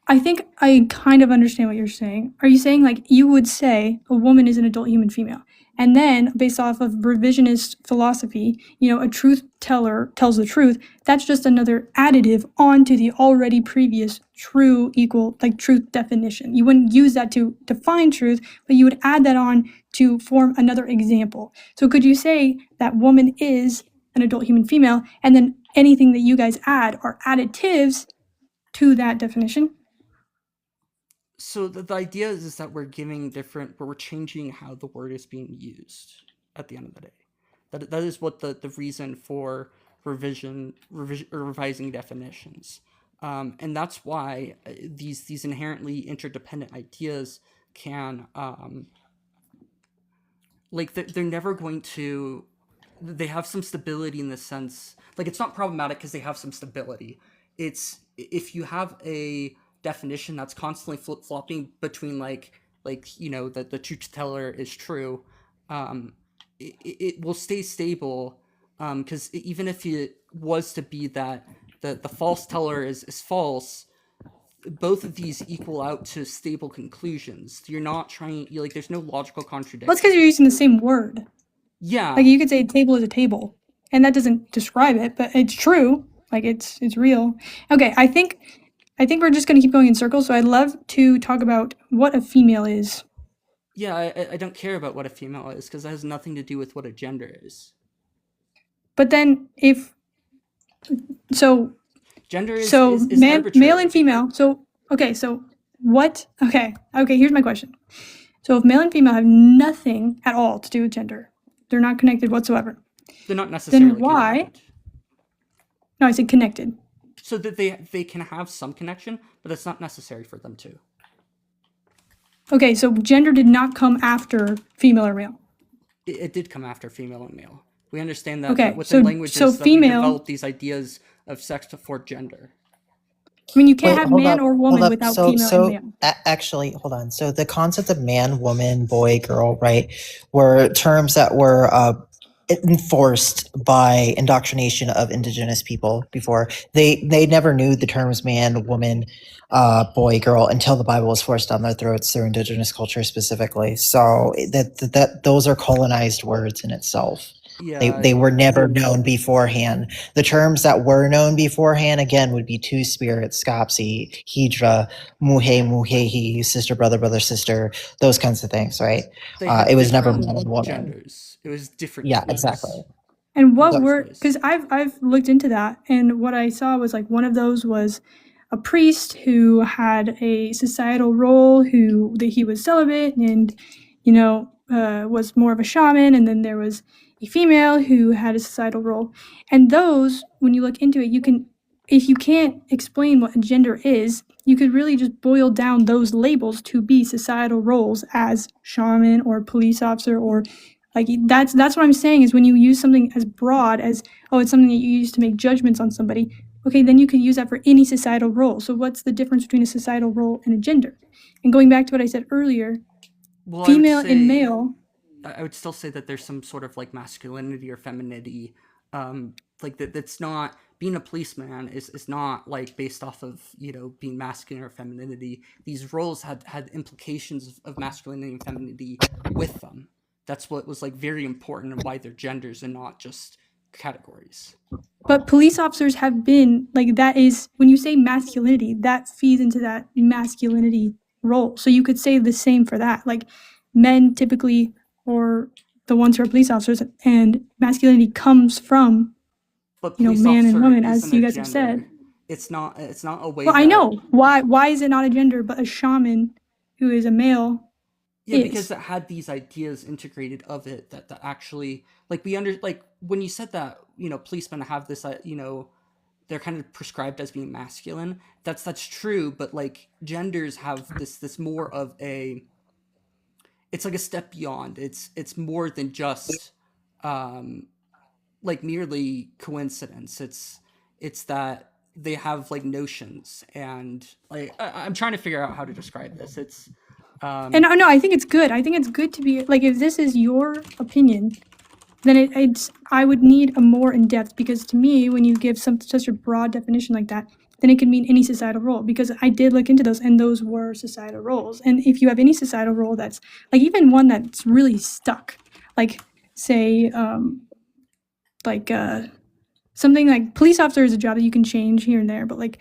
Speaker 10: I think I kind of understand what you're saying. Are you saying like you would say a woman is an adult human female, and then based off of revisionist philosophy, you know, a truth teller tells the truth? That's just another additive onto the already previous true equal, like, truth definition. You wouldn't use that to define truth, but you would add that on to form another example. So could you say that woman is an adult human female, and then anything that you guys add are additives to that definition?
Speaker 1: So the idea is that we're giving different, we're changing how the word is being used at the end of the day. That is what the reason for revising definitions. And that's why these inherently interdependent ideas can like they're never going to, they have some stability in the sense, like it's not problematic because they have some stability. It's if you have a definition that's constantly flip-flopping between like the truth teller is true, it will stay stable, because even if it was to be that the false teller is false, both of these equal out to stable conclusions. You're not trying, like there's no logical contradiction.
Speaker 10: That's because you're using the same word.
Speaker 1: Yeah.
Speaker 10: Like you could say a table is a table, and that doesn't describe it, but it's true. Like it's real. Okay, I think we're just gonna keep going in circles. So I'd love to talk about what a female is.
Speaker 1: Yeah, I don't care about what a female is because that has nothing to do with what a gender is.
Speaker 10: But then
Speaker 1: gender is
Speaker 10: male and female. So what? Okay, here's my question. So if male and female have nothing at all to do with gender, they're not connected whatsoever.
Speaker 1: They're not necessarily
Speaker 10: Then why?
Speaker 1: connected.
Speaker 10: No, I said connected.
Speaker 1: So that they can have some connection, but it's not necessary for them to.
Speaker 10: Okay, so gender did not come after female or male.
Speaker 1: It did come after female and male. We understand that,
Speaker 10: Okay,
Speaker 1: that within
Speaker 10: so
Speaker 1: languages that
Speaker 10: female-
Speaker 1: we develop these ideas of sex before gender.
Speaker 10: I mean, you can't
Speaker 11: Wait,
Speaker 10: have
Speaker 11: hold
Speaker 10: man
Speaker 11: up,
Speaker 10: or
Speaker 11: hold
Speaker 10: woman
Speaker 11: up.
Speaker 10: without
Speaker 11: So,
Speaker 10: female
Speaker 11: so
Speaker 10: and male.
Speaker 11: actually, hold on. So the concept of man, woman, boy, girl, right, were terms that were enforced by indoctrination of indigenous people before. They never knew the terms man, woman, boy, girl until the Bible was forced down their throats through indigenous culture specifically. So that those are colonized words in itself.
Speaker 1: Yeah,
Speaker 11: They were never known beforehand. The terms that were known beforehand, again, would be two spirits, Skopsi, Hydra, Muhe, Muhehi, sister, brother, sister, those kinds of things, right?
Speaker 1: They had
Speaker 11: It was never
Speaker 1: different
Speaker 11: man and woman.
Speaker 1: genders. It was different.
Speaker 11: Yeah,
Speaker 1: things.
Speaker 11: exactly.
Speaker 10: And what
Speaker 11: So-
Speaker 10: were, because I've looked into that, and what I saw was like one of those was a priest who had a societal role, that he was celibate and was more of a shaman, and then there was a female who had a societal role. And those, when you look into it, you can, if you can't explain what a gender is, you could really just boil down those labels to be societal roles as shaman or police officer, or like that's what I'm saying is when you use something as broad as, oh, it's something that you use to make judgments on somebody, okay, then you can use that for any societal role. So what's the difference between a societal role and a gender? And going back to what I said earlier,
Speaker 1: Well, I would
Speaker 10: female and
Speaker 1: say-
Speaker 10: male,
Speaker 1: I would still say that there's some sort of like masculinity or femininity, like that's not, being a policeman is not like based off of being masculine or femininity. These roles had implications of masculinity and femininity with them. That's what was like very important and why they're genders and not just categories.
Speaker 10: but police officers have been like, that is, when you say masculinity, that feeds into that masculinity role. So you could say the same for that. Like men typically, or the ones who are police officers, and masculinity comes from
Speaker 1: But
Speaker 10: man
Speaker 1: police
Speaker 10: and
Speaker 1: officer
Speaker 10: woman, as
Speaker 1: isn't
Speaker 10: you
Speaker 1: a
Speaker 10: guys have said.
Speaker 1: gender. It's not a way.
Speaker 10: Well, I
Speaker 1: that-
Speaker 10: know why is it not a gender, but a shaman who is a male
Speaker 1: Yeah,
Speaker 10: is.
Speaker 1: because it had these ideas integrated of it that actually, like, when you said that, policemen have this, they're kind of prescribed as being masculine. That's true, but like genders have this more of a, it's like a step beyond. It's more than just like merely coincidence. It's that they have like notions, and like I'm trying to figure out how to describe this. It's
Speaker 10: And no, I think it's good. I think it's good to be like, if this is your opinion, then I would need a more in depth, because to me, when you give such a broad definition like that, then it can mean any societal role, because I did look into those and those were societal roles. And if you have any societal role that's like, even one that's really stuck, like say something like police officer is a job that you can change here and there, but like,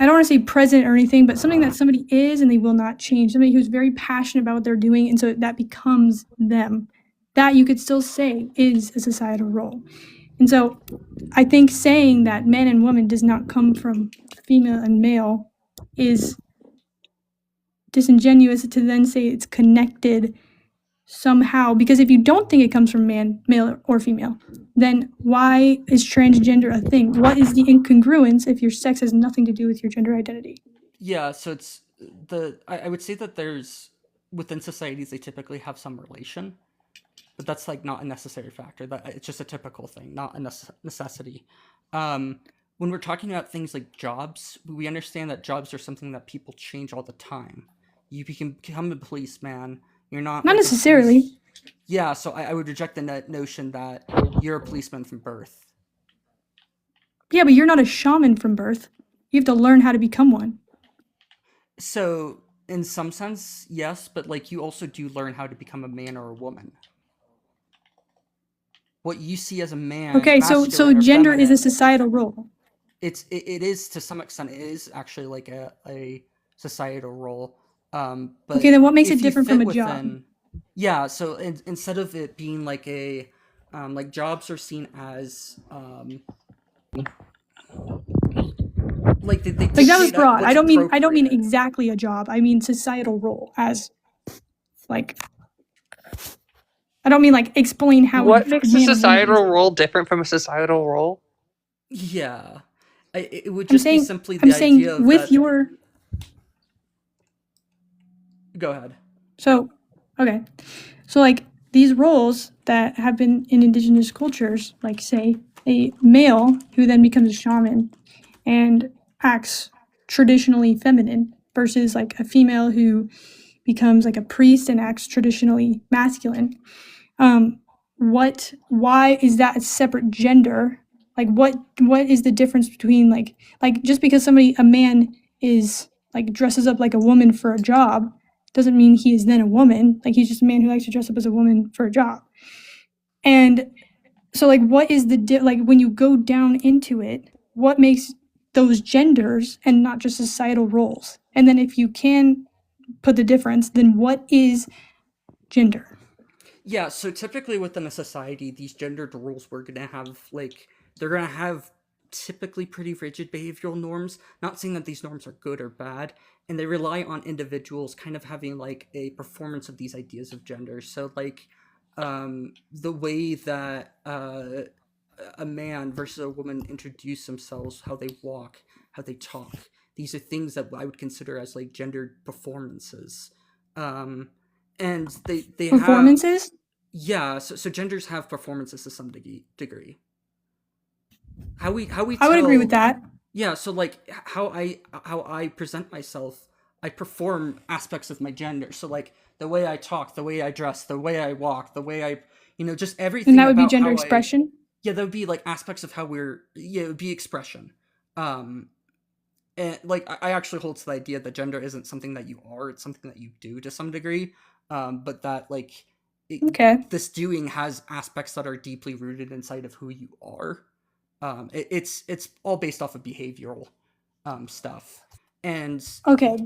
Speaker 10: I don't want to say present or anything, but something that somebody is and they will not change, somebody who's very passionate about what they're doing, and so that becomes them, that you could still say is a societal role. And so I think saying that man and woman does not come from female and male is disingenuous to then say it's connected somehow, because if you don't think it comes from male or female, then why is transgender a thing? What is the incongruence if your sex has nothing to do with your gender identity?
Speaker 1: Yeah, so it's I would say that there's within societies they typically have some relation, but that's like not a necessary factor. That it's just a typical thing, not a necessity. When we're talking about things like jobs, we understand that jobs are something that people change all the time. You can become a policeman. You're not
Speaker 10: Not
Speaker 1: like a
Speaker 10: necessarily.
Speaker 1: police. Yeah, so I would reject the notion that you're a policeman from birth.
Speaker 10: Yeah, but you're not a shaman from birth. You have to learn how to become one.
Speaker 1: So in some sense, yes, but like you also do learn how to become a man or a woman. What you see as a man,
Speaker 10: Okay, so
Speaker 1: masculine or
Speaker 10: gender is a
Speaker 1: feminine,
Speaker 10: societal role.
Speaker 1: it is to some extent it is actually like a societal role. But
Speaker 10: Okay, then what makes
Speaker 1: if
Speaker 10: it
Speaker 1: you
Speaker 10: different from
Speaker 1: fit
Speaker 10: a job?
Speaker 1: within, yeah. So instead of it being like a like jobs are seen as like they
Speaker 10: Like that was
Speaker 1: dictate
Speaker 10: broad.
Speaker 1: what's
Speaker 10: I don't mean
Speaker 1: appropriate.
Speaker 10: exactly a job. I mean societal role as like I don't mean like explain how
Speaker 12: What makes a
Speaker 10: man and woman is.
Speaker 12: societal role different from a societal role?
Speaker 1: Yeah, it would
Speaker 10: I'm
Speaker 1: just be
Speaker 10: saying
Speaker 1: simply the
Speaker 10: I'm
Speaker 1: idea
Speaker 10: saying
Speaker 1: of
Speaker 10: with
Speaker 1: that.
Speaker 10: your
Speaker 1: Go ahead.
Speaker 10: so okay. So like these roles that have been in indigenous cultures, like say a male who then becomes a shaman and acts traditionally feminine versus like a female who becomes like a priest and acts traditionally masculine. Why is that a separate gender? Like what is the difference between like just because a man is like dresses up like a woman for a job doesn't mean he is then a woman. Like he's just a man who likes to dress up as a woman for a job. And so like what is the like when you go down into it, what makes those genders and not just societal roles? And then if you can put the difference, then what is gender?
Speaker 1: Yeah, so typically within a society, these gendered roles we're gonna have like they're gonna have typically pretty rigid behavioral norms. Not saying that these norms are good or bad, and they rely on individuals kind of having like a performance of these ideas of gender. So like the way that a man versus a woman introduce themselves, how they walk, how they talk. These are things that I would consider as like gendered performances. And they have
Speaker 10: Performances?
Speaker 1: yeah, so genders have performances to some degree. How we
Speaker 10: I would agree with
Speaker 1: tell
Speaker 10: that.
Speaker 1: yeah, so like how I present myself, I perform aspects of my gender. So like the way I talk, the way I dress, the way I walk, the way I just
Speaker 10: And
Speaker 1: everything
Speaker 10: that would be
Speaker 1: about
Speaker 10: gender
Speaker 1: how I
Speaker 10: expression.
Speaker 1: yeah, that would be like aspects of how it would be expression. And like I actually hold to the idea that gender isn't something that you are, it's something that you do to some degree. But that like
Speaker 10: Okay.
Speaker 1: this doing has aspects that are deeply rooted inside of who you are. It's all based off of behavioral stuff. And
Speaker 10: Okay.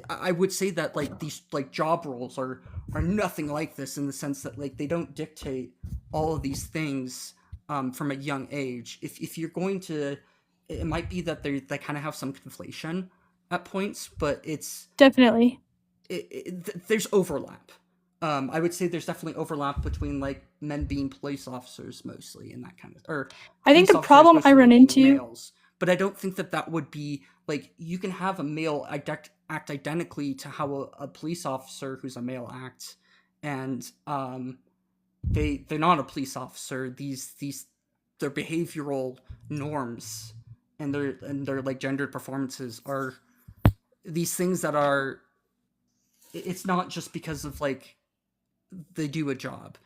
Speaker 1: I would say that like these like job roles are nothing like this in the sense that like they don't dictate all of these things from a young age. If you're going to, it might be that they kind of have some conflation at points, but it's
Speaker 10: Definitely.
Speaker 1: there's overlap. I would say there's definitely overlap between like men being police officers mostly and that kind of, or
Speaker 10: I think
Speaker 1: police
Speaker 10: the
Speaker 1: officers
Speaker 10: problem I
Speaker 1: mostly
Speaker 10: run
Speaker 1: being
Speaker 10: into
Speaker 1: males. But I don't think that would be like you can have a male act identically to how a police officer who's a male acts, and they're not a police officer. These their behavioral norms and their like gendered performances are these things that are. It's not just because of like they do a job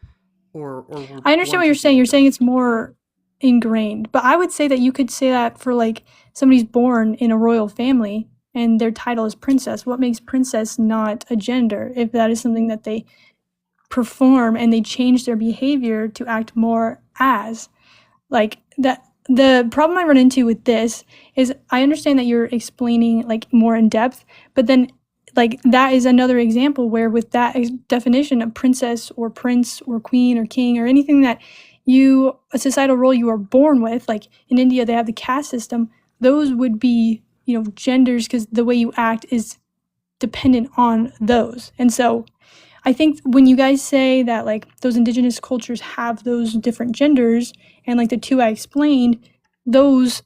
Speaker 1: or were
Speaker 10: I understand
Speaker 1: born
Speaker 10: what
Speaker 1: to
Speaker 10: you're
Speaker 1: do
Speaker 10: saying.
Speaker 1: a
Speaker 10: You're saying
Speaker 1: job.
Speaker 10: it's more ingrained, but I would say that you could say that for like somebody's born in a royal family and their title is princess. What makes princess not a gender if that is something that they perform and they change their behavior to act more as like that? The problem I run into with this is I understand that you're explaining like more in depth, but then like that is another example where with that definition of princess or prince or queen or king or anything that a societal role you are born with, like in India they have the caste system, those would be genders because the way you act is dependent on those. And so I think when you guys say that like those indigenous cultures have those different genders, and like the two I explained, those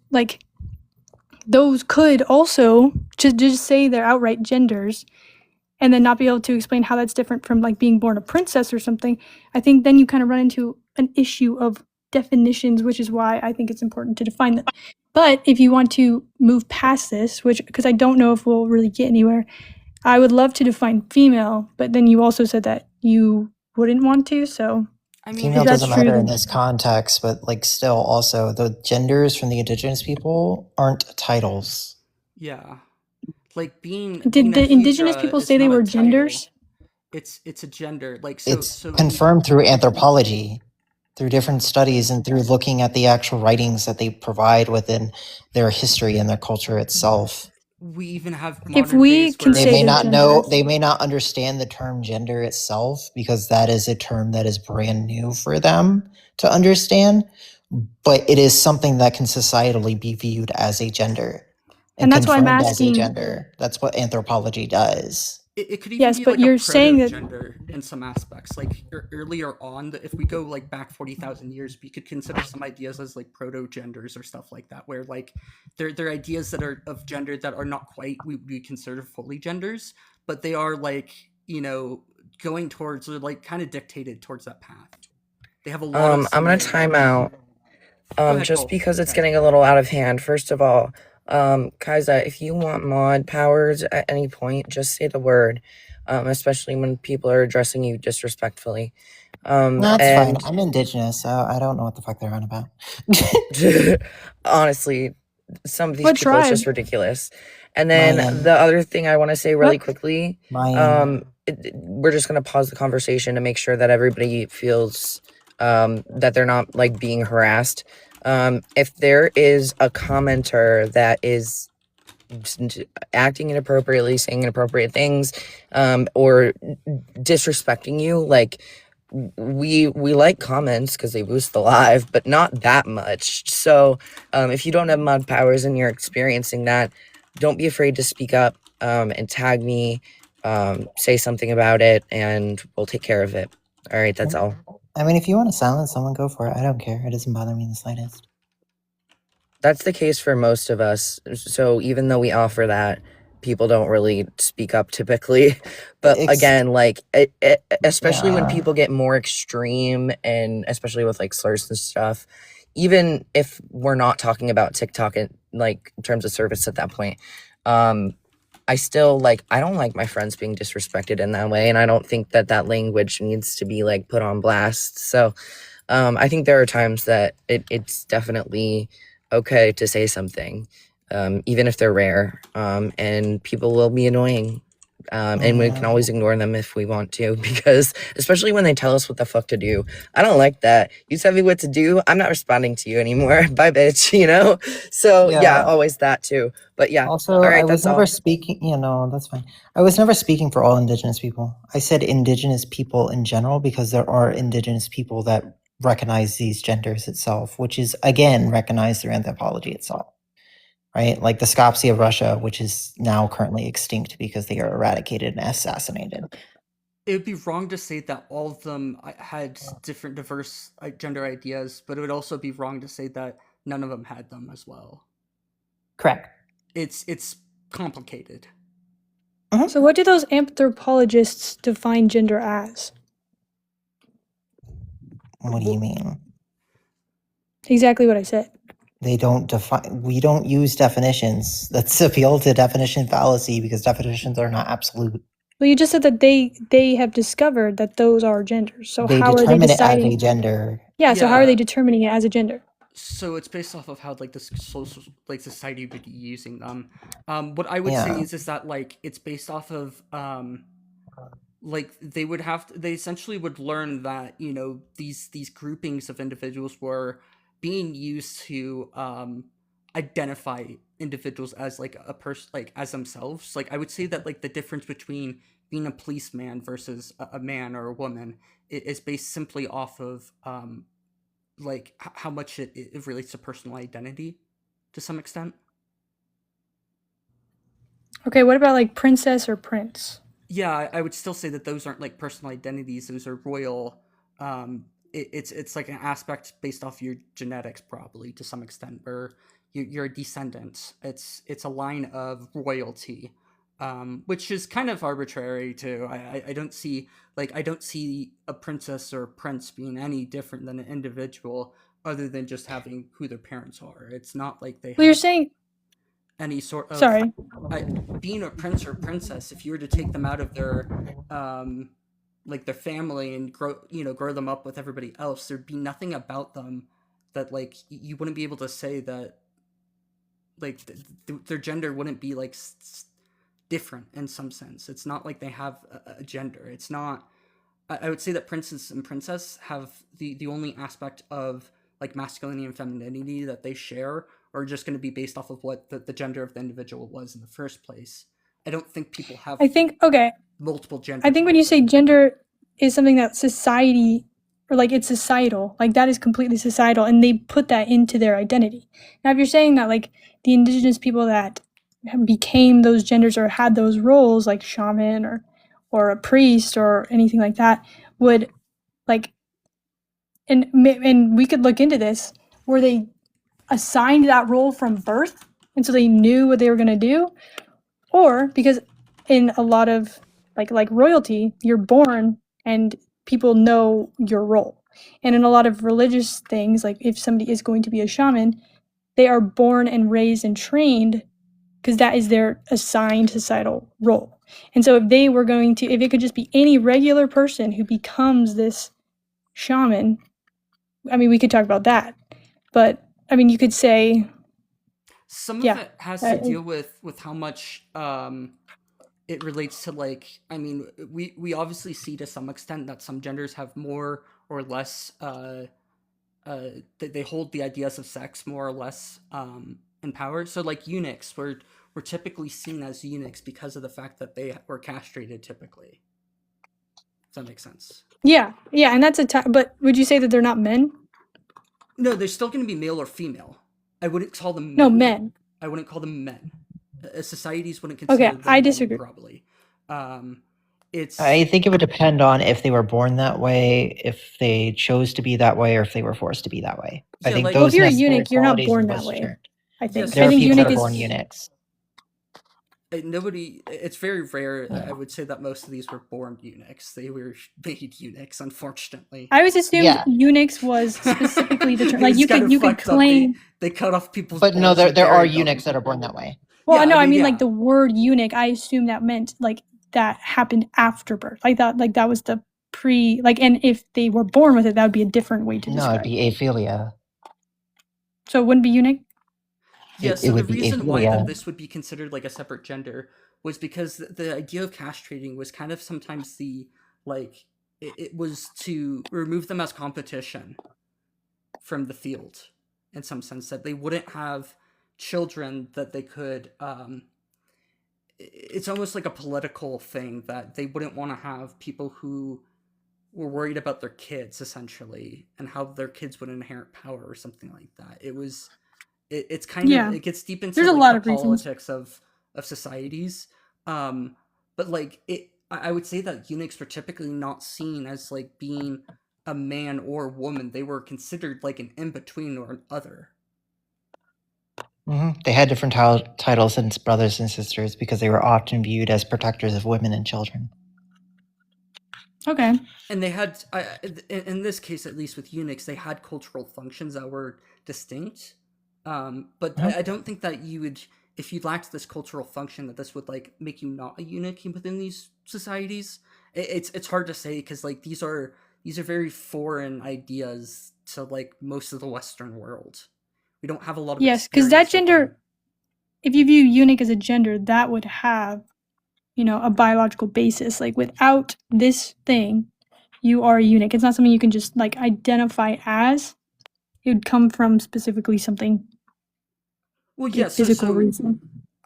Speaker 10: could also just say they're outright genders and then not be able to explain how that's different from like being born a princess or something. I think then you kind of run into an issue of definitions, which is why I think it's important to define them. But if you want to move past this, which, because I don't know if we'll really get anywhere, I would love to define female, but then you also said that you wouldn't want to, so
Speaker 1: I mean,
Speaker 11: Female
Speaker 10: if that's
Speaker 11: doesn't
Speaker 10: true,
Speaker 11: matter in
Speaker 10: then
Speaker 11: this context, but like still also the genders from the indigenous people aren't titles.
Speaker 1: yeah, like being
Speaker 10: did
Speaker 1: a
Speaker 10: the indigenous
Speaker 1: Hydra
Speaker 10: people
Speaker 1: is
Speaker 10: say they
Speaker 1: not a
Speaker 10: were
Speaker 1: title.
Speaker 10: genders?
Speaker 1: It's a gender. Like
Speaker 11: It's
Speaker 1: so
Speaker 11: confirmed through anthropology, through different studies and through looking at the actual writings that they provide within their history and their culture itself.
Speaker 1: we even have
Speaker 10: If
Speaker 1: modern
Speaker 10: we
Speaker 1: days
Speaker 10: can
Speaker 1: where
Speaker 11: They
Speaker 10: say
Speaker 11: may
Speaker 10: they're
Speaker 11: not know,
Speaker 10: genders,
Speaker 11: they may not understand the term gender itself because that is a term that is brand new for them to understand, but it is something that can societally be viewed as a gender
Speaker 10: and that's why I'm
Speaker 11: confirmed as a
Speaker 10: asking.
Speaker 11: gender. That's what anthropology does.
Speaker 1: it could even
Speaker 10: Yes,
Speaker 1: be
Speaker 10: but
Speaker 1: like a
Speaker 10: you're saying
Speaker 1: proto
Speaker 10: that
Speaker 1: gender in some aspects. Like earlier on, if we go like back 40,000 years, we could consider some ideas as like proto genders or stuff like that, where like they're ideas that are of gender that are not quite we consider fully genders, but they are like, you know, going towards or like kind of dictated towards that path. They have a lot of
Speaker 3: I'm gonna
Speaker 1: similarities.
Speaker 3: time out.
Speaker 1: Go ahead,
Speaker 3: Just
Speaker 1: Cole.
Speaker 3: because it's
Speaker 1: Okay.
Speaker 3: getting a little out of hand. First of all, Kaiza, if you want mod powers at any point, just say the word. Especially when people are addressing you disrespectfully.
Speaker 11: That's fine.
Speaker 3: And
Speaker 11: I'm indigenous, so I don't know what the fuck they're on about.
Speaker 3: honestly, some of these
Speaker 10: What
Speaker 3: people, it's just
Speaker 10: tribe?
Speaker 3: ridiculous. And then
Speaker 11: Mayan.
Speaker 3: the other thing I want to say really
Speaker 10: What?
Speaker 3: quickly,
Speaker 11: Mayan.
Speaker 3: we're just gonna pause the conversation to make sure that everybody feels that they're not like being harassed. If there is a commenter that is acting inappropriately, saying inappropriate things, or disrespecting you, like we like comments because they boost the live, but not that much. So if you don't have mod powers and you're experiencing that, don't be afraid to speak up and tag me, say something about it, and we'll take care of it. All right, that's all.
Speaker 11: I mean, if you want to silence someone, go for it. I don't care. It doesn't bother me in the slightest.
Speaker 3: That's the case for most of us. So even though we offer that, people don't really speak up typically. But again, like especially when
Speaker 11: Yeah.
Speaker 3: people get more extreme, and especially with like slurs and stuff, even if we're not talking about TikTok in like in terms of service at that point, I still like, I don't like my friends being disrespected in that way, and I don't think that that language needs to be like put on blast. So I think there are times that it's definitely okay to say something, even if they're rare, and people will be annoying. And we can always ignore them if we want to, because especially when they tell us what the fuck to do. I don't like that. You tell me what to do, I'm not responding to you anymore. Bye, bitch, you know? So yeah, always that too. But yeah.
Speaker 11: Also,
Speaker 3: all right,
Speaker 11: I was
Speaker 3: that's all.
Speaker 11: never speaking, that's fine. I was never speaking for all indigenous people. I said indigenous people in general because there are indigenous people that recognize these genders itself, which is again recognized through anthropology itself. Right? Like the Skopje of Russia, which is now currently extinct because they are eradicated and assassinated.
Speaker 1: It would be wrong to say that all of them had different diverse gender ideas, but it would also be wrong to say that none of them had them as well.
Speaker 11: Correct.
Speaker 1: It's complicated.
Speaker 10: So what do those anthropologists define gender as?
Speaker 11: What do you mean?
Speaker 10: Exactly what I said.
Speaker 11: They don't define, we don't use definitions. That's appeal to definition fallacy because definitions are not absolute.
Speaker 10: Well, you just said that they have discovered that those are genders. So
Speaker 11: They
Speaker 10: how are they
Speaker 11: determine it as
Speaker 10: deciding?
Speaker 11: a gender.
Speaker 10: Yeah, so how are they determining it as a gender?
Speaker 1: So it's based off of how like the social like society would be using them. What I would say
Speaker 11: Yeah.
Speaker 1: is that like it's based off of like they would have to, they essentially would learn that, you know, these groupings of individuals were being used to identify individuals as like a person, like as themselves. Like I would say that like the difference between being a policeman versus a man or a woman is based simply off of like how much it relates to personal identity to some extent.
Speaker 10: Okay, what about like princess or prince?
Speaker 1: Yeah, I would still say that those aren't like personal identities; those are royal. It's like an aspect based off your genetics, probably to some extent, where you're a descendant. It's a line of royalty, which is kind of arbitrary too. I don't see a princess or prince being any different than an individual, other than just having who their parents are. It's not like they
Speaker 10: Well, you're
Speaker 1: have
Speaker 10: saying,
Speaker 1: any sort of
Speaker 10: sorry.
Speaker 1: being a prince or princess. If you were to take them out of their like their family and grow them up with everybody else, there'd be nothing about them that like you wouldn't be able to say that like their gender wouldn't be like different in some sense. It's not like they have a gender. It's not. I would say that princess and princess have the only aspect of like masculinity and femininity that they share are just going to be based off of what the gender of the individual was in the first place. I don't think people have
Speaker 10: I think, okay,
Speaker 1: multiple genders.
Speaker 10: I think when you say gender is something that society, or like it's societal, like that is completely societal, and they put that into their identity. Now, if you're saying that like the indigenous people that became those genders or had those roles, like shaman or a priest or anything like that, would like, and we could look into this, were they assigned that role from birth, and so they knew what they were going to do, or because in a lot of like royalty, you're born and people know your role. And in a lot of religious things, like if somebody is going to be a shaman, they are born and raised and trained because that is their assigned societal role. And so if it could just be any regular person who becomes this shaman, I mean, we could talk about that. But I mean, you could say
Speaker 1: some of it has to deal with how much it relates to like, I mean, we obviously see to some extent that some genders have more or less they hold the ideas of sex more or less empowered. So like eunuchs were typically seen as eunuchs because of the fact that they were castrated typically. Does that make sense?
Speaker 10: Yeah, and that's but would you say that they're not men?
Speaker 1: No, they're still going to be male or female. I wouldn't call them men.
Speaker 10: No, men.
Speaker 1: I wouldn't call them men. Societies wouldn't consider them
Speaker 10: I disagree.
Speaker 1: Probably.
Speaker 11: I think it would depend on if they were born that way, if they chose to be that way, or if they were forced to be that way.
Speaker 1: Yeah,
Speaker 11: I think
Speaker 1: like,
Speaker 11: those
Speaker 10: if you're a
Speaker 11: necessary
Speaker 10: eunuch, you're not
Speaker 11: qualities
Speaker 10: born
Speaker 11: are
Speaker 10: that way.
Speaker 11: Western.
Speaker 10: I think.
Speaker 11: There
Speaker 10: I
Speaker 11: are
Speaker 10: think
Speaker 11: people that are
Speaker 10: eunuch
Speaker 11: born
Speaker 10: is
Speaker 11: eunuchs.
Speaker 1: It's very rare. I would say that most of these were born eunuchs. They were made eunuchs, unfortunately.
Speaker 10: I always assumed eunuchs was specifically the term. Like you could claim
Speaker 1: they cut off people's.
Speaker 11: But no, there are eunuchs that are born that way.
Speaker 10: Well,
Speaker 1: Yeah,
Speaker 10: no,
Speaker 1: I mean,
Speaker 10: like
Speaker 1: yeah.
Speaker 10: the word eunuch. I assume that meant like that happened after birth. Like that was the and if they were born with it, that would be a different way to
Speaker 11: No,
Speaker 10: describe.
Speaker 11: it'd be aphilia.
Speaker 10: So it wouldn't be eunuch.
Speaker 1: Yeah,
Speaker 11: It
Speaker 1: so the
Speaker 11: would be
Speaker 1: reason why
Speaker 11: aphilia.
Speaker 1: this would be considered like a separate gender was because the idea of castrating was kind of sometimes it was to remove them as competition from the field, in some sense, that they wouldn't have children that they could it's almost like a political thing that they wouldn't want to have people who were worried about their kids essentially and how their kids would inherit power or something like that. It's kind of, it gets deep into
Speaker 10: There's a
Speaker 1: like,
Speaker 10: lot
Speaker 1: the
Speaker 10: of reasons.
Speaker 1: politics of societies. But like I would say that eunuchs were typically not seen as like being a man or woman. They were considered like an in-between or an other.
Speaker 11: They had different titles than brothers and sisters because they were often viewed as protectors of women and children.
Speaker 10: Okay.
Speaker 1: And they had, in this case, at least with eunuchs, they had cultural functions that were distinct. But I don't think that you would, if you lacked this cultural function, that this would like make you not a eunuch within these societies. It's hard to say because like these are very foreign ideas to like most of the Western world. We don't have a lot of
Speaker 10: because that gender, if you view eunuch as a gender, that would have, a biological basis. Like without this thing, you are a eunuch. It's not something you can just like identify as. It would come from specifically something.
Speaker 1: Well, yes,
Speaker 10: physical reason.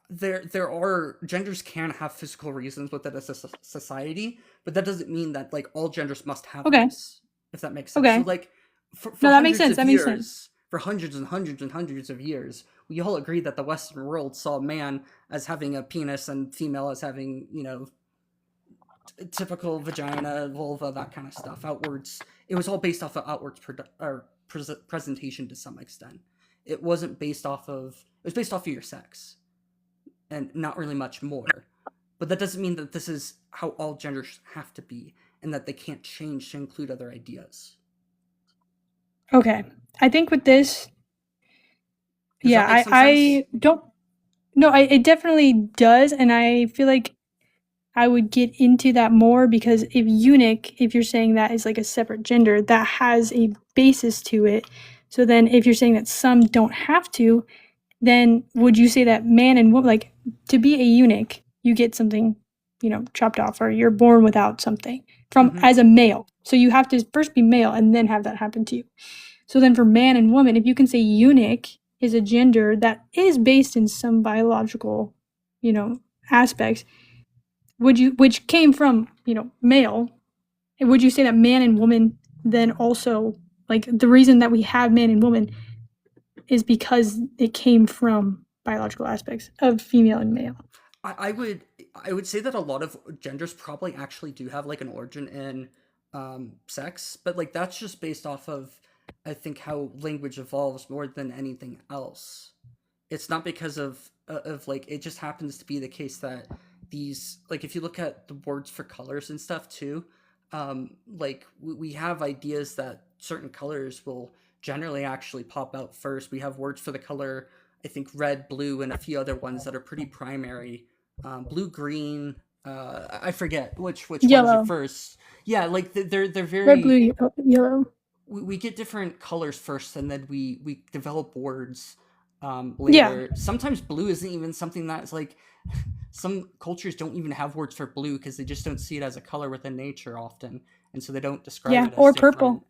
Speaker 1: There are genders can have physical reasons within a society, but that doesn't mean that like all genders must have this. If that makes sense.
Speaker 10: Okay.
Speaker 1: So like for
Speaker 10: that makes sense.
Speaker 1: hundreds of
Speaker 10: That makes
Speaker 1: years,
Speaker 10: sense.
Speaker 1: For hundreds and hundreds and hundreds of years, we all agree that the Western world saw man as having a penis and female as having, typical vagina, vulva, that kind of stuff. Outwards, it was all based off of outwards presentation to some extent. It wasn't based off of. It was based off of your sex, and not really much more. But that doesn't mean that this is how all genders have to be, and that they can't change to include other ideas.
Speaker 10: Okay. I think with this,
Speaker 1: Does
Speaker 10: yeah,
Speaker 1: that make some
Speaker 10: I
Speaker 1: sense?
Speaker 10: don't. No, it definitely does, and I feel like I would get into that more because if you're saying that is like a separate gender, that has a basis to it. So then if you're saying that some don't have to, then would you say that man and woman, like to be a eunuch, you get something, chopped off, or you're born without something from
Speaker 1: Mhm.
Speaker 10: as a male. So you have to first be male and then have that happen to you. So then for man and woman, if you can say eunuch is a gender that is based in some biological, aspects, which came from, male, would you say that man and woman then also, like the reason that we have man and woman is because it came from biological aspects of female and male?
Speaker 1: I would say that a lot of genders probably actually do have like an origin in sex, but like that's just based off of, I think, how language evolves more than anything else. It's not because of like, it just happens to be the case that these, like, if you look at the words for colors and stuff too, like we have ideas that certain colors will generally actually pop out first. We have words for the color, I think, red, blue, and a few other ones that are pretty primary. Blue, green, I forget which one is
Speaker 10: Yellow.
Speaker 1: it first. Yeah, like they're very
Speaker 10: Red, blue, yellow.
Speaker 1: we get different colors first, and then we develop words
Speaker 10: Yeah.
Speaker 1: later. Sometimes blue isn't even something that's like, some cultures don't even have words for blue because they just don't see it as a color within nature often, and so they don't describe
Speaker 10: Yeah,
Speaker 1: it as
Speaker 10: or
Speaker 1: different.
Speaker 10: purple.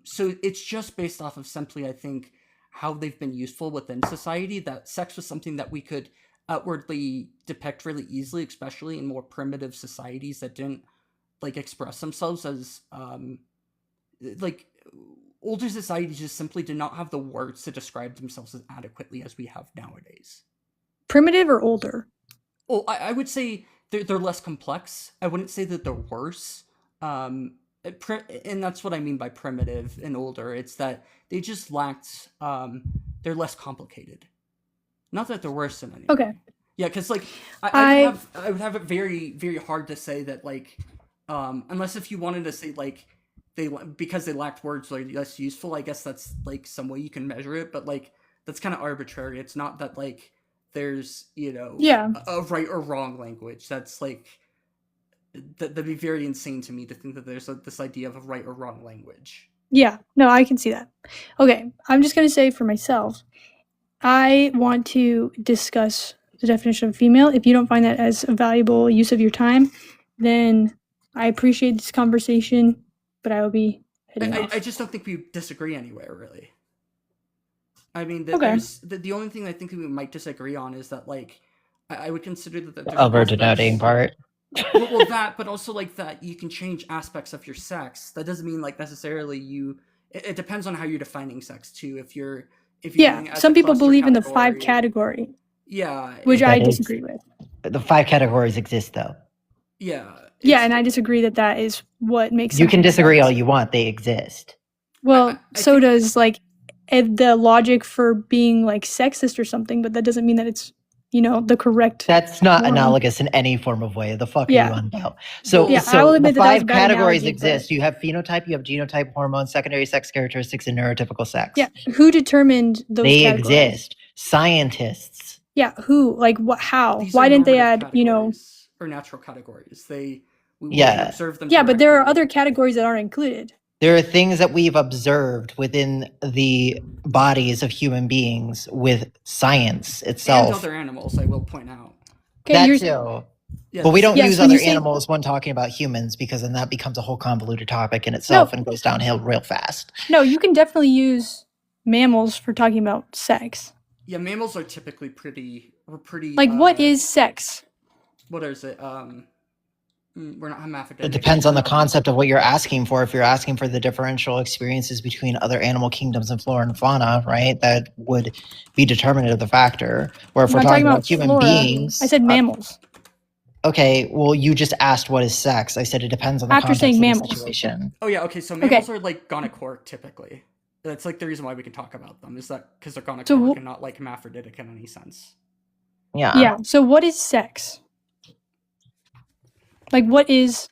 Speaker 1: So it's just based off of simply, I think, how they've been useful within society, that sex was something that we could outwardly depict really easily, especially in more primitive societies that didn't like express themselves as like, older societies just simply did not have the words to describe themselves as adequately as we have nowadays.
Speaker 10: Primitive or older?
Speaker 1: Well, I would say they're less complex. I wouldn't say that they're worse. And that's what I mean by primitive and older. It's that they just lacked. They're less complicated. Not that they're worse than anything.
Speaker 10: Okay.
Speaker 1: Yeah, because like I would have it very, very hard to say that, like, unless if you wanted to say like because they lacked words, like less useful. I guess that's like some way you can measure it, but like that's kind of arbitrary. It's not that like there's
Speaker 10: Yeah.
Speaker 1: a right or wrong language. That's like that'd be very insane to me to think that there's this idea of a right or wrong language.
Speaker 10: Yeah. No, I can see that. Okay. I'm just going to say for myself, I want to discuss the definition of female. If you don't find that as a valuable use of your time, then I appreciate this conversation, but I will be heading off.
Speaker 1: I just don't think we disagree anywhere, really. I mean,
Speaker 10: Okay.
Speaker 1: there's the only thing I think that we might disagree on is that, like, I would consider that there's
Speaker 11: Over denoting part.
Speaker 1: well, that, but also like that you can change aspects of your sex. That doesn't mean like necessarily it depends on how you're defining sex too. If you're doing it
Speaker 10: Yeah.
Speaker 1: as
Speaker 10: Some
Speaker 1: a
Speaker 10: people
Speaker 1: cluster
Speaker 10: believe in the 5
Speaker 1: category,
Speaker 10: category,
Speaker 1: yeah,
Speaker 10: which
Speaker 11: That
Speaker 10: I
Speaker 11: is-
Speaker 10: disagree with.
Speaker 11: The 5 categories exist, though.
Speaker 1: yeah,
Speaker 10: Yeah, and I disagree that that is what makes
Speaker 11: You
Speaker 10: something
Speaker 11: can disagree
Speaker 10: sex.
Speaker 11: all you want. They exist.
Speaker 10: Well,
Speaker 1: I
Speaker 10: so
Speaker 1: think-
Speaker 10: does like the logic for being like sexist or something, but that doesn't mean that it's the correct.
Speaker 11: That's not
Speaker 10: one.
Speaker 11: analogous in any form of way. The fuck are
Speaker 10: Yeah.
Speaker 11: you on about? So,
Speaker 1: Yeah,
Speaker 10: I will
Speaker 11: so
Speaker 10: admit
Speaker 11: the
Speaker 10: that that was a
Speaker 11: 5
Speaker 10: bad
Speaker 11: categories
Speaker 10: analogy, but-
Speaker 11: exist. You have phenotype, you have genotype, hormones, secondary sex characteristics, and neurotypical sex.
Speaker 10: Yeah, who determined those
Speaker 11: They
Speaker 10: categories?
Speaker 11: exist. Scientists.
Speaker 10: Yeah, who? Like what? How?
Speaker 1: these
Speaker 10: Why
Speaker 1: are
Speaker 10: didn't they
Speaker 1: normative
Speaker 10: add?
Speaker 1: categories, or natural categories? We
Speaker 11: Yeah.
Speaker 1: wouldn't observe them.
Speaker 10: Yeah, but there are
Speaker 1: directly.
Speaker 10: other categories that aren't included.
Speaker 11: There are things that we've observed within the bodies of human beings with science
Speaker 1: and
Speaker 11: itself.
Speaker 1: other animals. I will point out.
Speaker 10: Okay,
Speaker 11: That
Speaker 10: you're,
Speaker 11: too.
Speaker 1: Yeah,
Speaker 11: But we don't
Speaker 10: Yes,
Speaker 11: use
Speaker 10: when you
Speaker 11: other
Speaker 10: say-
Speaker 11: animals when talking about humans because then that becomes a whole convoluted topic in itself and goes downhill real fast.
Speaker 10: no, you can definitely use mammals for talking about sex.
Speaker 1: Yeah, mammals are typically pretty.
Speaker 10: Like, what is sex?
Speaker 1: What is it? We're not hermaphroditic.
Speaker 11: It depends on the concept of what you're asking for. If you're asking for the differential experiences between other animal kingdoms and flora and fauna, right, that would be determinative of the factor. Or if
Speaker 10: I'm
Speaker 11: we're
Speaker 10: not
Speaker 11: talking about human
Speaker 10: flora.
Speaker 11: beings,
Speaker 10: I said mammals.
Speaker 11: okay, well, you just asked what is sex. I said it depends on the
Speaker 10: After
Speaker 11: context
Speaker 10: saying
Speaker 11: of the
Speaker 10: mammals.
Speaker 11: situation.
Speaker 1: Oh yeah, okay. So
Speaker 10: Okay.
Speaker 1: mammals are like gonochoric typically. That's like the reason why we can talk about them, is that because they're gonochoric
Speaker 10: So
Speaker 1: and not like hermaphroditic in any sense.
Speaker 11: Yeah.
Speaker 10: yeah. So what is sex? Like, what is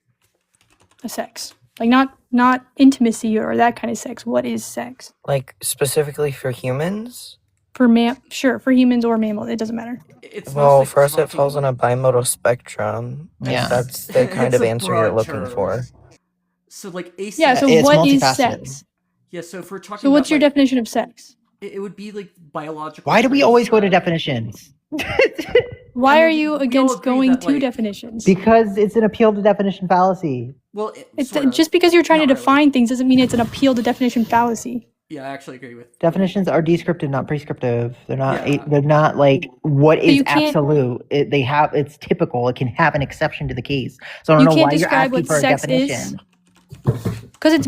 Speaker 10: a sex? Like, not intimacy or that kind of sex. What is sex
Speaker 3: Like specifically for humans?
Speaker 10: for sure, for humans or mammals, it doesn't matter.
Speaker 1: It's
Speaker 3: Well,
Speaker 1: mostly
Speaker 3: for us, it falls on
Speaker 1: talking-
Speaker 3: a bimodal spectrum.
Speaker 11: Yeah.
Speaker 3: That's the kind
Speaker 1: It's
Speaker 3: of
Speaker 1: a
Speaker 3: answer you're
Speaker 1: broad
Speaker 3: looking
Speaker 1: term.
Speaker 3: for.
Speaker 1: So like asexual.
Speaker 10: Yeah. So
Speaker 11: It's
Speaker 10: what is
Speaker 11: multifaceted.
Speaker 10: sex?
Speaker 1: Yeah. So if we're talking.
Speaker 10: So what's
Speaker 1: about,
Speaker 10: your
Speaker 1: like,
Speaker 10: definition of sex?
Speaker 1: It would be like biological.
Speaker 11: Why do we
Speaker 1: traits
Speaker 11: always go to
Speaker 1: that-
Speaker 11: definitions?
Speaker 10: Why
Speaker 1: I
Speaker 10: are
Speaker 1: mean,
Speaker 10: you
Speaker 1: we all
Speaker 10: against
Speaker 1: agree
Speaker 10: going
Speaker 1: that,
Speaker 10: to
Speaker 1: like-
Speaker 10: definitions?
Speaker 11: Because it's an appeal to definition fallacy.
Speaker 1: Well,
Speaker 10: It's
Speaker 1: sort of.
Speaker 10: just because you're trying to
Speaker 1: Not really.
Speaker 10: define things doesn't mean it's an appeal to definition fallacy.
Speaker 1: Yeah, I actually agree with.
Speaker 11: Definitions are descriptive, not prescriptive. They're not.
Speaker 1: Yeah.
Speaker 11: They're not like what is
Speaker 10: you can't-
Speaker 11: absolute. It's typical. It can have an exception to the case. So I
Speaker 10: You
Speaker 11: don't know
Speaker 10: can't
Speaker 11: why you're
Speaker 10: describe
Speaker 11: asking
Speaker 10: what
Speaker 11: for a
Speaker 10: sex is.
Speaker 11: definition.
Speaker 10: Because it's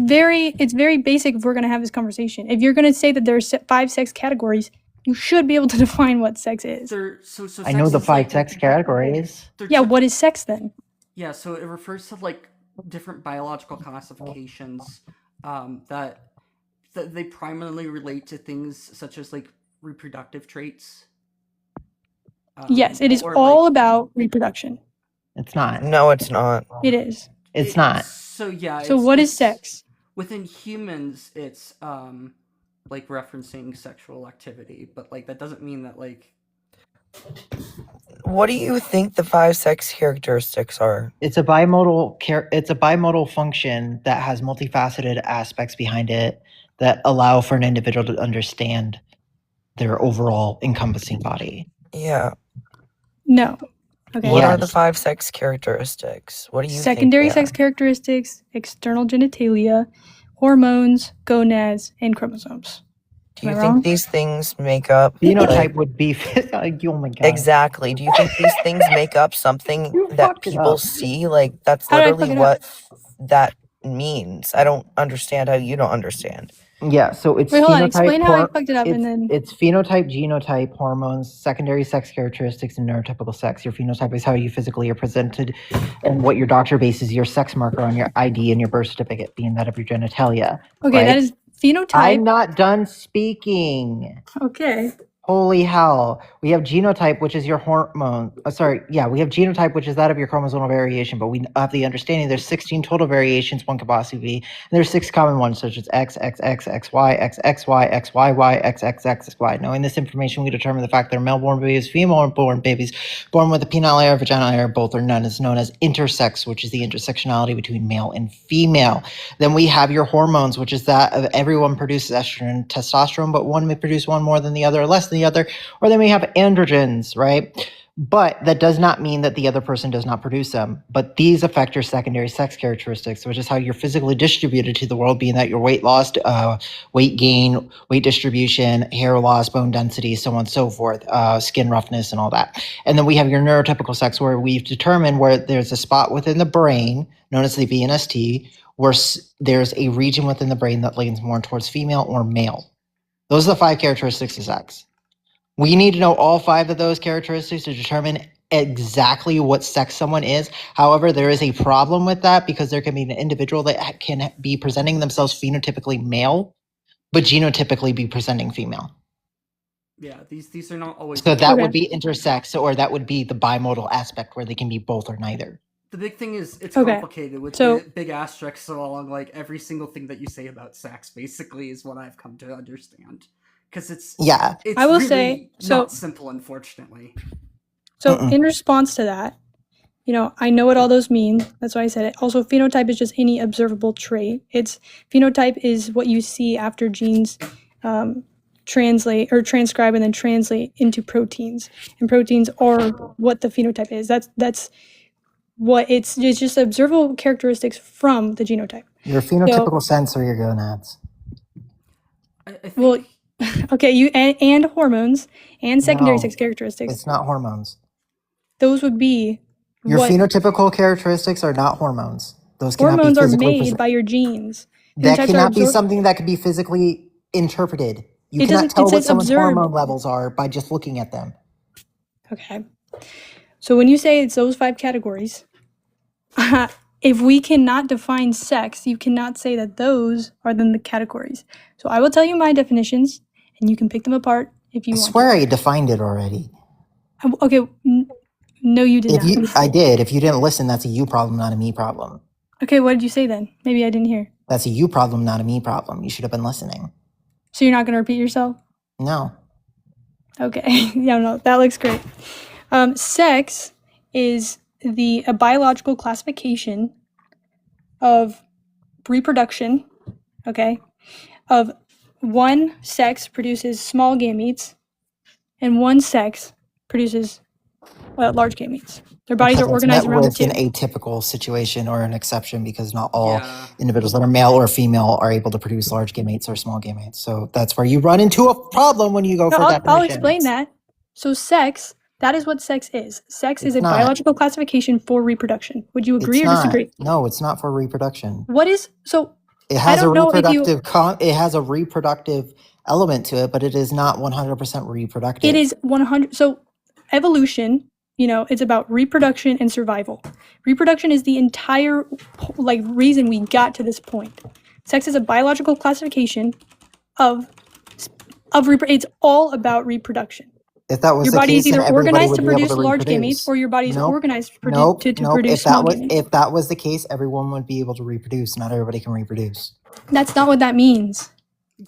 Speaker 10: very basic if we're going to have this conversation. If you're going to say that there's 5 sex categories, you should be able to define what sex is.
Speaker 1: So
Speaker 11: I know
Speaker 1: sex
Speaker 11: the
Speaker 1: is,
Speaker 11: 5
Speaker 1: like,
Speaker 11: sex categories.
Speaker 1: they're
Speaker 10: Yeah,
Speaker 1: typ-
Speaker 10: what is sex then?
Speaker 1: Yeah, so it refers to like different biological classifications that they primarily relate to things such as like reproductive traits.
Speaker 10: Yes, it is
Speaker 1: or,
Speaker 10: all
Speaker 1: like-
Speaker 10: about reproduction.
Speaker 11: It's not.
Speaker 3: No, it's not.
Speaker 10: It is.
Speaker 11: It's not.
Speaker 1: So yeah.
Speaker 10: So
Speaker 1: it's-
Speaker 10: what is
Speaker 1: it's-
Speaker 10: sex?
Speaker 1: Within humans, it's like referencing sexual activity, but like that doesn't mean that like
Speaker 3: What do you think the 5 sex characteristics are?
Speaker 11: It's a bimodal function that has multifaceted aspects behind it that allow for an individual to understand their overall encompassing body.
Speaker 3: Yeah.
Speaker 10: No. Okay.
Speaker 3: What are
Speaker 11: Yes.
Speaker 3: the 5 sex characteristics? What do you
Speaker 10: Secondary
Speaker 3: think they
Speaker 10: sex characteristics, external genitalia, hormones, gonads, and chromosomes.
Speaker 3: Do you
Speaker 10: Am I
Speaker 3: think
Speaker 10: wrong?
Speaker 3: these things make up
Speaker 11: Phenotype
Speaker 3: like-
Speaker 11: would be oh my god.
Speaker 3: Exactly. Do you think these things make up something
Speaker 11: You
Speaker 3: that
Speaker 11: fucked it
Speaker 3: people
Speaker 11: up.
Speaker 3: see? Like that's
Speaker 10: How did I
Speaker 3: literally
Speaker 10: fuck it up?
Speaker 3: what that means. I don't understand how you don't understand.
Speaker 11: Yeah, so it's
Speaker 10: Wait, hold on.
Speaker 11: phenotype,
Speaker 10: Explain how I
Speaker 11: hor-
Speaker 10: fucked it up and then.
Speaker 11: it's phenotype, genotype, hormones, secondary sex characteristics, and neurotypical sex. Your phenotype is how you physically are presented, and what your doctor bases your sex marker on your ID and your birth certificate, being that of your genitalia.
Speaker 10: Okay,
Speaker 11: right?
Speaker 10: that is phenotype.
Speaker 11: I'm not done speaking.
Speaker 10: Okay.
Speaker 11: Holy hell. We have genotype, which is your hormone. We have genotype, which is that of your chromosomal variation, but we have the understanding there's 16 total variations one could possibly be. And there's 6 common ones, such as X, XY, XXY, XYY, XXXY. Knowing this information, we determine the fact that male-born babies, female-born babies, born with a penile layer, vaginal layer, both are known as intersex, which is the intersectionality between male and female. Then we have your hormones, which is that of everyone produces estrogen and testosterone, but one may produce one more than the other, or less than the other, or they may have androgens, right? But that does not mean that the other person does not produce them. But these affect your secondary sex characteristics, which is how you're physically distributed to the world, being that your weight loss, weight gain, weight distribution, hair loss, bone density, so on and so forth, skin roughness and all that. And then we have your neurotypical sex, where we've determined where there's a spot within the brain, known as the VNST, where there's a region within the brain that leans more towards female or male. Those are the 5 characteristics of sex. We need to know all 5 of those characteristics to determine exactly what sex someone is. However, there is a problem with that because there can be an individual that can be presenting themselves phenotypically male, but genotypically be presenting female.
Speaker 1: yeah, these are not always.
Speaker 11: So that
Speaker 10: Okay.
Speaker 11: would be intersex, or that would be the bimodal aspect where they can be both or neither.
Speaker 1: The big thing is it's
Speaker 10: Okay,
Speaker 1: complicated with
Speaker 10: so-
Speaker 1: the big asterisks along like every single thing that you say about sex. Basically, is what I've come to understand because it's
Speaker 11: Yeah.
Speaker 1: It's
Speaker 10: I will
Speaker 1: really
Speaker 10: say, so-
Speaker 1: not simple, unfortunately.
Speaker 10: So
Speaker 11: Mm-mm.
Speaker 10: in response to that, I know what all those mean. That's why I said it. Also, phenotype is just any observable trait. Phenotype is what you see after genes translate or transcribe and then translate into proteins. And proteins are what the phenotype is. That's what it's just observable characteristics from the genotype.
Speaker 11: Your phenotypical sense or your gonads.
Speaker 1: I think,
Speaker 10: Well, okay, and hormones and secondary
Speaker 11: No,
Speaker 10: sex characteristics.
Speaker 11: It's not hormones.
Speaker 10: Those would be
Speaker 11: Your
Speaker 10: what
Speaker 11: phenotypical characteristics are not hormones. Those cannot
Speaker 10: hormones
Speaker 11: be
Speaker 10: are
Speaker 11: physically
Speaker 10: made by your genes.
Speaker 11: That
Speaker 10: Phenotypes are
Speaker 11: cannot be
Speaker 10: absor-
Speaker 11: something that can be physically interpreted. You
Speaker 10: It
Speaker 11: cannot
Speaker 10: doesn't- it
Speaker 11: tell what
Speaker 10: says
Speaker 11: someone's
Speaker 10: observed.
Speaker 11: hormone levels are by just looking at them.
Speaker 10: Okay. So when you say it's those 5 categories, if we cannot define sex, you cannot say that those are then the categories. So I will tell you my definitions, and you can pick them apart if you
Speaker 11: I
Speaker 10: want
Speaker 11: swear I defined it already.
Speaker 10: to. Okay, no, you did
Speaker 11: If
Speaker 10: not.
Speaker 11: you, I did. If you didn't listen, that's a you problem, not a me problem.
Speaker 10: Okay, what did you say then? Maybe I didn't hear.
Speaker 11: That's a you problem, not a me problem. You should have been listening.
Speaker 10: So you're not going to repeat yourself?
Speaker 11: No.
Speaker 10: Okay, yeah, no, that looks great. Sex is a biological classification of reproduction, okay, of one sex produces small gametes and one sex produces large gametes. Their bodies are
Speaker 11: Because it's
Speaker 10: organized
Speaker 11: met
Speaker 10: around the
Speaker 11: with an
Speaker 10: two.
Speaker 11: atypical situation or an exception because not all
Speaker 1: Yeah.
Speaker 11: individuals that are male or female are able to produce large gametes or small gametes. So that's where you run into a problem when you go
Speaker 10: No,
Speaker 11: for
Speaker 10: I'll explain
Speaker 11: definitions.
Speaker 10: that. So sex, that is what sex is. Sex is
Speaker 11: It's
Speaker 10: a
Speaker 11: not.
Speaker 10: biological classification for reproduction. Would you agree
Speaker 11: It's
Speaker 10: or
Speaker 11: not.
Speaker 10: disagree?
Speaker 11: No, it's not for reproduction.
Speaker 10: What is, so
Speaker 11: It
Speaker 10: I
Speaker 11: has a
Speaker 10: don't know if you,
Speaker 11: reproductive it has a reproductive element to it, but it is not 100% reproductive.
Speaker 10: it is 100, so evolution, it's about reproduction and survival. Reproduction is the entire reason we got to this point. Sex is a biological classification of it's all about reproduction.
Speaker 11: If that was
Speaker 10: Your
Speaker 11: the
Speaker 10: body is
Speaker 11: case, then
Speaker 10: either
Speaker 11: everybody
Speaker 10: organized
Speaker 11: would
Speaker 10: to
Speaker 11: be able
Speaker 10: produce
Speaker 11: to
Speaker 10: large gametes,
Speaker 11: reproduce.
Speaker 10: or your body is
Speaker 11: Nope.
Speaker 10: organized to
Speaker 11: Nope.
Speaker 10: produce
Speaker 11: If
Speaker 10: small
Speaker 11: that was
Speaker 10: gametes.
Speaker 11: if that was the case, everyone would be able to reproduce. Not everybody can reproduce.
Speaker 10: That's not what that means.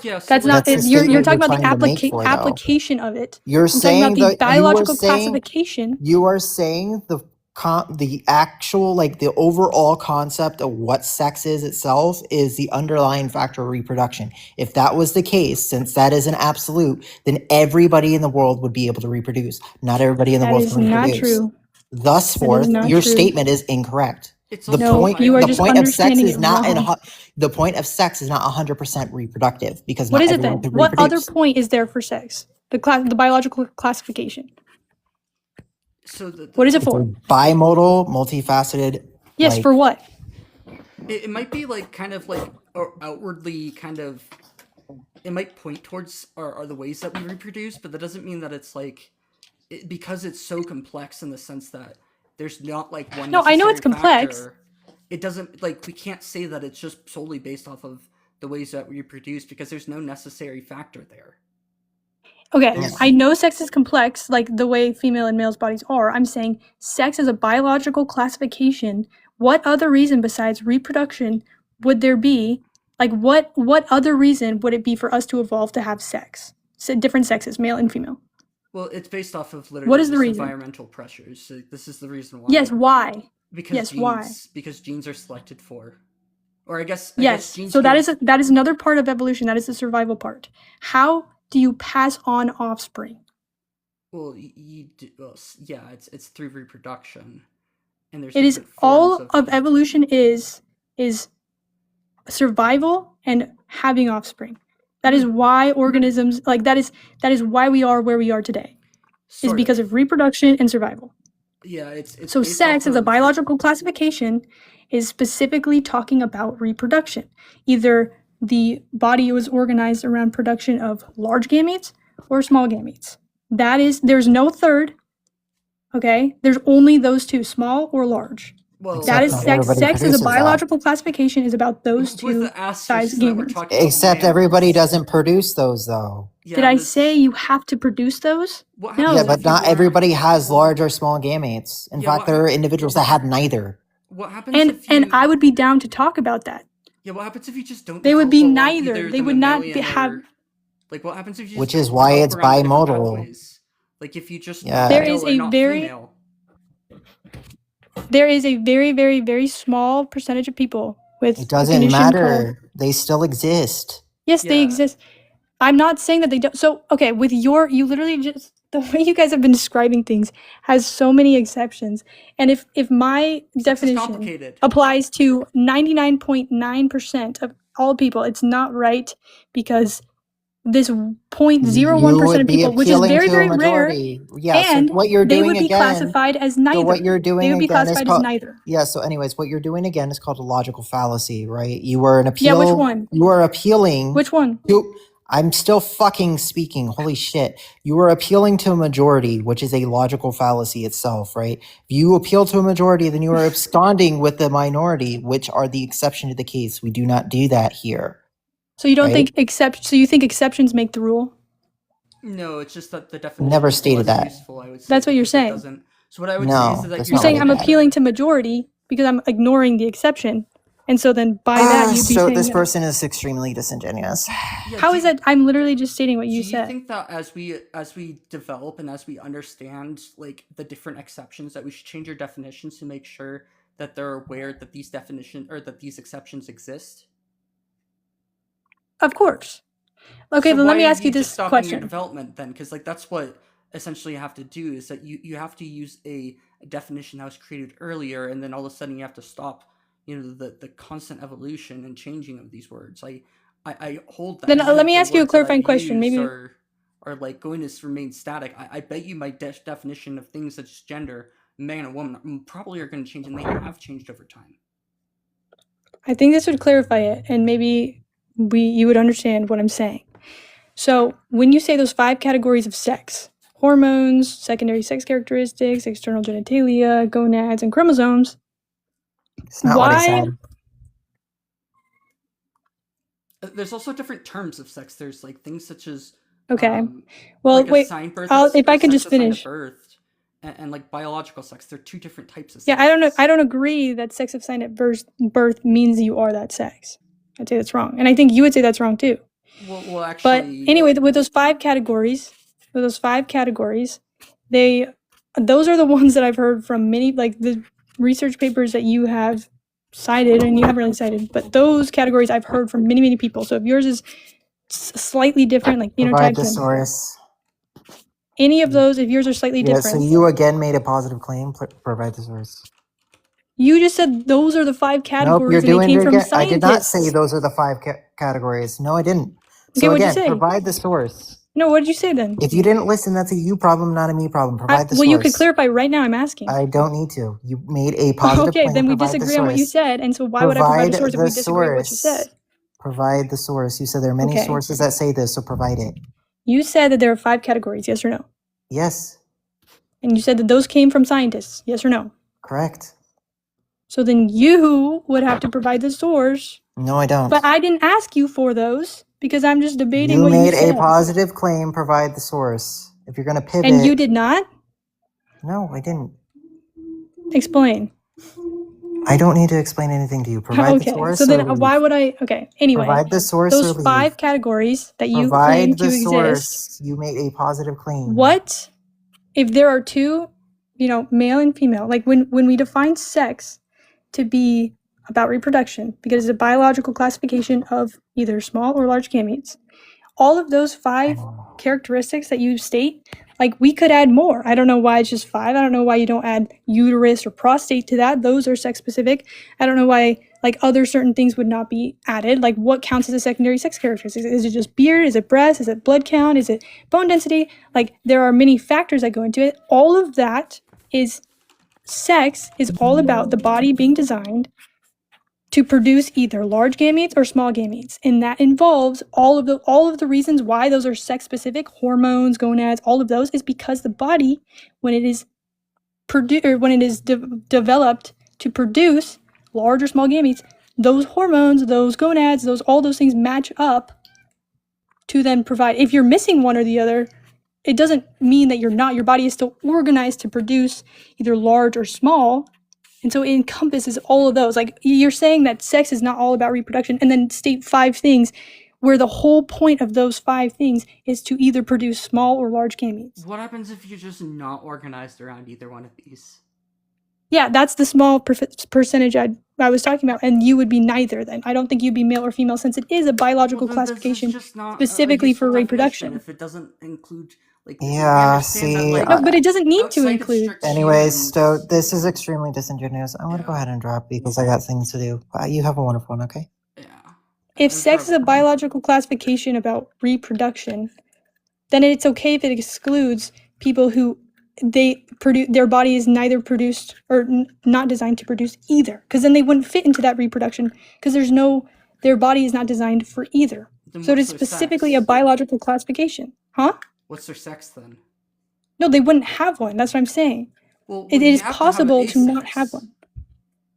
Speaker 1: Yeah, so
Speaker 10: That's
Speaker 1: like,
Speaker 10: not.
Speaker 11: That's the
Speaker 10: You're
Speaker 11: statement
Speaker 10: talking
Speaker 11: you're
Speaker 10: about the
Speaker 11: trying to make for, though.
Speaker 10: application of it.
Speaker 11: You're
Speaker 10: I'm talking about
Speaker 11: saying
Speaker 10: the
Speaker 11: that
Speaker 10: biological classification.
Speaker 11: you are saying the actual the overall concept of what sex is itself is the underlying factor of reproduction. If that was the case, since that is an absolute, then everybody in the world would be able to reproduce. Not everybody in the
Speaker 10: That
Speaker 11: world
Speaker 10: is
Speaker 11: can
Speaker 10: not
Speaker 11: reproduce.
Speaker 10: true.
Speaker 11: Thus
Speaker 10: That is
Speaker 11: forth,
Speaker 10: not
Speaker 11: your
Speaker 10: true.
Speaker 11: statement is incorrect.
Speaker 1: it's
Speaker 11: The
Speaker 1: also
Speaker 10: No,
Speaker 11: point
Speaker 10: you are
Speaker 11: the
Speaker 10: just
Speaker 11: point of sex
Speaker 10: understanding
Speaker 11: is
Speaker 10: it
Speaker 11: not
Speaker 10: wrong.
Speaker 11: the point of sex is not 100% reproductive because
Speaker 10: What
Speaker 11: not
Speaker 10: is it
Speaker 11: everyone
Speaker 10: then?
Speaker 11: can
Speaker 10: What other
Speaker 11: reproduce.
Speaker 10: point is there for sex? The biological classification.
Speaker 1: so the,
Speaker 10: What is it
Speaker 11: It's a
Speaker 10: for?
Speaker 11: bimodal, multifaceted,
Speaker 10: Yes, for what?
Speaker 1: it might be kind of or outwardly kind of, it might point towards are the ways that we reproduce, but that doesn't mean that it's because it's so complex in the sense that there's not one
Speaker 10: No, I know it's
Speaker 1: necessary
Speaker 10: complex.
Speaker 1: factor. It doesn't we can't say that it's just solely based off of the ways that we reproduce because there's no necessary factor there.
Speaker 10: Okay,
Speaker 1: There's-
Speaker 10: I know sex is complex, like the way female and male's bodies are. I'm saying sex is a biological classification. What other reason besides reproduction would there be? What other reason would it be for us to evolve to have sex? So different sexes, male and female.
Speaker 1: Well, it's based off of literally
Speaker 10: What is the
Speaker 1: just
Speaker 10: reason?
Speaker 1: environmental pressures. So this is the reason why.
Speaker 10: Yes, why?
Speaker 1: Because
Speaker 10: yes,
Speaker 1: genes,
Speaker 10: why?
Speaker 1: Because genes are selected for, or I guess
Speaker 10: Yes.
Speaker 1: genes
Speaker 10: So that
Speaker 1: give-
Speaker 10: is another part of evolution. That is the survival part. How do you pass on offspring?
Speaker 1: Well, yeah, it's through reproduction, and there's
Speaker 10: It is
Speaker 1: different
Speaker 10: all
Speaker 1: forms
Speaker 10: of evolution is survival and having offspring. That is why organisms that is why we are where we are today. Is
Speaker 1: Sort
Speaker 10: because of reproduction and survival.
Speaker 1: Yeah, it's
Speaker 10: So
Speaker 1: based
Speaker 10: sex
Speaker 1: off
Speaker 10: as a
Speaker 1: of-
Speaker 10: biological classification is specifically talking about reproduction. Either the body was organized around production of large gametes or small gametes. There's no third. Okay? There's only those two, small or large.
Speaker 1: Well,
Speaker 10: That is
Speaker 11: not
Speaker 10: sex.
Speaker 11: everybody
Speaker 10: Sex as a
Speaker 11: produces that.
Speaker 10: biological classification is about those
Speaker 1: with
Speaker 10: two
Speaker 1: the asterisks
Speaker 10: size
Speaker 1: that we're
Speaker 10: gametes.
Speaker 1: talking about
Speaker 11: Except
Speaker 1: males.
Speaker 11: everybody doesn't produce those though.
Speaker 1: Yeah,
Speaker 10: Did I
Speaker 1: this-
Speaker 10: say you have to produce those?
Speaker 1: What
Speaker 10: No.
Speaker 1: happens
Speaker 11: Yeah,
Speaker 1: if
Speaker 11: but
Speaker 1: you
Speaker 11: not
Speaker 1: were-
Speaker 11: everybody has large or small gametes. In
Speaker 1: Yeah,
Speaker 11: fact,
Speaker 1: what
Speaker 11: there are
Speaker 1: hap-
Speaker 11: individuals that have neither.
Speaker 1: What happens
Speaker 10: And
Speaker 1: if you,
Speaker 10: and I would be down to talk about that.
Speaker 1: Yeah, what happens if you just don't?
Speaker 10: They would
Speaker 1: develop
Speaker 10: be
Speaker 1: along
Speaker 10: neither.
Speaker 1: either
Speaker 10: They
Speaker 1: the
Speaker 10: would not
Speaker 1: mammalian
Speaker 10: have.
Speaker 1: or- what happens if you? Just
Speaker 11: Which is
Speaker 1: don't
Speaker 11: why
Speaker 1: develop
Speaker 11: it's
Speaker 1: around the different
Speaker 11: bimodal.
Speaker 1: pathways? If you just
Speaker 11: Yeah.
Speaker 10: There
Speaker 1: male
Speaker 10: is
Speaker 1: or
Speaker 10: a
Speaker 1: not
Speaker 10: very-
Speaker 1: female.
Speaker 10: There is a very, very, very small percentage of people with
Speaker 11: It
Speaker 10: a
Speaker 11: doesn't
Speaker 10: condition
Speaker 11: matter.
Speaker 10: called-
Speaker 11: They still exist.
Speaker 10: Yes, they
Speaker 1: Yeah.
Speaker 10: exist. I'm not saying that they don't. So, okay, with you literally just the way you guys have been describing things has so many exceptions. And if my
Speaker 1: Sex is
Speaker 10: definition
Speaker 1: complicated.
Speaker 10: applies to 99.9% of all people, it's not right because this 0.01% of people, which is
Speaker 11: appealing
Speaker 10: very,
Speaker 11: to a
Speaker 10: very rare,
Speaker 11: majority. Yeah, so
Speaker 10: and
Speaker 11: what you're
Speaker 10: they
Speaker 11: doing
Speaker 10: would be
Speaker 11: again.
Speaker 10: classified as neither.
Speaker 11: So what you're doing
Speaker 10: They would be
Speaker 11: again is
Speaker 10: classified as
Speaker 11: called,
Speaker 10: neither.
Speaker 11: yeah. So, anyways, what you're doing again is called a logical fallacy, right? You were an
Speaker 10: Yeah,
Speaker 11: appeal.
Speaker 10: which one?
Speaker 11: You are appealing.
Speaker 10: Which one?
Speaker 11: to- I'm still fucking speaking. Holy shit. You are appealing to a majority, which is a logical fallacy itself, right? If you appeal to a majority, then you are absconding with the minority, which are the exception to the case. We do not do that here.
Speaker 10: So you don't
Speaker 11: Right?
Speaker 10: think so you think exceptions make the rule?
Speaker 1: No, it's just that the definition
Speaker 11: Never
Speaker 1: is
Speaker 11: stated
Speaker 1: less
Speaker 11: that.
Speaker 1: useful, I would say,
Speaker 10: That's what you're
Speaker 1: because it
Speaker 10: saying.
Speaker 1: doesn't. So what I would say
Speaker 11: No,
Speaker 1: is that
Speaker 11: that's
Speaker 10: You're
Speaker 11: not
Speaker 10: saying
Speaker 11: what
Speaker 10: I'm
Speaker 11: it meant.
Speaker 10: appealing to majority because I'm ignoring the exception. And so then by that you'd be
Speaker 11: So
Speaker 10: saying
Speaker 11: this
Speaker 10: no.
Speaker 11: person is extremely disingenuous.
Speaker 1: Yeah,
Speaker 10: How
Speaker 1: do
Speaker 10: is
Speaker 1: you,
Speaker 10: that? I'm literally just stating what
Speaker 1: do
Speaker 10: you
Speaker 1: you
Speaker 10: said.
Speaker 1: think that as we develop and as we understand like the different exceptions that we should change our definitions to make sure that they're aware that these definitions or that these exceptions exist?
Speaker 10: Of course. Okay,
Speaker 1: So
Speaker 10: then
Speaker 1: why
Speaker 10: let me
Speaker 1: are
Speaker 10: ask you
Speaker 1: you just
Speaker 10: this
Speaker 1: stopping your
Speaker 10: question.
Speaker 1: development then? Because like that's what essentially you have to do is that you have to use a definition that was created earlier, and then all of a sudden you have to stop, the constant evolution and changing of these words. I hold that
Speaker 10: Then
Speaker 1: none
Speaker 10: let
Speaker 1: of
Speaker 10: me
Speaker 1: the
Speaker 10: ask you a
Speaker 1: words that I've
Speaker 10: clarifying question.
Speaker 1: used
Speaker 10: Maybe
Speaker 1: are like going to remain static. I bet you my definition of things such as gender, man and woman, probably are going to change, and they have changed over time.
Speaker 10: I think this would clarify it, and maybe you would understand what I'm saying. So when you say those 5 categories of sex, hormones, secondary sex characteristics, external genitalia, gonads, and chromosomes,
Speaker 11: It's not what I
Speaker 10: why?
Speaker 11: said.
Speaker 1: There's also different terms of sex. There's like things such as
Speaker 10: Okay. Well,
Speaker 1: like
Speaker 10: wait.
Speaker 1: assigned birth
Speaker 10: If I
Speaker 1: or
Speaker 10: can
Speaker 1: sex
Speaker 10: just
Speaker 1: assigned
Speaker 10: finish.
Speaker 1: at birth, and like biological sex. They're two different types of
Speaker 10: Yeah,
Speaker 1: sex.
Speaker 10: I don't agree that sex assigned at birth means you are that sex. I'd say that's wrong, and I think you would say that's wrong too.
Speaker 1: Well,
Speaker 10: But
Speaker 1: actually,
Speaker 10: anyway, with those 5 categories, those are the ones that I've heard from many, like the research papers that you have cited, and you haven't really cited, but those categories I've heard from many, many people. So if yours is slightly different, like
Speaker 11: Provide
Speaker 10: phenotypes
Speaker 11: the
Speaker 10: and
Speaker 11: source.
Speaker 10: any of those, if yours are slightly
Speaker 11: Yeah, so
Speaker 10: different,
Speaker 11: you again made a positive claim. Provide the source.
Speaker 10: you just said those are the 5
Speaker 11: Nope,
Speaker 10: categories
Speaker 11: you're
Speaker 10: and they
Speaker 11: doing
Speaker 10: came
Speaker 11: it
Speaker 10: from
Speaker 11: again. I did not say
Speaker 10: scientists.
Speaker 11: those are the 5 categories. No, I didn't.
Speaker 10: Okay,
Speaker 11: So
Speaker 10: what'd you
Speaker 11: again,
Speaker 10: say?
Speaker 11: provide the source.
Speaker 10: No, what did you say then?
Speaker 11: If you didn't listen, that's a you problem, not a me problem. Provide the
Speaker 10: Well, you could
Speaker 11: source.
Speaker 10: clarify right now. I'm asking.
Speaker 11: I don't need to. You made a positive
Speaker 10: Okay,
Speaker 11: claim.
Speaker 10: then we
Speaker 11: Provide the
Speaker 10: disagree on what you
Speaker 11: source.
Speaker 10: said, and so why would I provide
Speaker 11: Provide
Speaker 10: a source if
Speaker 11: the
Speaker 10: we disagree on what you said?
Speaker 11: source. Provide the source. You said there are many
Speaker 10: Okay.
Speaker 11: sources that say this, so provide it.
Speaker 10: You said that there are 5 categories, yes or no?
Speaker 11: Yes,
Speaker 10: And you said that those came from scientists, yes or no?
Speaker 11: correct.
Speaker 10: So then you would have to provide the source.
Speaker 11: No, I don't.
Speaker 10: But I didn't ask you for those because I'm just debating
Speaker 11: You
Speaker 10: what you
Speaker 11: made
Speaker 10: said.
Speaker 11: a positive claim. Provide the source. If you're going to pivot.
Speaker 10: And you did not?
Speaker 11: No, I didn't.
Speaker 10: Explain.
Speaker 11: I don't need to explain anything to you. Provide the
Speaker 10: Okay,
Speaker 11: source.
Speaker 10: so
Speaker 11: or
Speaker 10: then
Speaker 11: leave.
Speaker 10: why would I? Okay, anyway,
Speaker 11: Provide the source
Speaker 10: those
Speaker 11: or leave.
Speaker 10: 5 categories that you claim
Speaker 11: Provide
Speaker 10: to
Speaker 11: the
Speaker 10: exist.
Speaker 11: source. You made a positive claim.
Speaker 10: What if there are 2, male and female? Like when we define sex to be about reproduction, because it's a biological classification of either small or large gametes, all of those 5 characteristics that you state, like we could add more. I don't know why it's just 5. I don't know why you don't add uterus or prostate to that. Those are sex specific. I don't know why like other certain things would not be added. Like what counts as a secondary sex characteristic? Is it just beard? Is it breast? Is it blood count? Is it bone density? Like there are many factors that go into it. All of that is sex is all about the body being designed to produce either large gametes or small gametes, and that involves all of the reasons why those are sex specific, hormones, gonads, all of those is because the body, when it is developed to produce large or small gametes, those hormones, those gonads, all those things match up to then provide. If you're missing one or the other, it doesn't mean that you're not. Your body is still organized to produce either large or small. And so it encompasses all of those. Like you're saying that sex is not all about reproduction, and then state 5 things where the whole point of those 5 things is to either produce small or large gametes.
Speaker 1: What happens if you're just not organized around either one of these?
Speaker 10: Yeah, that's the small percentage I was talking about, and you would be neither then. I don't think you'd be male or female since it is a biological
Speaker 1: Well, then this is
Speaker 10: classification
Speaker 1: just not
Speaker 10: specifically
Speaker 1: a
Speaker 10: for
Speaker 1: useful
Speaker 10: reproduction.
Speaker 1: definition if it doesn't include like
Speaker 11: Yeah,
Speaker 1: we understand that,
Speaker 11: see,
Speaker 1: like,
Speaker 10: No, but it doesn't need to
Speaker 1: outside of
Speaker 10: include.
Speaker 1: strict
Speaker 11: Anyways,
Speaker 1: humans-
Speaker 11: so this is extremely disingenuous. I'm going to go
Speaker 1: Yeah.
Speaker 11: ahead and drop because I got things to do. You have a wonderful one, okay?
Speaker 1: Yeah.
Speaker 10: If
Speaker 1: No
Speaker 10: sex is a
Speaker 1: problem.
Speaker 10: biological classification about reproduction, then it's okay if it excludes people who their body is neither produced or not designed to produce either, because then they wouldn't fit into that reproduction because there's no their body is not designed for either.
Speaker 1: Then
Speaker 10: So it
Speaker 1: what's
Speaker 10: is
Speaker 1: their
Speaker 10: specifically a
Speaker 1: sex?
Speaker 10: biological classification. Huh?
Speaker 1: What's their sex then?
Speaker 10: No, they wouldn't have one. That's what I'm saying.
Speaker 1: Well,
Speaker 10: It
Speaker 1: you
Speaker 10: is
Speaker 1: have to have
Speaker 10: possible
Speaker 1: a
Speaker 10: to not have
Speaker 1: sex.
Speaker 10: one.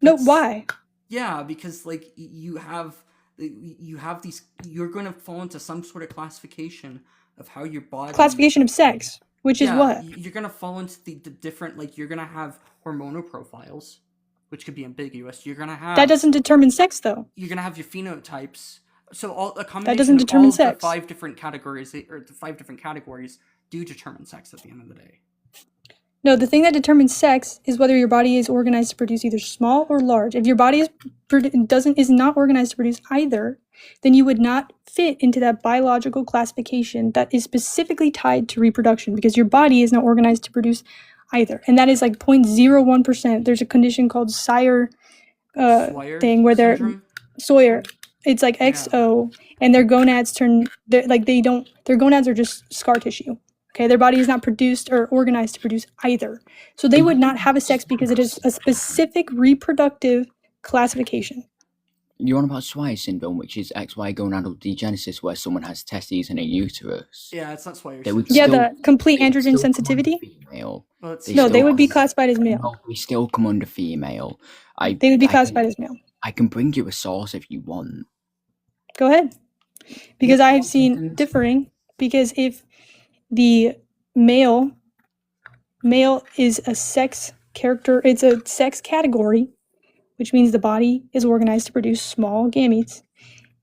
Speaker 10: No,
Speaker 1: That's
Speaker 10: why?
Speaker 1: yeah, because like you have these. You're going to fall into some sort of classification of how your body.
Speaker 10: Classification of sex, which is
Speaker 1: Yeah,
Speaker 10: what?
Speaker 1: you're going to fall into the different. Like you're going to have hormonal profiles, which could be ambiguous. You're going to
Speaker 10: That
Speaker 1: have
Speaker 10: doesn't determine sex, though.
Speaker 1: you're going to have your phenotypes. So all a
Speaker 10: That
Speaker 1: combination
Speaker 10: doesn't
Speaker 1: of all
Speaker 10: determine
Speaker 1: of the
Speaker 10: sex.
Speaker 1: 5 different categories or the 5 different categories do determine sex at the end of the day.
Speaker 10: No, the thing that determines sex is whether your body is organized to produce either small or large. If your body is not organized to produce either, then you would not fit into that biological classification that is specifically tied to reproduction, because your body is not organized to produce either. And that is like 0.01%. There's a condition called Sawyer
Speaker 1: Swyer
Speaker 10: thing where they're
Speaker 1: syndrome.
Speaker 10: Sawyer. It's like
Speaker 1: Yeah.
Speaker 10: XO, and their gonads their gonads are just scar tissue. Okay, their body is not produced or organized to produce either. So they would not have a sex because it is a specific reproductive classification.
Speaker 7: You're on about Swyer syndrome, which is XY gonadal degenesis, where someone has testes and a uterus.
Speaker 1: Yeah, it's not Swyer
Speaker 7: They would
Speaker 1: syndrome.
Speaker 10: Yeah,
Speaker 7: still,
Speaker 10: the complete
Speaker 7: they would
Speaker 10: androgen
Speaker 7: still come under
Speaker 10: sensitivity.
Speaker 7: female.
Speaker 1: Well, it's
Speaker 7: They
Speaker 10: No,
Speaker 7: still
Speaker 10: they would be
Speaker 7: come.
Speaker 10: classified as male.
Speaker 7: No, they still come under female.
Speaker 10: They would be
Speaker 7: I
Speaker 10: classified
Speaker 7: can
Speaker 10: as male.
Speaker 7: I can bring you a source if you want.
Speaker 10: Go ahead. Because I have
Speaker 7: What
Speaker 10: seen
Speaker 7: sentence?
Speaker 10: differing, because if the male is a sex character, it's a sex category, which means the body is organized to produce small gametes.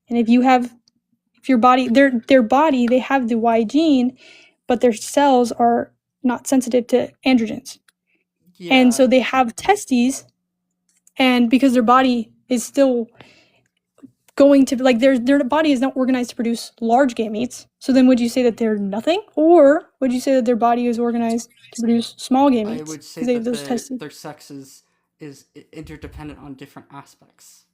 Speaker 10: And if your body, their body, they have the Y gene, but their cells are not sensitive to androgens. And so
Speaker 1: yeah.
Speaker 10: they have testes, and because their body is still going to, like, their body is not organized to produce large gametes, so then would you say that they're nothing? Or would you say that their body is organized to produce small
Speaker 1: I
Speaker 10: gametes
Speaker 1: would say
Speaker 10: because they have
Speaker 1: that
Speaker 10: those testes?
Speaker 1: their sex is interdependent on different aspects.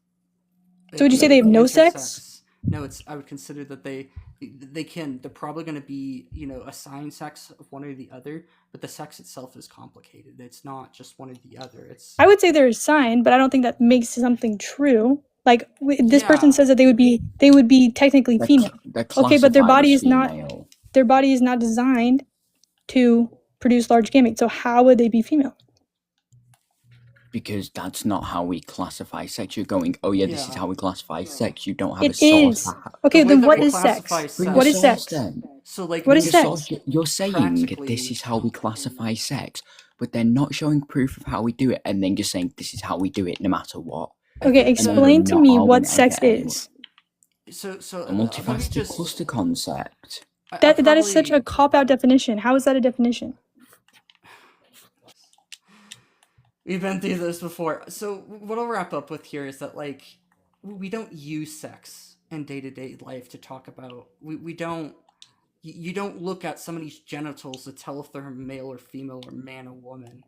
Speaker 10: So would you say they have no sex?
Speaker 1: Intersex. No, it's. I would consider that they're probably going to be, assigned sex of one or the other, but the sex itself is complicated. It's not just one or the other. It's
Speaker 10: I would say they're assigned, but I don't think that makes something true. Like this person
Speaker 1: yeah.
Speaker 10: says that they would be technically
Speaker 7: They're,
Speaker 10: female.
Speaker 7: they're
Speaker 10: Okay, but their
Speaker 7: classified
Speaker 10: body
Speaker 7: as
Speaker 10: is not
Speaker 7: female.
Speaker 10: designed to produce large gametes. So how would they be female?
Speaker 7: Because that's not how we classify sex. You're going, oh yeah, this is
Speaker 1: Yeah.
Speaker 7: how we classify sex. You don't have a
Speaker 10: It
Speaker 7: source.
Speaker 10: is. Okay,
Speaker 1: The way
Speaker 10: then
Speaker 1: that
Speaker 10: what
Speaker 1: we
Speaker 10: is sex?
Speaker 1: classify
Speaker 7: Bring
Speaker 1: sex.
Speaker 7: your
Speaker 10: What is
Speaker 7: source
Speaker 10: sex?
Speaker 7: then.
Speaker 1: So like
Speaker 10: What
Speaker 1: when
Speaker 10: is
Speaker 7: Your
Speaker 1: you
Speaker 10: sex?
Speaker 7: source, you're saying this is how we classify sex, but they're not showing proof of how we do it, and then just saying this is how we do it no matter what.
Speaker 10: Okay,
Speaker 7: And then
Speaker 10: explain to
Speaker 7: not
Speaker 10: me
Speaker 7: arguing
Speaker 10: what
Speaker 7: it
Speaker 10: sex
Speaker 7: anyway.
Speaker 10: is.
Speaker 1: so
Speaker 7: A
Speaker 1: let me
Speaker 7: multifaceted
Speaker 1: just.
Speaker 7: cluster concept.
Speaker 1: I
Speaker 10: That is such a
Speaker 1: probably.
Speaker 10: cop-out definition. How is that a definition?
Speaker 1: We've been through this before. So what I'll wrap up with here is that like we don't use sex in day-to-day life to talk about. We don't. You don't look at somebody's genitals to tell if they're male or female or man or woman.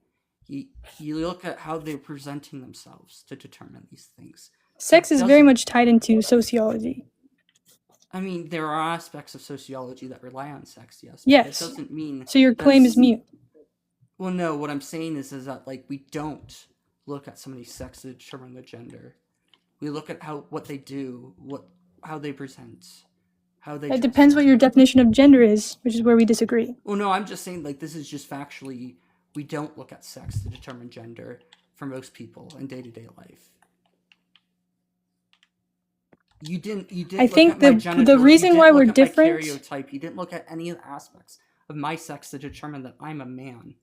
Speaker 1: You look at how they're presenting themselves to determine these things.
Speaker 10: Sex
Speaker 1: It
Speaker 10: is very
Speaker 1: doesn't.
Speaker 10: much tied into sociology.
Speaker 1: I mean, there are aspects of sociology that rely on sex, yes, but that
Speaker 10: Yes.
Speaker 1: doesn't mean
Speaker 10: So your claim is
Speaker 1: that's.
Speaker 10: mute.
Speaker 1: Well, no. What I'm saying is that like we don't look at somebody's sex to determine their gender. We look at what they do, how they present, how they
Speaker 10: It
Speaker 1: dress.
Speaker 10: depends what your definition of gender is, which is where we disagree.
Speaker 1: Well, no, I'm just saying like this is just factually. We don't look at sex to determine gender for most people in day-to-day life. You didn't
Speaker 10: I
Speaker 1: look
Speaker 10: think
Speaker 1: at my
Speaker 10: the
Speaker 1: genitals. You
Speaker 10: reason
Speaker 1: didn't
Speaker 10: why we're
Speaker 1: look at my
Speaker 10: different.
Speaker 1: karyotype. You didn't look at any of the aspects of my sex to determine that I'm a man.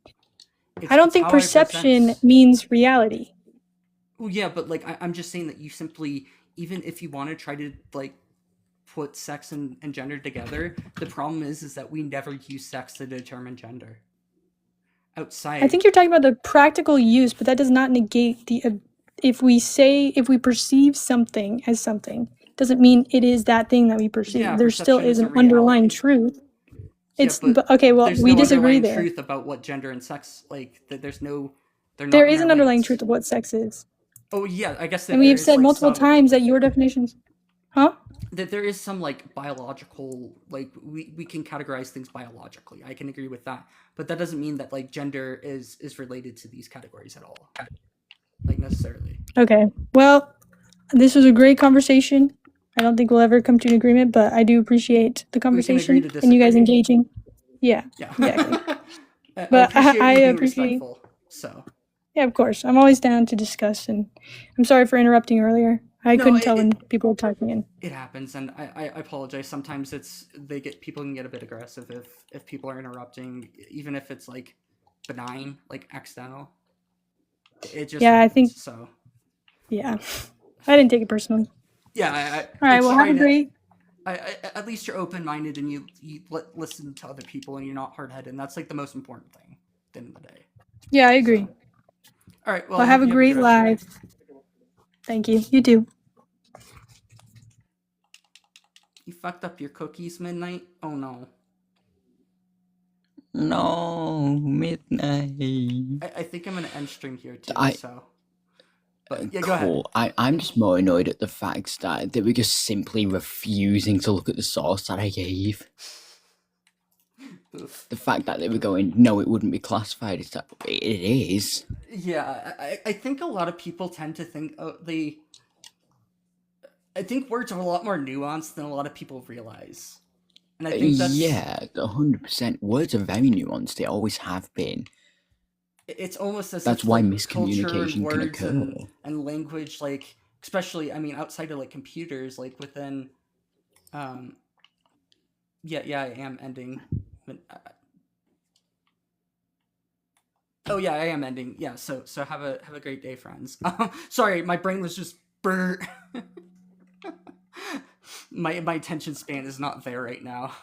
Speaker 10: I don't
Speaker 1: It's
Speaker 10: think
Speaker 1: how I
Speaker 10: perception
Speaker 1: present.
Speaker 10: means reality.
Speaker 1: Well, yeah, but like I'm just saying that you simply, even if you want to try to like put sex and gender together, the problem is that we never use sex to determine gender.
Speaker 10: I
Speaker 1: Outside,
Speaker 10: think you're talking about the practical use, but that does not negate the if we perceive something as something, doesn't mean it is that thing that we perceive.
Speaker 1: yeah,
Speaker 10: There still
Speaker 1: perception
Speaker 10: is
Speaker 1: is a
Speaker 10: an underlying
Speaker 1: reality.
Speaker 10: truth.
Speaker 1: Yeah,
Speaker 10: It's
Speaker 1: but
Speaker 10: okay, well,
Speaker 1: there's
Speaker 10: we
Speaker 1: no
Speaker 10: disagree
Speaker 1: underlying
Speaker 10: there.
Speaker 1: truth about what gender and sex like. There's no, they're
Speaker 10: There
Speaker 1: not
Speaker 10: is an underlying
Speaker 1: interlinked.
Speaker 10: truth of what sex is.
Speaker 1: Oh yeah, I guess that
Speaker 10: And we
Speaker 1: there
Speaker 10: have
Speaker 1: is
Speaker 10: said
Speaker 1: like
Speaker 10: multiple
Speaker 1: some
Speaker 10: times that your definitions, huh?
Speaker 1: that there is some like biological like we can categorize things biologically. I can agree with that, but that doesn't mean that like gender is related to these categories at all, like necessarily.
Speaker 10: Okay. Well, this was a great conversation. I don't think we'll ever come to an agreement, but I do appreciate the
Speaker 1: We can agree
Speaker 10: conversation
Speaker 1: to
Speaker 10: and you guys
Speaker 1: disagree.
Speaker 10: engaging. Yeah,
Speaker 1: Yeah.
Speaker 10: exactly.
Speaker 1: I
Speaker 10: But
Speaker 1: appreciate
Speaker 10: I
Speaker 1: you being
Speaker 10: appreciate.
Speaker 1: respectful. So
Speaker 10: Yeah, of course. I'm always down to discuss, and I'm sorry for interrupting earlier. I
Speaker 1: no,
Speaker 10: couldn't tell when people were typing in.
Speaker 1: it happens, and I apologize. Sometimes people can get a bit aggressive if people are interrupting, even if it's like benign, like accidental. It just
Speaker 10: Yeah, I think.
Speaker 1: happens. So
Speaker 10: Yeah, I didn't take it personally.
Speaker 1: yeah,
Speaker 10: All right.
Speaker 1: it's
Speaker 10: Well, have a
Speaker 1: fine.
Speaker 10: great.
Speaker 1: At least you're open minded and you listen to other people and you're not hard headed, and that's like the most important thing at the end of the day.
Speaker 10: Yeah, I agree.
Speaker 1: All right. Well,
Speaker 10: Well,
Speaker 1: I
Speaker 10: have
Speaker 1: hope
Speaker 10: a
Speaker 1: you
Speaker 10: great
Speaker 1: good rest of your
Speaker 10: live.
Speaker 1: day.
Speaker 10: Thank you. You too.
Speaker 1: You fucked up your cookies, Midnight. Oh no.
Speaker 7: No, midnight.
Speaker 1: I think I'm gonna end stream here too.
Speaker 7: I
Speaker 1: So, but yeah, go ahead.
Speaker 7: cool. I'm just more annoyed at the fact that they were just simply refusing to look at the source that I gave.
Speaker 1: Oof.
Speaker 7: The fact that they were going, no, it wouldn't be classified. It's that it is.
Speaker 1: Yeah, I think a lot of people tend to think I think words are a lot more nuanced than a lot of people realize. And I think that's
Speaker 7: Yeah, 100%. Words are very nuanced. They always have been.
Speaker 1: it's almost as
Speaker 7: That's
Speaker 1: if
Speaker 7: why
Speaker 1: like culture and
Speaker 7: miscommunication can
Speaker 1: words
Speaker 7: occur.
Speaker 1: and language, like especially I mean outside of like computers, like within yeah, I am ending. Oh yeah, I am ending. Yeah, so have a great day, friends. Sorry, my brain was just burr. My attention span is not there right now.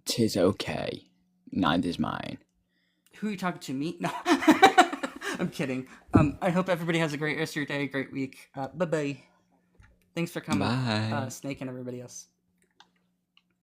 Speaker 7: 'Tis okay. Neither's mine.
Speaker 1: Who are you talking to? Me? No. I'm kidding. I hope everybody has a great rest of your day, great week. Bye bye. Thanks for coming,
Speaker 7: Bye.
Speaker 1: Snake and everybody else.